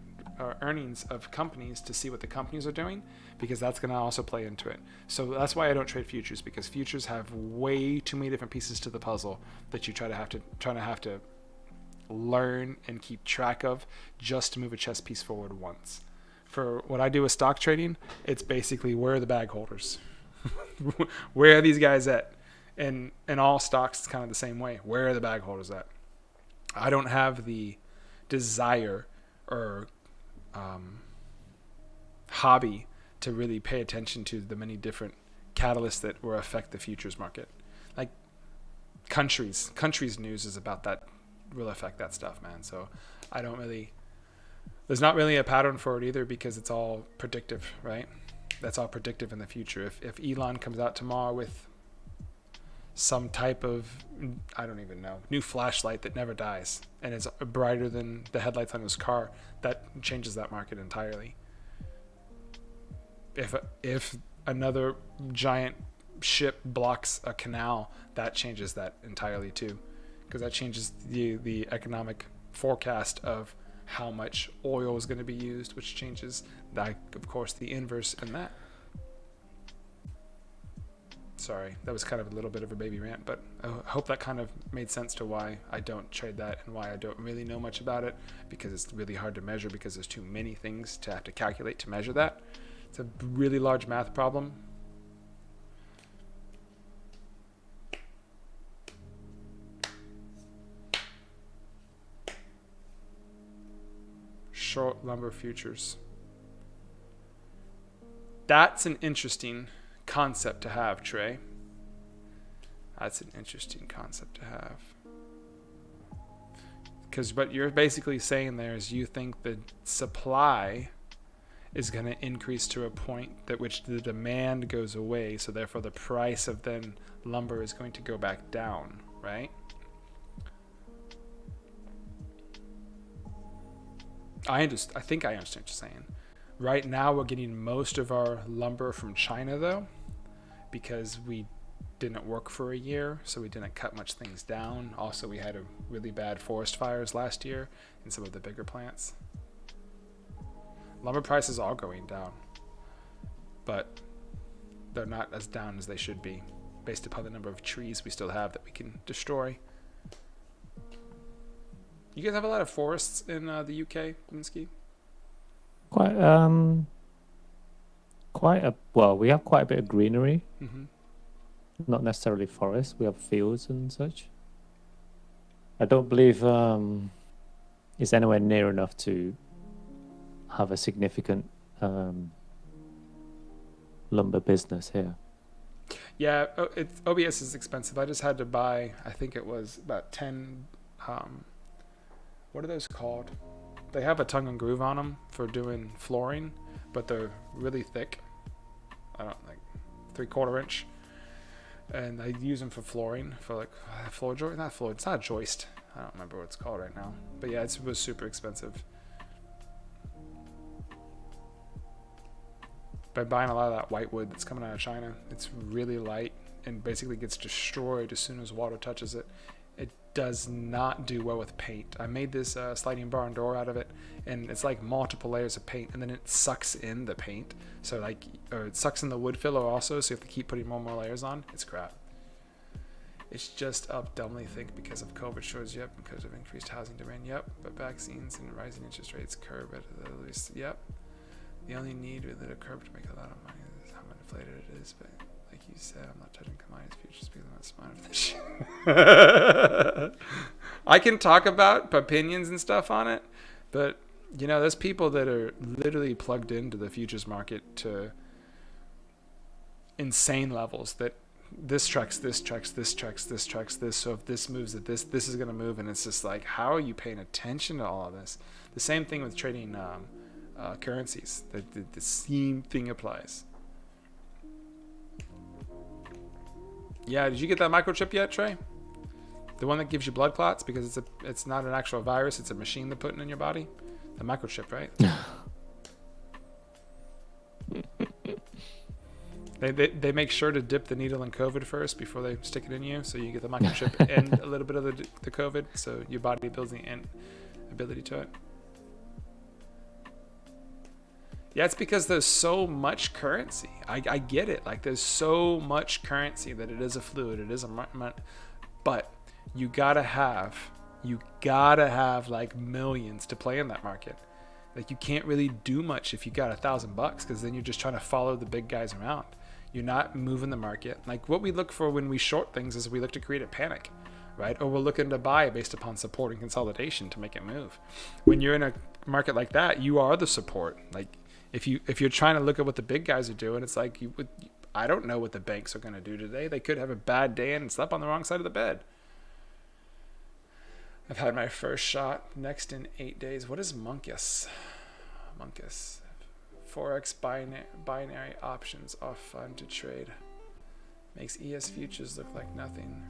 Speaker 1: earnings of companies to see what the companies are doing, because that's going to also play into it. So that's why I don't trade futures, because futures have way too many different pieces to the puzzle that you try to have to learn and keep track of just to move a chess piece forward once. For what I do with stock trading, it's basically where are the bag holders? Where are these guys at? And in all stocks, it's kind of the same way. Where are the bag holders at? I don't have the desire or hobby to really pay attention to the many different catalysts that will affect the futures market. Like countries news is about that, will affect that stuff, man. So I don't really There's not really a pattern for it either because it's all predictive, right? That's all predictive in the future. If Elon comes out tomorrow with some type of, I don't even know, new flashlight that never dies and is brighter than the headlights on his car, that changes that market entirely. If another giant ship blocks a canal, that changes that entirely too, because that changes the economic forecast of how much oil is going to be used, which changes that, of course, the inverse in that. Sorry, that was kind of a little bit of a baby rant, but I hope that kind of made sense to why I don't trade that and why I don't really know much about it, because it's really hard to measure because there's too many things to have to calculate to measure that. It's a really large math problem. Short lumber futures. That's an interesting concept to have, Trey. That's an interesting concept to have. Because what you're basically saying there is you think the supply is going to increase to a point that which the demand goes away, so therefore the price of then lumber is going to go back down, right? I think I understand what you're saying. Right now we're getting most of our lumber from China though, because we didn't work for a year, so we didn't cut much things down. Also, we had a really bad forest fires last year in some of the bigger plants. Lumber prices are going down, but they're not as down as they should be based upon the number of trees we still have that we can destroy. You guys have a lot of forests in the UK, Minsky?
Speaker 2: We have quite a bit of greenery.
Speaker 1: Mm-hmm.
Speaker 2: Not necessarily forests. We have fields and such. I don't believe it's anywhere near enough to have a significant lumber business here.
Speaker 1: Yeah, OBS is expensive. I just had to buy, I think it was about 10, what are those called? They have a tongue and groove on them for doing flooring, but they're really thick. I don't like 3/4 inch. And I use them for flooring, for like floor joist, not floor, it's not a joist. I don't remember what it's called right now. But yeah, it was super expensive. By buying a lot of that whitewood that's coming out of China, it's really light and basically gets destroyed as soon as water touches it. It does not do well with paint. I made this sliding bar and door out of it, and it's like multiple layers of paint, and then it sucks in the paint. So like, or it sucks in the wood filler also, so you have to keep putting more and more layers on. It's crap. It's just up dumbly think because of COVID shortage, yep, because of increased housing demand, yep, but vaccines and rising interest rates curb at least, yep. The only need with a curb to make a lot of money is how inflated it is, but like you said, I'm not touching commodities futures because I'm not smart of this shit. I can talk about opinions and stuff on it, but you know, there's people that are literally plugged into the futures market to insane levels that this tracks this tracks this tracks this tracks this, so if this moves at this is going to move, and it's just like, how are you paying attention to all of this? The same thing with trading currencies. The same thing applies. Yeah, did you get that microchip yet, Trey? The one that gives you blood clots because it's not an actual virus, it's a machine they're putting in your body. The microchip, right? They make sure to dip the needle in COVID first before they stick it in you, so you get the microchip and a little bit of the COVID, so your body builds the ability to it. Yeah, it's because there's so much currency. I get it. Like, there's so much currency that it is a fluid. It is but you gotta have like millions to play in that market. Like, you can't really do much if you got $1,000, because then you're just trying to follow the big guys around. You're not moving the market. Like, what we look for when we short things is we look to create a panic, right? Or we're looking to buy based upon support and consolidation to make it move. When you're in a market like that, you are the support. Like, if you're trying to look at what the big guys are doing, it's like, I don't know what the banks are going to do today. They could have a bad day and slept on the wrong side of the bed. I've had my first shot next in 8 days. What is Monkus? Among Us. Forex binary options are fun to trade. Makes ES futures look like nothing.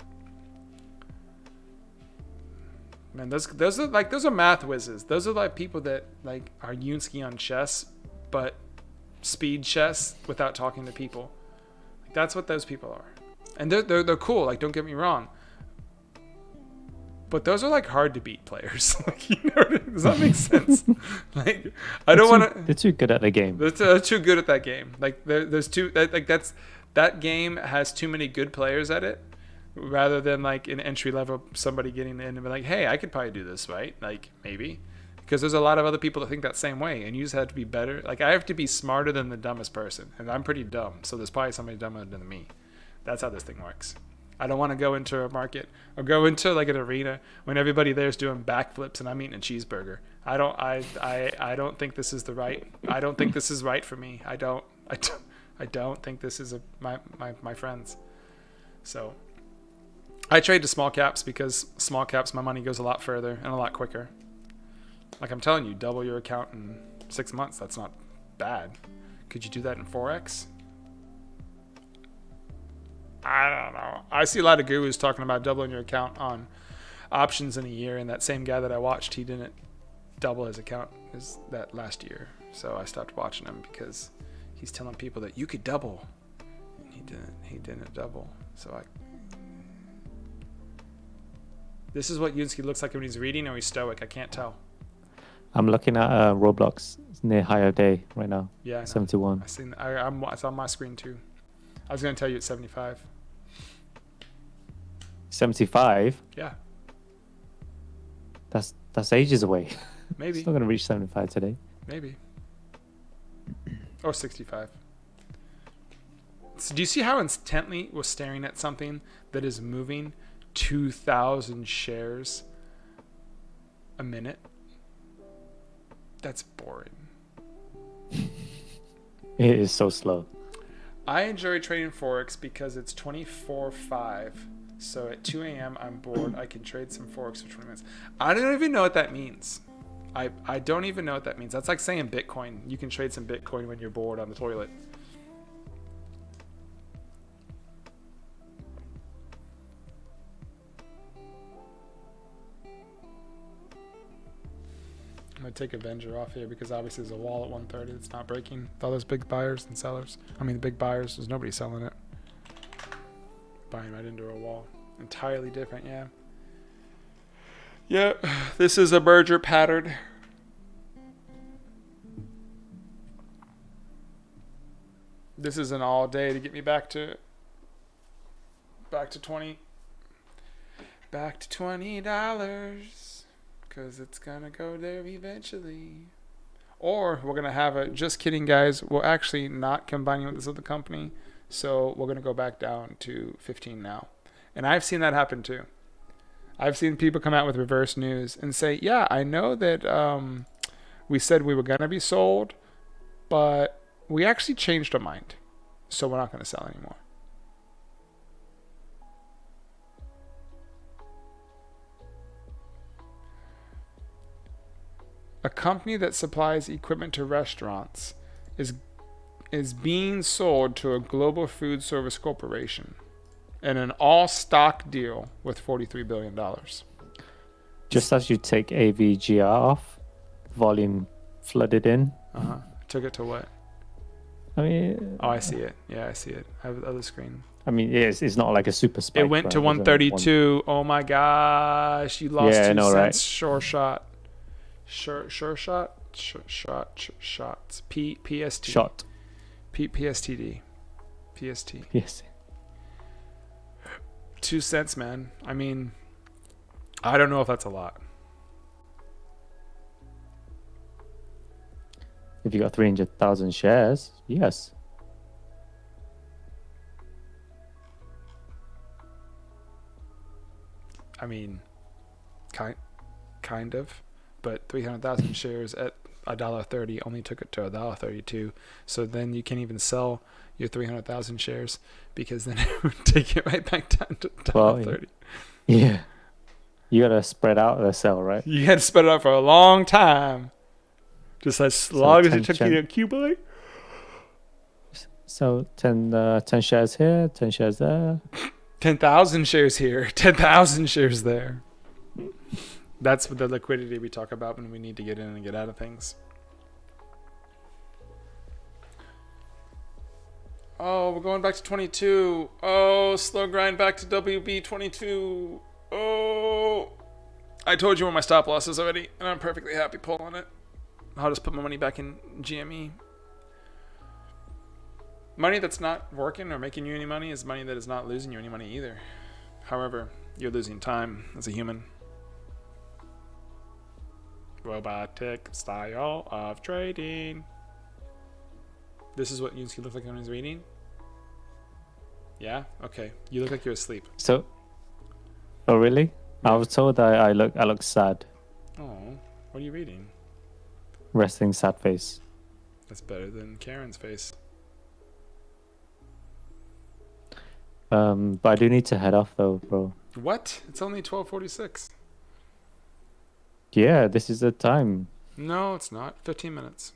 Speaker 1: Man, those are math whizzes. Those are like people that like are Yunsky on chess, but speed chess without talking to people. Like, that's what those people are, and they're cool. Like, don't get me wrong. But those are like hard to beat players. Like, you know, does that make sense? Like, I don't want to.
Speaker 2: They're too good at the game.
Speaker 1: They're too good at that game. Like, there's too that game has too many good players at it. Rather than like an entry level somebody getting in and be like, hey, I could probably do this, right? Like, maybe. Because there's a lot of other people that think that same way, and you just have to be better. Like, I have to be smarter than the dumbest person, and I'm pretty dumb, so there's probably somebody dumber than me. That's how this thing works. I don't want to go into a market or go into like an arena when everybody there's doing backflips and I'm eating a cheeseburger. I don't think this is I don't think this is right for me. I don't think this is my friends. So I trade to small caps because small caps, my money goes a lot further and a lot quicker. Like, I'm telling you, double your account in 6 months. That's not bad. Could you do that in Forex? I don't know. I see a lot of gurus talking about doubling your account on options in a year, and that same guy that I watched, he didn't double his account that last year. So I stopped watching him because he's telling people that you could double. And he didn't double. So this is what Yunsky looks like when he's reading, or he's stoic. I can't tell.
Speaker 2: I'm looking at Roblox. It's near higher day right now.
Speaker 1: Yeah, I know.
Speaker 2: 71.
Speaker 1: It's on my screen too. I was going to tell you it's 75.
Speaker 2: 75?
Speaker 1: Yeah.
Speaker 2: That's ages away.
Speaker 1: Maybe.
Speaker 2: It's not going to reach 75 today.
Speaker 1: Maybe. Or 65. So do you see how intently we're staring at something that is moving 2,000 shares a minute? That's boring.
Speaker 2: It is so slow.
Speaker 1: I enjoy trading Forex because it's 24/5. So at 2 a.m. I'm bored. I can trade some Forex for 20 minutes. I don't even know what that means. I don't even know what that means. That's like saying Bitcoin. You can trade some Bitcoin when you're bored on the toilet. I'm going to take Avenger off here because obviously there's a wall at 130 that's not breaking with all those big buyers and sellers. I mean, the big buyers, there's nobody selling it. Buying right into a wall. Entirely different, yeah. Yeah, this is a merger pattern. This is an all day to get me back to 20. Back to $20. Because it's going to go there eventually. Or we're going to have a, just kidding, guys. We're actually not combining with this other company. So we're going to go back down to 15 now. And I've seen that happen too. I've seen people come out with reverse news and say, yeah, I know that we said we were going to be sold, but we actually changed our mind. So we're not going to sell anymore. A company that supplies equipment to restaurants is being sold to a global food service corporation in an all-stock deal with $43 billion.
Speaker 2: Just as you take AVGR off, volume flooded in.
Speaker 1: Took it to what?
Speaker 2: I mean...
Speaker 1: Oh, I see it. Yeah, I see it. I have the other screen.
Speaker 2: I mean, it's not like a super spike.
Speaker 1: It went to 132. Oh my gosh. You lost 2 cents.
Speaker 2: Right?
Speaker 1: Sure shot. Sure shot. Shots. PST.
Speaker 2: Shot.
Speaker 1: PSTD. PST.
Speaker 2: Yes.
Speaker 1: 2 cents, man. I mean, I don't know if that's a lot.
Speaker 2: If you got 300,000 shares, yes.
Speaker 1: I mean, kind of. But 300,000 shares at $1.30 only took it to $1.32. So then you can't even sell your 300,000 shares because then it would take it right back down to $1.30.
Speaker 2: Yeah. You got to spread out the sell, right?
Speaker 1: You had to spread it out for a long time Just as long as it
Speaker 2: 10
Speaker 1: took you to accumulate.
Speaker 2: So 10 shares here, 10 shares there.
Speaker 1: 10,000 shares here, 10,000 shares there. That's the liquidity we talk about when we need to get in and get out of things. Oh, we're going back to 22. Oh, slow grind back to WB 22. Oh, I told you where my stop loss is already, and I'm perfectly happy pulling it. I'll just put my money back in GME. Money that's not working or making you any money is money that is not losing you any money either. However, you're losing time as a human. Robotic style of trading. This is what Yunsky looks like when he's reading? Yeah? Okay. You look like you're asleep.
Speaker 2: So, oh really? I was told I look sad.
Speaker 1: Oh, what are you reading?
Speaker 2: Resting sad face.
Speaker 1: That's better than Karen's face.
Speaker 2: But I do need to head off though, bro.
Speaker 1: What? It's only 12:46.
Speaker 2: Yeah, this is the time.
Speaker 1: No, it's not. 15 minutes.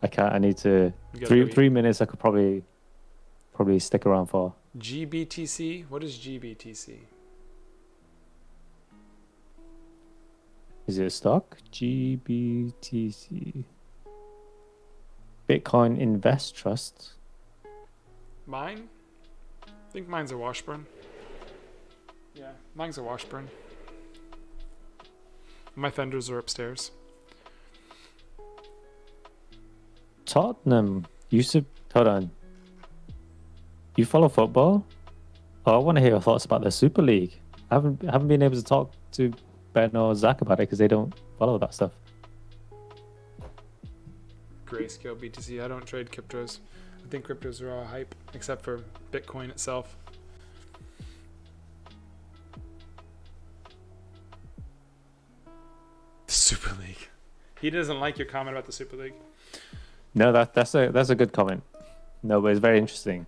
Speaker 2: I can't. I need to.
Speaker 1: You gotta read.
Speaker 2: 3 minutes. I could probably stick around for.
Speaker 1: GBTC? What is GBTC?
Speaker 2: Is it a stock? GBTC. Bitcoin Invest Trust.
Speaker 1: Mine? I think mine's a Washburn. Yeah, mine's a Washburn. My fenders are upstairs.
Speaker 2: Tottenham. Hold on. You follow football? Oh, I want to hear your thoughts about the Super League. I haven't been able to talk to Ben or Zach about it because they don't follow that stuff.
Speaker 1: Grayscale BTC. I don't trade cryptos. I think cryptos are all hype, except for Bitcoin itself. The Super League. He doesn't like your comment about the Super League.
Speaker 2: No, that's a good comment. No, but it's very interesting.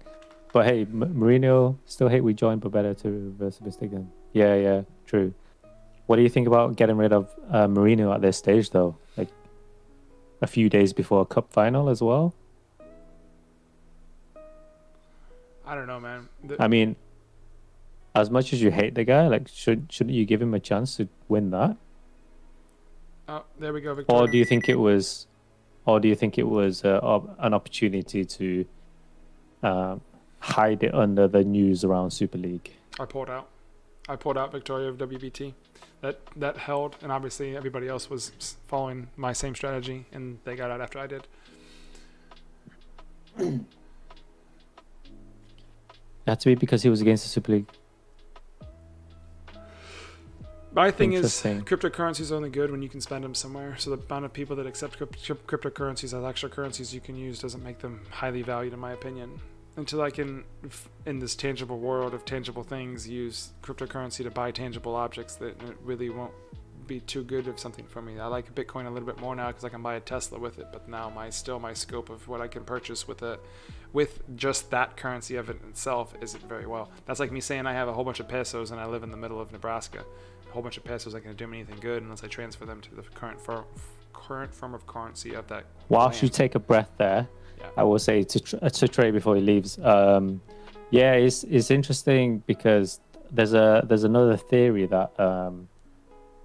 Speaker 2: But hey, Mourinho still hate we joined, but better to reverse the mistake then. Yeah, true. What do you think about getting rid of Mourinho at this stage, though? Like a few days before a cup final as well.
Speaker 1: I don't know, man.
Speaker 2: I mean, as much as you hate the guy, like shouldn't you give him a chance to win that?
Speaker 1: Oh, there we go, Victoria.
Speaker 2: Or do you think it was an opportunity to hide it under the news around Super League?
Speaker 1: I pulled out Victoria of WBT. That held, and obviously everybody else was following my same strategy, and they got out after I did.
Speaker 2: It had to be because he was against the Super League.
Speaker 1: My thing is, cryptocurrencies are only good when you can spend them somewhere. So the amount of people that accept cryptocurrencies as extra currencies you can use doesn't make them highly valued, in my opinion. Until I can, in this tangible world of tangible things, use cryptocurrency to buy tangible objects, that it really won't be too good of something for me. I like Bitcoin a little bit more now because I can buy a Tesla with it. But now my scope of what I can purchase with just that currency of it itself isn't very well. That's like me saying I have a whole bunch of pesos and I live in the middle of Nebraska. A whole bunch of pesos ain't gonna do me anything good unless I transfer them to the current form of currency of that.
Speaker 2: Whilst you take a breath there, yeah. I will say to Trey before he leaves. Yeah, it's interesting because there's another theory that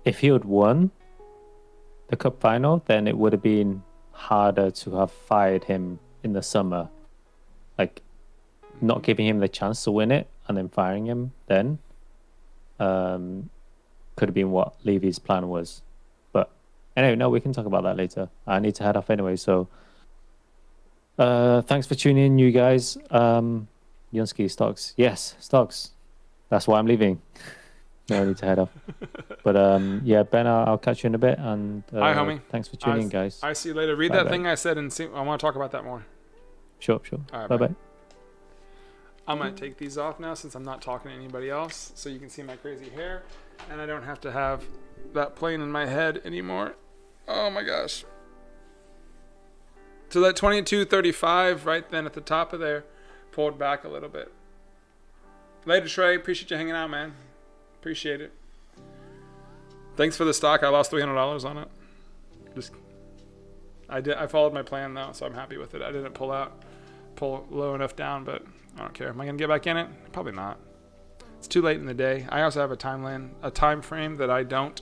Speaker 2: if he had won the cup final, then it would have been harder to have fired him in the summer, like not giving him the chance to win it and then firing him. Then could have been what Levy's plan was. But anyway, no, we can talk about that later. I need to head off anyway, so thanks for tuning in, you guys. Yunsky, stocks. Yes, stocks. That's why I'm leaving. No, I need to head off. But yeah, Ben, I'll catch you in a bit. And
Speaker 1: hi, homie.
Speaker 2: Thanks for tuning in, guys.
Speaker 1: I see you later. Read that thing I said and see. I want to talk about that more.
Speaker 2: Sure.
Speaker 1: All right,
Speaker 2: bye.
Speaker 1: I'm going to take these off now since I'm not talking to anybody else, so you can see my crazy hair, and I don't have to have that playing in my head anymore. Oh my gosh. So that 22.35 right then at the top of there pulled back a little bit. Later, Trey. Appreciate you hanging out, man. Appreciate it. Thanks for the stock. I lost $300 on it. Just I followed my plan though, so I'm happy with it. I didn't pull low enough down, but I don't care. Am I gonna get back in it? Probably not. It's too late in the day. I also have a time frame that I don't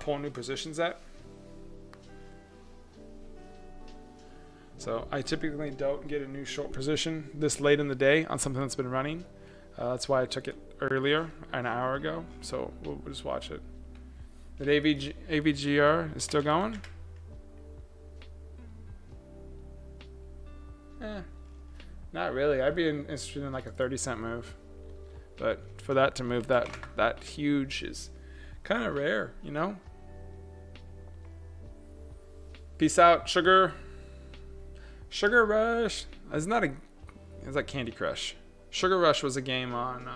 Speaker 1: pull new positions at. So I typically don't get a new short position this late in the day on something that's been running. That's why I took it earlier, an hour ago. So we'll just watch it. The AVGR is still going. Not really. I'd be interested in like a 30-cent move. But for that to move that huge is kind of rare, you know? Peace out, Sugar. Sugar Rush. It's like Candy Crush. Sugar Rush was a game on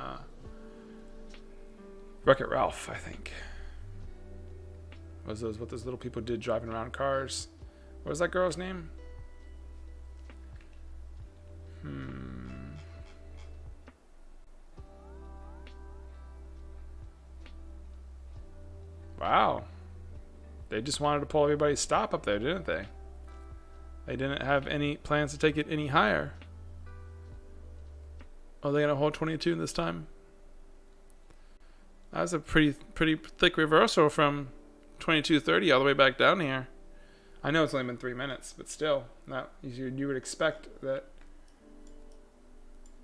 Speaker 1: Wreck-It Ralph, I think. What those little people did driving around cars. What was that girl's name? Wow. They just wanted to pull everybody's stop up there, didn't they? They didn't have any plans to take it any higher. Oh, they gonna hold 22 this time? That was a pretty thick reversal from 22.30 all the way back down here. I know it's only been 3 minutes, but still, you would expect that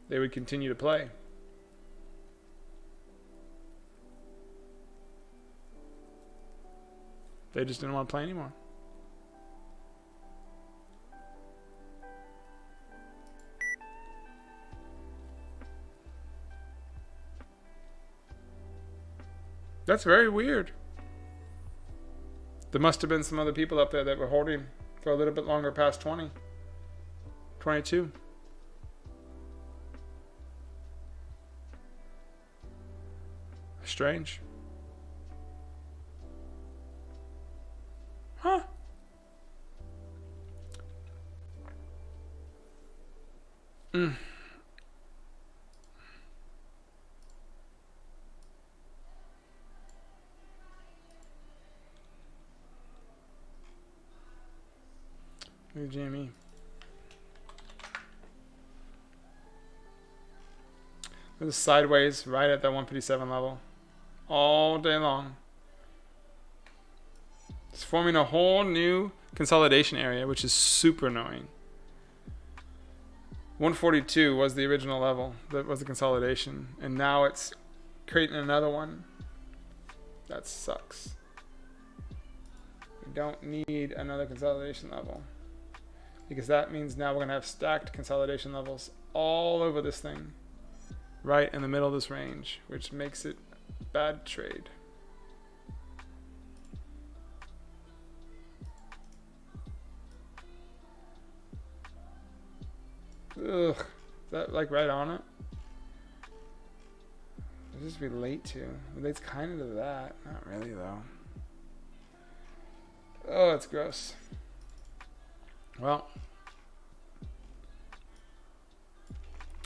Speaker 1: they would continue to play. They just didn't want to play anymore. That's very weird. There must have been some other people up there that were holding for a little bit longer past 20. 22. Strange. Huh. Hey, Jamie. It was sideways right at that 157 level all day long. It's forming a whole new consolidation area, which is super annoying. 142 was the original level. That was the consolidation. And now it's creating another one. That sucks. We don't need another consolidation level. Because that means now we're going to have stacked consolidation levels all over this thing. Right in the middle of this range. Which makes it a bad trade. Ugh. Is that like right on it? What does this relate to? It relates kind of to that. Not really though. Oh, it's gross. Well,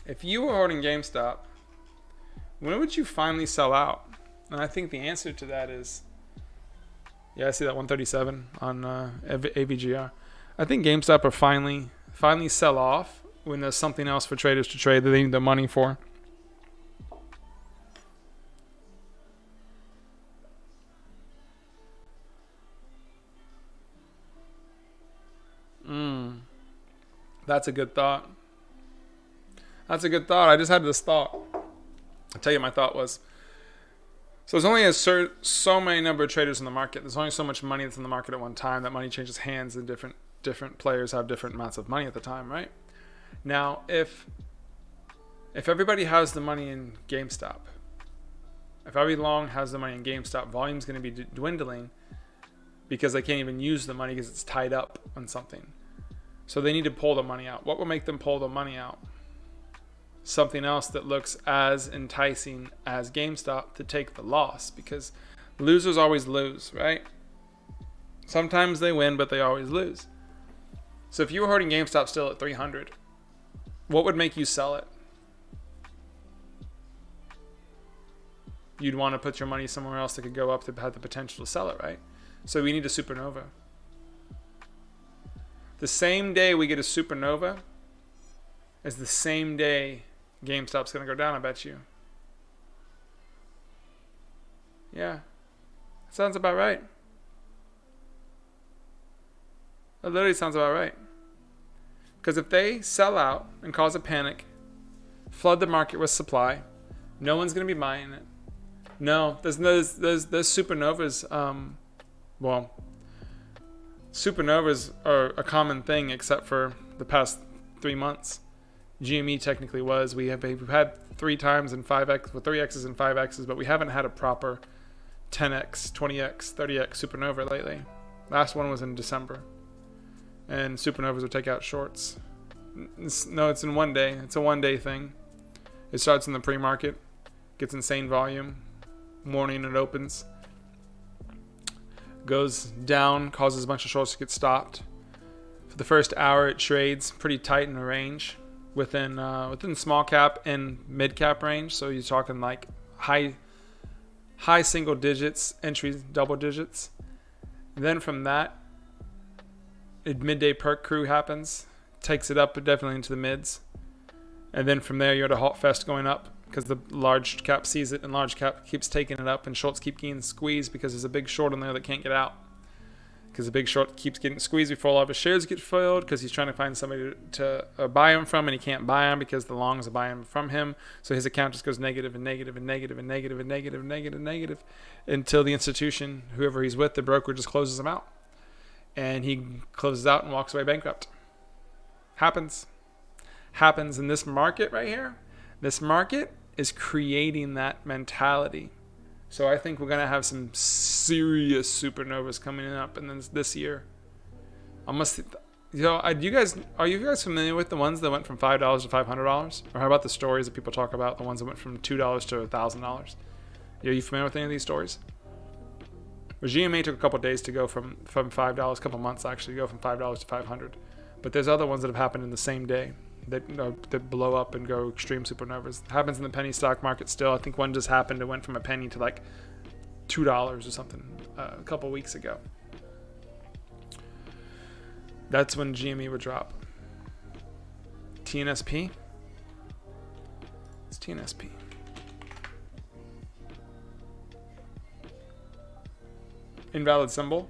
Speaker 1: if you were holding GameStop, when would you finally sell out? And I think the answer to that is, yeah, I see that 137 on AVGR. I think GameStop are finally sell off when there's something else for traders to trade that they need the money for. That's a good thought. That's a good thought. I just had this thought. I'll tell you what my thought was. So there's only so many number of traders in the market. There's only so much money that's in the market at one time. That money changes hands and different players have different amounts of money at the time, right? Now, if everybody has the money in GameStop, if every long has the money in GameStop, volume's going to be dwindling because they can't even use the money because it's tied up on something. So they need to pull the money out. What will make them pull the money out? Something else that looks as enticing as GameStop to take the loss, because losers always lose, right? Sometimes they win, but they always lose. So if you were holding GameStop still at 300, what would make you sell it? You'd want to put your money somewhere else that could go up that had the potential to sell it, right? So we need a supernova. The same day we get a supernova is the same day GameStop's going to go down, I bet you. Yeah. Sounds about right. It literally sounds about right. Because if they sell out and cause a panic, flood the market with supply, no one's going to be buying it. No, there's supernovas. Well, supernovas are a common thing except for the past 3 months. GME technically was. We've had 3 times in 5x, with 3x's and 5x's, but we haven't had a proper 10x, 20x, 30x supernova lately. Last one was in December. And supernovas would take out shorts. No, it's in one day. It's a one-day thing. It starts in the pre-market, gets insane volume. Morning it opens, goes down, causes a bunch of shorts to get stopped. For the first hour, it trades pretty tight in the range, within small cap and mid cap range. So you're talking like high single digits, entries double digits. And then from that, a midday perk crew happens, takes it up definitely into the mids, and then from there you're at a halt fest going up because the large cap sees it and large cap keeps taking it up, and shorts keep getting squeezed because there's a big short on there that can't get out. Because the big short keeps getting squeezed before all of his shares get filled because he's trying to find somebody to buy them from, and he can't buy them because the longs are buying from him. So his account just goes negative and negative and negative and negative and negative and negative and negative until the institution, whoever he's with, the broker, just closes him out. And he closes out and walks away bankrupt. Happens in this market right here. This market is creating that mentality. So I think we're going to have some serious supernovas coming up in this year. Are you guys familiar with the ones that went from $5 to $500? Or how about the stories that people talk about, the ones that went from $2 to $1,000? Are you familiar with any of these stories? Well, GMA took a couple days to go from $5, a couple months actually, to go from $5 to $500. But there's other ones that have happened in the same day that blow up and go extreme supernovas. It happens in the penny stock market still. I think one just happened. It went from a penny to like $2 or something a couple weeks ago. That's when GME would drop. TNSP? It's TNSP. Invalid symbol.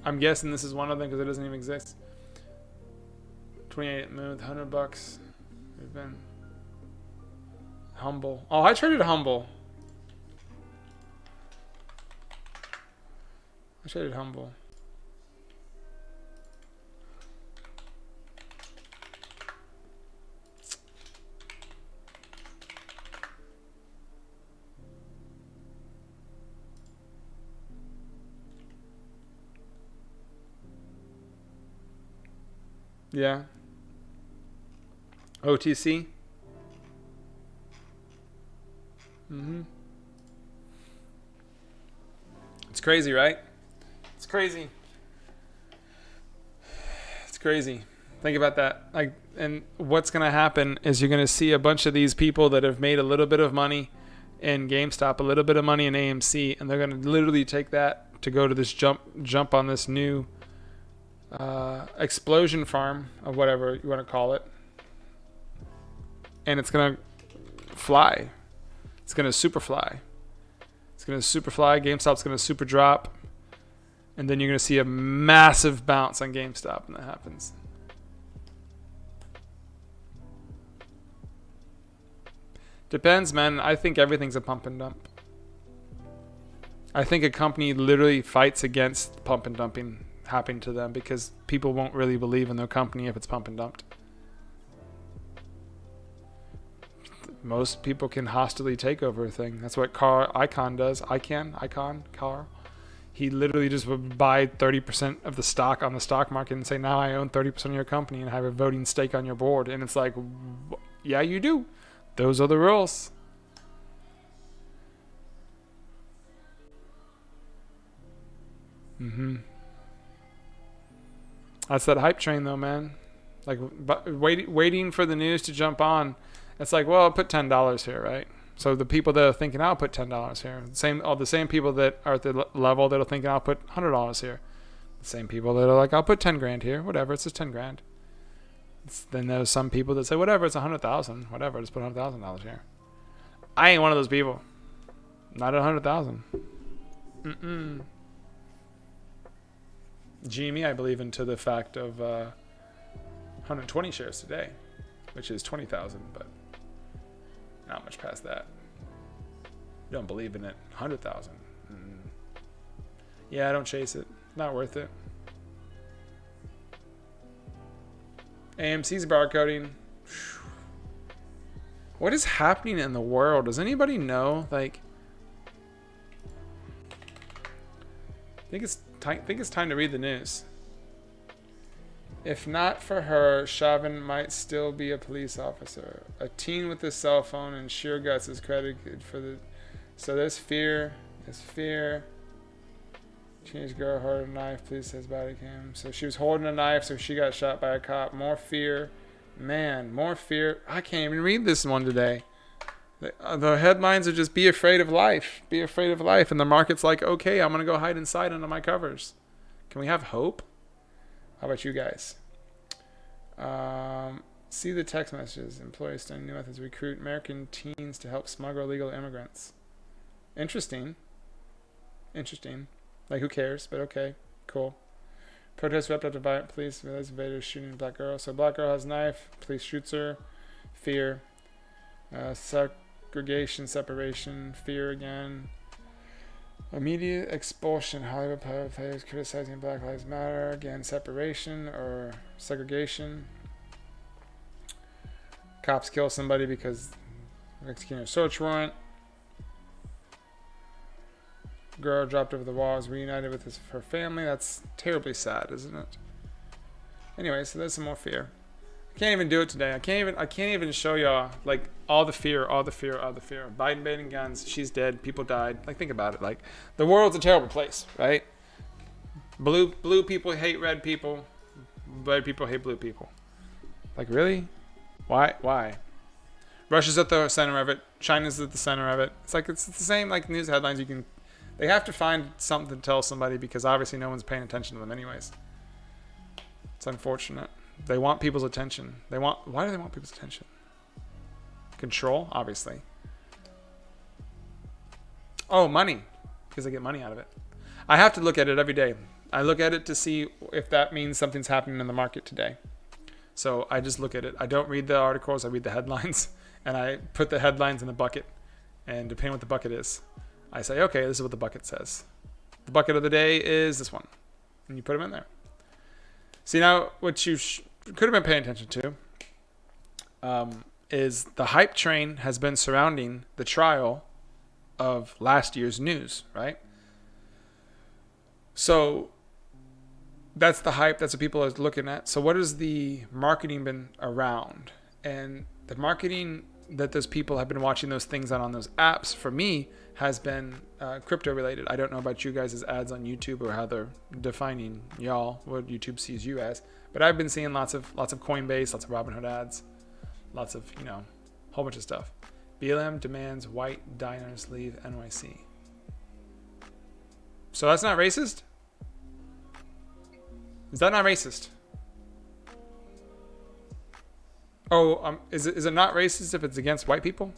Speaker 1: I'm guessing this is one of them because it doesn't even exist. 28 moon, $100. We've been Humble. Oh, I traded Humble. Yeah. OTC. It's crazy, right? It's crazy. Think about that. And what's going to happen is you're going to see a bunch of these people that have made a little bit of money in GameStop, a little bit of money in AMC, and they're going to literally take that to go to this jump on this new explosion farm, or whatever you want to call it. And it's going to fly. It's going to super fly. GameStop's going to super drop. And then you're going to see a massive bounce on GameStop when that happens. Depends, man. I think everything's a pump and dump. I think a company literally fights against pump and dumping happening to them because people won't really believe in their company if it's pump and dumped. Most people can hostilely take over a thing. That's what Icon does. Car. He literally just would buy 30% of the stock on the stock market and say, now I own 30% of your company and have a voting stake on your board. And it's like, yeah, you do. Those are the rules. Mm-hmm. That's that hype train, though, man. Like, waiting for the news to jump on. It's like, well, I'll put $10 here, right? So the people that are thinking I'll put $10 here, the same people that are at the level that are thinking I'll put $100 here, the same people that are like, I'll put 10 grand here, whatever, it's just 10 grand. Then there's some people that say, whatever, it's 100,000, whatever, just put $100,000 here. I ain't one of those people. Not at 100,000. GME, I believe into the fact of 120 shares today, which is 20,000, but not much past that. Don't believe in it. 100,000. Yeah, I don't chase it. Not worth it. AMC's barcoding. What is happening in the world? Does anybody know? Like, I think it's time to read the news. If not for her, Chauvin might still be a police officer. A teen with a cell phone and sheer guts is credited for the... So there's fear. There's fear. Teenage girl holding a knife. Police says body cam. So she was holding a knife, so she got shot by a cop. More fear. Man, more fear. I can't even read this one today. The headlines are just be afraid of life. Be afraid of life. And the market's like, okay, I'm going to go hide inside under my covers. Can we have hope? How about you guys? See the text messages. Employees studying new methods recruit American teens to help smuggle illegal immigrants. Interesting. Interesting. Like, who cares? But okay. Cool. Protest swept up to violent police. Realize invaders shooting a black girl. So black girl has a knife. Police shoots her. Fear. Segregation, separation. Fear again. Immediate expulsion. Hollywood players criticizing Black Lives Matter. Again, separation or segregation. Cops kill somebody because executing a search warrant. Girl dropped over the wall is reunited with her family. That's terribly sad, isn't it? Anyway, so there's some more fear. I can't even do it today. I can't even show y'all like all the fear. Biden banning guns. She's dead. People died. Like, think about it. Like, the world's a terrible place, right? Blue people hate red people. Red people hate blue people. Like, really? Why? Russia's at the center of it. China's at the center of it. It's like it's the same like news headlines. They have to find something to tell somebody because obviously no one's paying attention to them anyways. It's unfortunate. They want people's attention. Why do they want people's attention? Control, obviously. Oh, money. Because they get money out of it. I have to look at it every day. I look at it to see if that means something's happening in the market today. So I just look at it. I don't read the articles. I read the headlines. And I put the headlines in the bucket. And depending on what the bucket is, I say, okay, this is what the bucket says. The bucket of the day is this one. And you put them in there. See, now what you could have been paying attention to is the hype train has been surrounding the trial of last year's news, right? So that's the hype. That's what people are looking at. So what has the marketing been around? And the marketing that those people have been watching those things on those apps, for me, has been crypto related. I don't know about you guys' ads on YouTube or how they're defining y'all, what YouTube sees you as, but I've been seeing lots of Coinbase, lots of Robinhood ads, lots of, whole bunch of stuff. BLM demands white diners leave NYC. So that's not racist? Is that not racist? Oh, is it not racist if it's against white people?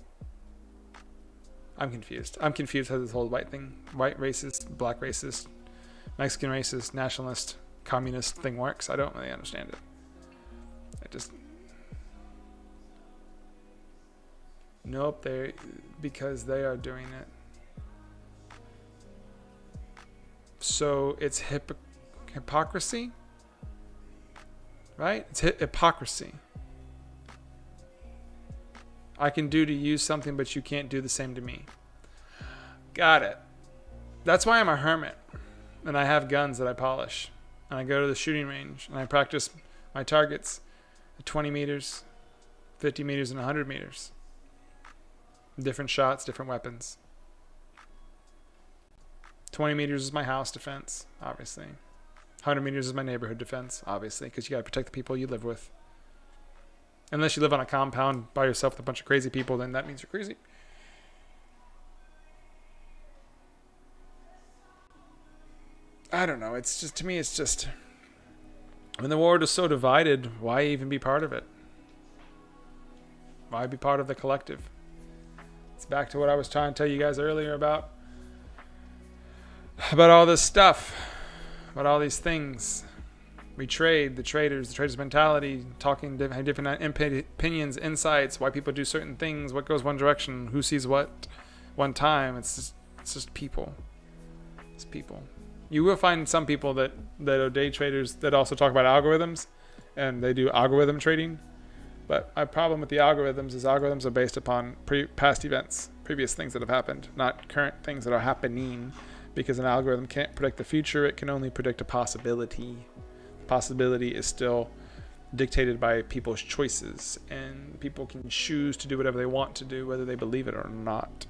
Speaker 1: I'm confused. I'm confused how this whole white thing, white racist, black racist, Mexican racist, nationalist, communist thing works. I don't really understand it. Nope, because they are doing it. So it's hypocrisy, right? It's hypocrisy. I can do to you something, but you can't do the same to me. Got it. That's why I'm a hermit. And I have guns that I polish. And I go to the shooting range. And I practice my targets at 20 meters, 50 meters, and 100 meters. Different shots, different weapons. 20 meters is my house defense, obviously. 100 meters is my neighborhood defense, obviously, because you got to protect the people you live with. Unless you live on a compound by yourself with a bunch of crazy people, then that means you're crazy. I don't know. It's just, to me, it's just, when the world is so divided, why even be part of it? Why be part of the collective? It's back to what I was trying to tell you guys earlier about all this stuff, about all these things. We trade, the traders' mentality, talking different opinions, insights, why people do certain things, what goes one direction, who sees what one time. It's just people. It's people. You will find some people that are day traders that also talk about algorithms, and they do algorithm trading. But my problem with the algorithms is algorithms are based upon past events, previous things that have happened, not current things that are happening, because an algorithm can't predict the future. It can only predict a possibility. Possibility is still dictated by people's choices, and people can choose to do whatever they want to do, whether they believe it or not.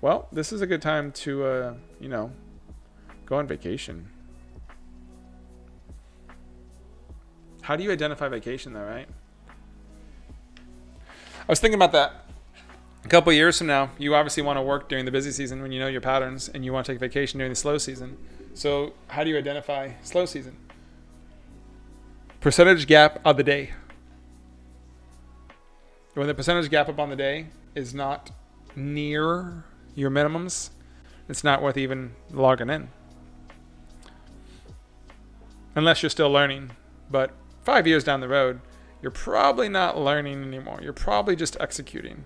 Speaker 1: Well, this is a good time to, go on vacation. How do you identify vacation, though, right? I was thinking about that. A couple of years from now, you obviously want to work during the busy season when you know your patterns, and you want to take vacation during the slow season. So how do you identify slow season? Percentage gap of the day. When the percentage gap up on the day is not near your minimums, it's not worth even logging in. Unless you're still learning. But 5 years down the road, you're probably not learning anymore. You're probably just executing.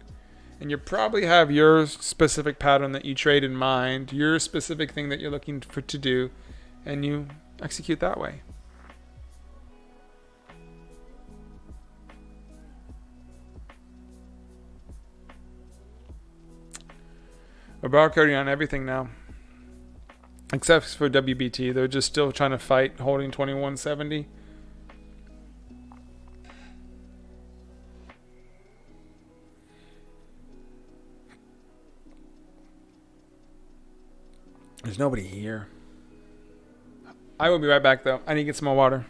Speaker 1: And you probably have your specific pattern that you trade in mind, your specific thing that you're looking for to do, and you execute that way. We're barcoding on everything now. Except for WBT. They're just still trying to fight holding 2170. There's nobody here. I will be right back, though. I need to get some more water.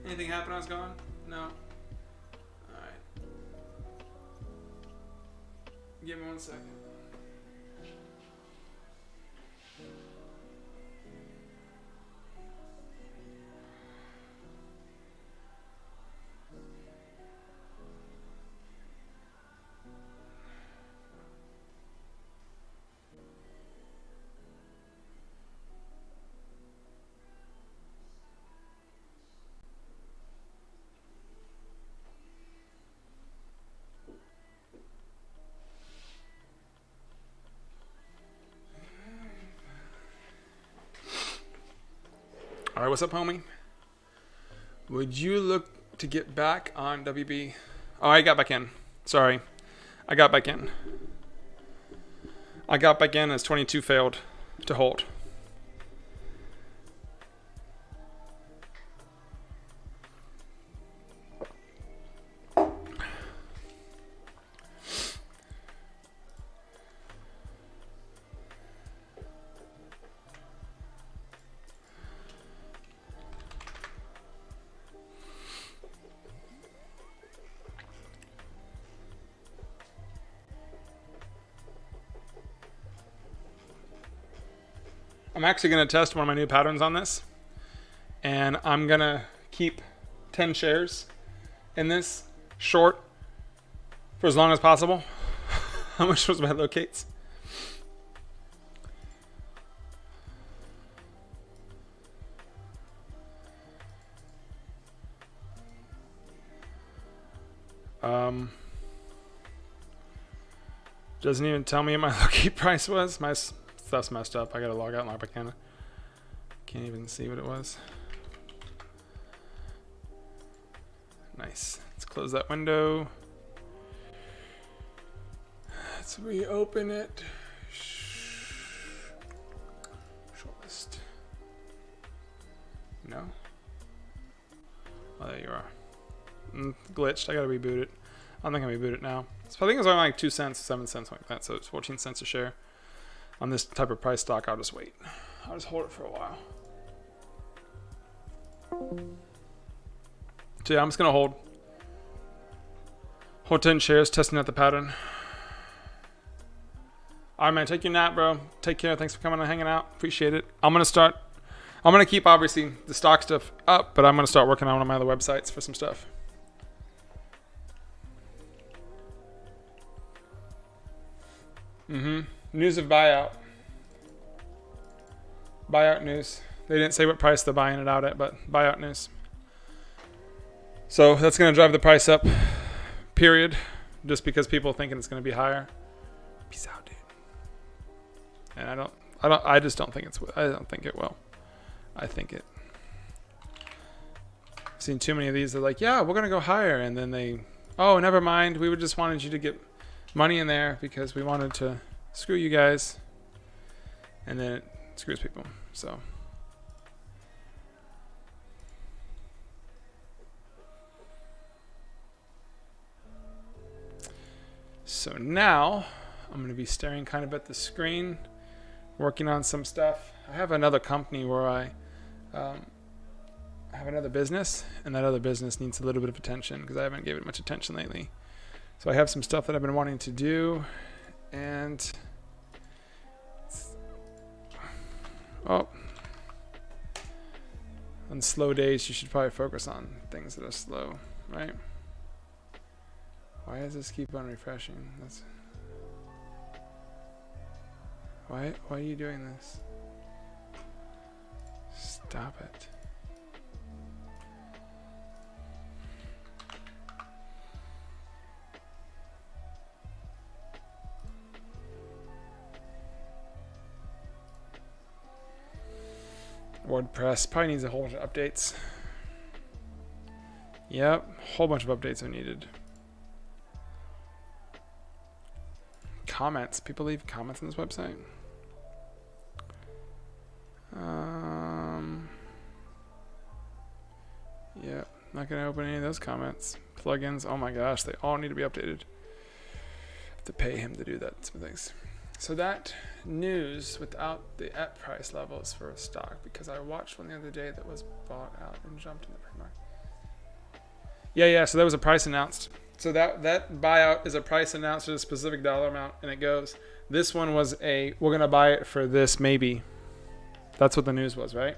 Speaker 1: Anything happen when I was gone? No. Alright. Give me 1 second. right, what's up, homie? Would you look to get back on WB? Oh, I got back in. Sorry. I got back in. I got back in as 22 failed to hold. I'm actually going to test one of my new patterns on this, and I'm going to keep 10 shares in this short for as long as possible. How much was my locates? Doesn't even tell me what my locate price was. My stuff's messed up. I gotta log out and log back in. Can't even see what it was. Nice. Let's close that window. Let's reopen it. Shortlist. No? Oh, there you are. Glitched. I gotta reboot it. I don't think I can reboot it now. So I think it was only like 2 cents, 7 cents, like that. So it's 14 cents a share. On this type of price stock, I'll just wait. I'll just hold it for a while. So yeah, I'm just gonna hold 10 shares, testing out the pattern. All right, man, take your nap, bro. Take care. Thanks for coming and hanging out. Appreciate it. I'm gonna keep obviously the stock stuff up, but I'm gonna start working on one of my other websites for some stuff. News of buyout. Buyout news. They didn't say what price they're buying it out at, but buyout news. So that's going to drive the price up, period. Just because people are thinking it's going to be higher. Peace out, dude. And I just don't think I don't think it will. I think it. I've seen too many of these. They're like, yeah, we're going to go higher. And then oh, never mind. We just wanted you to get money in there because we wanted to screw you guys. And then it screws people. So now I'm going to be staring kind of at the screen, working on some stuff. I have another company where I have another business, and that other business needs a little bit of attention because I haven't given it much attention lately. So I have some stuff that I've been wanting to do, and on slow days, you should probably focus on things that are slow, right? Why does this keep on refreshing? Why are you doing this? Stop it. WordPress probably needs a whole bunch of updates. Yep, a whole bunch of updates are needed. Comments. People leave comments on this website. Yeah, not gonna open any of those comments. Plugins. Oh my gosh, they all need to be updated. Have to pay him to do that. Some things. So that news without the at price levels for a stock, because I watched one the other day that was bought out and jumped in the pre-market. Yeah. So there was a price announced. So that buyout is a price announced at a specific dollar amount, and it goes. This one was we're gonna buy it for this maybe. That's what the news was, right?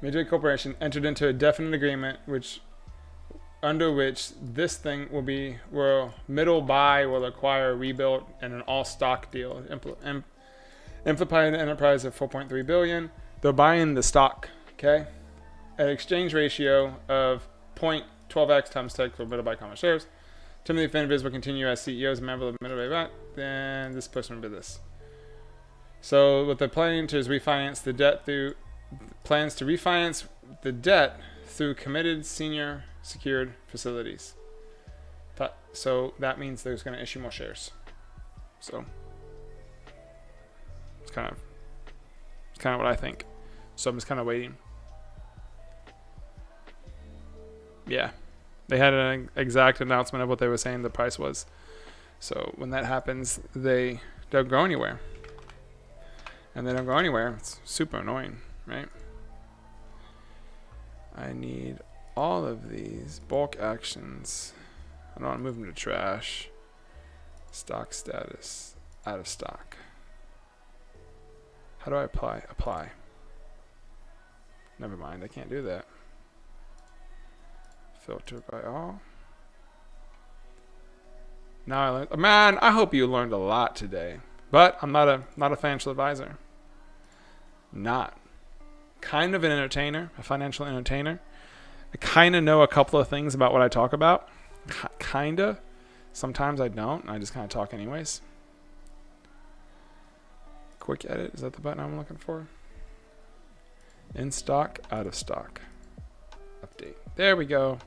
Speaker 1: Major Corporation entered into a definite agreement under which this thing will middle buy will acquire, rebuild, and an all stock deal. Amplify the enterprise of $4.3 billion. They're buying the stock, okay? At exchange ratio of 0.12x times tech for middle buy common shares. Timothy Finviz will continue as CEO as a member of the middle buy. Then this person would be this. So what they're planning to is refinance the debt through committed senior secured facilities. So that means they're going to issue more shares. So it's kind of what I think. So I'm just kind of waiting. Yeah, they had an exact announcement of what they were saying the price was. So when that happens, they don't go anywhere. And they don't go anywhere. It's super annoying, right? I need all of these bulk actions. I don't want to move them to trash. Stock status, out of stock. How do I apply? Apply. Never mind, I can't do that. Filter by all. Now I learned. Man, I hope you learned a lot today. But I'm not a financial advisor. Not. Kind of an entertainer, a financial entertainer. I kind of know a couple of things about what I talk about. Kinda. Sometimes I don't, and I just kind of talk anyways. Quick edit, is that the button I'm looking for? In stock, out of stock. Update. There we go.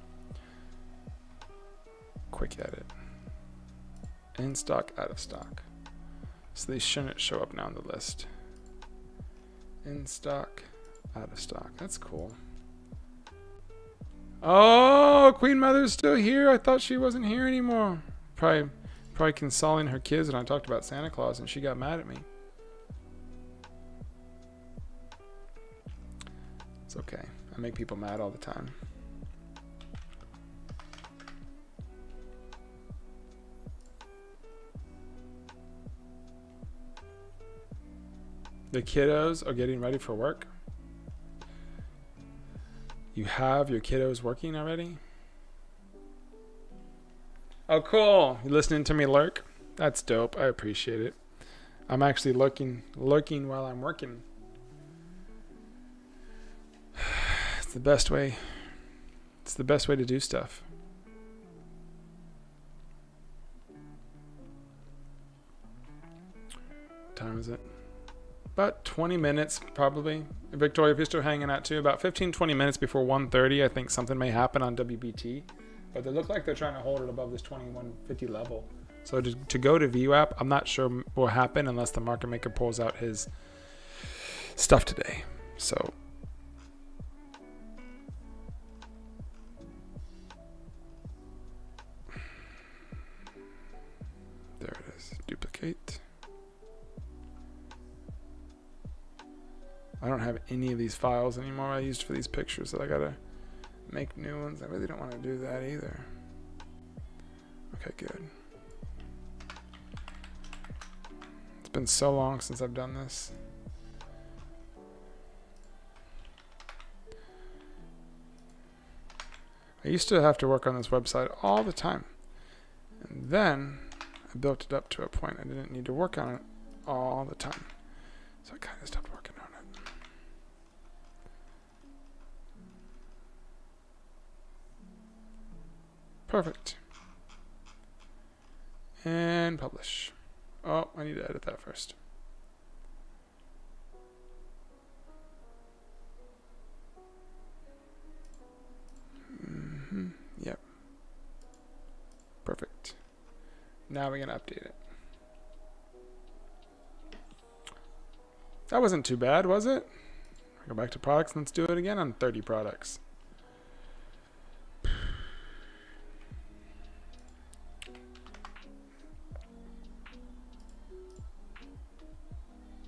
Speaker 1: Quick edit. In stock, out of stock. So they shouldn't show up now on the list. In stock, out of stock. That's cool. Oh, Queen Mother's still here. I thought she wasn't here anymore. Probably consoling her kids when I talked about Santa Claus and she got mad at me. It's okay. I make people mad all the time. The kiddos are getting ready for work. You have your kiddos working already? Oh, cool. You listening to me lurk? That's dope. I appreciate it. I'm actually lurking while I'm working. It's the best way. It's the best way to do stuff. What time is it? About 20 minutes, probably. Victoria, if you're still hanging out too, about 15-20 minutes before 1:30, I think something may happen on WBT. But they look like they're trying to hold it above this 2150 level. So to go to VWAP, I'm not sure what will happen unless the market maker pulls out his stuff today. So there it is. Duplicate. I don't have any of these files anymore I used for these pictures, so I gotta make new ones. I really don't want to do that either. Okay, good. It's been so long since I've done this. I used to have to work on this website all the time. And then I built it up to a point I didn't need to work on it all the time. So I kind of stopped working on it. Perfect. And publish. Oh, I need to edit that first. Yep. Perfect. Now we're going to update it. That wasn't too bad, was it? Go back to products. Let's do it again on 30 products.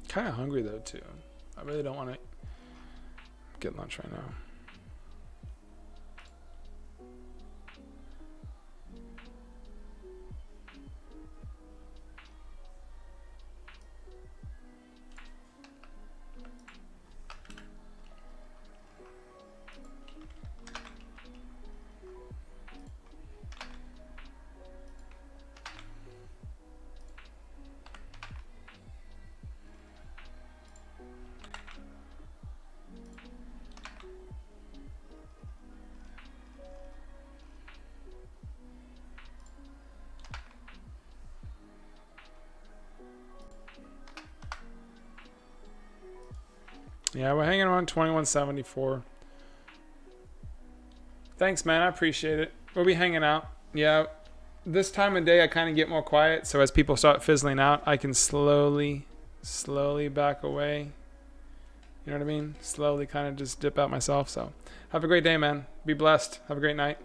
Speaker 1: Kind of hungry though too. I really don't want to get lunch right now. Yeah, we're hanging around 2174. Thanks, man. I appreciate it. We'll be hanging out. Yeah, this time of day I kind of get more quiet. So as people start fizzling out, I can slowly back away. You know what I mean? Slowly kind of just dip out myself. So have a great day, man. Be blessed. Have a great night.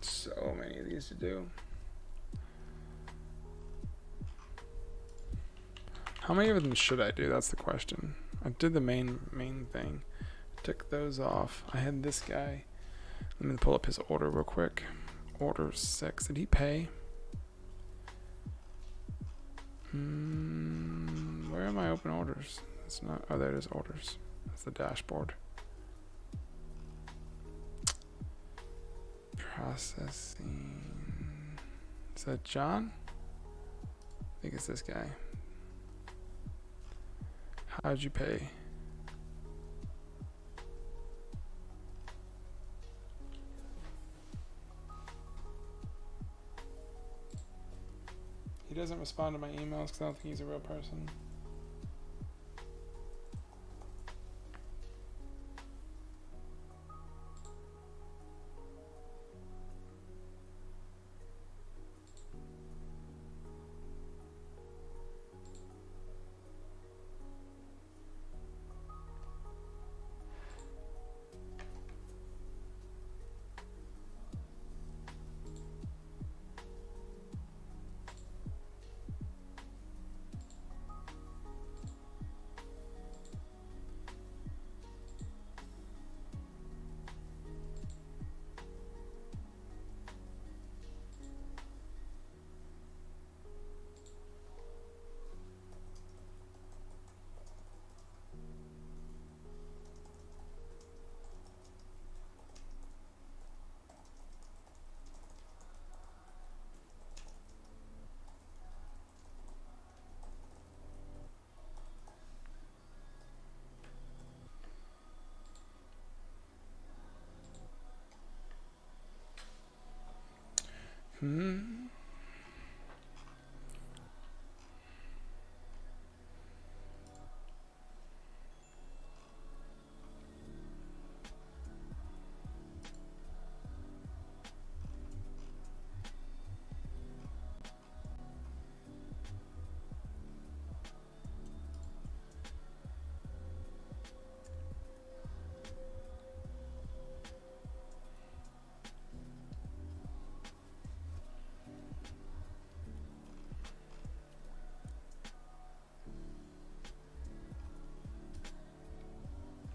Speaker 1: So many of these to do. How many of them should I do? That's the question. I did the main thing. Took those off. I had this guy. Let me pull up his order real quick. Order 6. Did he pay? Where are my open orders? It's not. Oh, there it is. Orders. That's the dashboard. Processing. Is that John? I think it's this guy. How'd you pay? He doesn't respond to my emails because I don't think he's a real person.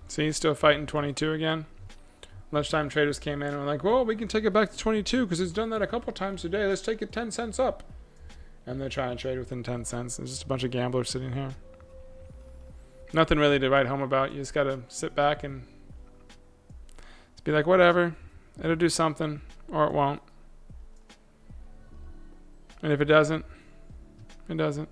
Speaker 1: See, he's still fighting 22 again. Lunchtime traders came in and were like, well, we can take it back to 22 because it's done that a couple times today. Let's take it 10 cents up. And they're trying to trade within 10 cents. There's just a bunch of gamblers sitting here. Nothing really to write home about. You just got to sit back and just be like, whatever. It'll do something or it won't. And if it doesn't, it doesn't.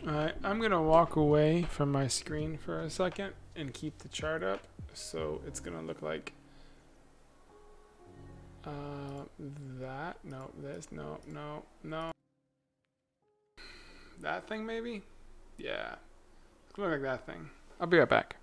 Speaker 1: Alright, I'm gonna walk away from my screen for a second and keep the chart up. So it's gonna look like that. No, this. No, no, no. That thing maybe? Yeah. It's gonna look like that thing. I'll be right back.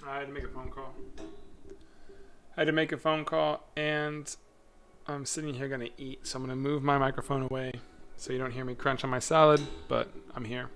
Speaker 1: I had to make a phone call. I had to make a phone call, and I'm sitting here gonna eat, so I'm gonna move my microphone away so you don't hear me crunch on my salad, but I'm here.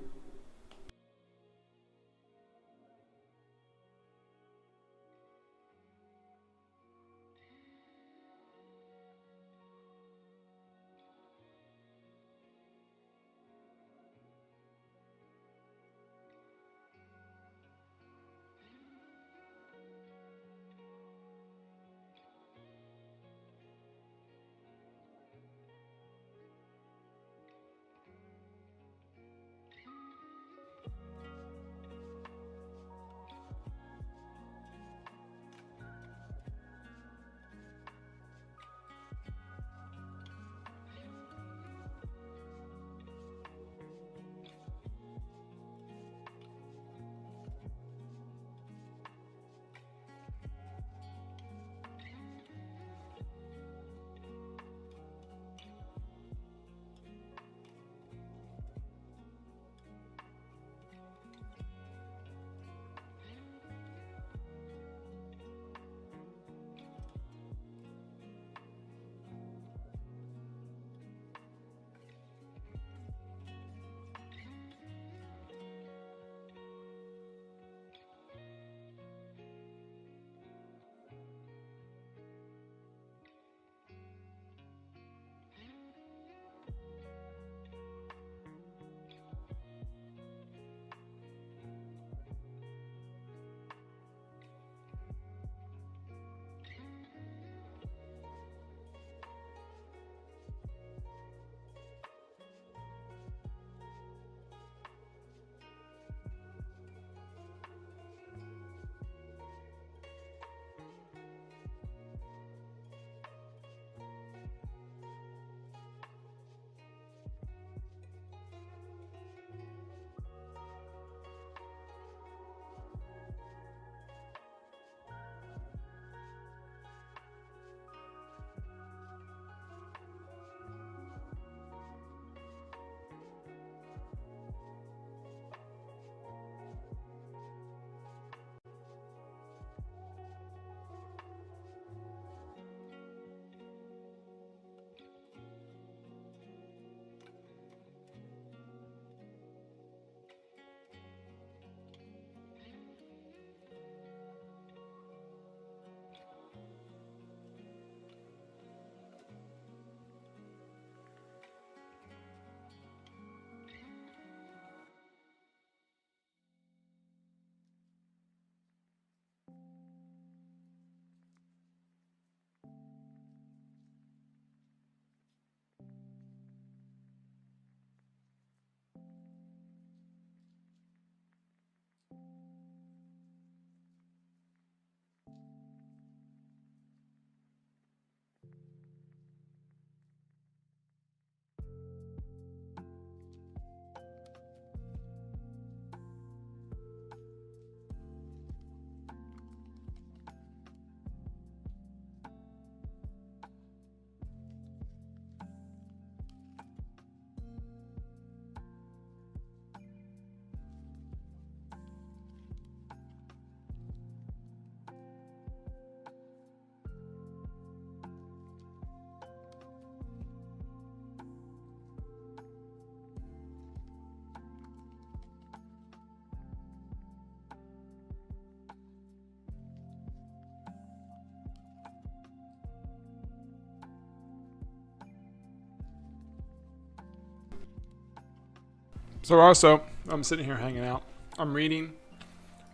Speaker 1: So also, I'm sitting here hanging out. I'm reading,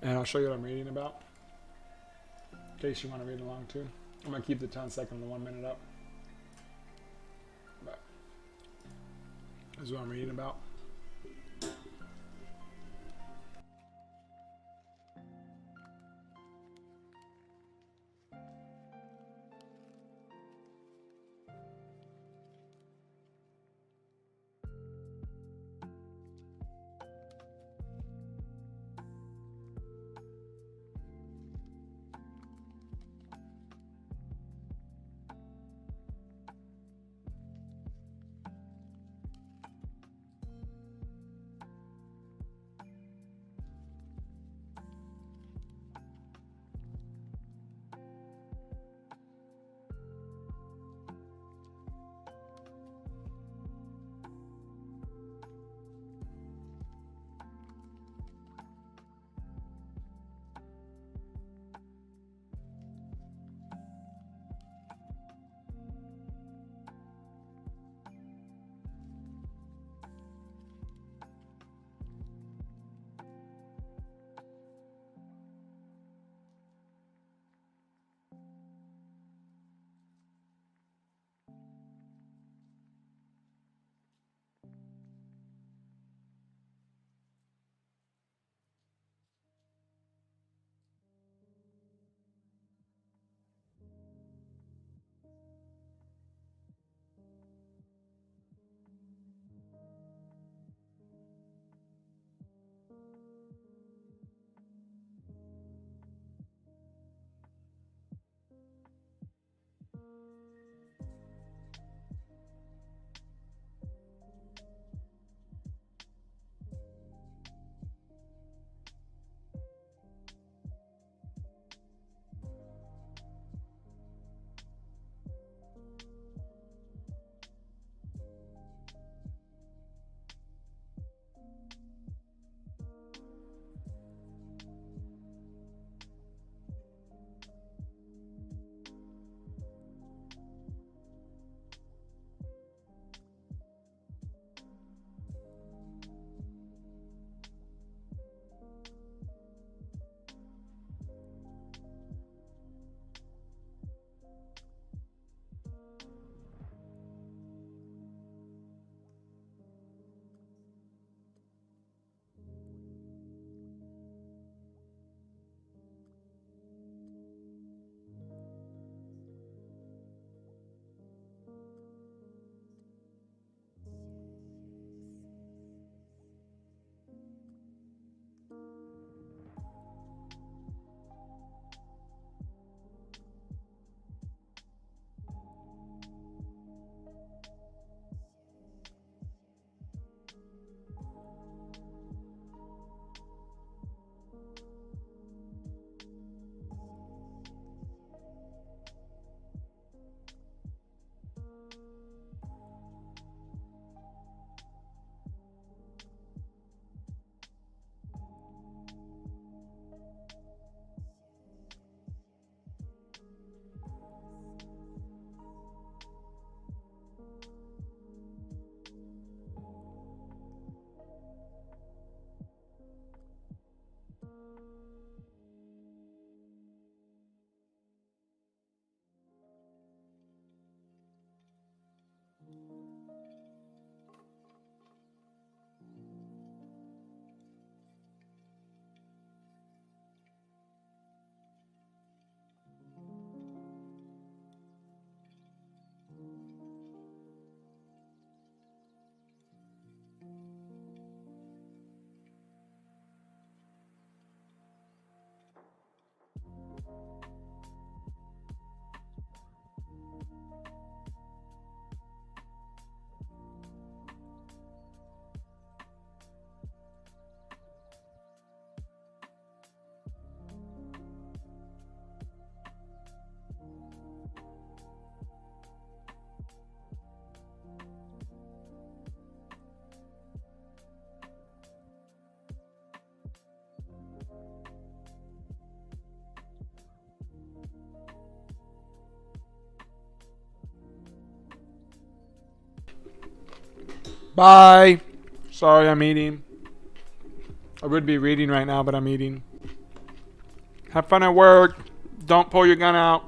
Speaker 1: and I'll show you what I'm reading about, in case you want to read along too. I'm gonna keep the 10-second and the 1 minute up. But this is what I'm reading about. Bye. Sorry, I'm eating. I would be reading right now, but I'm eating. Have fun at work. Don't pull your gun out.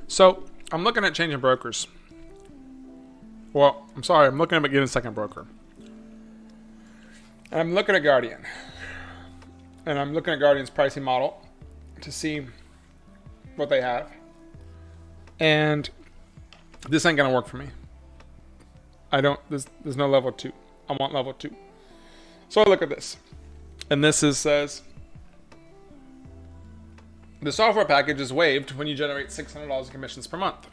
Speaker 1: So I'm looking at changing brokers. Well, I'm sorry, I'm looking at getting a second broker. And I'm looking at Guardian. And I'm looking at Guardian's pricing model to see what they have. And this ain't gonna work for me. There's no level 2. I want level 2. So I look at this. And this says the software package is waived when you generate $600 in commissions per month.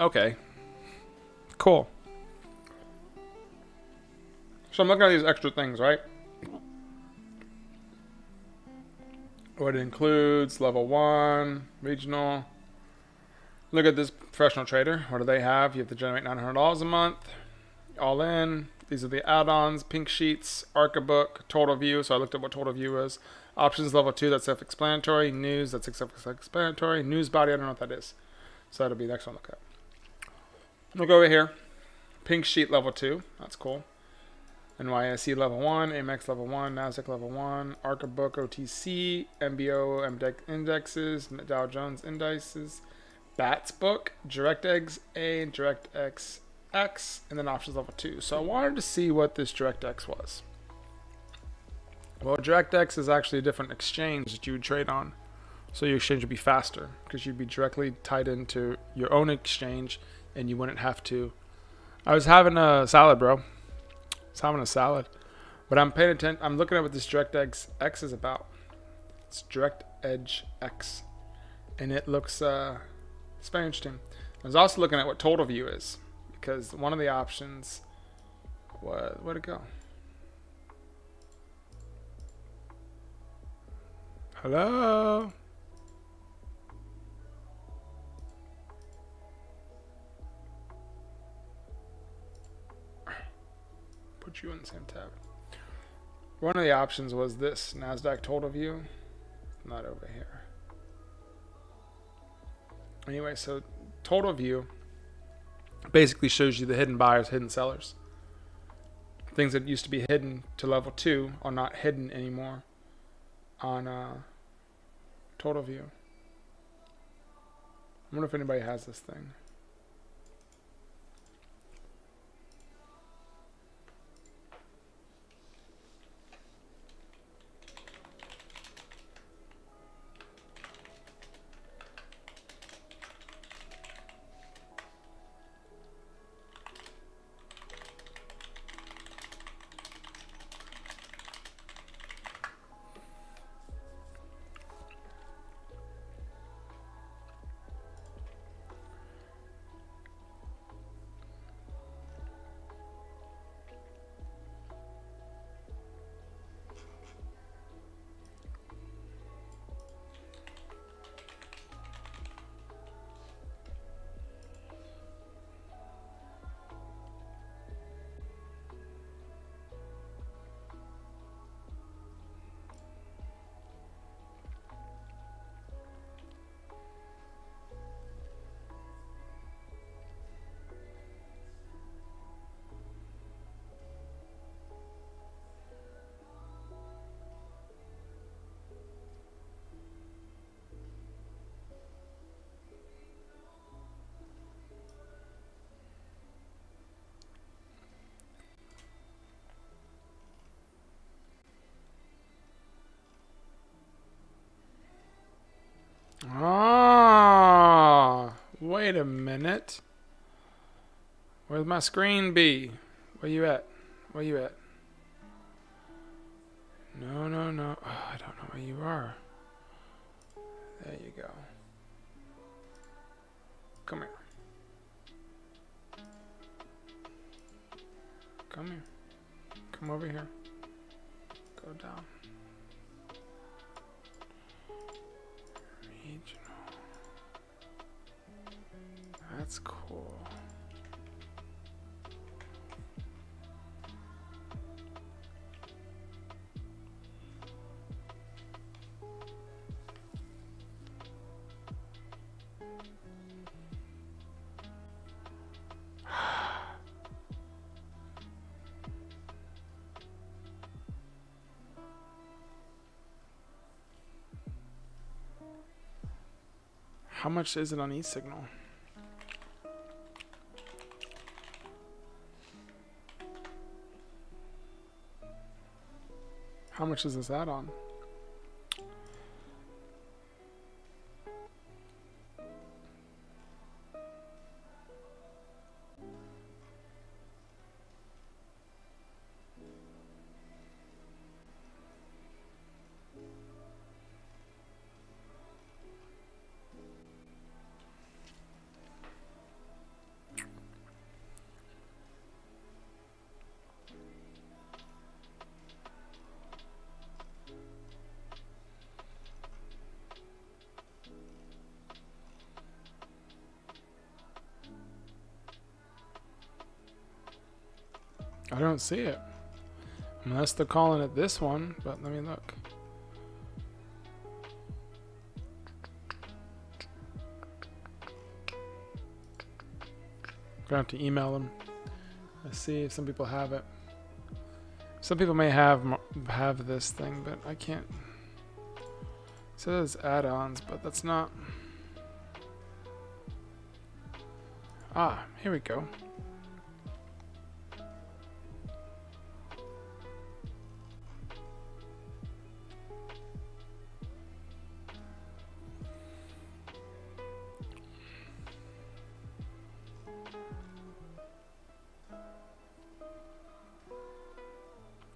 Speaker 1: Okay. Cool. So I'm looking at these extra things, right? What it includes, level 1, regional. Look at this Professional trader. What do they have? You have to generate $900 a month. All in. These are the add-ons. Pink sheets. Arcabook. Total view. So I looked at what total view is. Options level 2. That's self-explanatory. News. That's self-explanatory. News body. I don't know what that is. So that'll be the next one to look at. We'll go over here. Pink sheet level 2. That's cool. NYSE level 1, AMEX level 1, NASDAQ level 1, Arcabook OTC, MBO indexes, Dow Jones indices, BATS book, DirectX A, DirectX X, and then options level 2. So I wanted to see what this DirectX was. Well, DirectX is actually a different exchange that you would trade on. So your exchange would be faster because you'd be directly tied into your own exchange and you wouldn't have to. I was having a salad, bro. It's having a salad, but I'm paying attention. I'm looking at what this DirectX X is about. It's Direct Edge X, and it looks it's very interesting. I was also looking at what total view is because one of the options was where'd it go? Hello. Put you in the same tab. One of the options was this NASDAQ total view. Not over here. Anyway, so total view basically shows you the hidden buyers, hidden sellers. Things that used to be hidden to level 2 are not hidden anymore on total view. I wonder if anybody has this thing. Ah, wait a minute. Where's my screen be? Where you at? Where you at? No, no, no. Oh, I don't know where you are. There you go. Come here. Come here. Come over here. Go down. Regional. That's cool. How much is it on e-signal? How much is this add-on? I don't see it. Unless they're calling it this one, but let me look. Gonna have to email them. Let's see if some people have it. Some people may have this thing, but I can't. It says add-ons, but that's not. Ah, here we go.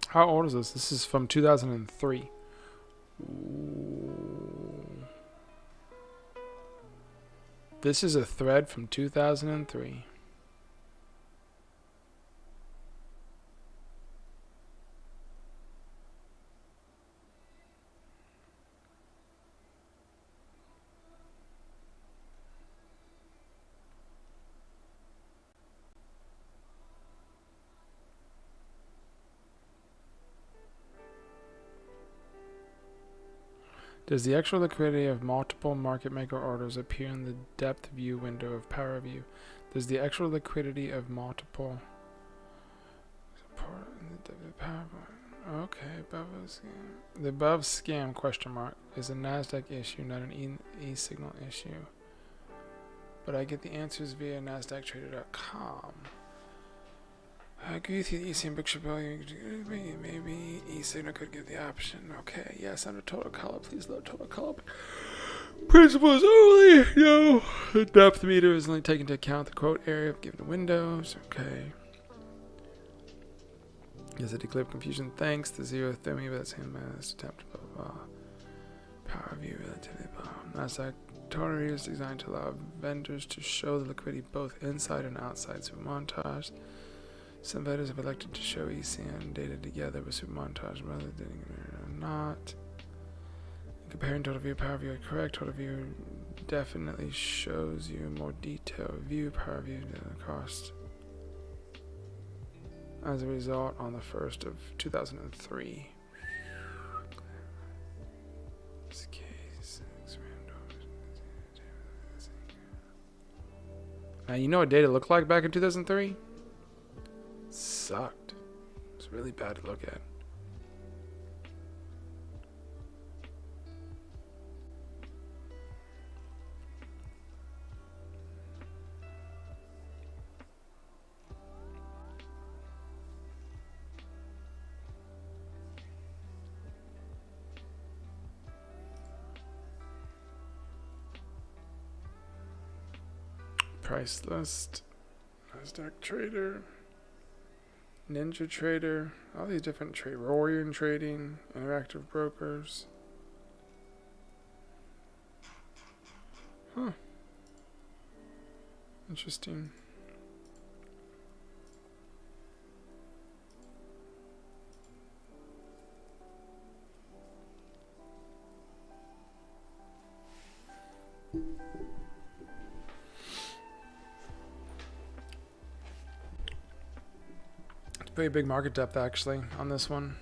Speaker 1: How old is this? This is from 2003. Ooh. This is a thread from 2003. Does the actual liquidity of multiple market maker orders appear in the depth view window of Power View? Does the actual liquidity of multiple the above scam question mark is a NASDAQ issue, not an e-signal issue. But I get the answers via NASDAQtrader.com. I agree with you. The ECM picture value. Maybe e-signal could give the option. Okay, yes, under total color. Please load total color. Principles only. No. The depth meter is only taking into account the quote area of given windows. Okay. Is it declared confusion? Thanks. The zero thermi, but that's him as attempt. Blah blah blah. Power view relatively blah. NASDAQ total is designed to allow vendors to show the liquidity both inside and outside supermontage. Some vendors have elected to show ECN data together with supermontage rather than not. Comparing total view, power view are correct. Total view definitely shows you a more detailed view. Power view cost. As a result, on the 1st of 2003. Now you know what data looked like back in 2003? Sucked. It's really bad to look at. Price list, NASDAQ Trader, Ninja Trader, all these different trade, Roarian Trading, Interactive Brokers. Huh. Interesting. Very big market depth actually on this one.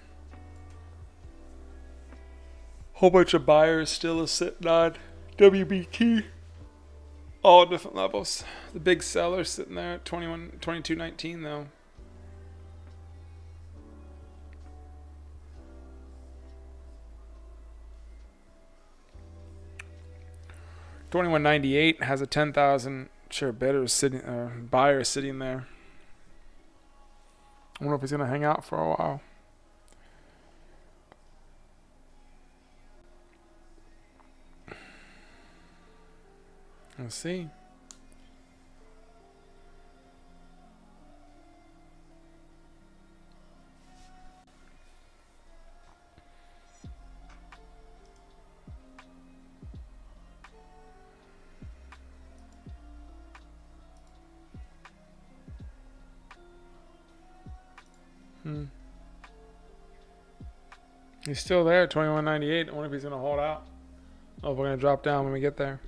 Speaker 1: Whole bunch of buyers still sitting on WBT, all different levels. The big seller sitting there at 22.19 though. $21.98 has a 10,000 share bidder sitting, buyer sitting there. I wonder if he's going to hang out for a while. Let's see. He's still there at 21.98. I wonder if he's going to hold out. Oh, we're going to drop down when we get there.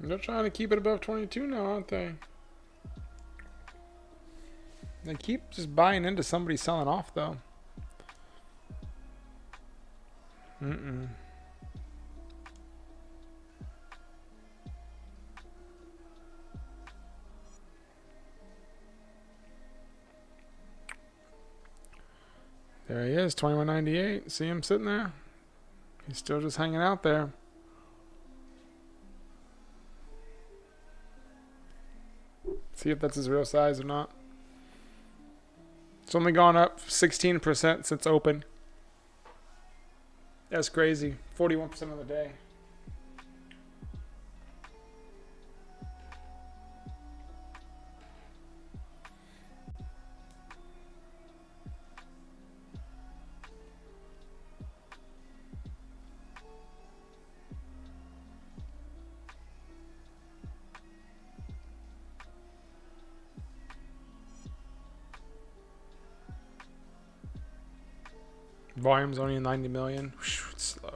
Speaker 1: They're trying to keep it above 22 now, aren't they? They keep just buying into somebody selling off, though. Mm-mm. There he is, 21.98. See him sitting there? He's still just hanging out there. See if that's his real size or not. It's only gone up 16% since open. That's crazy. 41% of the day. Volume's only 90 million. Whew, it's slow.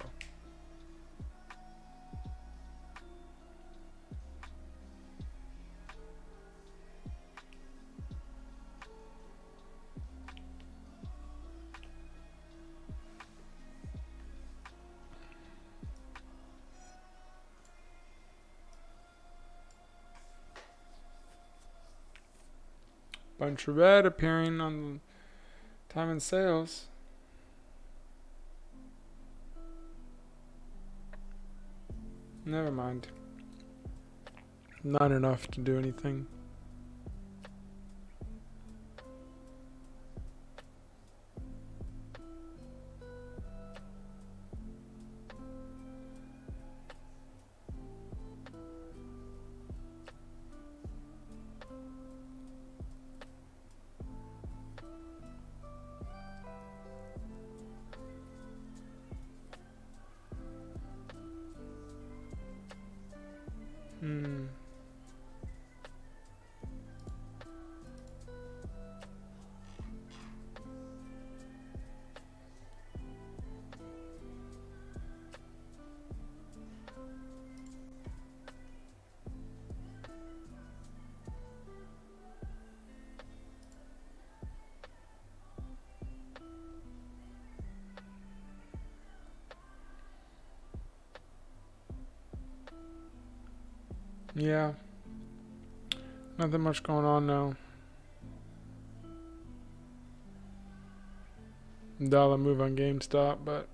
Speaker 1: Bunch of red appearing on time and sales. Never mind. Not enough to do anything. Yeah. Nothing much going on now. Dollar move on GameStop, but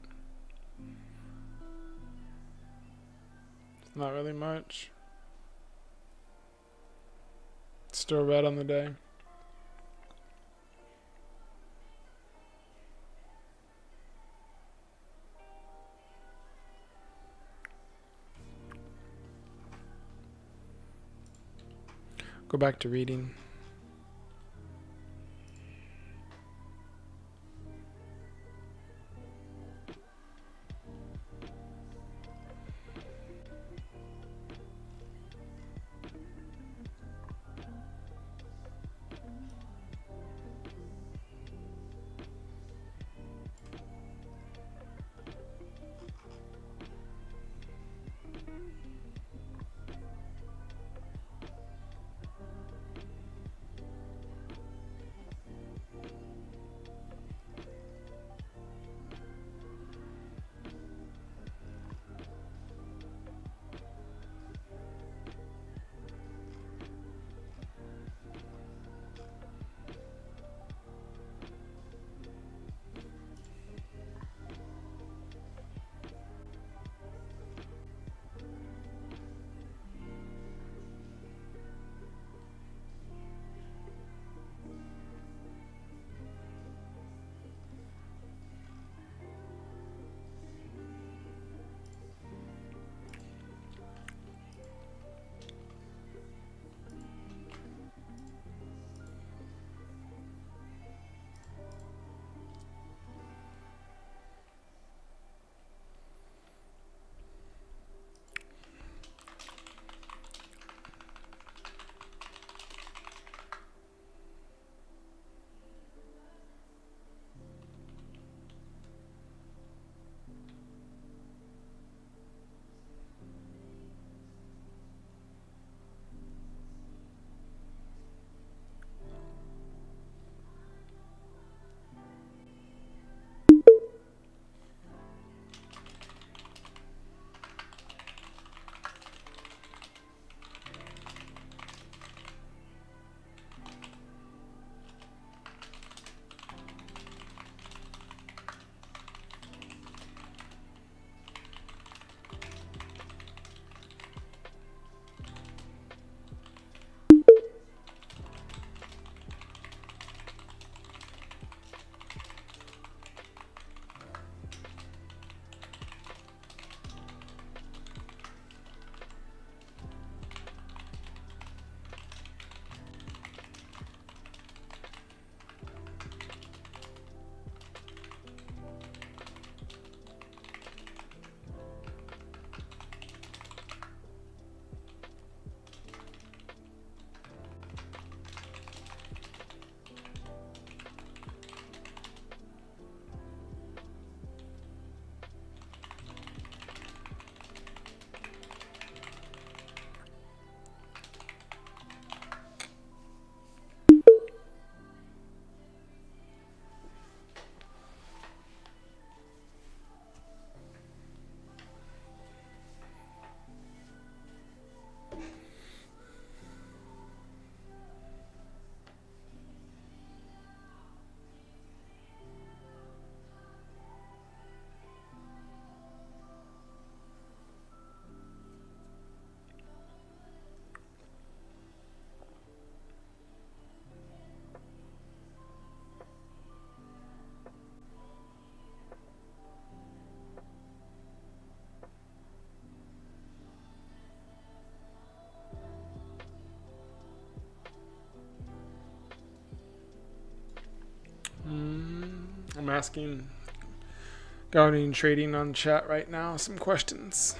Speaker 1: it's not really much. Still red on the day. Go back to reading. I'm asking Guardian Trading on chat right now some questions.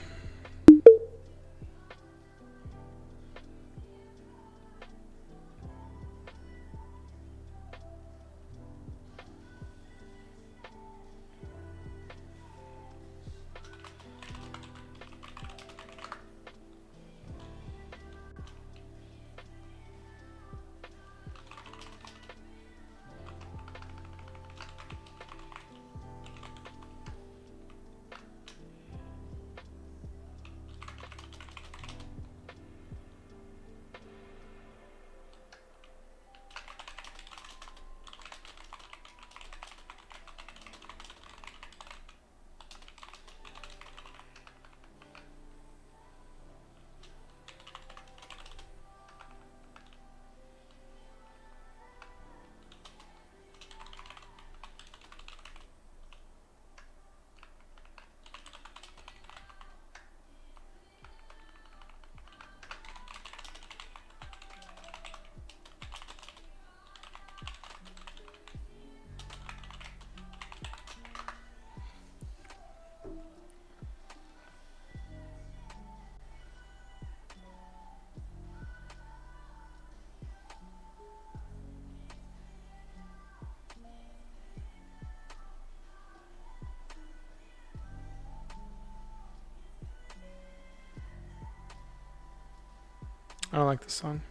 Speaker 1: I don't like this song.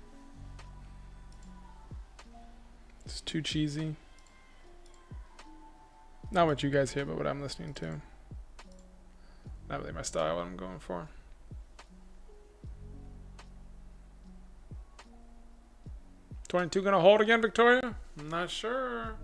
Speaker 1: It's too cheesy. Not what you guys hear, but what I'm listening to. Not really my style, what I'm going for. $22 gonna hold again, Victoria? I'm not sure.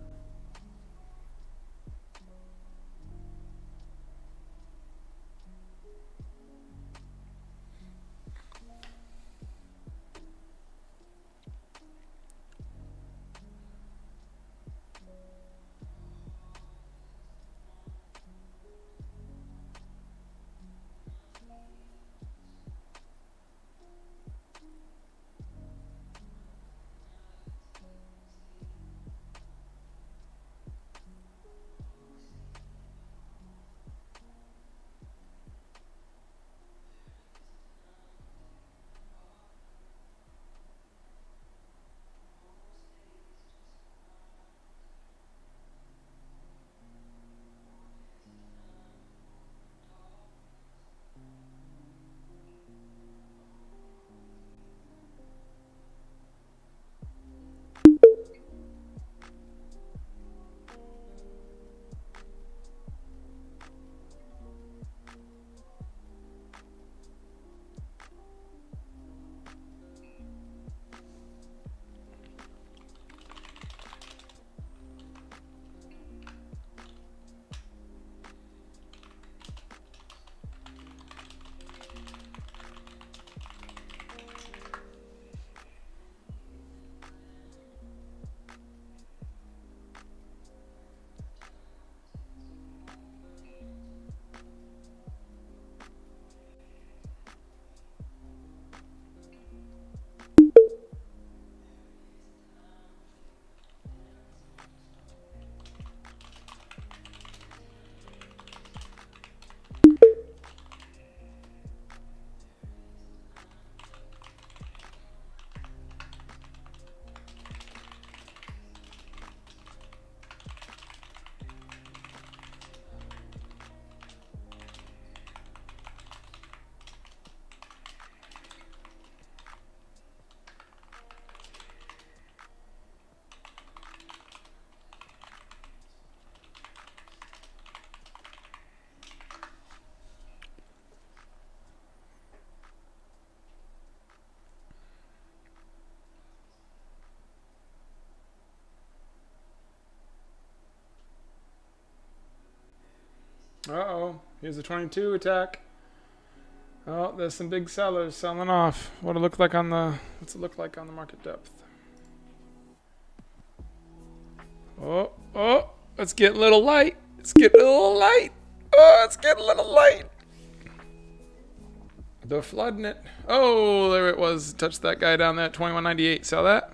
Speaker 1: Uh-oh. Here's a 22 attack. Oh, there's some big sellers selling off. What's it look like on the market depth? Oh, oh, it's getting a little light. It's getting a little light. Oh, it's getting a little light. They're flooding it. Oh, there it was. Touched that guy down there at 21.98. Sell that.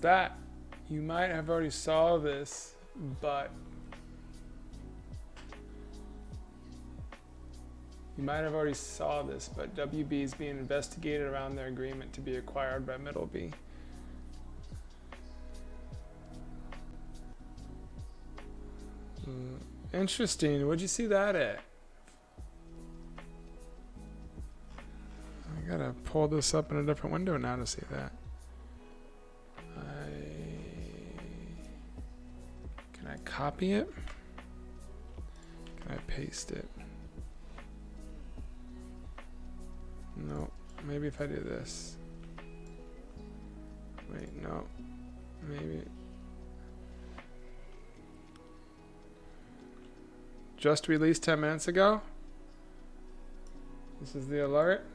Speaker 1: that you might have already saw this, but WB is being investigated around their agreement to be acquired by Middleby. Interesting. Where'd you see that at? I gotta pull this up in a different window now to see that. Can I copy it? Can I paste it? No. Maybe if I do this. Wait, no. Maybe. Just released 10 minutes ago. This is the alert.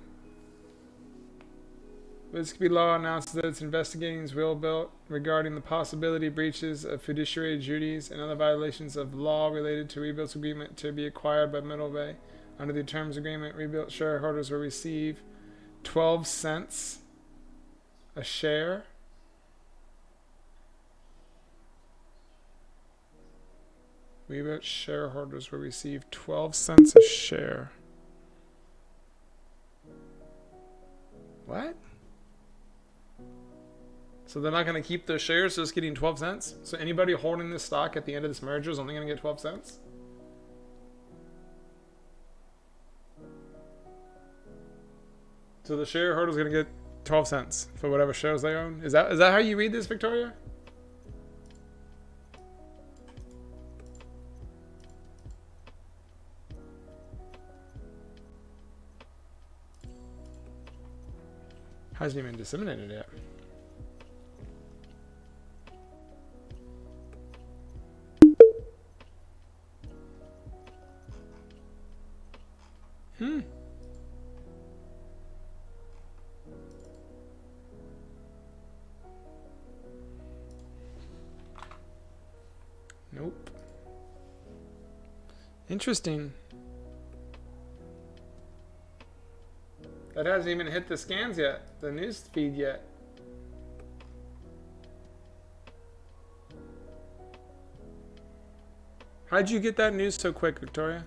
Speaker 1: Mississippi law announced that it's investigating its will bill regarding the possibility breaches of fiduciary duties and other violations of law related to Rebuilt's agreement to be acquired by Middleby. Under the terms agreement, Rebuilt shareholders will receive 12 cents a share. Rebuilt shareholders will receive 12 cents a share. What? So they're not going to keep their shares, just getting 12 cents? So anybody holding this stock at the end of this merger is only going to get 12 cents? So the shareholders are going to get 12 cents for whatever shares they own? Is that how you read this, Victoria? Hasn't even disseminated yet. Nope. Interesting. That hasn't even hit the scans yet, the news feed yet. How'd you get that news so quick, Victoria?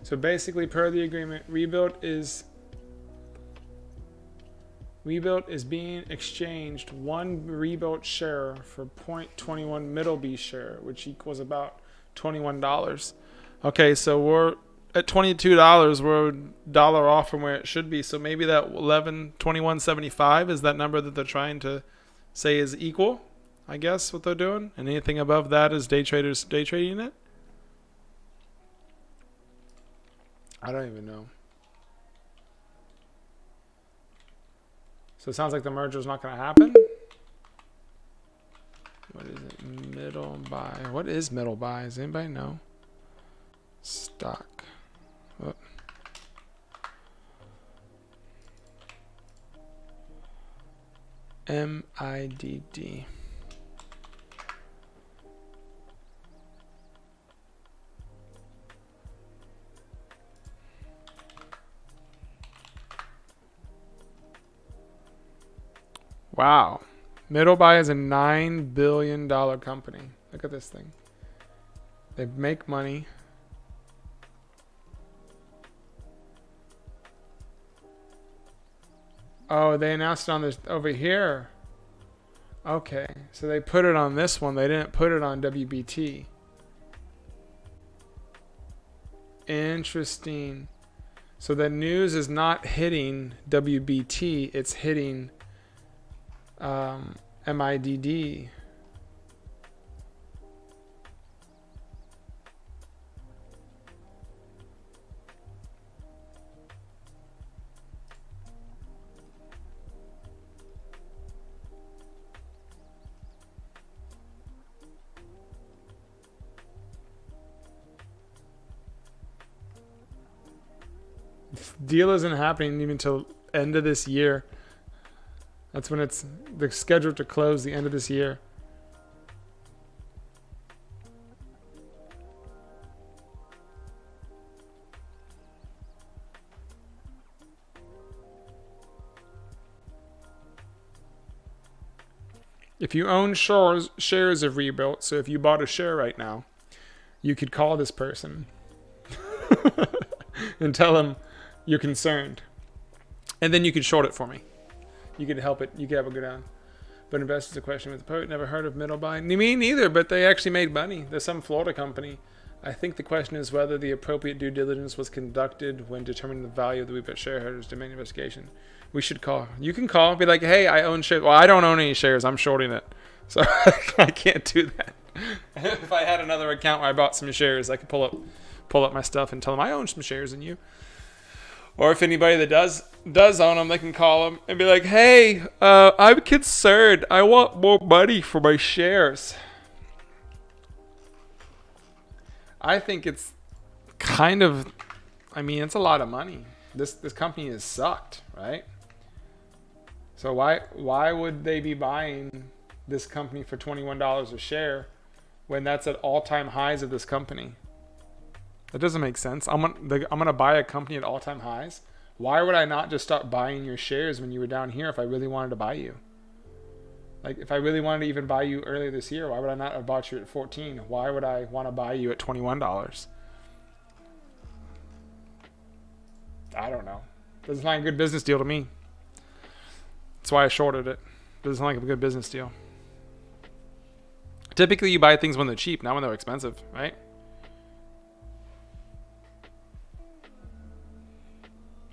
Speaker 1: So basically, per the agreement, Rebuilt is being exchanged one Rebuilt share for 0.21 Middleby share, which equals about $21. Okay, so we're at $22. We're $1 off from where it should be. So maybe that 21.75 is that number that they're trying to say is equal. I guess what they're doing, and anything above that is day traders day trading it. I don't even know. So it sounds like the merger is not going to happen. What is it? Middle buy. What is middle buy? Does anybody know? Stock. Oh. MIDD. Wow. Middleby is a $9 billion company. Look at this thing. They make money. Oh, they announced it on this over here. Okay. So they put it on this one. They didn't put it on WBT. Interesting. So the news is not hitting WBT. It's hitting MIDD. Deal isn't happening even till end of this year. That's when they're scheduled to close the end of this year. If you own shares of Rebuilt, so if you bought a share right now, you could call this person and tell them you're concerned. And then you could short it for me. You could help it. You could have a good on. But investors a question with the poet. Never heard of middle buy. Me neither, but they actually made money. There's some Florida company. I think the question is whether the appropriate due diligence was conducted when determining the value of the Weebit shareholders. Domain investigation. We should call. You can call. Be like, hey, I own shares. Well, I don't own any shares. I'm shorting it. So I can't do that. If I had another account where I bought some shares, I could pull up my stuff and tell them I own some shares in you. Or if anybody that does own them, they can call them and be like, hey, I'm concerned. I want more money for my shares. I think it's kind of, it's a lot of money. This company has sucked, right? So why would they be buying this company for $21 a share when that's at all-time highs of this company? That doesn't make sense. I'm gonna buy a company at all-time highs. Why would I not just start buying your shares when you were down here if I really wanted to buy you? Like, if I really wanted to even buy you earlier this year, why would I not have bought you at 14? Why would I want to buy you at $21? I don't know. Doesn't sound like a good business deal to me. That's why I shorted it. Doesn't sound like a good business deal. Typically, you buy things when they're cheap, not when they're expensive, right?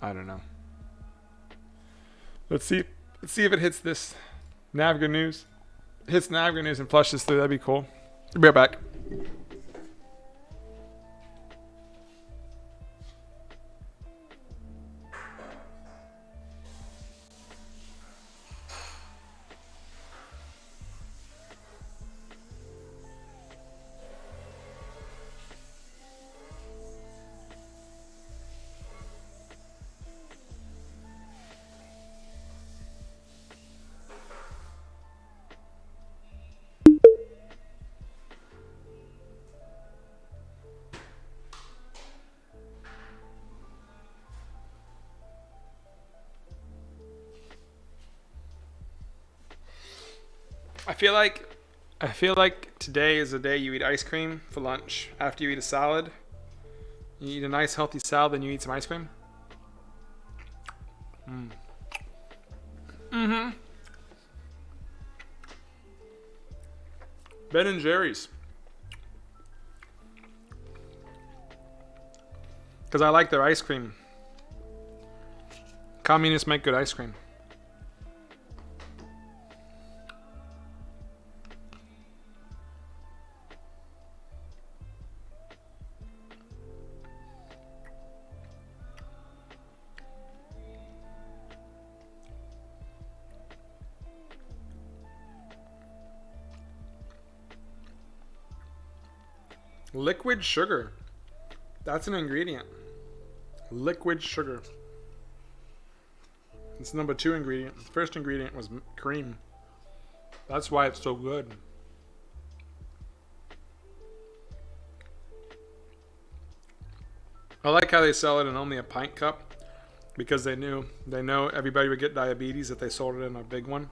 Speaker 1: I don't know. Let's see if it hits this Navga news. Hits Navga news and flushes through. That'd be cool. I'll be right back. I feel like today is the day you eat ice cream for lunch. After you eat a salad, you eat a nice healthy salad, then you eat some ice cream. Ben and Jerry's. Because I like their ice cream. Communists make good ice cream. Liquid sugar. That's an ingredient. Liquid sugar. It's number 2 ingredient. The first ingredient was cream. That's why it's so good. I like how they sell it in only a pint cup because they know everybody would get diabetes if they sold it in a big one.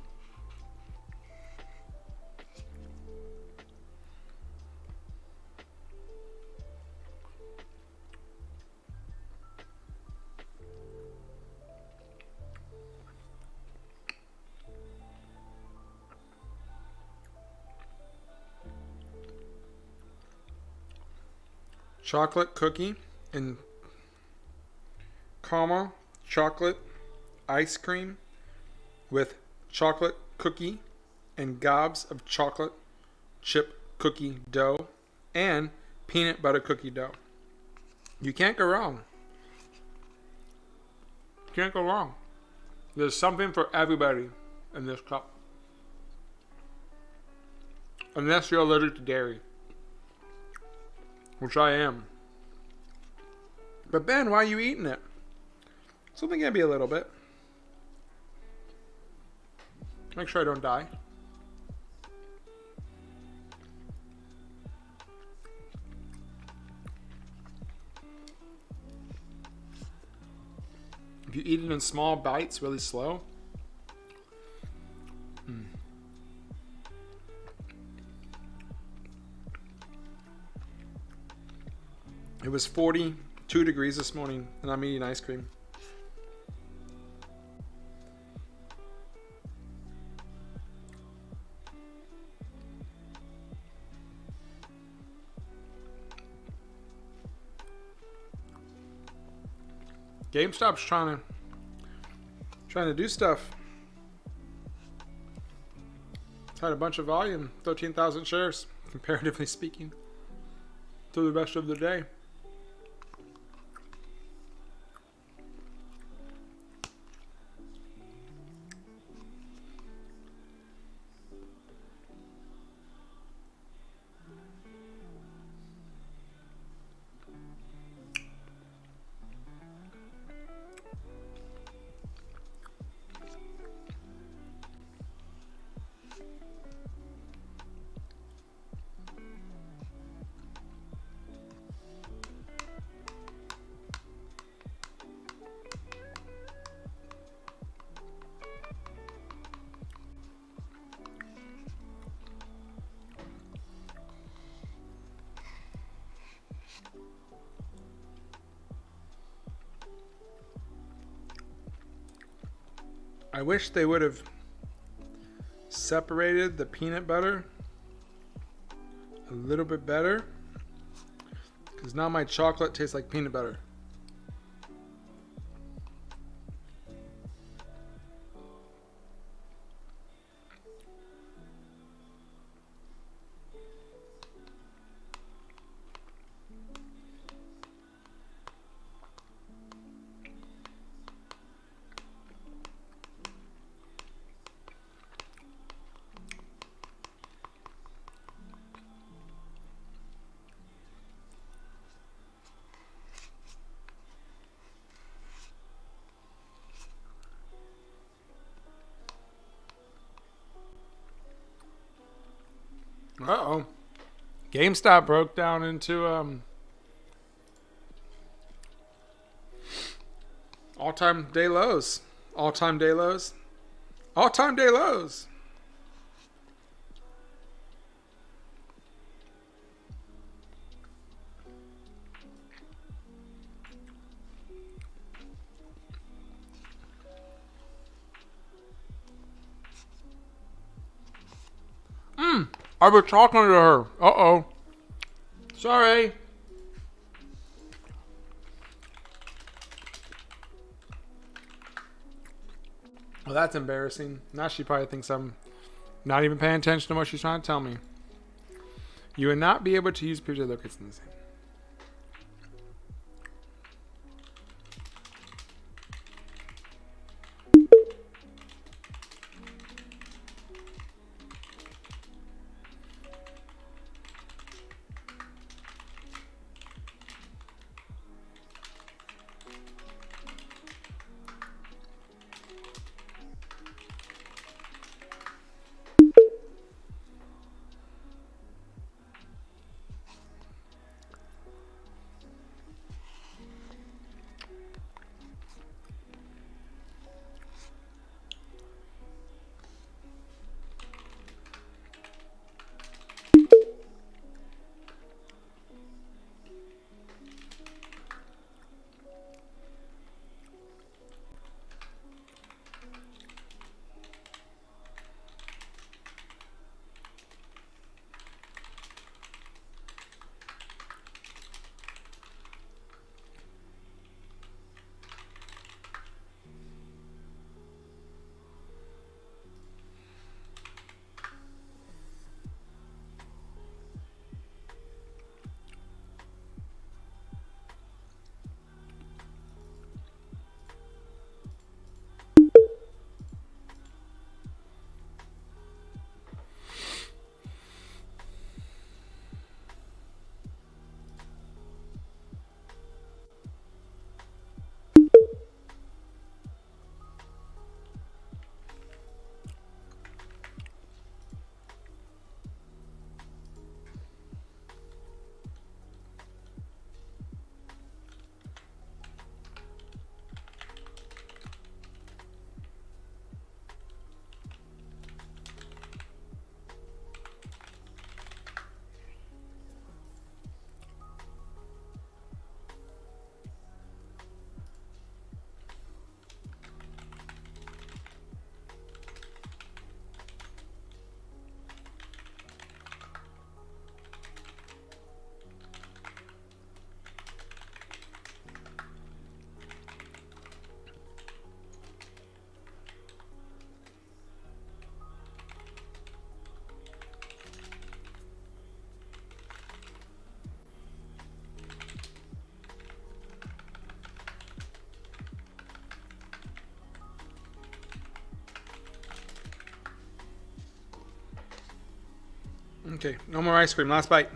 Speaker 1: Chocolate cookie and caramel chocolate ice cream with chocolate cookie and gobs of chocolate chip cookie dough and peanut butter cookie dough. You can't go wrong. You can't go wrong. There's something for everybody in this cup. Unless you're allergic to dairy. Which I am. But Ben, why are you eating it? Something can be a little bit. Make sure I don't die. If you eat it in small bites, really slow. It was 42 degrees this morning, and I'm eating ice cream. GameStop's trying to do stuff. It's had a bunch of volume, 13,000 shares, comparatively speaking, through the rest of the day. I wish they would have separated the peanut butter a little bit better, because now my chocolate tastes like peanut butter. Uh-oh. GameStop broke down into all-time day lows. All-time day lows. All-time day lows. I was talking to her. Uh-oh. Sorry. Well, that's embarrassing. Now she probably thinks I'm not even paying attention to what she's trying to tell me. You would not be able to use PJ locates in the same. Okay, no more ice cream. Last bite.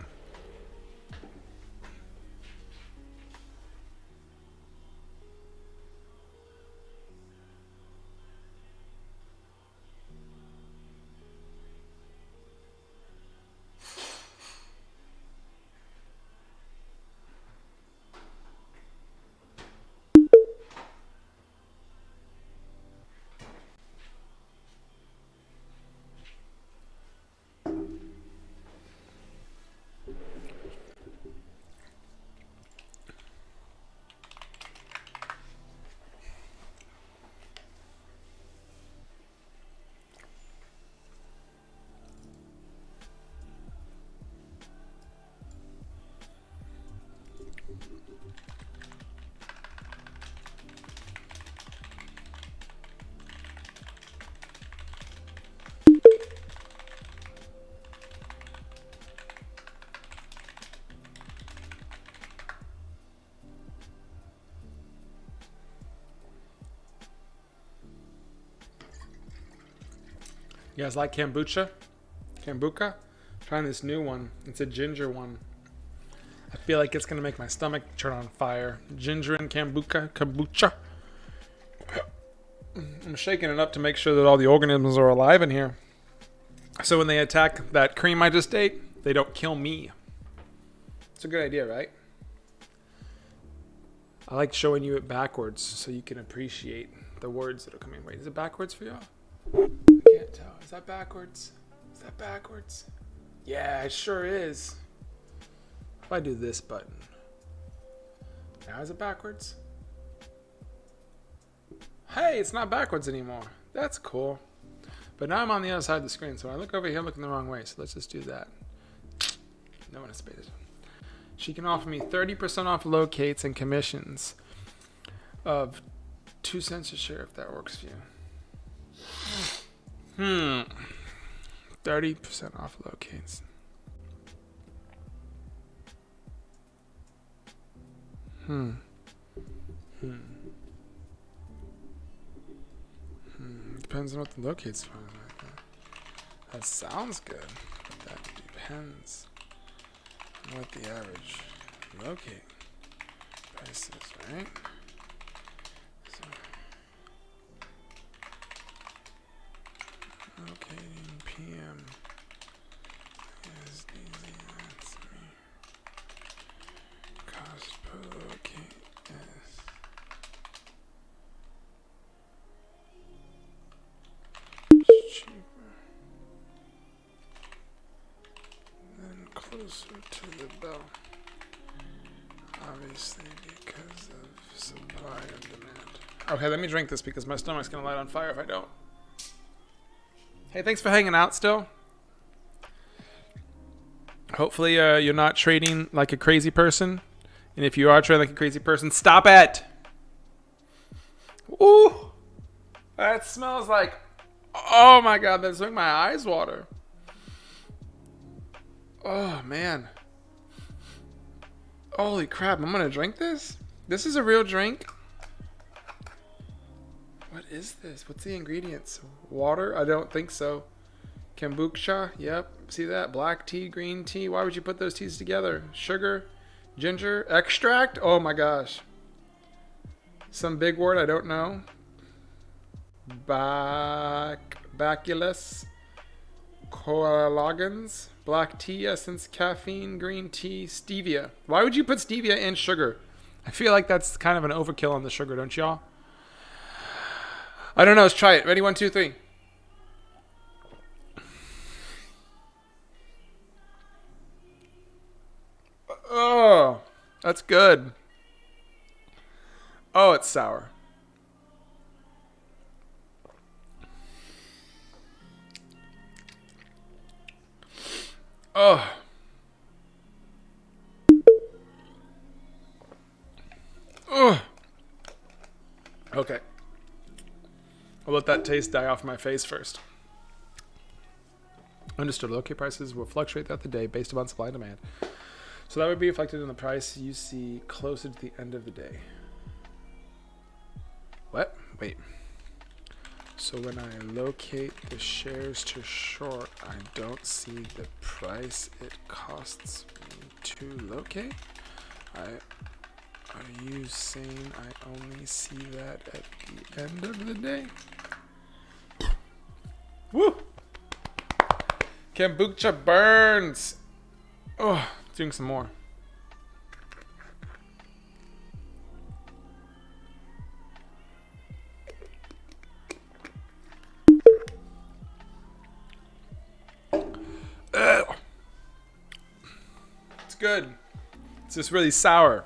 Speaker 1: You guys like kombucha? Kombucha? Trying this new one. It's a ginger one. I feel like it's gonna make my stomach turn on fire. Ginger and kombucha. I'm shaking it up to make sure that all the organisms are alive in here. So when they attack that cream I just ate, they don't kill me. It's a good idea, right? I like showing you it backwards so you can appreciate the words that are coming. Wait, is it backwards for y'all? I can't tell. Is that backwards? Is that backwards? Yeah, it sure is. If I do this button. Now is it backwards? Hey, it's not backwards anymore. That's cool. But now I'm on the other side of the screen, so when I look over here, I'm looking the wrong way. So let's just do that. No one has space. She can offer me 30% off locates and commissions of 2 cents a share if that works for you. 30% off locates. Depends on what the locates for. That sounds good, but that depends on what the average locate price is, right? So, locating PM is easy. That's me. Cost per locate is cheaper than closer to the bell. Obviously, because of supply and demand. Okay, let me drink this because my stomach's gonna light on fire if I don't. Hey, thanks for hanging out still. Hopefully, you're not trading like a crazy person. And if you are trading like a crazy person, stop it! Ooh! That smells like... Oh my god, that's making my eyes water. Oh, man. Holy crap, I'm gonna drink this? This is a real drink? What is this? What's the ingredients? Water? I don't think so. Kombucha? Yep. See that? Black tea, green tea. Why would you put those teas together? Sugar? Ginger? Extract? Oh my gosh. Some big word I don't know. Bacillus coagulans, black tea essence, caffeine, green tea, stevia. Why would you put stevia in sugar? I feel like that's kind of an overkill on the sugar, don't y'all? I don't know. Let's try it. Ready? 1, 2, 3. Oh, that's good. Oh, it's sour. Oh. Oh. Okay. I'll let that taste die off my face first. Understood. Locate prices will fluctuate throughout the day based upon supply and demand. So that would be reflected in the price you see closer to the end of the day. What? Wait. So when I locate the shares to short, I don't see the price it costs me to locate? Are you saying I only see that at the end of the day? Woo! Kombucha burns! Oh, drink some more. It's good. It's just really sour.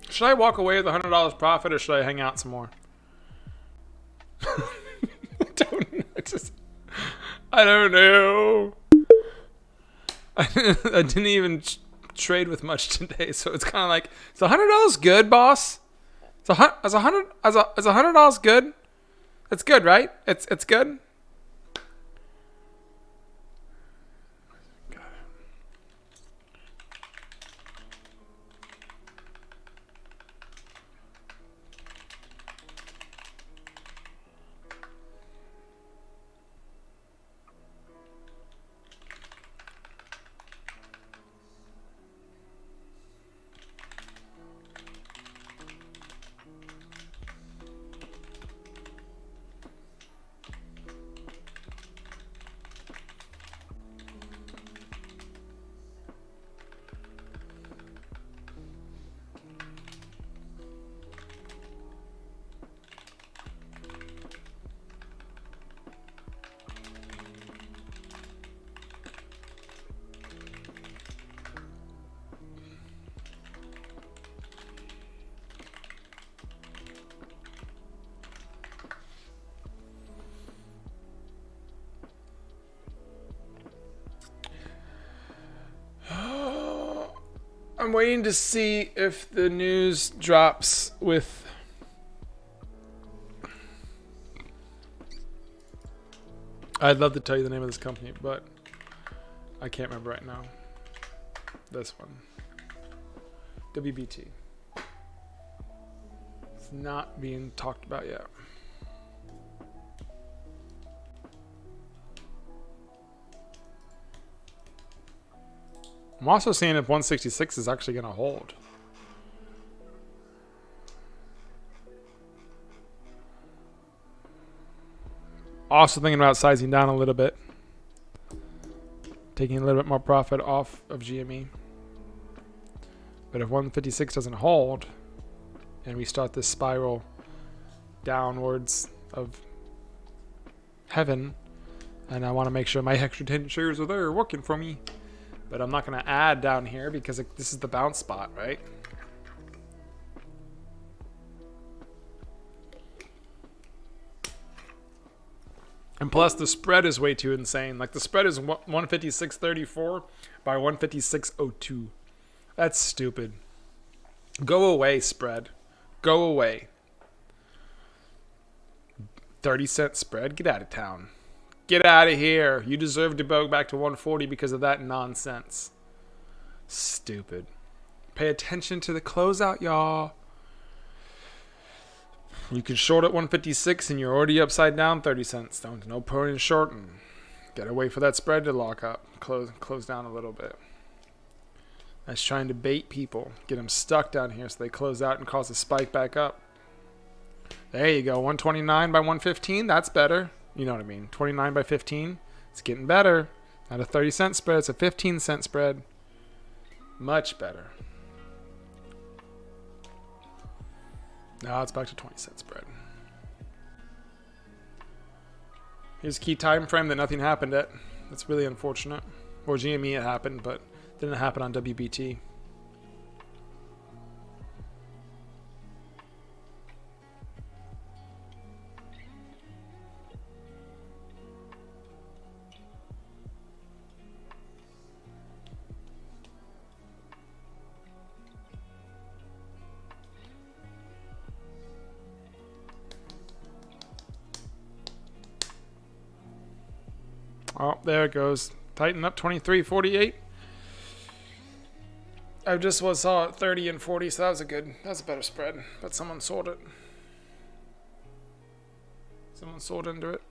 Speaker 1: Should I walk away with $100 profit or should I hang out some more? I don't know. I don't know. I didn't even trade with much today, so it's kind of like, is $100 good, boss? Is $100 good? It's good, right? It's good. I'm waiting to see if the news drops with I'd love to tell you the name of this company, but I can't remember right now. This one. WBT. It's not being talked about yet. I'm also seeing if 166 is actually going to hold. Also thinking about sizing down a little bit. Taking a little bit more profit off of GME. But if 156 doesn't hold, and we start this spiral downwards of heaven, and I want to make sure my extra 10 shares are there working for me. But I'm not going to add down here because this is the bounce spot, right? And plus the spread is way too insane. Like the spread is 156.34 by 156.02. That's stupid. Go away, spread. Go away. 30-cent spread? Get out of town. Get out of here. You deserve to go back to 140 because of that nonsense. Stupid. Pay attention to the closeout, y'all. You can short at 156 and you're already upside down 30 cents. No point in shorting. Gotta wait for that spread to lock up. Close down a little bit. That's trying to bait people. Get them stuck down here so they close out and cause a spike back up. There you go. 129 by 115. That's better. You know what I mean. 29 by 15. It's getting better. Not a 30-cent spread. It's a 15-cent spread. Much better. Now it's back to 20-cent spread. Here's a key time frame that nothing happened at. That's really unfortunate. Or GME it happened, but didn't happen on WBT. Oh, there it goes. Tighten up 23.48. I just saw it 30 and 40, so that's a better spread. But someone sold it. Someone sold into it.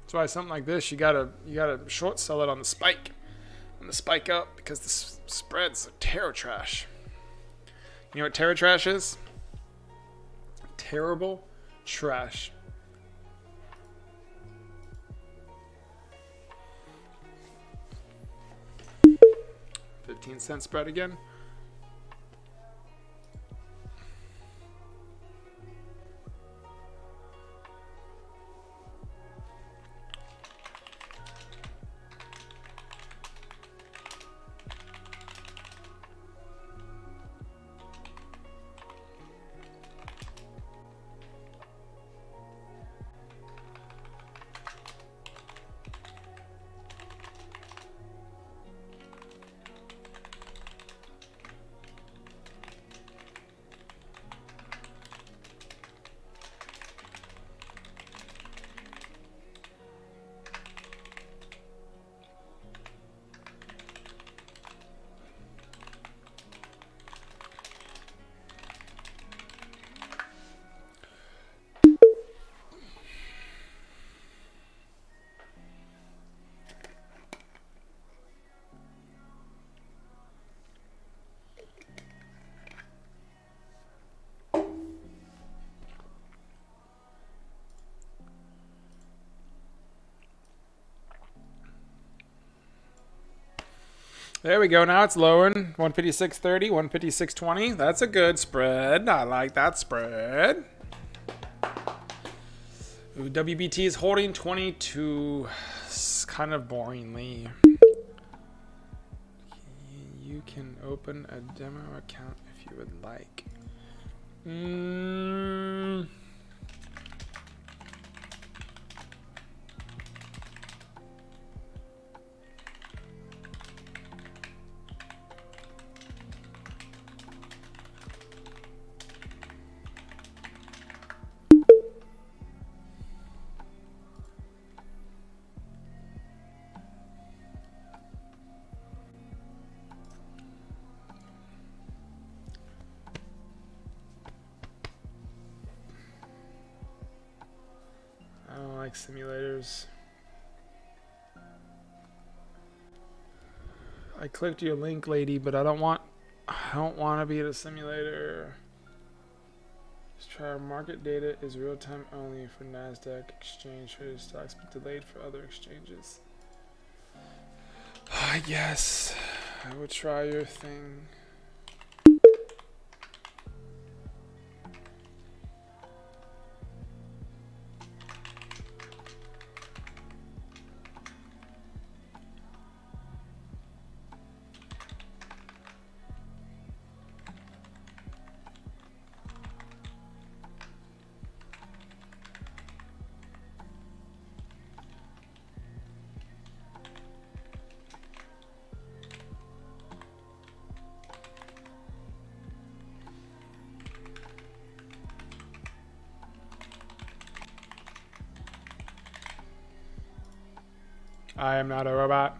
Speaker 1: That's why something like this, you gotta short sell it on the spike up, because the spreads are terror trash. You know what terror trash is? Terrible trash. $0.15 spread again. There we go. Now it's lowering. 156.30, 156.20. That's a good spread. I like that spread. Ooh, WBT is holding 22. Kind of boringly. You can open a demo account if you would like. I don't like simulators. I clicked your link, lady, but I don't want to be at a simulator. Just try our market data is real time only for NASDAQ exchange traded stocks, but delayed for other exchanges. I guess I would try your thing. I am not a robot.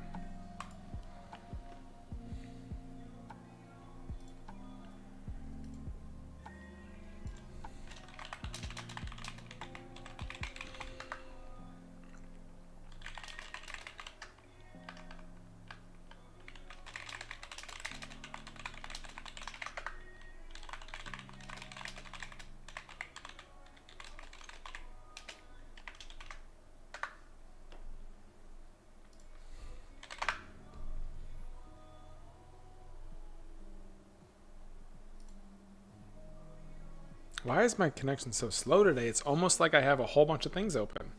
Speaker 1: Why is my connection so slow today? It's almost like I have a whole bunch of things open.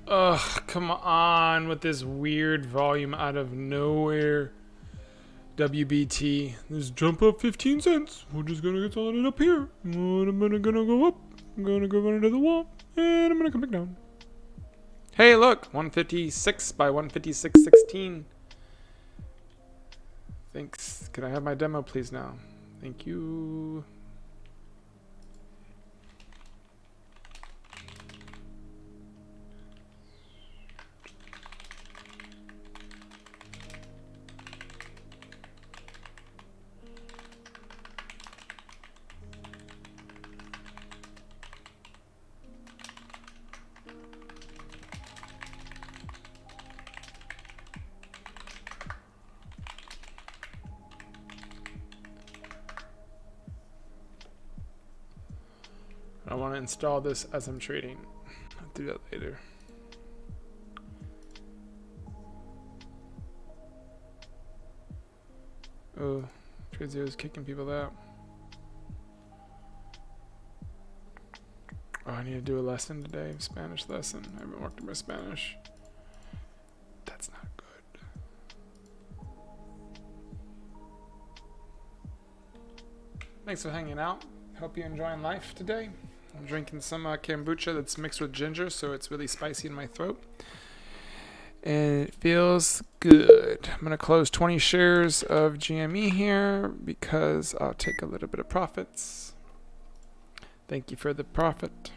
Speaker 1: Ugh, come on with this weird volume out of nowhere. WBT. This jump up 15 cents. We're just gonna get solid up here. And I'm gonna go up. I'm gonna go run into the wall. And I'm gonna come back down. Hey, look. 156 by 156.16. Thanks. Can I have my demo, please, now? Thank you. I want to install this as I'm trading. I'll do that later. Oh, TradeZero is kicking people out. Oh, I need to do a lesson today, Spanish lesson. I haven't worked on my Spanish. That's not good. Thanks for hanging out. Hope you're enjoying life today. I'm drinking some kombucha that's mixed with ginger, so it's really spicy in my throat. And it feels good. I'm going to close 20 shares of GME here because I'll take a little bit of profits. Thank you for the profit.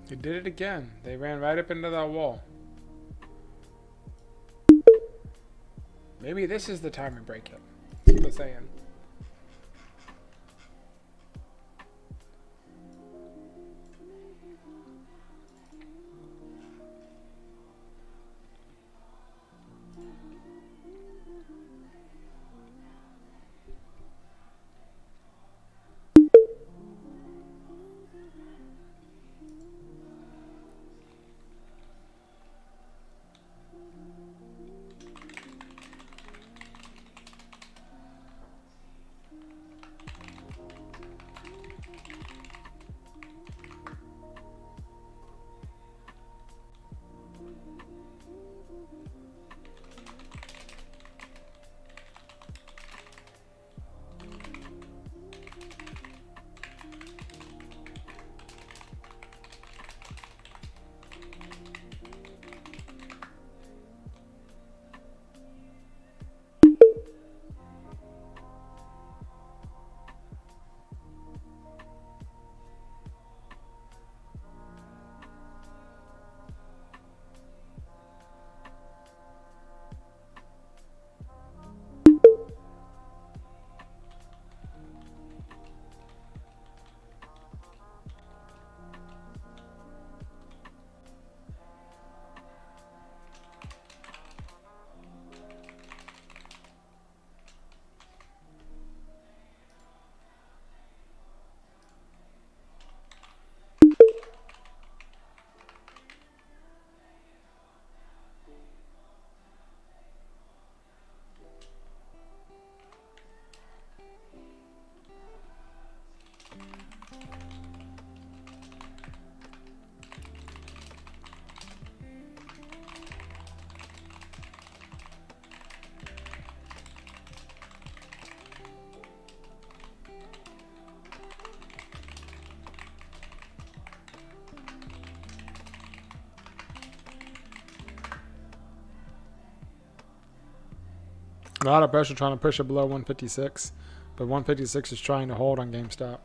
Speaker 1: They did it again. They ran right up into that wall. Maybe this is the time to break it. That's what they're saying.
Speaker 6: A lot of pressure trying to push it below 156, but 156 is trying to hold on GameStop.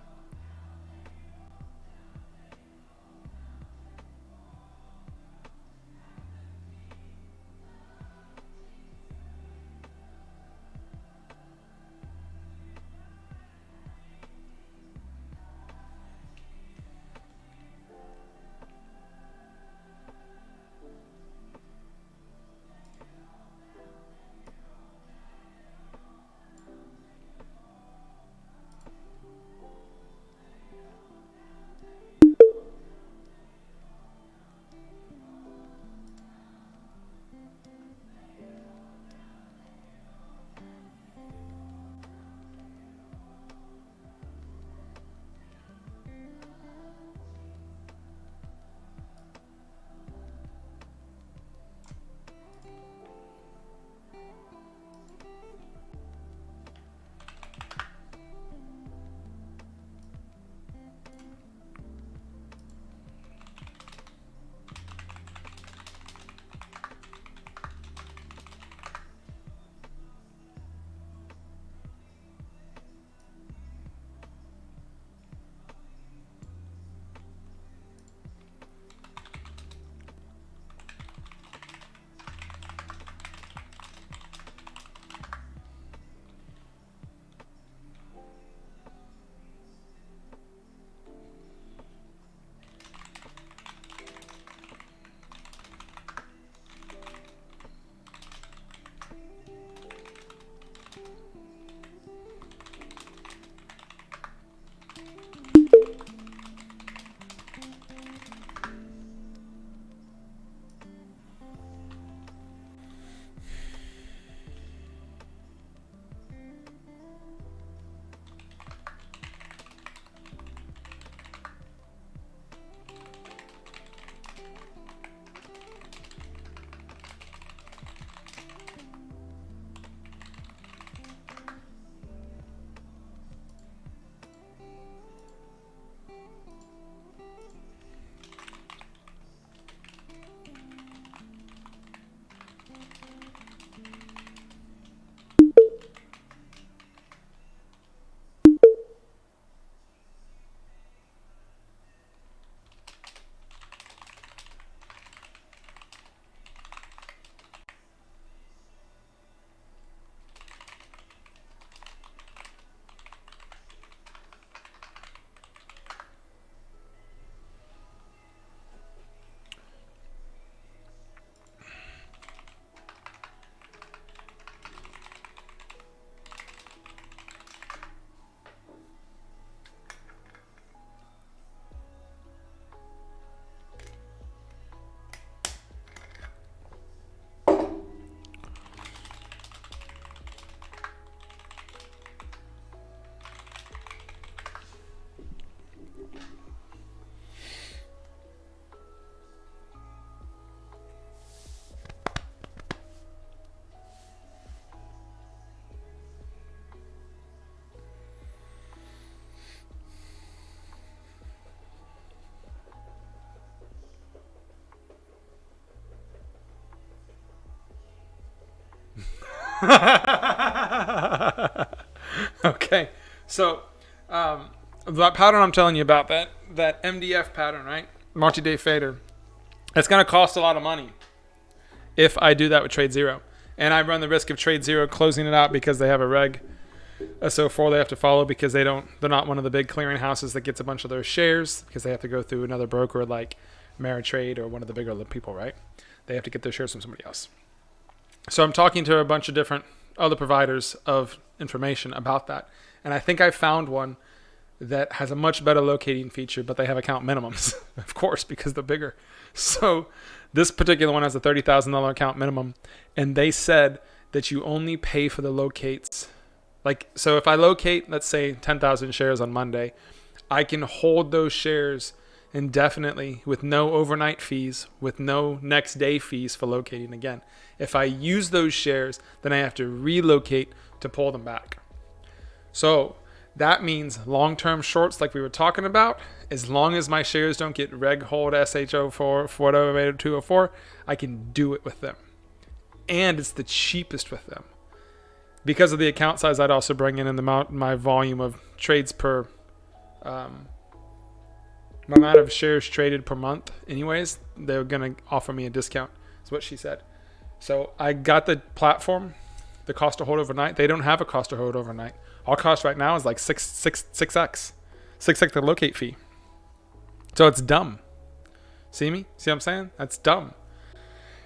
Speaker 6: Okay, so that pattern I'm telling you about, that MDF pattern, right? Multi-day fader. It's going to cost a lot of money if I do that with Trade Zero. And I run the risk of Trade Zero closing it out because they have a Reg SO4 they have to follow because they're not one of the big clearing houses that gets a bunch of those shares because they have to go through another broker like Ameritrade or one of the bigger people, right? They have to get those shares from somebody else. So I'm talking to a bunch of different other providers of information about that. And I think I found one that has a much better locating feature, but they have account minimums, of course, because they're bigger. So this particular one has a $30,000 account minimum. And they said that you only pay for the locates. Like, so if I locate, let's say 10,000 shares on Monday, I can hold those shares indefinitely with no overnight fees, with no next day fees for locating again. If I use those shares, then I have to relocate to pull them back. So that means long-term shorts like we were talking about, as long as my shares don't get reg hold SHO4 204, I can do it with them. And it's the cheapest with them. because of the account size, I'd also bring in the amount, my volume of trades per, my amount of shares traded per month. Anyways, they're gonna offer me a discount. Is what she said. So I got the platform, the cost to hold overnight. They don't have a cost to hold overnight. Our cost right now is like 6x the locate fee. So it's dumb. See me? See what I'm saying? That's dumb.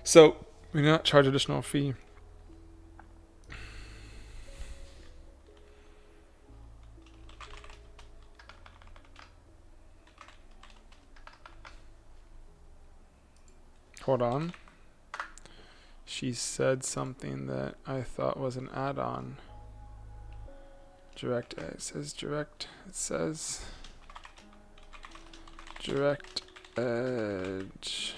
Speaker 6: So we do not charge additional fee. Hold on. She said something that I thought was an add-on. Direct, it says direct, it says direct edge.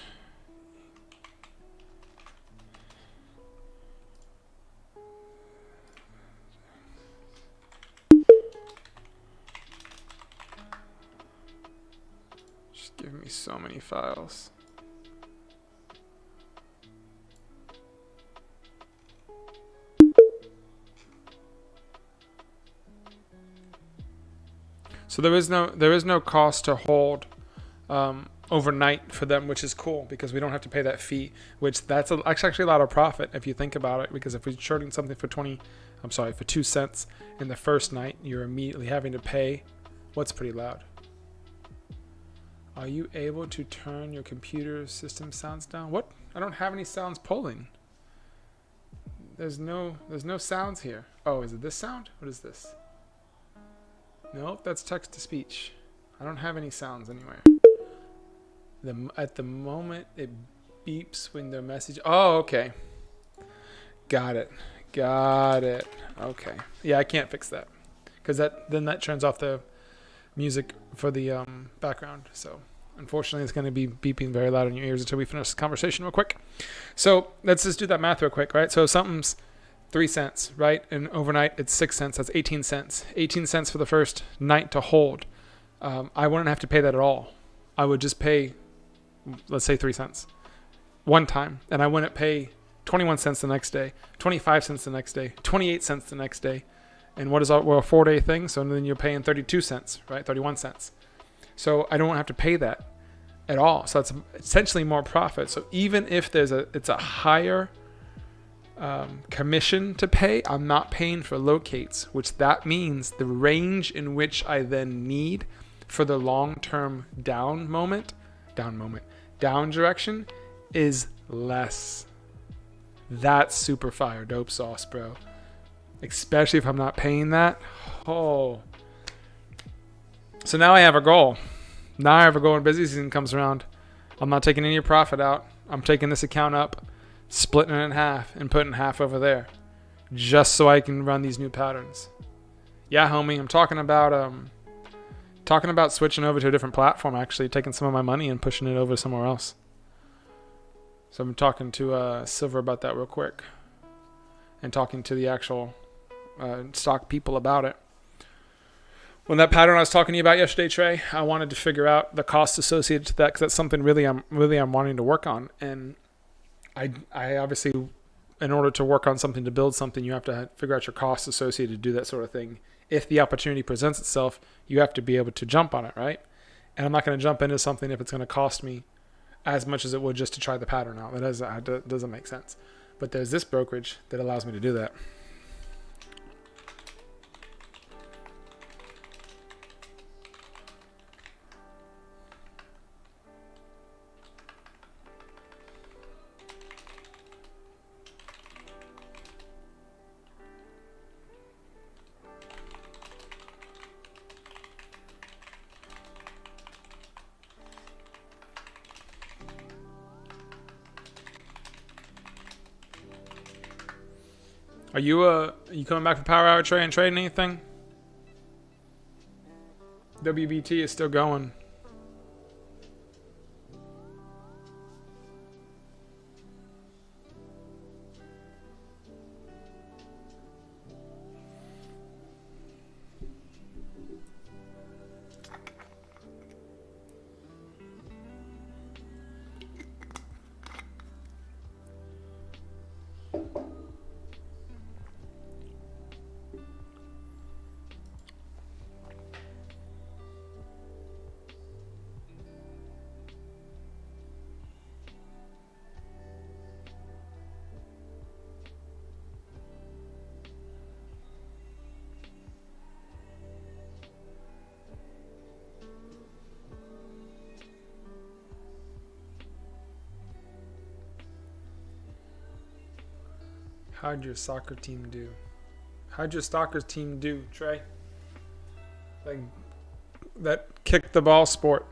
Speaker 6: Just give me so many files. So there is no cost to hold overnight for them, which is cool because we don't have to pay that fee, which that's actually a lot of profit if you think about it, because if we're shorting something for 2 cents in the first night, you're immediately having to pay. What's pretty loud? Are you able to turn your computer system sounds down? What? I don't have any sounds pulling. There's no sounds here. Oh, is it this sound? What is this? Nope, that's text to speech. I don't have any sounds anywhere. At the moment, it beeps when the message. Oh, okay. Got it. Okay. Yeah, I can't fix that because then that turns off the music for the background. So unfortunately, it's going to be beeping very loud in your ears until we finish this conversation real quick. So let's just do that math real quick, right? So something's 3 cents, right? And overnight it's 6 cents. That's 18 cents. 18 cents for the first night to hold. I wouldn't have to pay that at all. I would just pay, let's say 3 cents one time. And I wouldn't pay 21 cents the next day, 25 cents the next day, 28 cents the next day. And we're a 4-day thing. So then you're paying 32 cents, right? 31 cents. So I don't have to pay that at all. So that's essentially more profit. So even if it's a higher commission to pay, I'm not paying for locates, which that means the range in which I then need for the long-term down direction is less. That's super fire dope sauce, bro. Especially if I'm not paying that. Oh. So now I have a goal. When busy season comes around, I'm not taking any profit out. I'm taking this account up, splitting it in half and putting half over there just so I can run these new patterns. Yeah, homie, I'm talking about switching over to a different platform, actually taking some of my money and pushing it over somewhere else. So I'm talking to Silver about that real quick and talking to the actual stock people about it. When that pattern I was talking to you about yesterday, Trey, I wanted to figure out the costs associated to that because that's something I'm wanting to work on. And I obviously, in order to work on something, to build something, you have to figure out your costs associated to do that sort of thing. If the opportunity presents itself, you have to be able to jump on it, right? And I'm not going to jump into something if it's going to cost me as much as it would just to try the pattern out. That doesn't make sense. But there's this brokerage that allows me to do that. Are you coming back for Power Hour, Trey, and trading anything? WBT is still going. How'd your soccer team do? How'd your soccer team do, Trey? Like that kick the ball sport.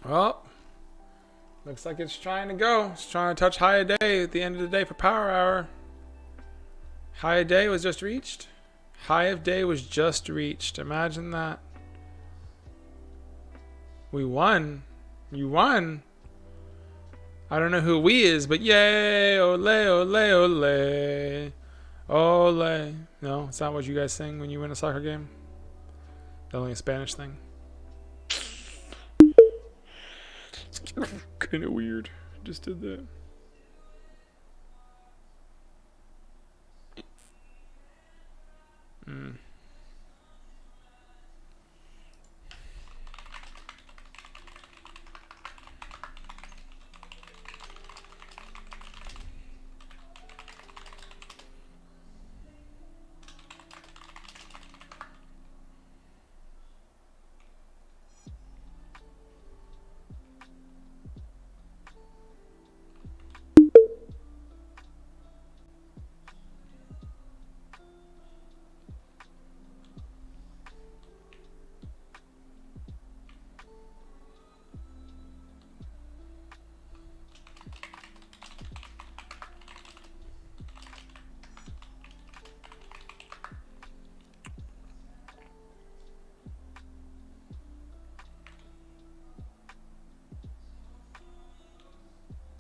Speaker 6: Well, looks like it's trying to go. It's trying to touch high of day at the end of the day for power hour. High of day was just reached. High of day was just reached. Imagine that. We won. You won. I don't know who we is, but yay, ole, ole, ole. Ole. No, it's not what you guys sing when you win a soccer game. That's only a Spanish thing. Kind of weird. Just did that.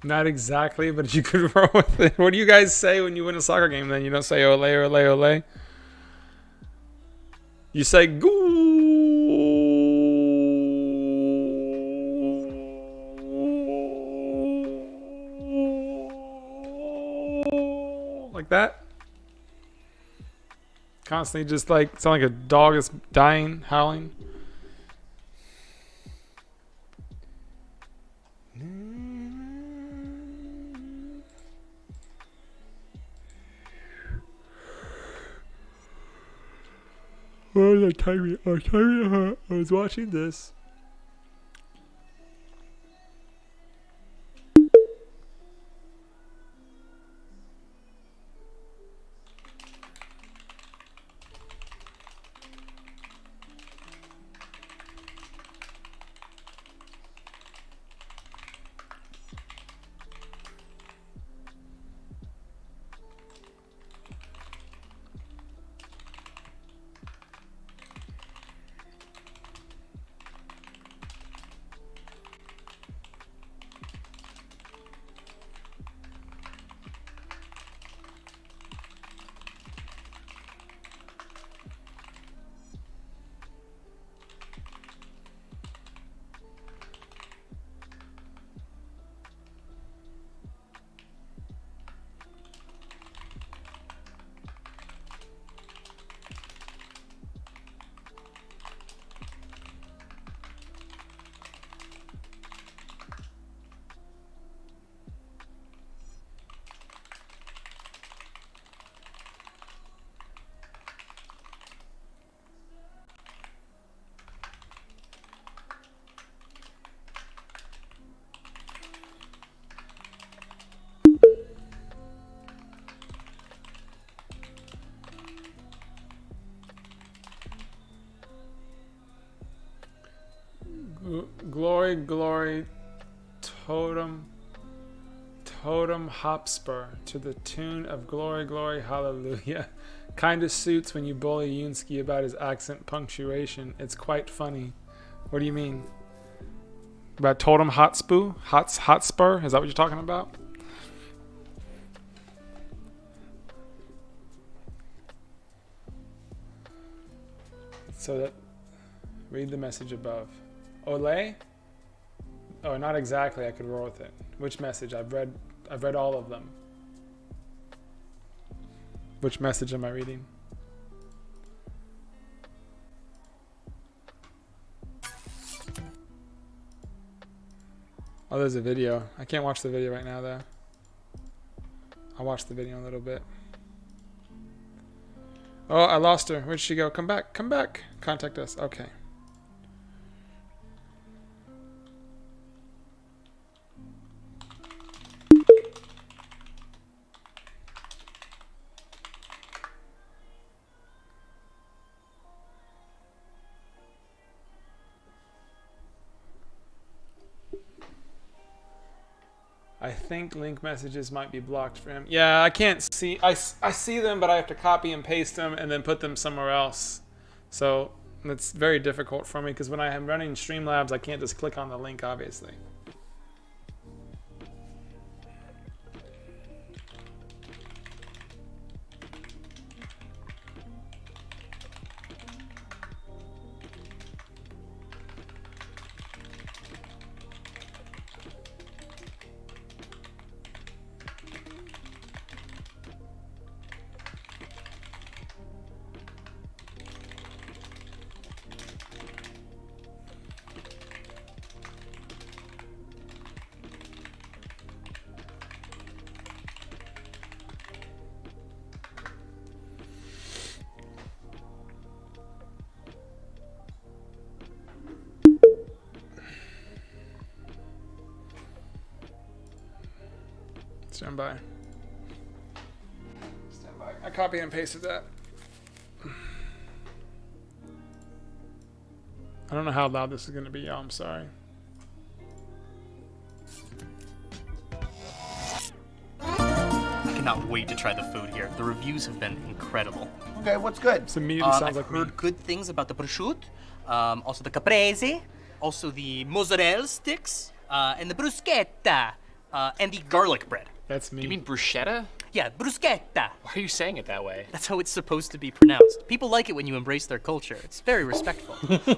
Speaker 6: Not exactly, but you could roll with it. What do you guys say when you win a soccer game then? You don't say ole, ole, ole. You say goo. Like that. Constantly just like, sound like a dog is dying, howling. Oh, that time I was watching this. Glory, glory, totem Hotspur to the tune of glory, glory, hallelujah. Kinda suits when you bully Yunsky about his accent punctuation. It's quite funny. What do you mean? About totem Hotspur? Hotspur? Is that what you're talking about? So that, read the message above. Ole? Oh, not exactly. I could roll with it. Which message? I've read all of them. Which message am I reading? Oh, there's a video. I can't watch the video right now, though. I'll watch the video in a little bit. Oh, I lost her. Where'd she go? Come back. Come back. Contact us. Okay. I think link messages might be blocked for him. Yeah, I can't see. I see them, but I have to copy and paste them and then put them somewhere else. So it's very difficult for me because when I am running Streamlabs, I can't just click on the link, obviously. Stand by. Stand by. I copy and pasted that. I don't know how loud this is going to be, y'all. I'm sorry.
Speaker 7: I cannot wait to try the food here. The reviews have been incredible.
Speaker 8: Okay, what's good?
Speaker 6: This immediately sounds
Speaker 7: I've
Speaker 6: like
Speaker 7: heard
Speaker 6: me.
Speaker 7: good things about the prosciutto, also the caprese, also the mozzarella sticks, and the bruschetta, and the garlic bread.
Speaker 6: That's me.
Speaker 9: You mean bruschetta?
Speaker 7: Yeah, bruschetta.
Speaker 9: Why are you saying it that way?
Speaker 7: That's how it's supposed to be pronounced. People like it when you embrace their culture. It's very respectful.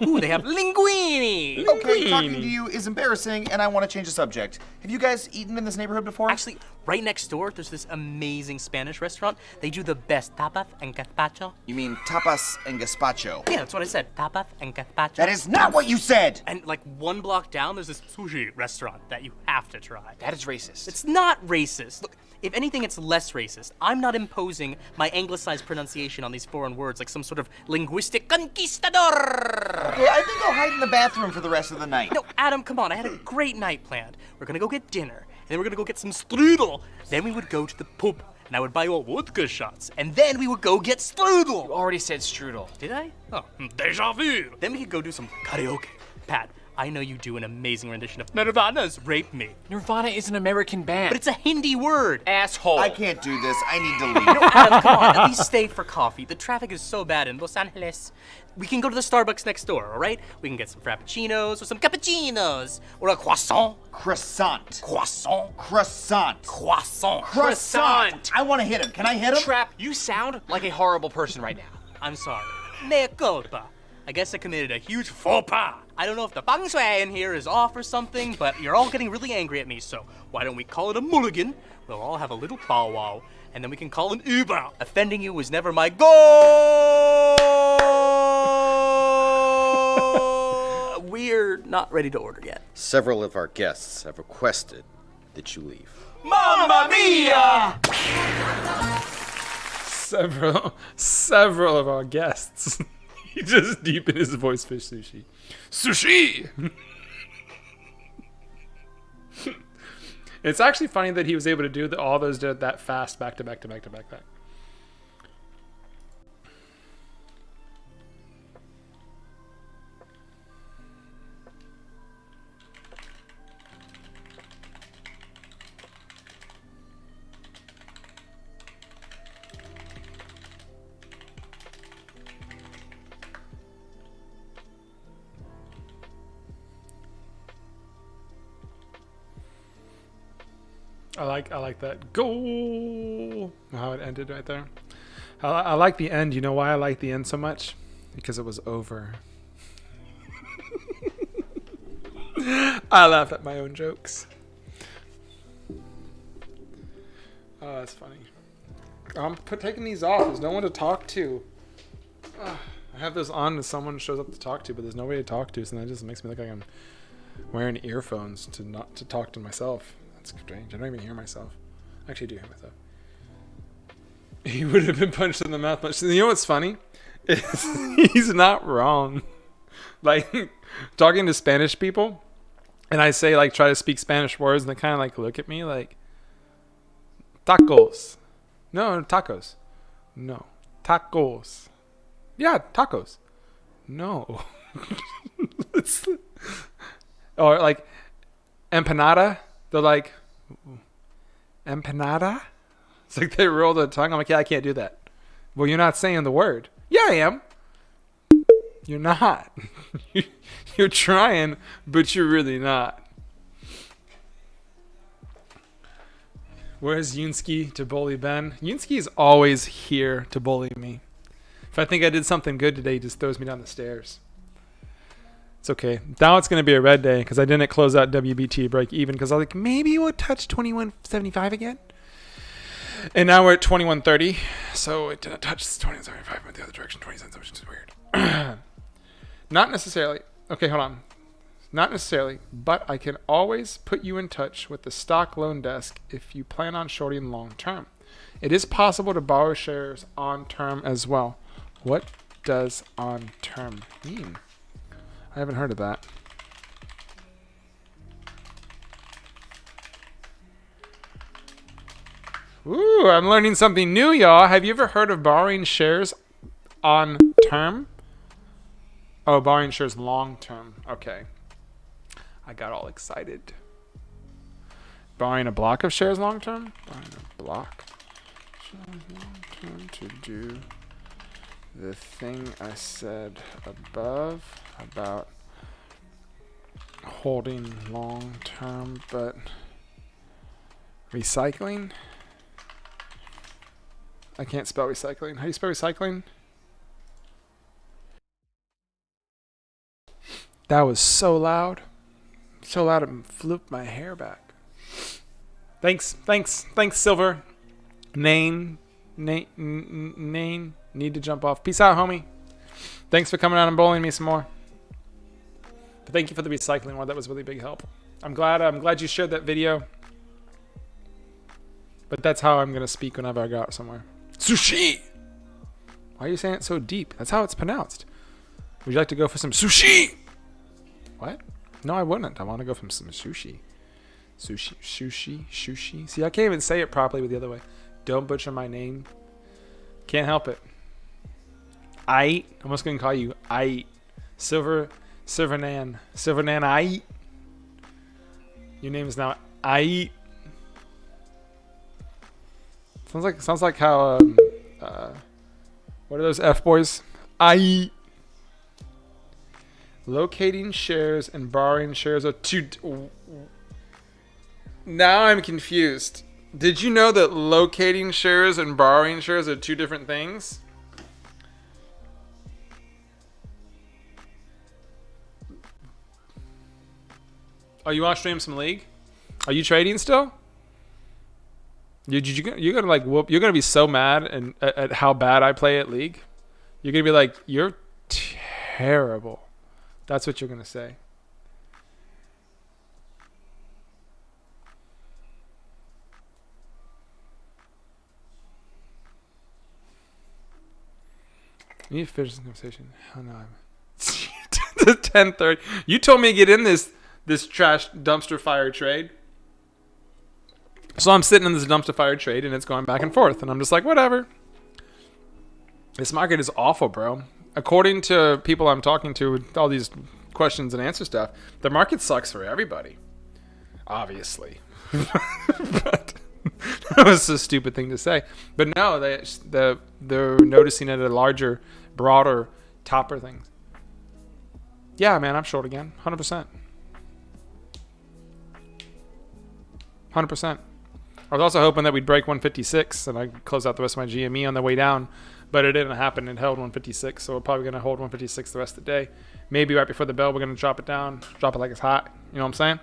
Speaker 7: Ooh, they have linguine.
Speaker 8: Okay, talking to you is embarrassing, and I want to change the subject. Have you guys eaten in this neighborhood before?
Speaker 7: Actually, right next door, there's this amazing Spanish restaurant. They do the best tapas and gazpacho.
Speaker 8: You mean tapas and gazpacho?
Speaker 7: Yeah, that's what I said. Tapas and gazpacho.
Speaker 8: That is not what you said!
Speaker 7: And like one block down, there's this sushi restaurant that you have to try.
Speaker 9: That is racist.
Speaker 7: It's not racist. Look, if anything, it's less racist. I'm not imposing my anglicized pronunciation on these foreign words like some sort of linguistic conquistador.
Speaker 8: Okay, I think I'll hide in the bathroom for the rest of the night.
Speaker 7: No, Adam, come on. I had a great night planned. We're gonna go get dinner, and then we're gonna go get some strudel. Then we would go to the pub, and I would buy you all vodka shots, and then we would go get strudel.
Speaker 9: You already said strudel.
Speaker 7: Did I? Oh, deja vu. Then we could go do some karaoke. Pat, I know you do an amazing rendition of Nirvana's Rape Me.
Speaker 9: Nirvana is an American band.
Speaker 7: But it's a Hindi word.
Speaker 9: asshole.
Speaker 8: I can't do this. I need to leave.
Speaker 7: No, Adam, come on. At least stay for coffee. The traffic is so bad in Los Angeles. We can go to the Starbucks next door, all right? We can get some frappuccinos or some cappuccinos or a croissant.
Speaker 8: Croissant.
Speaker 7: Croissant.
Speaker 8: Croissant.
Speaker 7: Croissant.
Speaker 8: Croissant. I want to hit him. Can I hit him?
Speaker 9: Trap, you sound like a horrible person right now.
Speaker 7: I'm sorry. Mea culpa. I guess I committed a huge faux pas. I don't know if the feng shui in here is off or something, but you're all getting really angry at me, so why don't we call it a mulligan? We'll all have a little powwow, and then we can call an Uber. Offending you was never my goal. We're not ready to order yet.
Speaker 10: Several of our guests have requested that you leave.
Speaker 7: Mamma mia!
Speaker 6: Several of our guests. He just deepened his voice for sushi. Sushi! It's actually funny that he was able to do all those that fast back to back to back to back. I like that goal. How it ended right there. I like the end. You know why I like the end so much? Because it was over. I laugh at my own jokes. Oh, that's funny. I'm taking these off. There's no one to talk to. I have those on and someone shows up to talk to, but there's nobody to talk to, so that just makes me look like I'm wearing earphones to talk to myself. That's strange. I don't even hear myself. I actually do hear myself. He would have been punched in the mouth much. You know what's funny? He's not wrong. Like, talking to Spanish people, and I say, like, try to speak Spanish words, and they kind of, like, look at me like, tacos. No, tacos. No. Tacos. Yeah, tacos. No. Or, like, empanada. They're like, empanada? It's like they roll their tongue. I'm like, yeah, I can't do that. Well, you're not saying the word. Yeah, I am. You're not. You're trying, but you're really not. Where's Yunsky to bully Ben? Yunsky's always here to bully me. If I think I did something good today, he just throws me down the stairs. It's okay. Now it's going to be a red day because I didn't close out WBT break even because I was like, maybe we'll touch 2175 again. And now we're at 2130. So it didn't touch 2175, went the other direction, 20 cents, which is weird. Not necessarily. Okay, hold on. Not necessarily, but I can always put you in touch with the stock loan desk if you plan on shorting long term. It is possible to borrow shares on term as well. What does on term mean? I haven't heard of that. Ooh, I'm learning something new, y'all. Have you ever heard of borrowing shares on term? Oh, borrowing shares long term. Okay. I got all excited. Borrowing a block of shares long term? Borrowing a block shares long term to do the thing I said above about holding long term, but recycling? I can't spell recycling. How do you spell recycling? That was so loud. So loud it flipped my hair back. Thanks, Silver. Need to jump off. Peace out, homie. Thanks for coming out and bowling me some more. But thank you for the recycling one. That was really big help. I'm glad you shared that video. But that's how I'm gonna speak whenever I go out somewhere. Sushi! Why are you saying it so deep? That's how it's pronounced. Would you like to go for some sushi? What? No, I wouldn't. I want to go for some sushi. Sushi. See, I can't even say it properly with the other way. Don't butcher my name. Can't help it. I'm just gonna call you Silvernan, Ait. Your name is now Ait. Sounds like how what are those F boys? Ait. Locating shares and borrowing shares are two. Now I'm confused. Did you know that locating shares and borrowing shares are two different things? Oh, you want to stream some League? Are you trading still? You're gonna like whoop. You're gonna be so mad and at how bad I play at League. You're gonna be like, you're terrible. That's what you're gonna say. You need to finish this conversation. Hell no. The 10:30. You told me to get in this trash dumpster fire trade. So I'm sitting in this dumpster fire trade and it's going back and forth. And I'm just like, whatever. This market is awful, bro. According to people I'm talking to with all these questions and answer stuff, the market sucks for everybody. Obviously. But that was a stupid thing to say. But no, they're noticing it at larger, broader, topper things. Yeah, man, I'm short again. 100%. 100%. I was also hoping that we'd break 156 and I'd close out the rest of my GME on the way down, but it didn't happen. It held 156, so we're probably going to hold 156 the rest of the day. Maybe right before the bell, we're going to drop it down, drop it like it's hot. You know what I'm saying?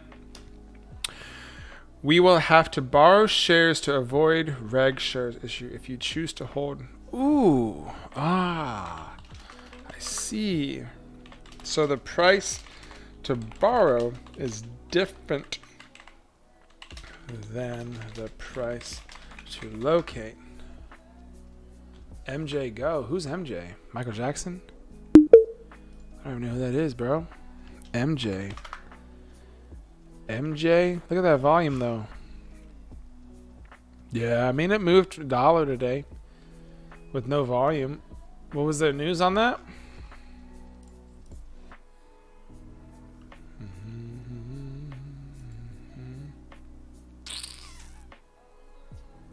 Speaker 6: We will have to borrow shares to avoid reg shares issue if you choose to hold. Ooh, I see. So the price to borrow is different than the price to locate. MJ Go. Who's MJ? Michael Jackson? I don't even know who that is, bro. MJ. MJ? Look at that volume, though. Yeah, I mean, it moved $1 today with no volume. What was the news on that?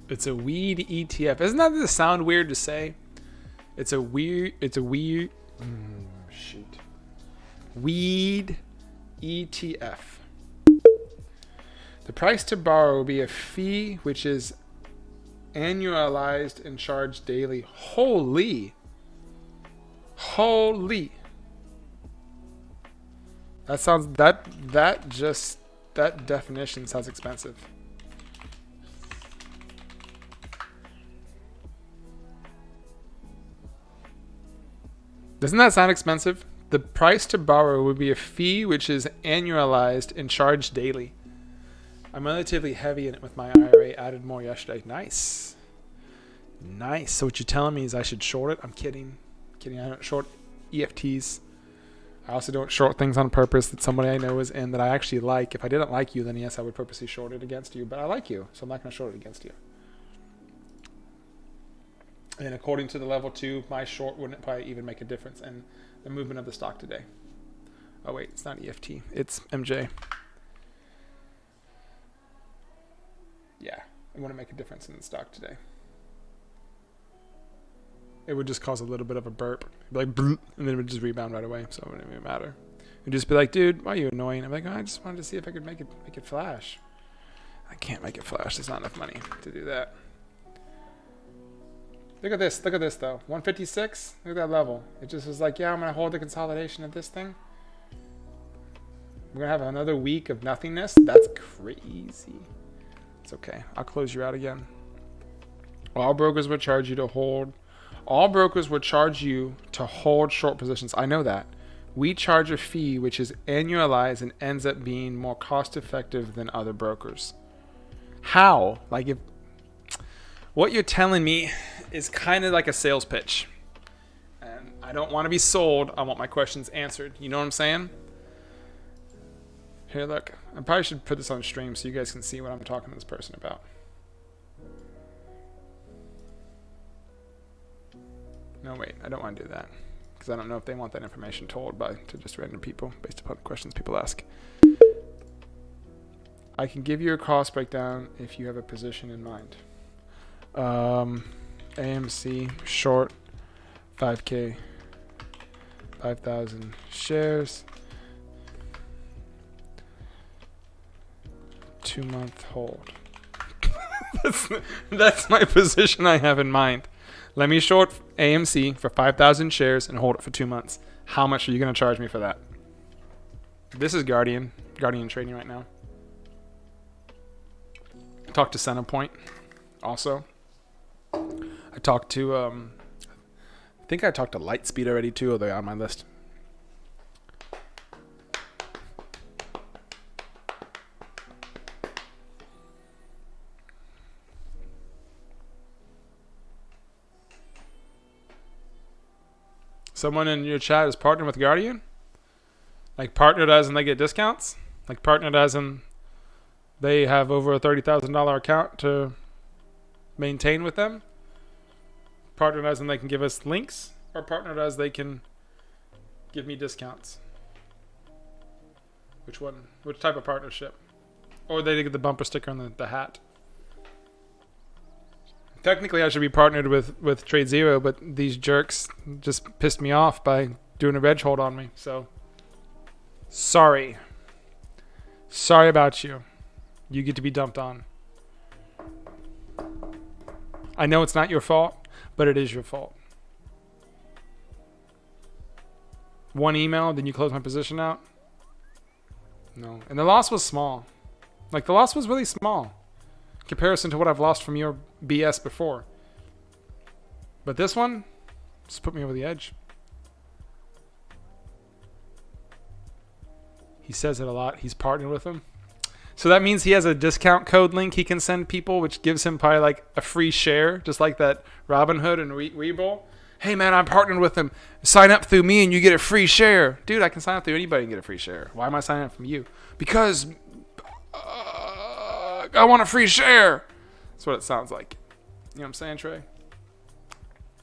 Speaker 6: It's a weed ETF. Isn't that sound weird to say? It's a weed ETF. The price to borrow will be a fee which is annualized and charged daily. Holy. That definition sounds expensive. Doesn't that sound expensive? The price to borrow would be a fee which is annualized and charged daily. I'm relatively heavy in it with my IRA. Added more yesterday. Nice. So what you're telling me is I should short it? I'm kidding. I don't short EFTs. I also don't short things on purpose that somebody I know is in that I actually like. If I didn't like you, then yes, I would purposely short it against you. But I like you, so I'm not going to short it against you. And according to the level 2, my short wouldn't probably even make a difference in the movement of the stock today. Oh wait, it's not EFT. It's MJ. Yeah, it wouldn't make a difference in the stock today. It would just cause a little bit of a burp. It'd be like, and then it would just rebound right away, so it wouldn't even matter. It'd just be like, dude, why are you annoying? I'm like, oh, I just wanted to see if I could make it flash. I can't make it flash. There's not enough money to do that. Look at this though. 156. Look at that level. It just was like, yeah, I'm gonna hold the consolidation of this thing. We're gonna have another week of nothingness. That's crazy. It's okay. I'll close you out again. All brokers would charge you to hold. All brokers would charge you to hold short positions. I know that. We charge a fee which is annualized and ends up being more cost effective than other brokers. How? Like, if what you're telling me is kind of like a sales pitch. And I don't want to be sold. I want my questions answered. You know what I'm saying? Here, look. I probably should put this on stream so you guys can see what I'm talking to this person about. No, wait. I don't want to do that. Because I don't know if they want that information told to just random people based upon questions people ask. I can give you a cost breakdown if you have a position in mind. AMC short 5K 5,000 shares 2-month hold. that's my position I have in mind. Let me short AMC for 5,000 shares and hold it for 2 months. How much are you going to charge me for that? This is Guardian trading right now. I talked to Centerpoint also. I talked to, I think I talked to Lightspeed already too, they're on my list. Someone in your chat is partnered with Guardian? Like partnered as in they get discounts? Like partnered as in they have over a $30,000 account to maintain with them? Partnered as in they can give us links? Or partnered as they can give me discounts? Which one? Which type of partnership? Or they get the bumper sticker on the hat? Technically, I should be partnered with TradeZero, but these jerks just pissed me off by doing a reg hold on me. So, sorry. Sorry about you. You get to be dumped on. I know it's not your fault, but it is your fault. One email, then you close my position out? No. And the loss was small. Like, the loss was really small in comparison to what I've lost from your BS before. But this one just put me over the edge. He says it a lot. He's partnered with him. So that means he has a discount code link he can send people, which gives him probably like a free share, just like that Robinhood and Webull. Hey, man, I'm partnered with him. Sign up through me and you get a free share. Dude, I can sign up through anybody and get a free share. Why am I signing up from you? Because I want a free share. That's what it sounds like. You know what I'm saying, Trey?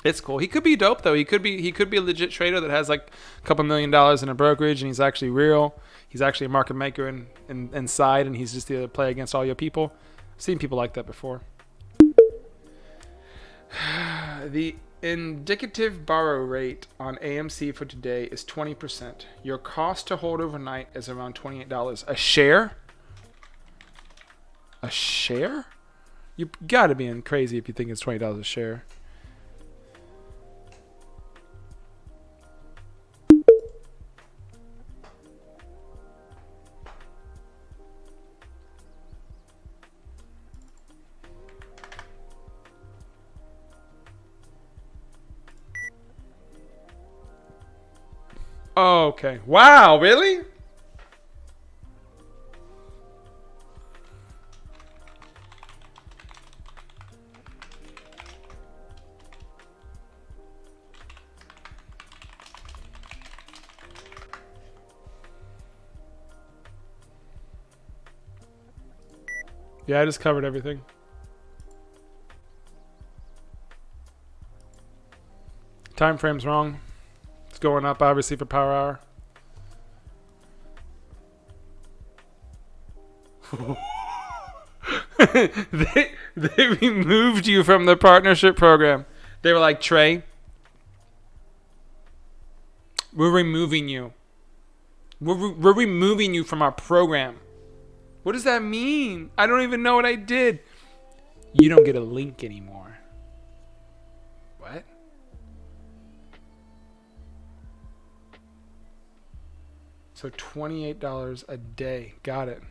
Speaker 6: It's cool. He could be dope, though. He could be a legit trader that has like a couple $1 million in a brokerage and he's actually real. He's actually a market maker inside and he's just there to play against all your people. I've seen people like that before. The indicative borrow rate on AMC for today is 20%. Your cost to hold overnight is around $28. A share? A share? You gotta be crazy if you think it's $20 a share. Oh, okay. Wow, really? Yeah, I just covered everything. Time frame's wrong. It's going up, obviously, for power hour. they removed you from the partnership program. They were like, Trey, we're removing you. We're removing you from our program. What does that mean? I don't even know what I did. You don't get a link anymore. What? So $28 a day. Got it.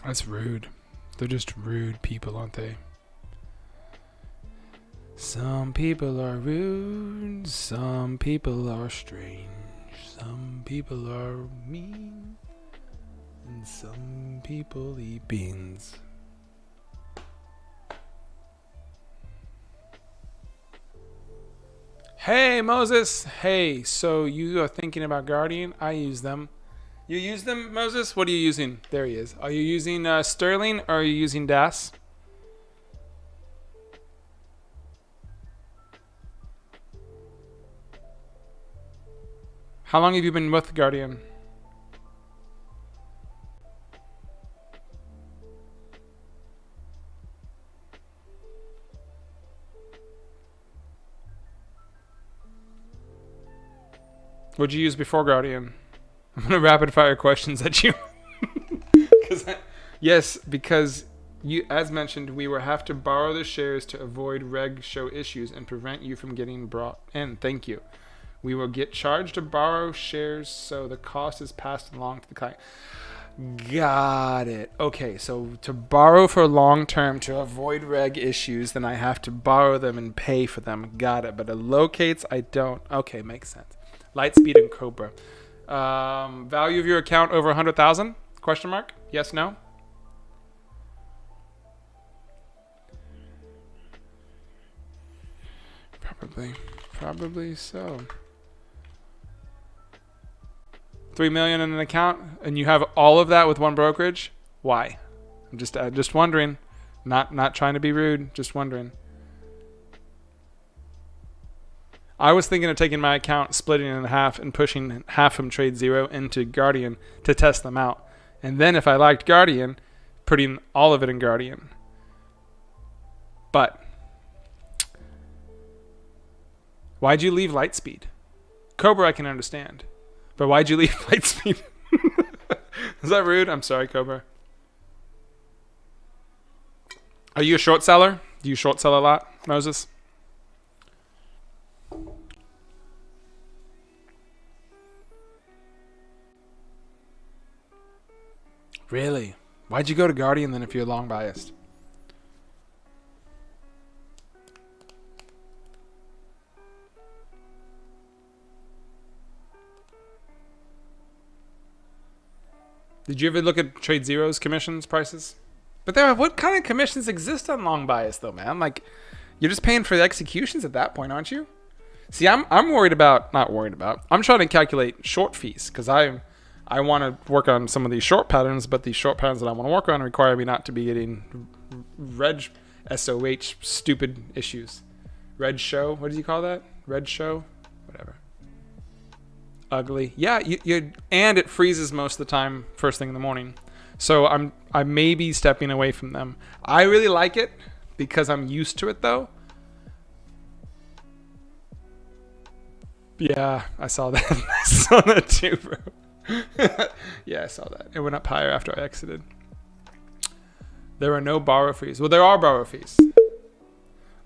Speaker 6: That's rude. They're just rude people, aren't they? Some people are rude. Some people are strange. Some people are mean. And some people eat beans. Hey, Moses. Hey, so you are thinking about Guardian? I use them. You use them, Moses? What are you using? There he is. Are you using Sterling or are you using DAS? How long have you been with Guardian? What'd you use before Guardian? I'm gonna rapid fire questions at you. Yes, because you, as mentioned, we will have to borrow the shares to avoid reg show issues and prevent you from getting brought in. Thank you. We will get charged to borrow shares, so the cost is passed along to the client. Got it. Okay, so to borrow for long term to avoid reg issues, then I have to borrow them and pay for them. Got it. But it locates, I don't. Okay, makes sense. Lightspeed and Cobra. Value of your account over 100,000? Question mark? Yes, no? Probably so. 3 million in an account, and you have all of that with one brokerage? Why? I'm just wondering. Not trying to be rude. Just wondering. I was thinking of taking my account, splitting it in half, and pushing half from Trade Zero into Guardian to test them out. And then if I liked Guardian, putting all of it in Guardian. But why'd you leave Lightspeed? Cobra I can understand. But why'd you leave Lightspeed? Is that rude? I'm sorry, Cobra. Are you a short seller? Do you short sell a lot, Moses? Really? Why'd you go to Guardian then if you're long biased? Did you ever look at Trade Zero's commissions prices? But what kind of commissions exist on long bias though, man? Like, you're just paying for the executions at that point, aren't you? See, I'm worried about, not worried about, I'm trying to calculate short fees because I want to work on some of these short patterns, but these short patterns that I want to work on require me not to be getting reg SOH stupid issues. Red show, what do you call that? Red show? Whatever. Ugly. Yeah, and it freezes most of the time first thing in the morning. So I may be stepping away from them. I really like it because I'm used to it though. Yeah, I saw that. I saw that too, bro. Yeah, I saw that. It went up higher after I exited. There are no borrow fees. Well, there are borrow fees.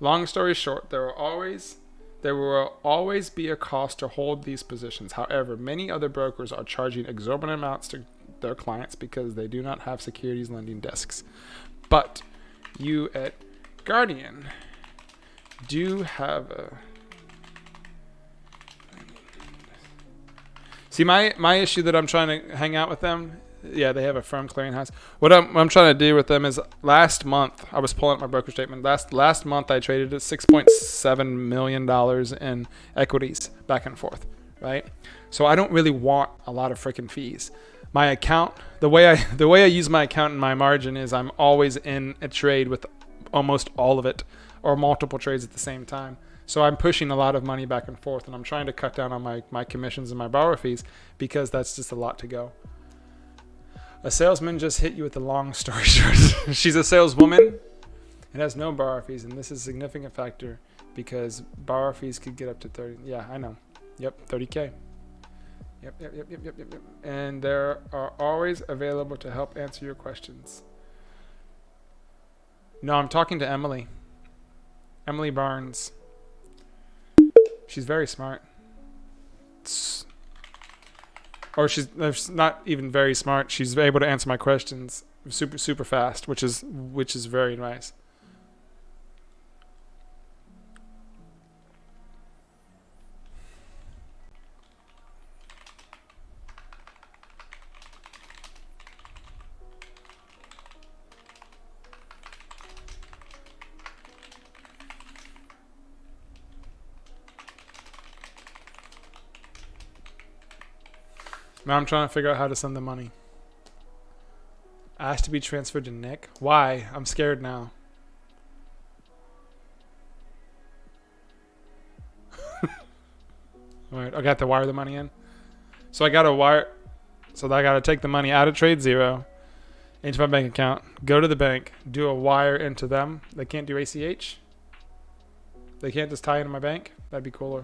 Speaker 6: Long story short, there will always be a cost to hold these positions. However, many other brokers are charging exorbitant amounts to their clients because they do not have securities lending desks. But you at Guardian do have a... See, my issue that I'm trying to hang out with them, yeah, they have a firm clearinghouse. What I'm trying to do with them is last month, I was pulling up my broker statement. Last month, I traded at $6.7 million in equities back and forth, right? So I don't really want a lot of freaking fees. My account, the way I use my account and my margin is I'm always in a trade with almost all of it or multiple trades at the same time. So I'm pushing a lot of money back and forth, and I'm trying to cut down on my commissions and my borrow fees because that's just a lot to go. A salesman just hit you with the long story short. She's a saleswoman. It has no borrow fees, and this is a significant factor because borrow fees could get up to 30. Yeah, I know. Yep, 30K. Yep. And they are always available to help answer your questions. No, I'm talking to Emily. Emily Barnes. She's very smart. Or she's not even very smart. She's able to answer my questions super fast, which is very nice. Now I'm trying to figure out how to send the money. Asked to be transferred to Nick. Why? I'm scared now. Alright, I got to wire the money in. So I got to take the money out of Trade Zero into my bank account, go to the bank, do a wire into them. They can't do ACH? They can't just tie into my bank? That'd be cooler.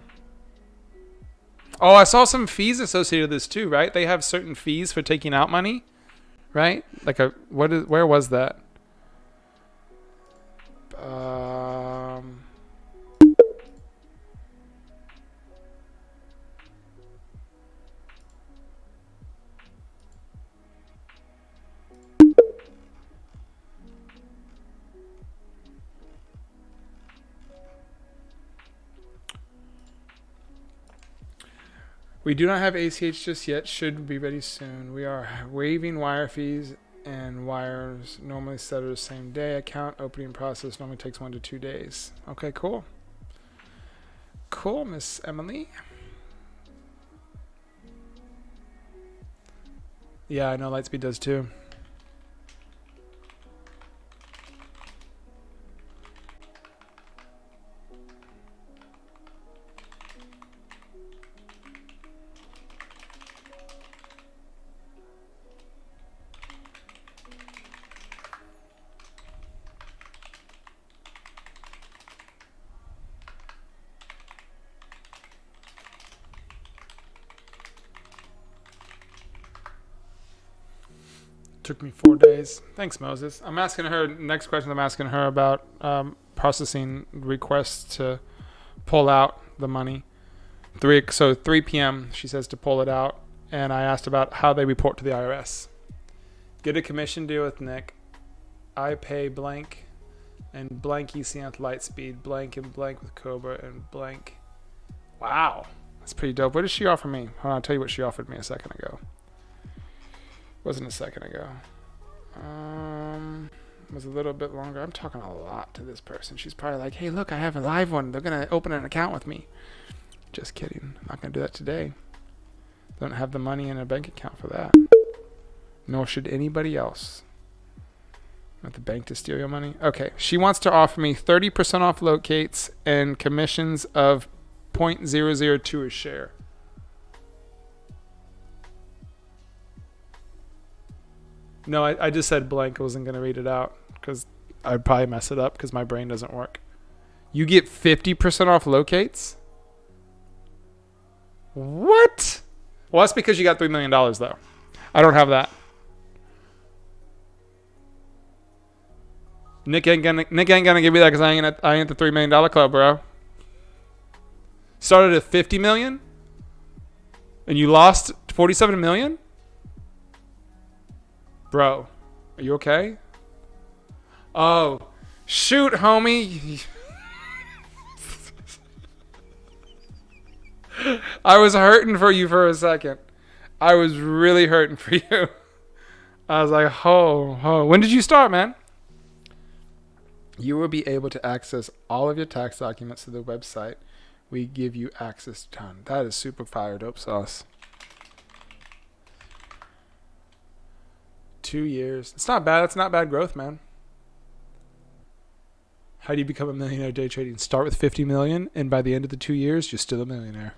Speaker 6: Oh, I saw some fees associated with this too, right? They have certain fees for taking out money, right? Like where was that? We do not have ACH just yet. Should be ready soon. We are waiving wire fees, and wires normally settle the same day. Account opening process normally takes 1 to 2 days. Okay, cool. Cool, Miss Emily. Yeah, I know Lightspeed does too. Took me 4 days. Thanks, Moses. I'm asking her, next question I'm asking her about processing requests to pull out the money. 3 p.m. she says to pull it out. And I asked about how they report to the IRS. Get a commission deal with Nick. I pay blank and blank ECN with Lightspeed, blank and blank with Cobra, and blank. Wow. That's pretty dope. What did she offer me? Hold on, I'll tell you what she offered me a second ago. Wasn't a second ago. Was a little bit longer. I'm talking a lot to this person. She's probably like, hey, look, I have a live one. They're going to open an account with me. Just kidding. I'm not going to do that today. Don't have the money in a bank account for that. Nor should anybody else. Want the bank to steal your money? Okay. She wants to offer me 30% off locates and commissions of 0.002 a share. No, I just said blank. I wasn't going to read it out because I'd probably mess it up because my brain doesn't work. You get 50% off locates? What? Well, that's because you got $3 million, though. I don't have that. Nick ain't gonna give me that because I ain't the $3 million club, bro. Started at 50 million, and you lost 47 million, bro. Are you okay? Oh, shoot, homie. I was hurting for you for a second. I was really hurting for you. I was like, ho. When did you start, man? You will be able to access all of your tax documents through the website. We give you access to ton. That is super fire dope sauce. 2 years. It's not bad. It's not bad growth, man. How do you become a millionaire day trading? Start with 50 million, and by the end of the 2 years, you're still a millionaire.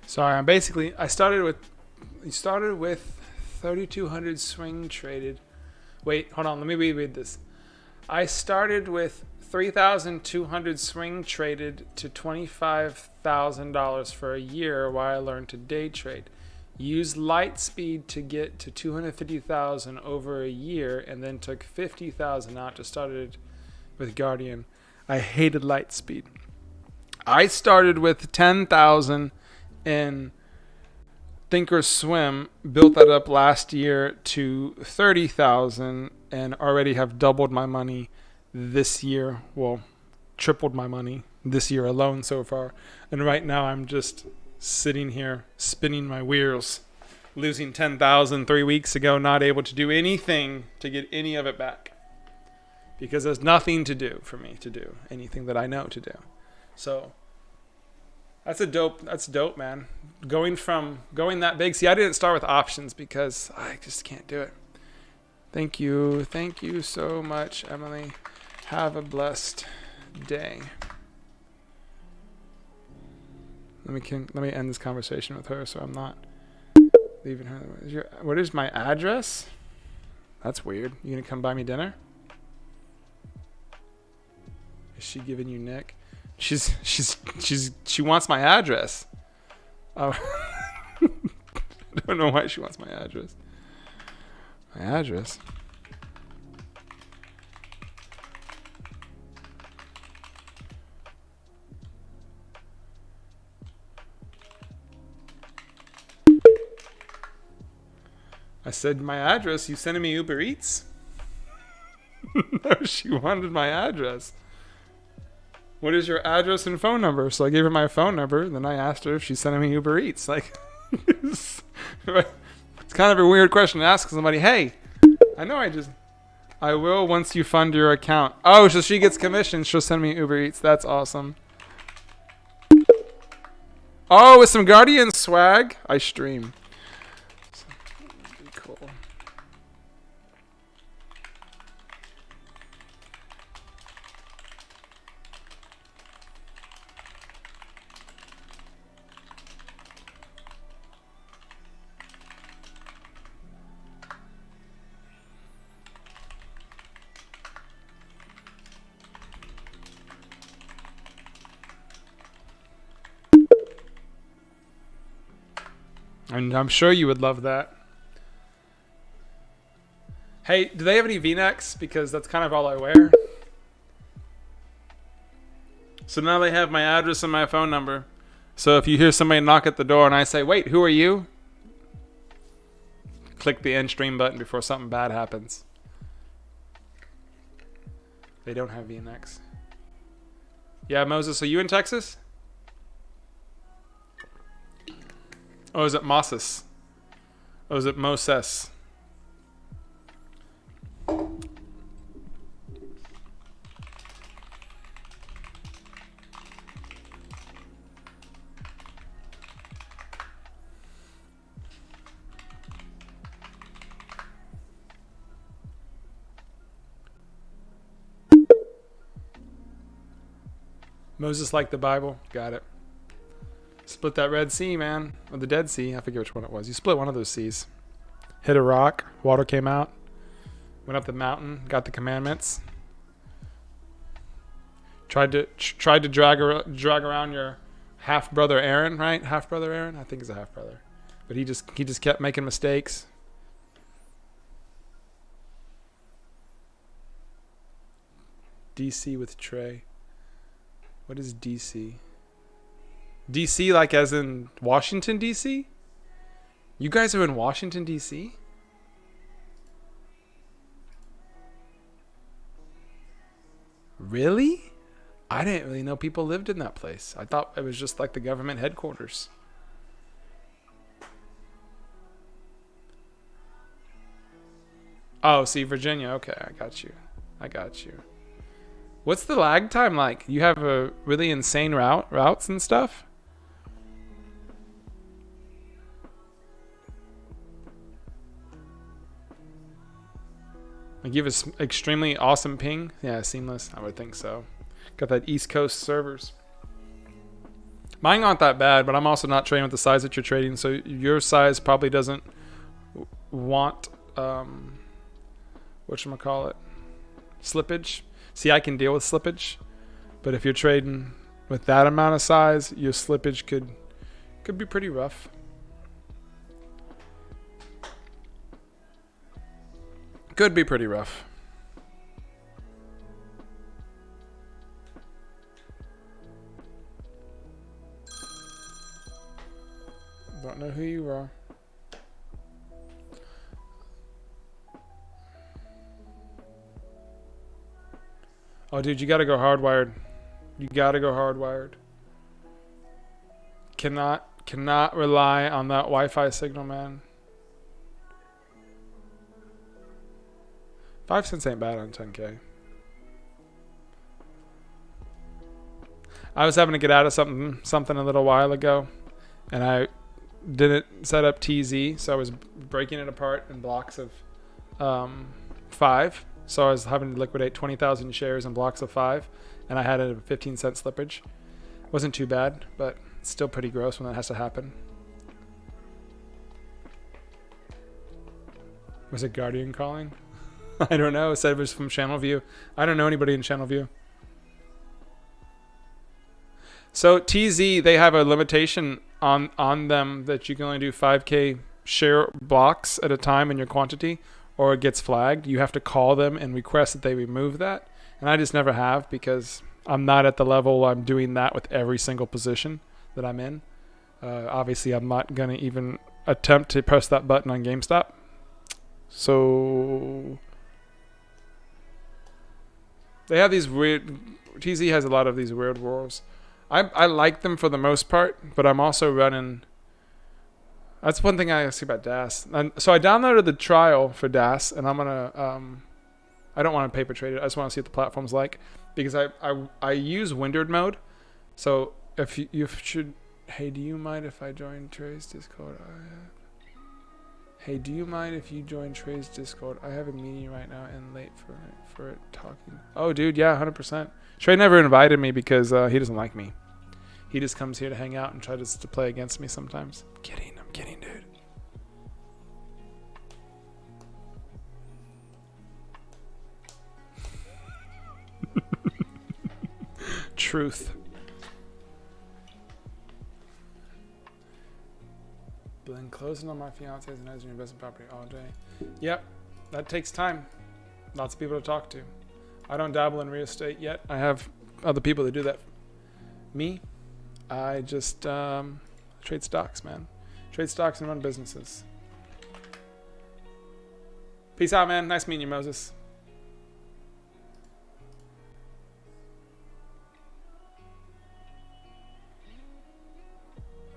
Speaker 6: Sorry, I started with 3,200 swing traded. Wait, hold on, let me reread this. I started with 3,200 swing traded to $25,000 for a year while I learned to day trade. Used Lightspeed to get to 250,000 over a year, and then took 50,000 out to started with Guardian. I hated Lightspeed. I started with 10,000 in Thinkorswim, built that up last year to 30,000, and already have doubled my money this year. Well, tripled my money this year alone so far. And right now I'm just sitting here spinning my wheels, losing 10,000 3 weeks ago, not able to do anything to get any of it back because there's nothing to do for me to do anything that I know to do. So that's dope, man. Going that big. See, I didn't start with options because I just can't do it. Thank you so much, Emily. Have a blessed day. Let me end this conversation with her so I'm not leaving her. What is my address? That's weird. You gonna come buy me dinner? Is she giving you Nick? She wants my address. Oh.
Speaker 1: don't know why she wants my address. My address? I said my address. You sending me Uber Eats? No, she wanted my address. What is your address and phone number? So I gave her my phone number. Then I asked her if she's sending me Uber Eats. Like, it's kind of a weird question to ask somebody. Hey, I will once you fund your account. Oh, so she gets commission. She'll send me Uber Eats. That's awesome. Oh, with some Guardian swag, I stream. Cool. And I'm sure you would love that. Hey, do they have any V-necks? Because that's kind of all I wear. So now they have my address and my phone number. So if you hear somebody knock at the door and I say, wait, who are you? Click the end stream button before something bad happens. They don't have V-necks. Yeah, Moses, are you in Texas? Oh, is it Moses? Oh, is it Moses? Moses liked the Bible. Got it. Split that Red Sea, man. Or the Dead Sea. I forget which one it was. You split one of those seas. Hit a rock. Water came out. Went up the mountain. Got the commandments. Tried to drag around your half brother Aaron, right? Half brother Aaron. I think he's a half brother, but he just kept making mistakes. DC with Trey. What is DC? DC like as in Washington, DC? You guys are in Washington, DC? Really? I didn't really know people lived in that place. I thought it was just like the government headquarters. Oh, see, Virginia. Okay, I got you. What's the lag time like? You have a really insane routes and stuff? Like you have an extremely awesome ping? Yeah, seamless. I would think so. Got that East Coast servers. Mine aren't that bad, but I'm also not trading with the size that you're trading, so your size probably doesn't want whatchamacallit, slippage. See, I can deal with slippage, but if you're trading with that amount of size, your slippage could be pretty rough. Could be pretty rough. Don't know who you are. Oh, dude, you gotta go hardwired. You gotta go hardwired. Cannot rely on that Wi-Fi signal, man. 5 cents ain't bad on 10K. I was having to get out of something a little while ago, and I didn't set up TZ, so I was breaking it apart in blocks of 5. So I was having to liquidate 20,000 shares in blocks of 5, and I had a 15-cent slippage. Wasn't too bad, but still pretty gross when that has to happen. Was it Guardian calling? I don't know. It said it was from Channelview. I don't know anybody in Channelview. So TZ, they have a limitation on them that you can only do 5K
Speaker 6: share blocks at a time in your quantity, or it gets flagged, you have to call them and request that they remove that. And I just never have, because I'm not at the level I'm doing that with every single position that I'm in. Obviously, I'm not going to even attempt to press that button on GameStop. So they have these weird... TZ has a lot of these weird rules. I like them for the most part, but I'm also running... That's one thing I see about DAS. And so I downloaded the trial for DAS, and I'm going to... I don't want to paper trade it. I just want to see what the platform's like, because I use windowed mode. So if you should... Hey, do you mind if I join Trey's Discord? Hey, do you mind if you join Trey's Discord? I have a meeting right now and late for it talking. Oh, dude, yeah, 100%. Trey never invited me because he doesn't like me. He just comes here to hang out and try to play against me sometimes. I'm kidding, dude. Truth. Been closing on my fiance's and as your investment property all day. Yep, that takes time. Lots of people to talk to. I don't dabble in real estate yet. I have other people that do that. Me, I just trade stocks, man. Trade stocks and run businesses. Peace out, man. Nice meeting you, Moses.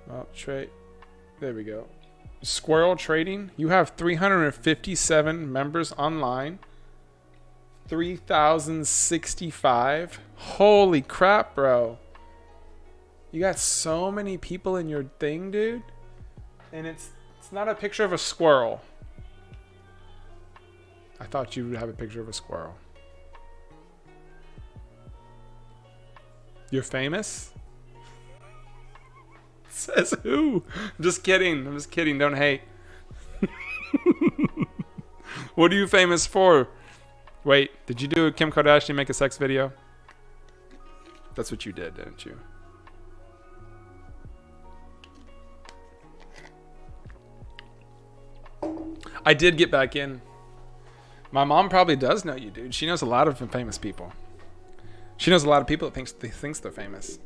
Speaker 6: Well, trade. There we go. Squirrel Trading. You have 357 members online. 3,065. Holy crap, bro. You got so many people in your thing, dude. And it's not a picture of a squirrel. I thought you would have a picture of a squirrel. You're famous? Says who? I'm just kidding. Don't hate. What are you famous for? Wait, did you do a Kim Kardashian make a sex video? That's what you did, didn't you? I did get back in. My mom probably does know you, dude. She knows a lot of famous people. She knows a lot of people that thinks they're famous.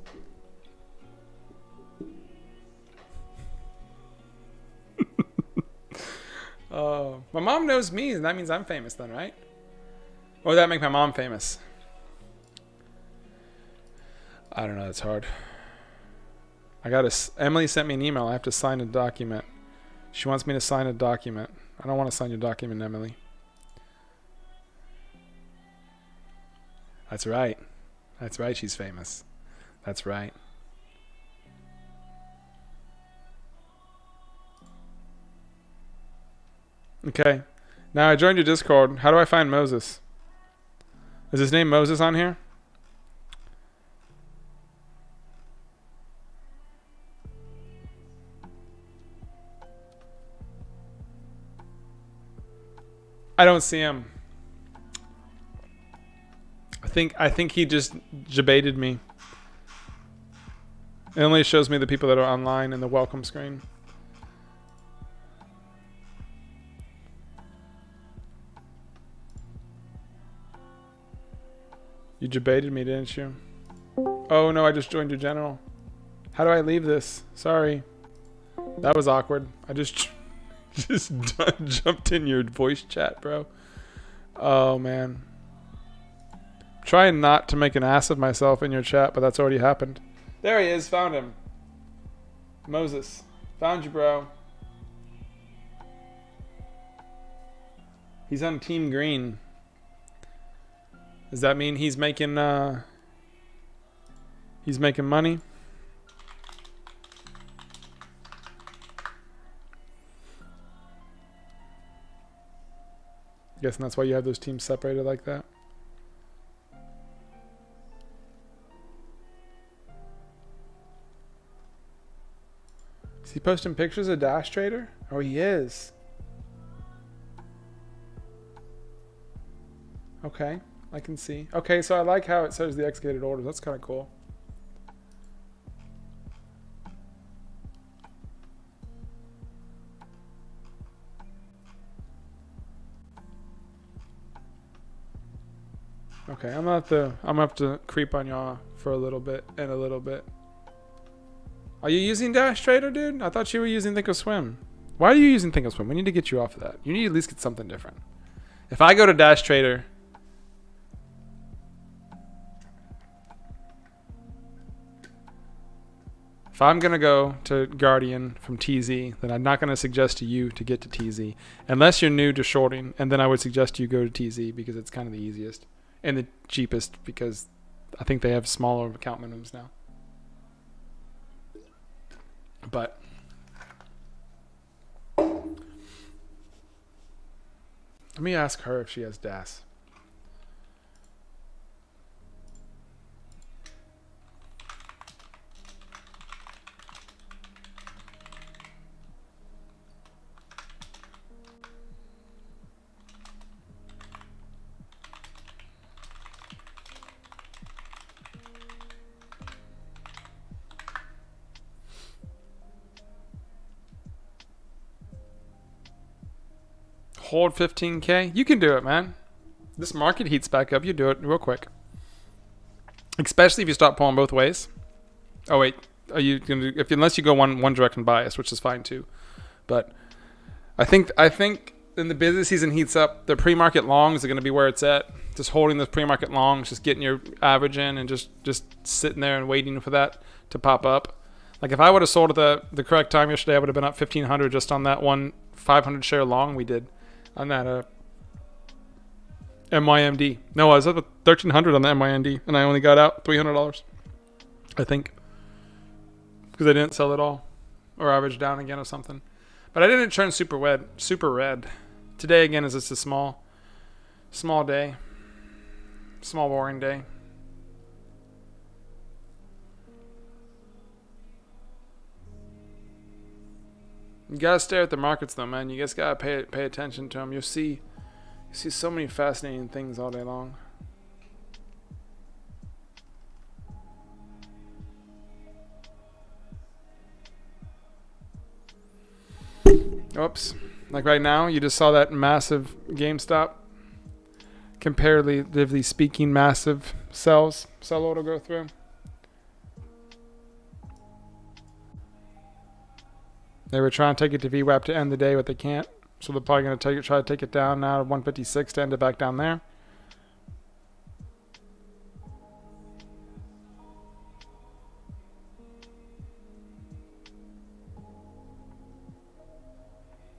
Speaker 6: My mom knows me, and that means I'm famous then, right? Or would that make my mom famous? I don't know. It's hard. Emily sent me an email. I have to sign a document. She wants me to sign a document. I don't want to sign your document, Emily. That's right. That's right. She's famous. That's right. Okay. Now I joined your Discord. How do I find Moses? Is his name Moses on here? I don't see him. I think he just debated me. It only shows me the people that are online in the welcome screen. You debated me, didn't you? Oh no, I just joined your general. How do I leave this? Sorry. That was awkward. I just jumped in your voice chat, bro. Oh man. Trying not to make an ass of myself in your chat, but that's already happened. There he is. Found him. Moses. Found you, bro. He's on Team Green. Does that mean he's making money? Guessing that's why you have those teams separated like that. Is he posting pictures of Dash Trader? Oh, he is. Okay, I can see. Okay, so I like how it says the executed orders. That's kind of cool. Okay, I'm gonna have to creep on y'all for a little bit and a little bit. Are you using Dash Trader, dude? I thought you were using Thinkorswim. Why are you using Thinkorswim? We need to get you off of that. You need to at least get something different. If I go to Dash Trader, if I'm gonna go to Guardian from TZ, then I'm not gonna suggest to you to get to TZ unless you're new to shorting, and then I would suggest you go to TZ because it's kind of the easiest and the cheapest because I think they have smaller account minimums now. But let me ask her if she has DAS. Hold 15K. You can do it, man. This market heats back up. You do it real quick. Especially if you start pulling both ways. Oh wait, are you gonna do, unless you go one direction bias, which is fine too. But I think in the business season heats up, the pre-market longs are gonna be where it's at. Just holding those pre-market longs, just getting your average in, and just sitting there and waiting for that to pop up. Like if I would have sold at the correct time yesterday, I would have been up 1,500 just on that one 500 share long we did. On that MYMD. No, I was up at 1,300 on the MYMD, and I only got out $300, I think, because I didn't sell it all, or average down again or something. But I didn't turn super red. Today again is just a small day, small boring day. You gotta stare at the markets though, man. You just gotta pay attention to them. You see so many fascinating things all day long. Oops. Like right now, you just saw that massive GameStop. Comparatively speaking, massive sell order go through. They were trying to take it to VWAP to end the day, but they can't. So they're probably going to try to take it down now to 156 to end it back down there.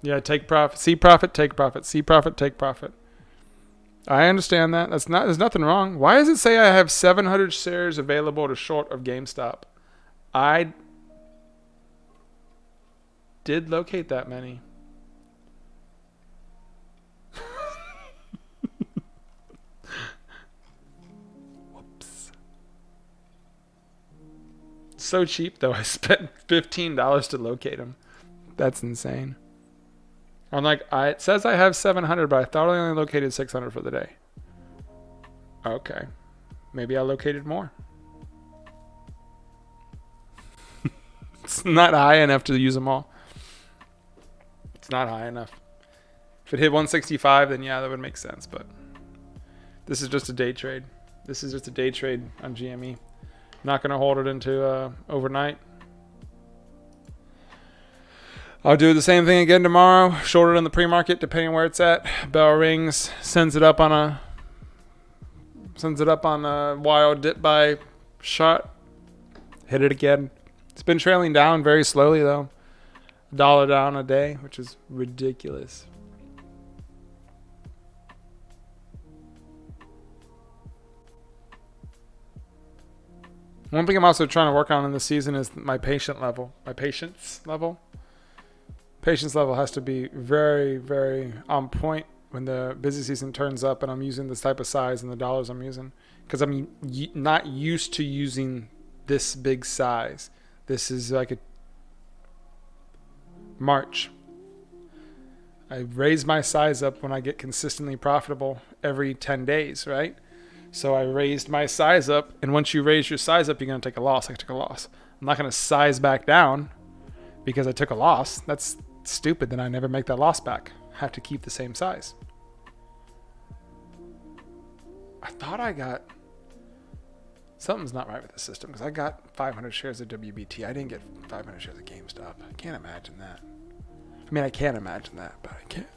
Speaker 6: Yeah, take profit, see profit, take profit, see profit, take profit. I understand that. There's nothing wrong. Why does it say I have 700 shares available to short of GameStop? I did locate that many. Whoops. So cheap though. I spent $15 to locate them. That's insane. I'm like, it says I have 700, but I thought I only located 600 for the day. Okay. Maybe I located more. It's not high enough to use them all. It's not high enough. If it hit 165, then yeah, that would make sense. But this is just a day trade. This is just a day trade on GME. Not going to hold it into overnight. I'll do the same thing again tomorrow. Short it in the pre-market, depending where it's at. Bell rings, sends it up on a wild dip by shot. Hit it again. It's been trailing down very slowly though. $1 down a day, which is ridiculous. One thing I'm also trying to work on in this season is my patience level. Patience level has to be very, very on point when the busy season turns up and I'm using this type of size and the dollars I'm using. Because I'm not used to using this big size. This is like a March. I raise my size up when I get consistently profitable every 10 days, right? So I raised my size up, and once you raise your size up, you're going to take a loss. I took a loss. I'm not going to size back down because I took a loss. That's stupid. Then I never make that loss back. I have to keep the same size. I thought I got... Something's not right with the system because I got 500 shares of WBT. I didn't get 500 shares of GameStop. I can't imagine that. I mean, I can imagine that, but I can't.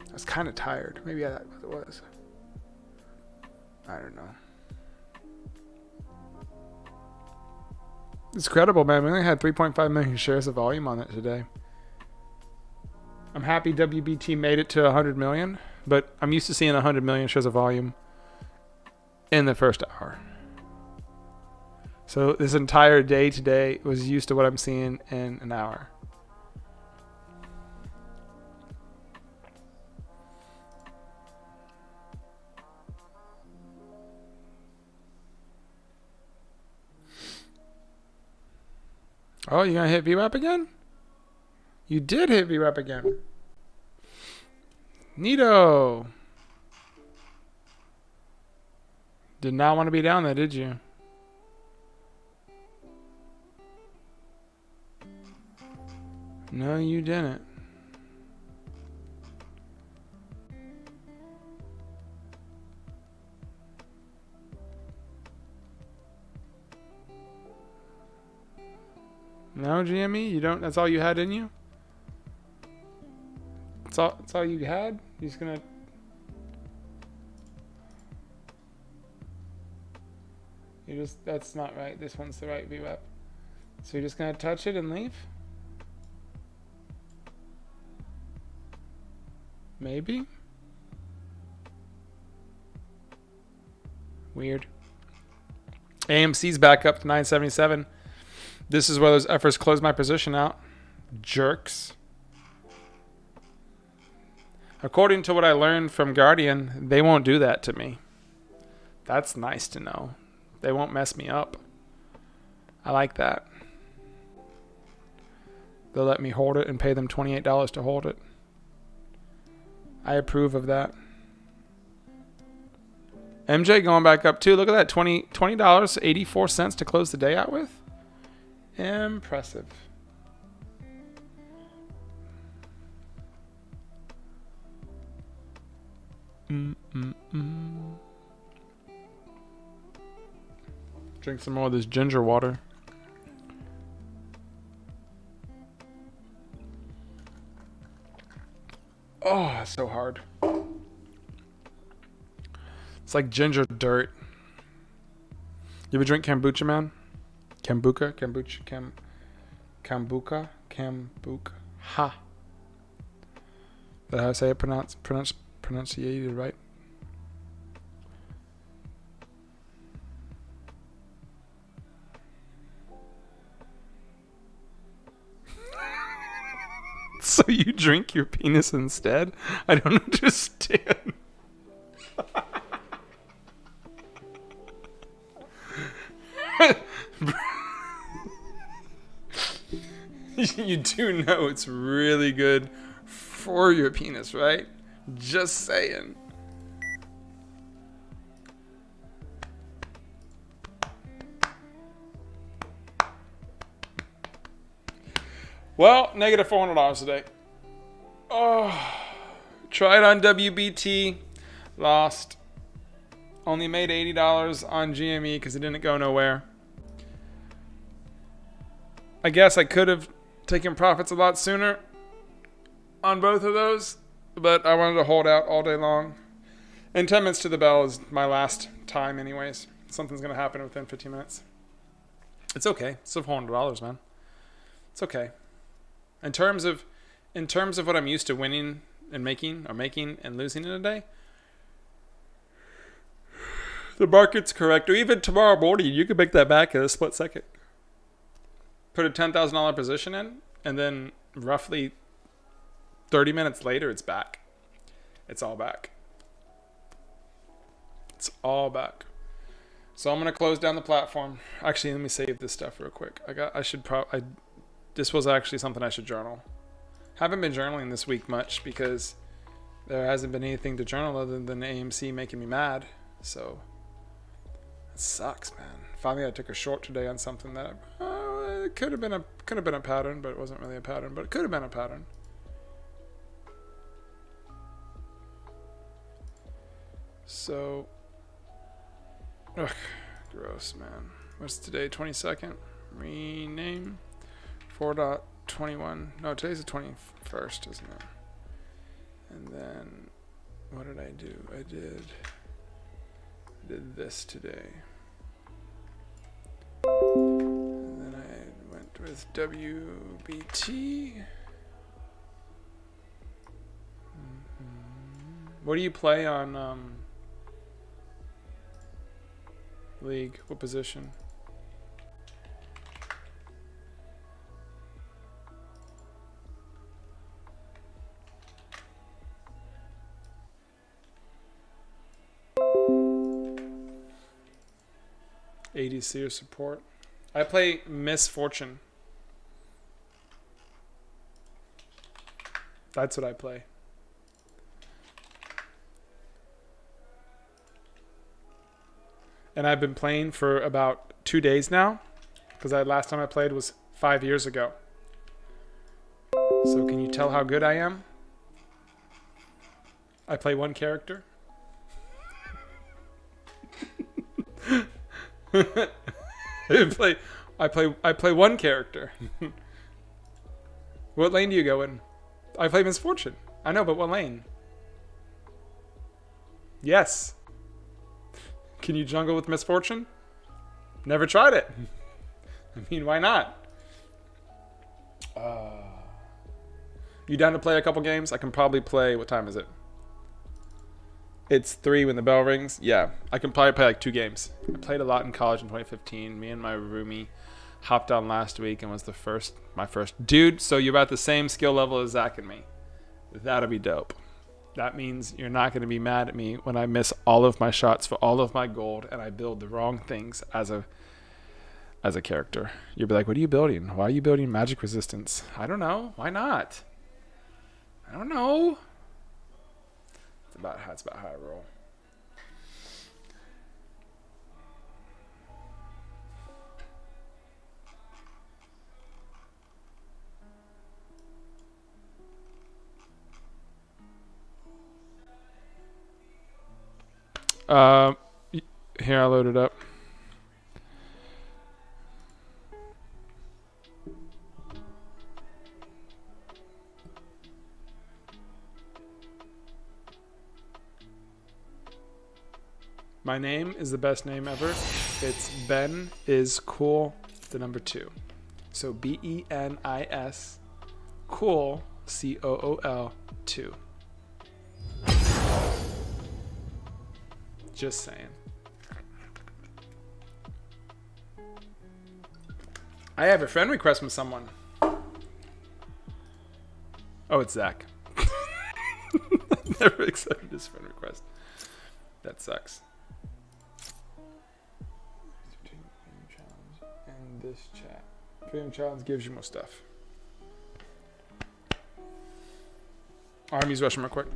Speaker 6: I was kind of tired. Maybe that's what it was. I don't know. It's credible, man. We only had 3.5 million shares of volume on it today. I'm happy WBT made it to 100 million, but I'm used to seeing 100 million shares of volume in the first hour. So this entire day today was used to what I'm seeing in an hour. Oh, you gonna hit VWAP again? You did hit VWAP again. Neato. Did not want to be down there, did you? No, you didn't. No, GME? You don't? That's all you had in you? That's all you had? You're just gonna... That's not right. This one's the right VWAP. So you're just gonna touch it and leave? Maybe? Weird. AMC's back up to 977. This is where those efforts close my position out. Jerks. According to what I learned from Guardian, they won't do that to me. That's nice to know. They won't mess me up. I like that. They'll let me hold it and pay them $28 to hold it. I approve of that. MJ going back up too. Look at that. $20.84 to close the day out with. Impressive. Drink some more of this ginger water. Oh, it's so hard. It's like ginger dirt. You ever drink kombucha, man? Kombucha? Kombucha? Ha. That's how I say it pronunciated right. So you drink your penis instead? I don't understand. You do know it's really good for your penis, right? Just saying. Well, negative $400 today. Oh, tried on WBT, lost. Only made $80 on GME because it didn't go nowhere. I guess I could have taken profits a lot sooner on both of those, but I wanted to hold out all day long. And 10 minutes to the bell is my last time anyways. Something's going to happen within 15 minutes. It's okay. It's still $400, man. It's okay. In terms of what I'm used to winning and making and losing in a day, the market's correct. Or even tomorrow morning, you could make that back in a split second. Put a $10,000 position in, and then roughly 30 minutes later, it's back. It's all back. It's all back. So I'm gonna close down the platform. Actually, let me save this stuff real quick. This was actually something I should journal. Haven't been journaling this week much because there hasn't been anything to journal other than AMC making me mad. So it sucks, man. Finally, I took a short today on something that it could have been a pattern, but it wasn't really a pattern. But it could have been a pattern. So, ugh, gross, man. What's today? 22nd. Rename 4.21. No, today's the 21st, isn't it? And then, what did I do? I did this today. And then I went with WBT. What do you play on League? What position? ADC or support? I play Misfortune. That's what I play. And I've been playing for about 2 days now, because last time I played was 5 years ago. So can you tell how good I am? I play one character. I play one character. What lane do you go in? I play Misfortune. I know, but what lane? Yes. Can you jungle with Misfortune? Never tried it. I mean, why not? You down to play a couple games? I can probably play. What time is it? It's 3 when the bell rings. Yeah, I can probably play like 2 games. I played a lot in college in 2015. Me and my roomie hopped on last week and was my first dude. So you're about the same skill level as Zach and me. That'll be dope. That means you're not going to be mad at me when I miss all of my shots for all of my gold and I build the wrong things as a character. You'll be like, what are you building? Why are you building magic resistance? I don't know. Why not? I don't know. It's about how I roll. Here, I'll load it up. My name is the best name ever. It's Ben is cool, the number 2. So BENIS, cool, COOL 2. Just saying. I have a friend request from someone. Oh, it's Zach. Never accepted his friend request. That sucks. And this chat. Premium challenge gives you more stuff. Army's rushing real quick.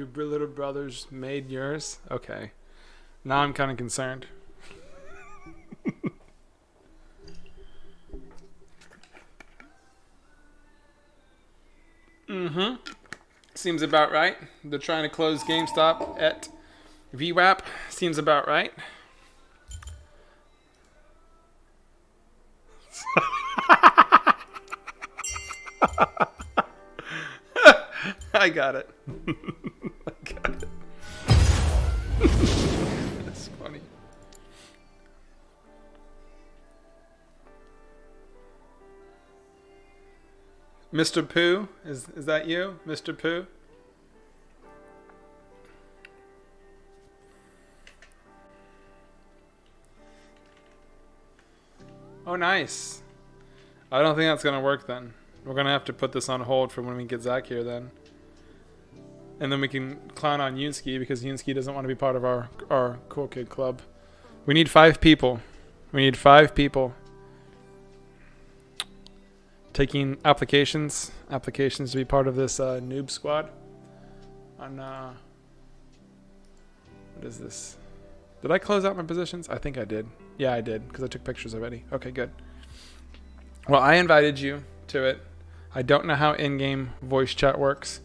Speaker 6: Your little brothers made yours? Okay. Now I'm kind of concerned. Mm-hmm. Seems about right. They're trying to close GameStop at VWAP. Seems about right. I got it. I got it. That's funny. Mr. Pooh, is that you, Mr. Pooh? Oh, nice. I don't think that's gonna work then. We're gonna have to put this on hold for when we get Zach here then. And then we can clown on Yunsky because Yunsky doesn't want to be part of our cool kid club. We need 5 people. We need 5 people. Taking applications to be part of this noob squad. On what is this? Did I close out my positions? I think I did. Yeah, I did because I took pictures already. Okay, good. Well, I invited you to it. I don't know how in-game voice chat works.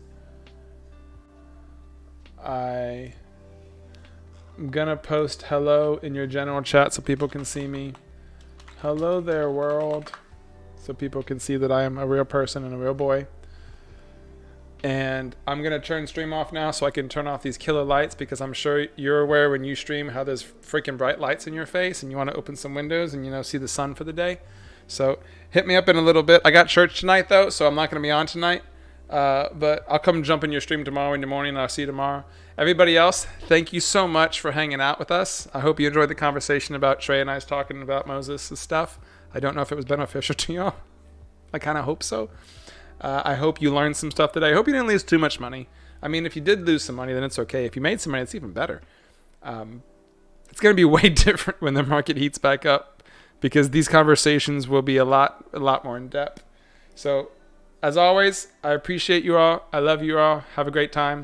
Speaker 6: I'm gonna post hello in your general chat so people can see me. Hello there, world. So people can see that I am a real person and a real boy. And I'm gonna turn stream off now so I can turn off these killer lights because I'm sure you're aware when you stream how there's freaking bright lights in your face and you want to open some windows and see the sun for the day. So hit me up in a little bit. I got church tonight though, so I'm not gonna be on tonight. But I'll come jump in your stream tomorrow in the morning and I'll see you tomorrow. Everybody else, thank you so much for hanging out with us. I hope you enjoyed the conversation about Trey and I's talking about Moses' stuff. I don't know if it was beneficial to y'all. I kind of hope so. I hope you learned some stuff today. I hope you didn't lose too much money. I mean, if you did lose some money, then it's okay. If you made some money, it's even better. It's going to be way different when the market heats back up because these conversations will be a lot more in depth. So, as always, I appreciate you all. I love you all. Have a great time.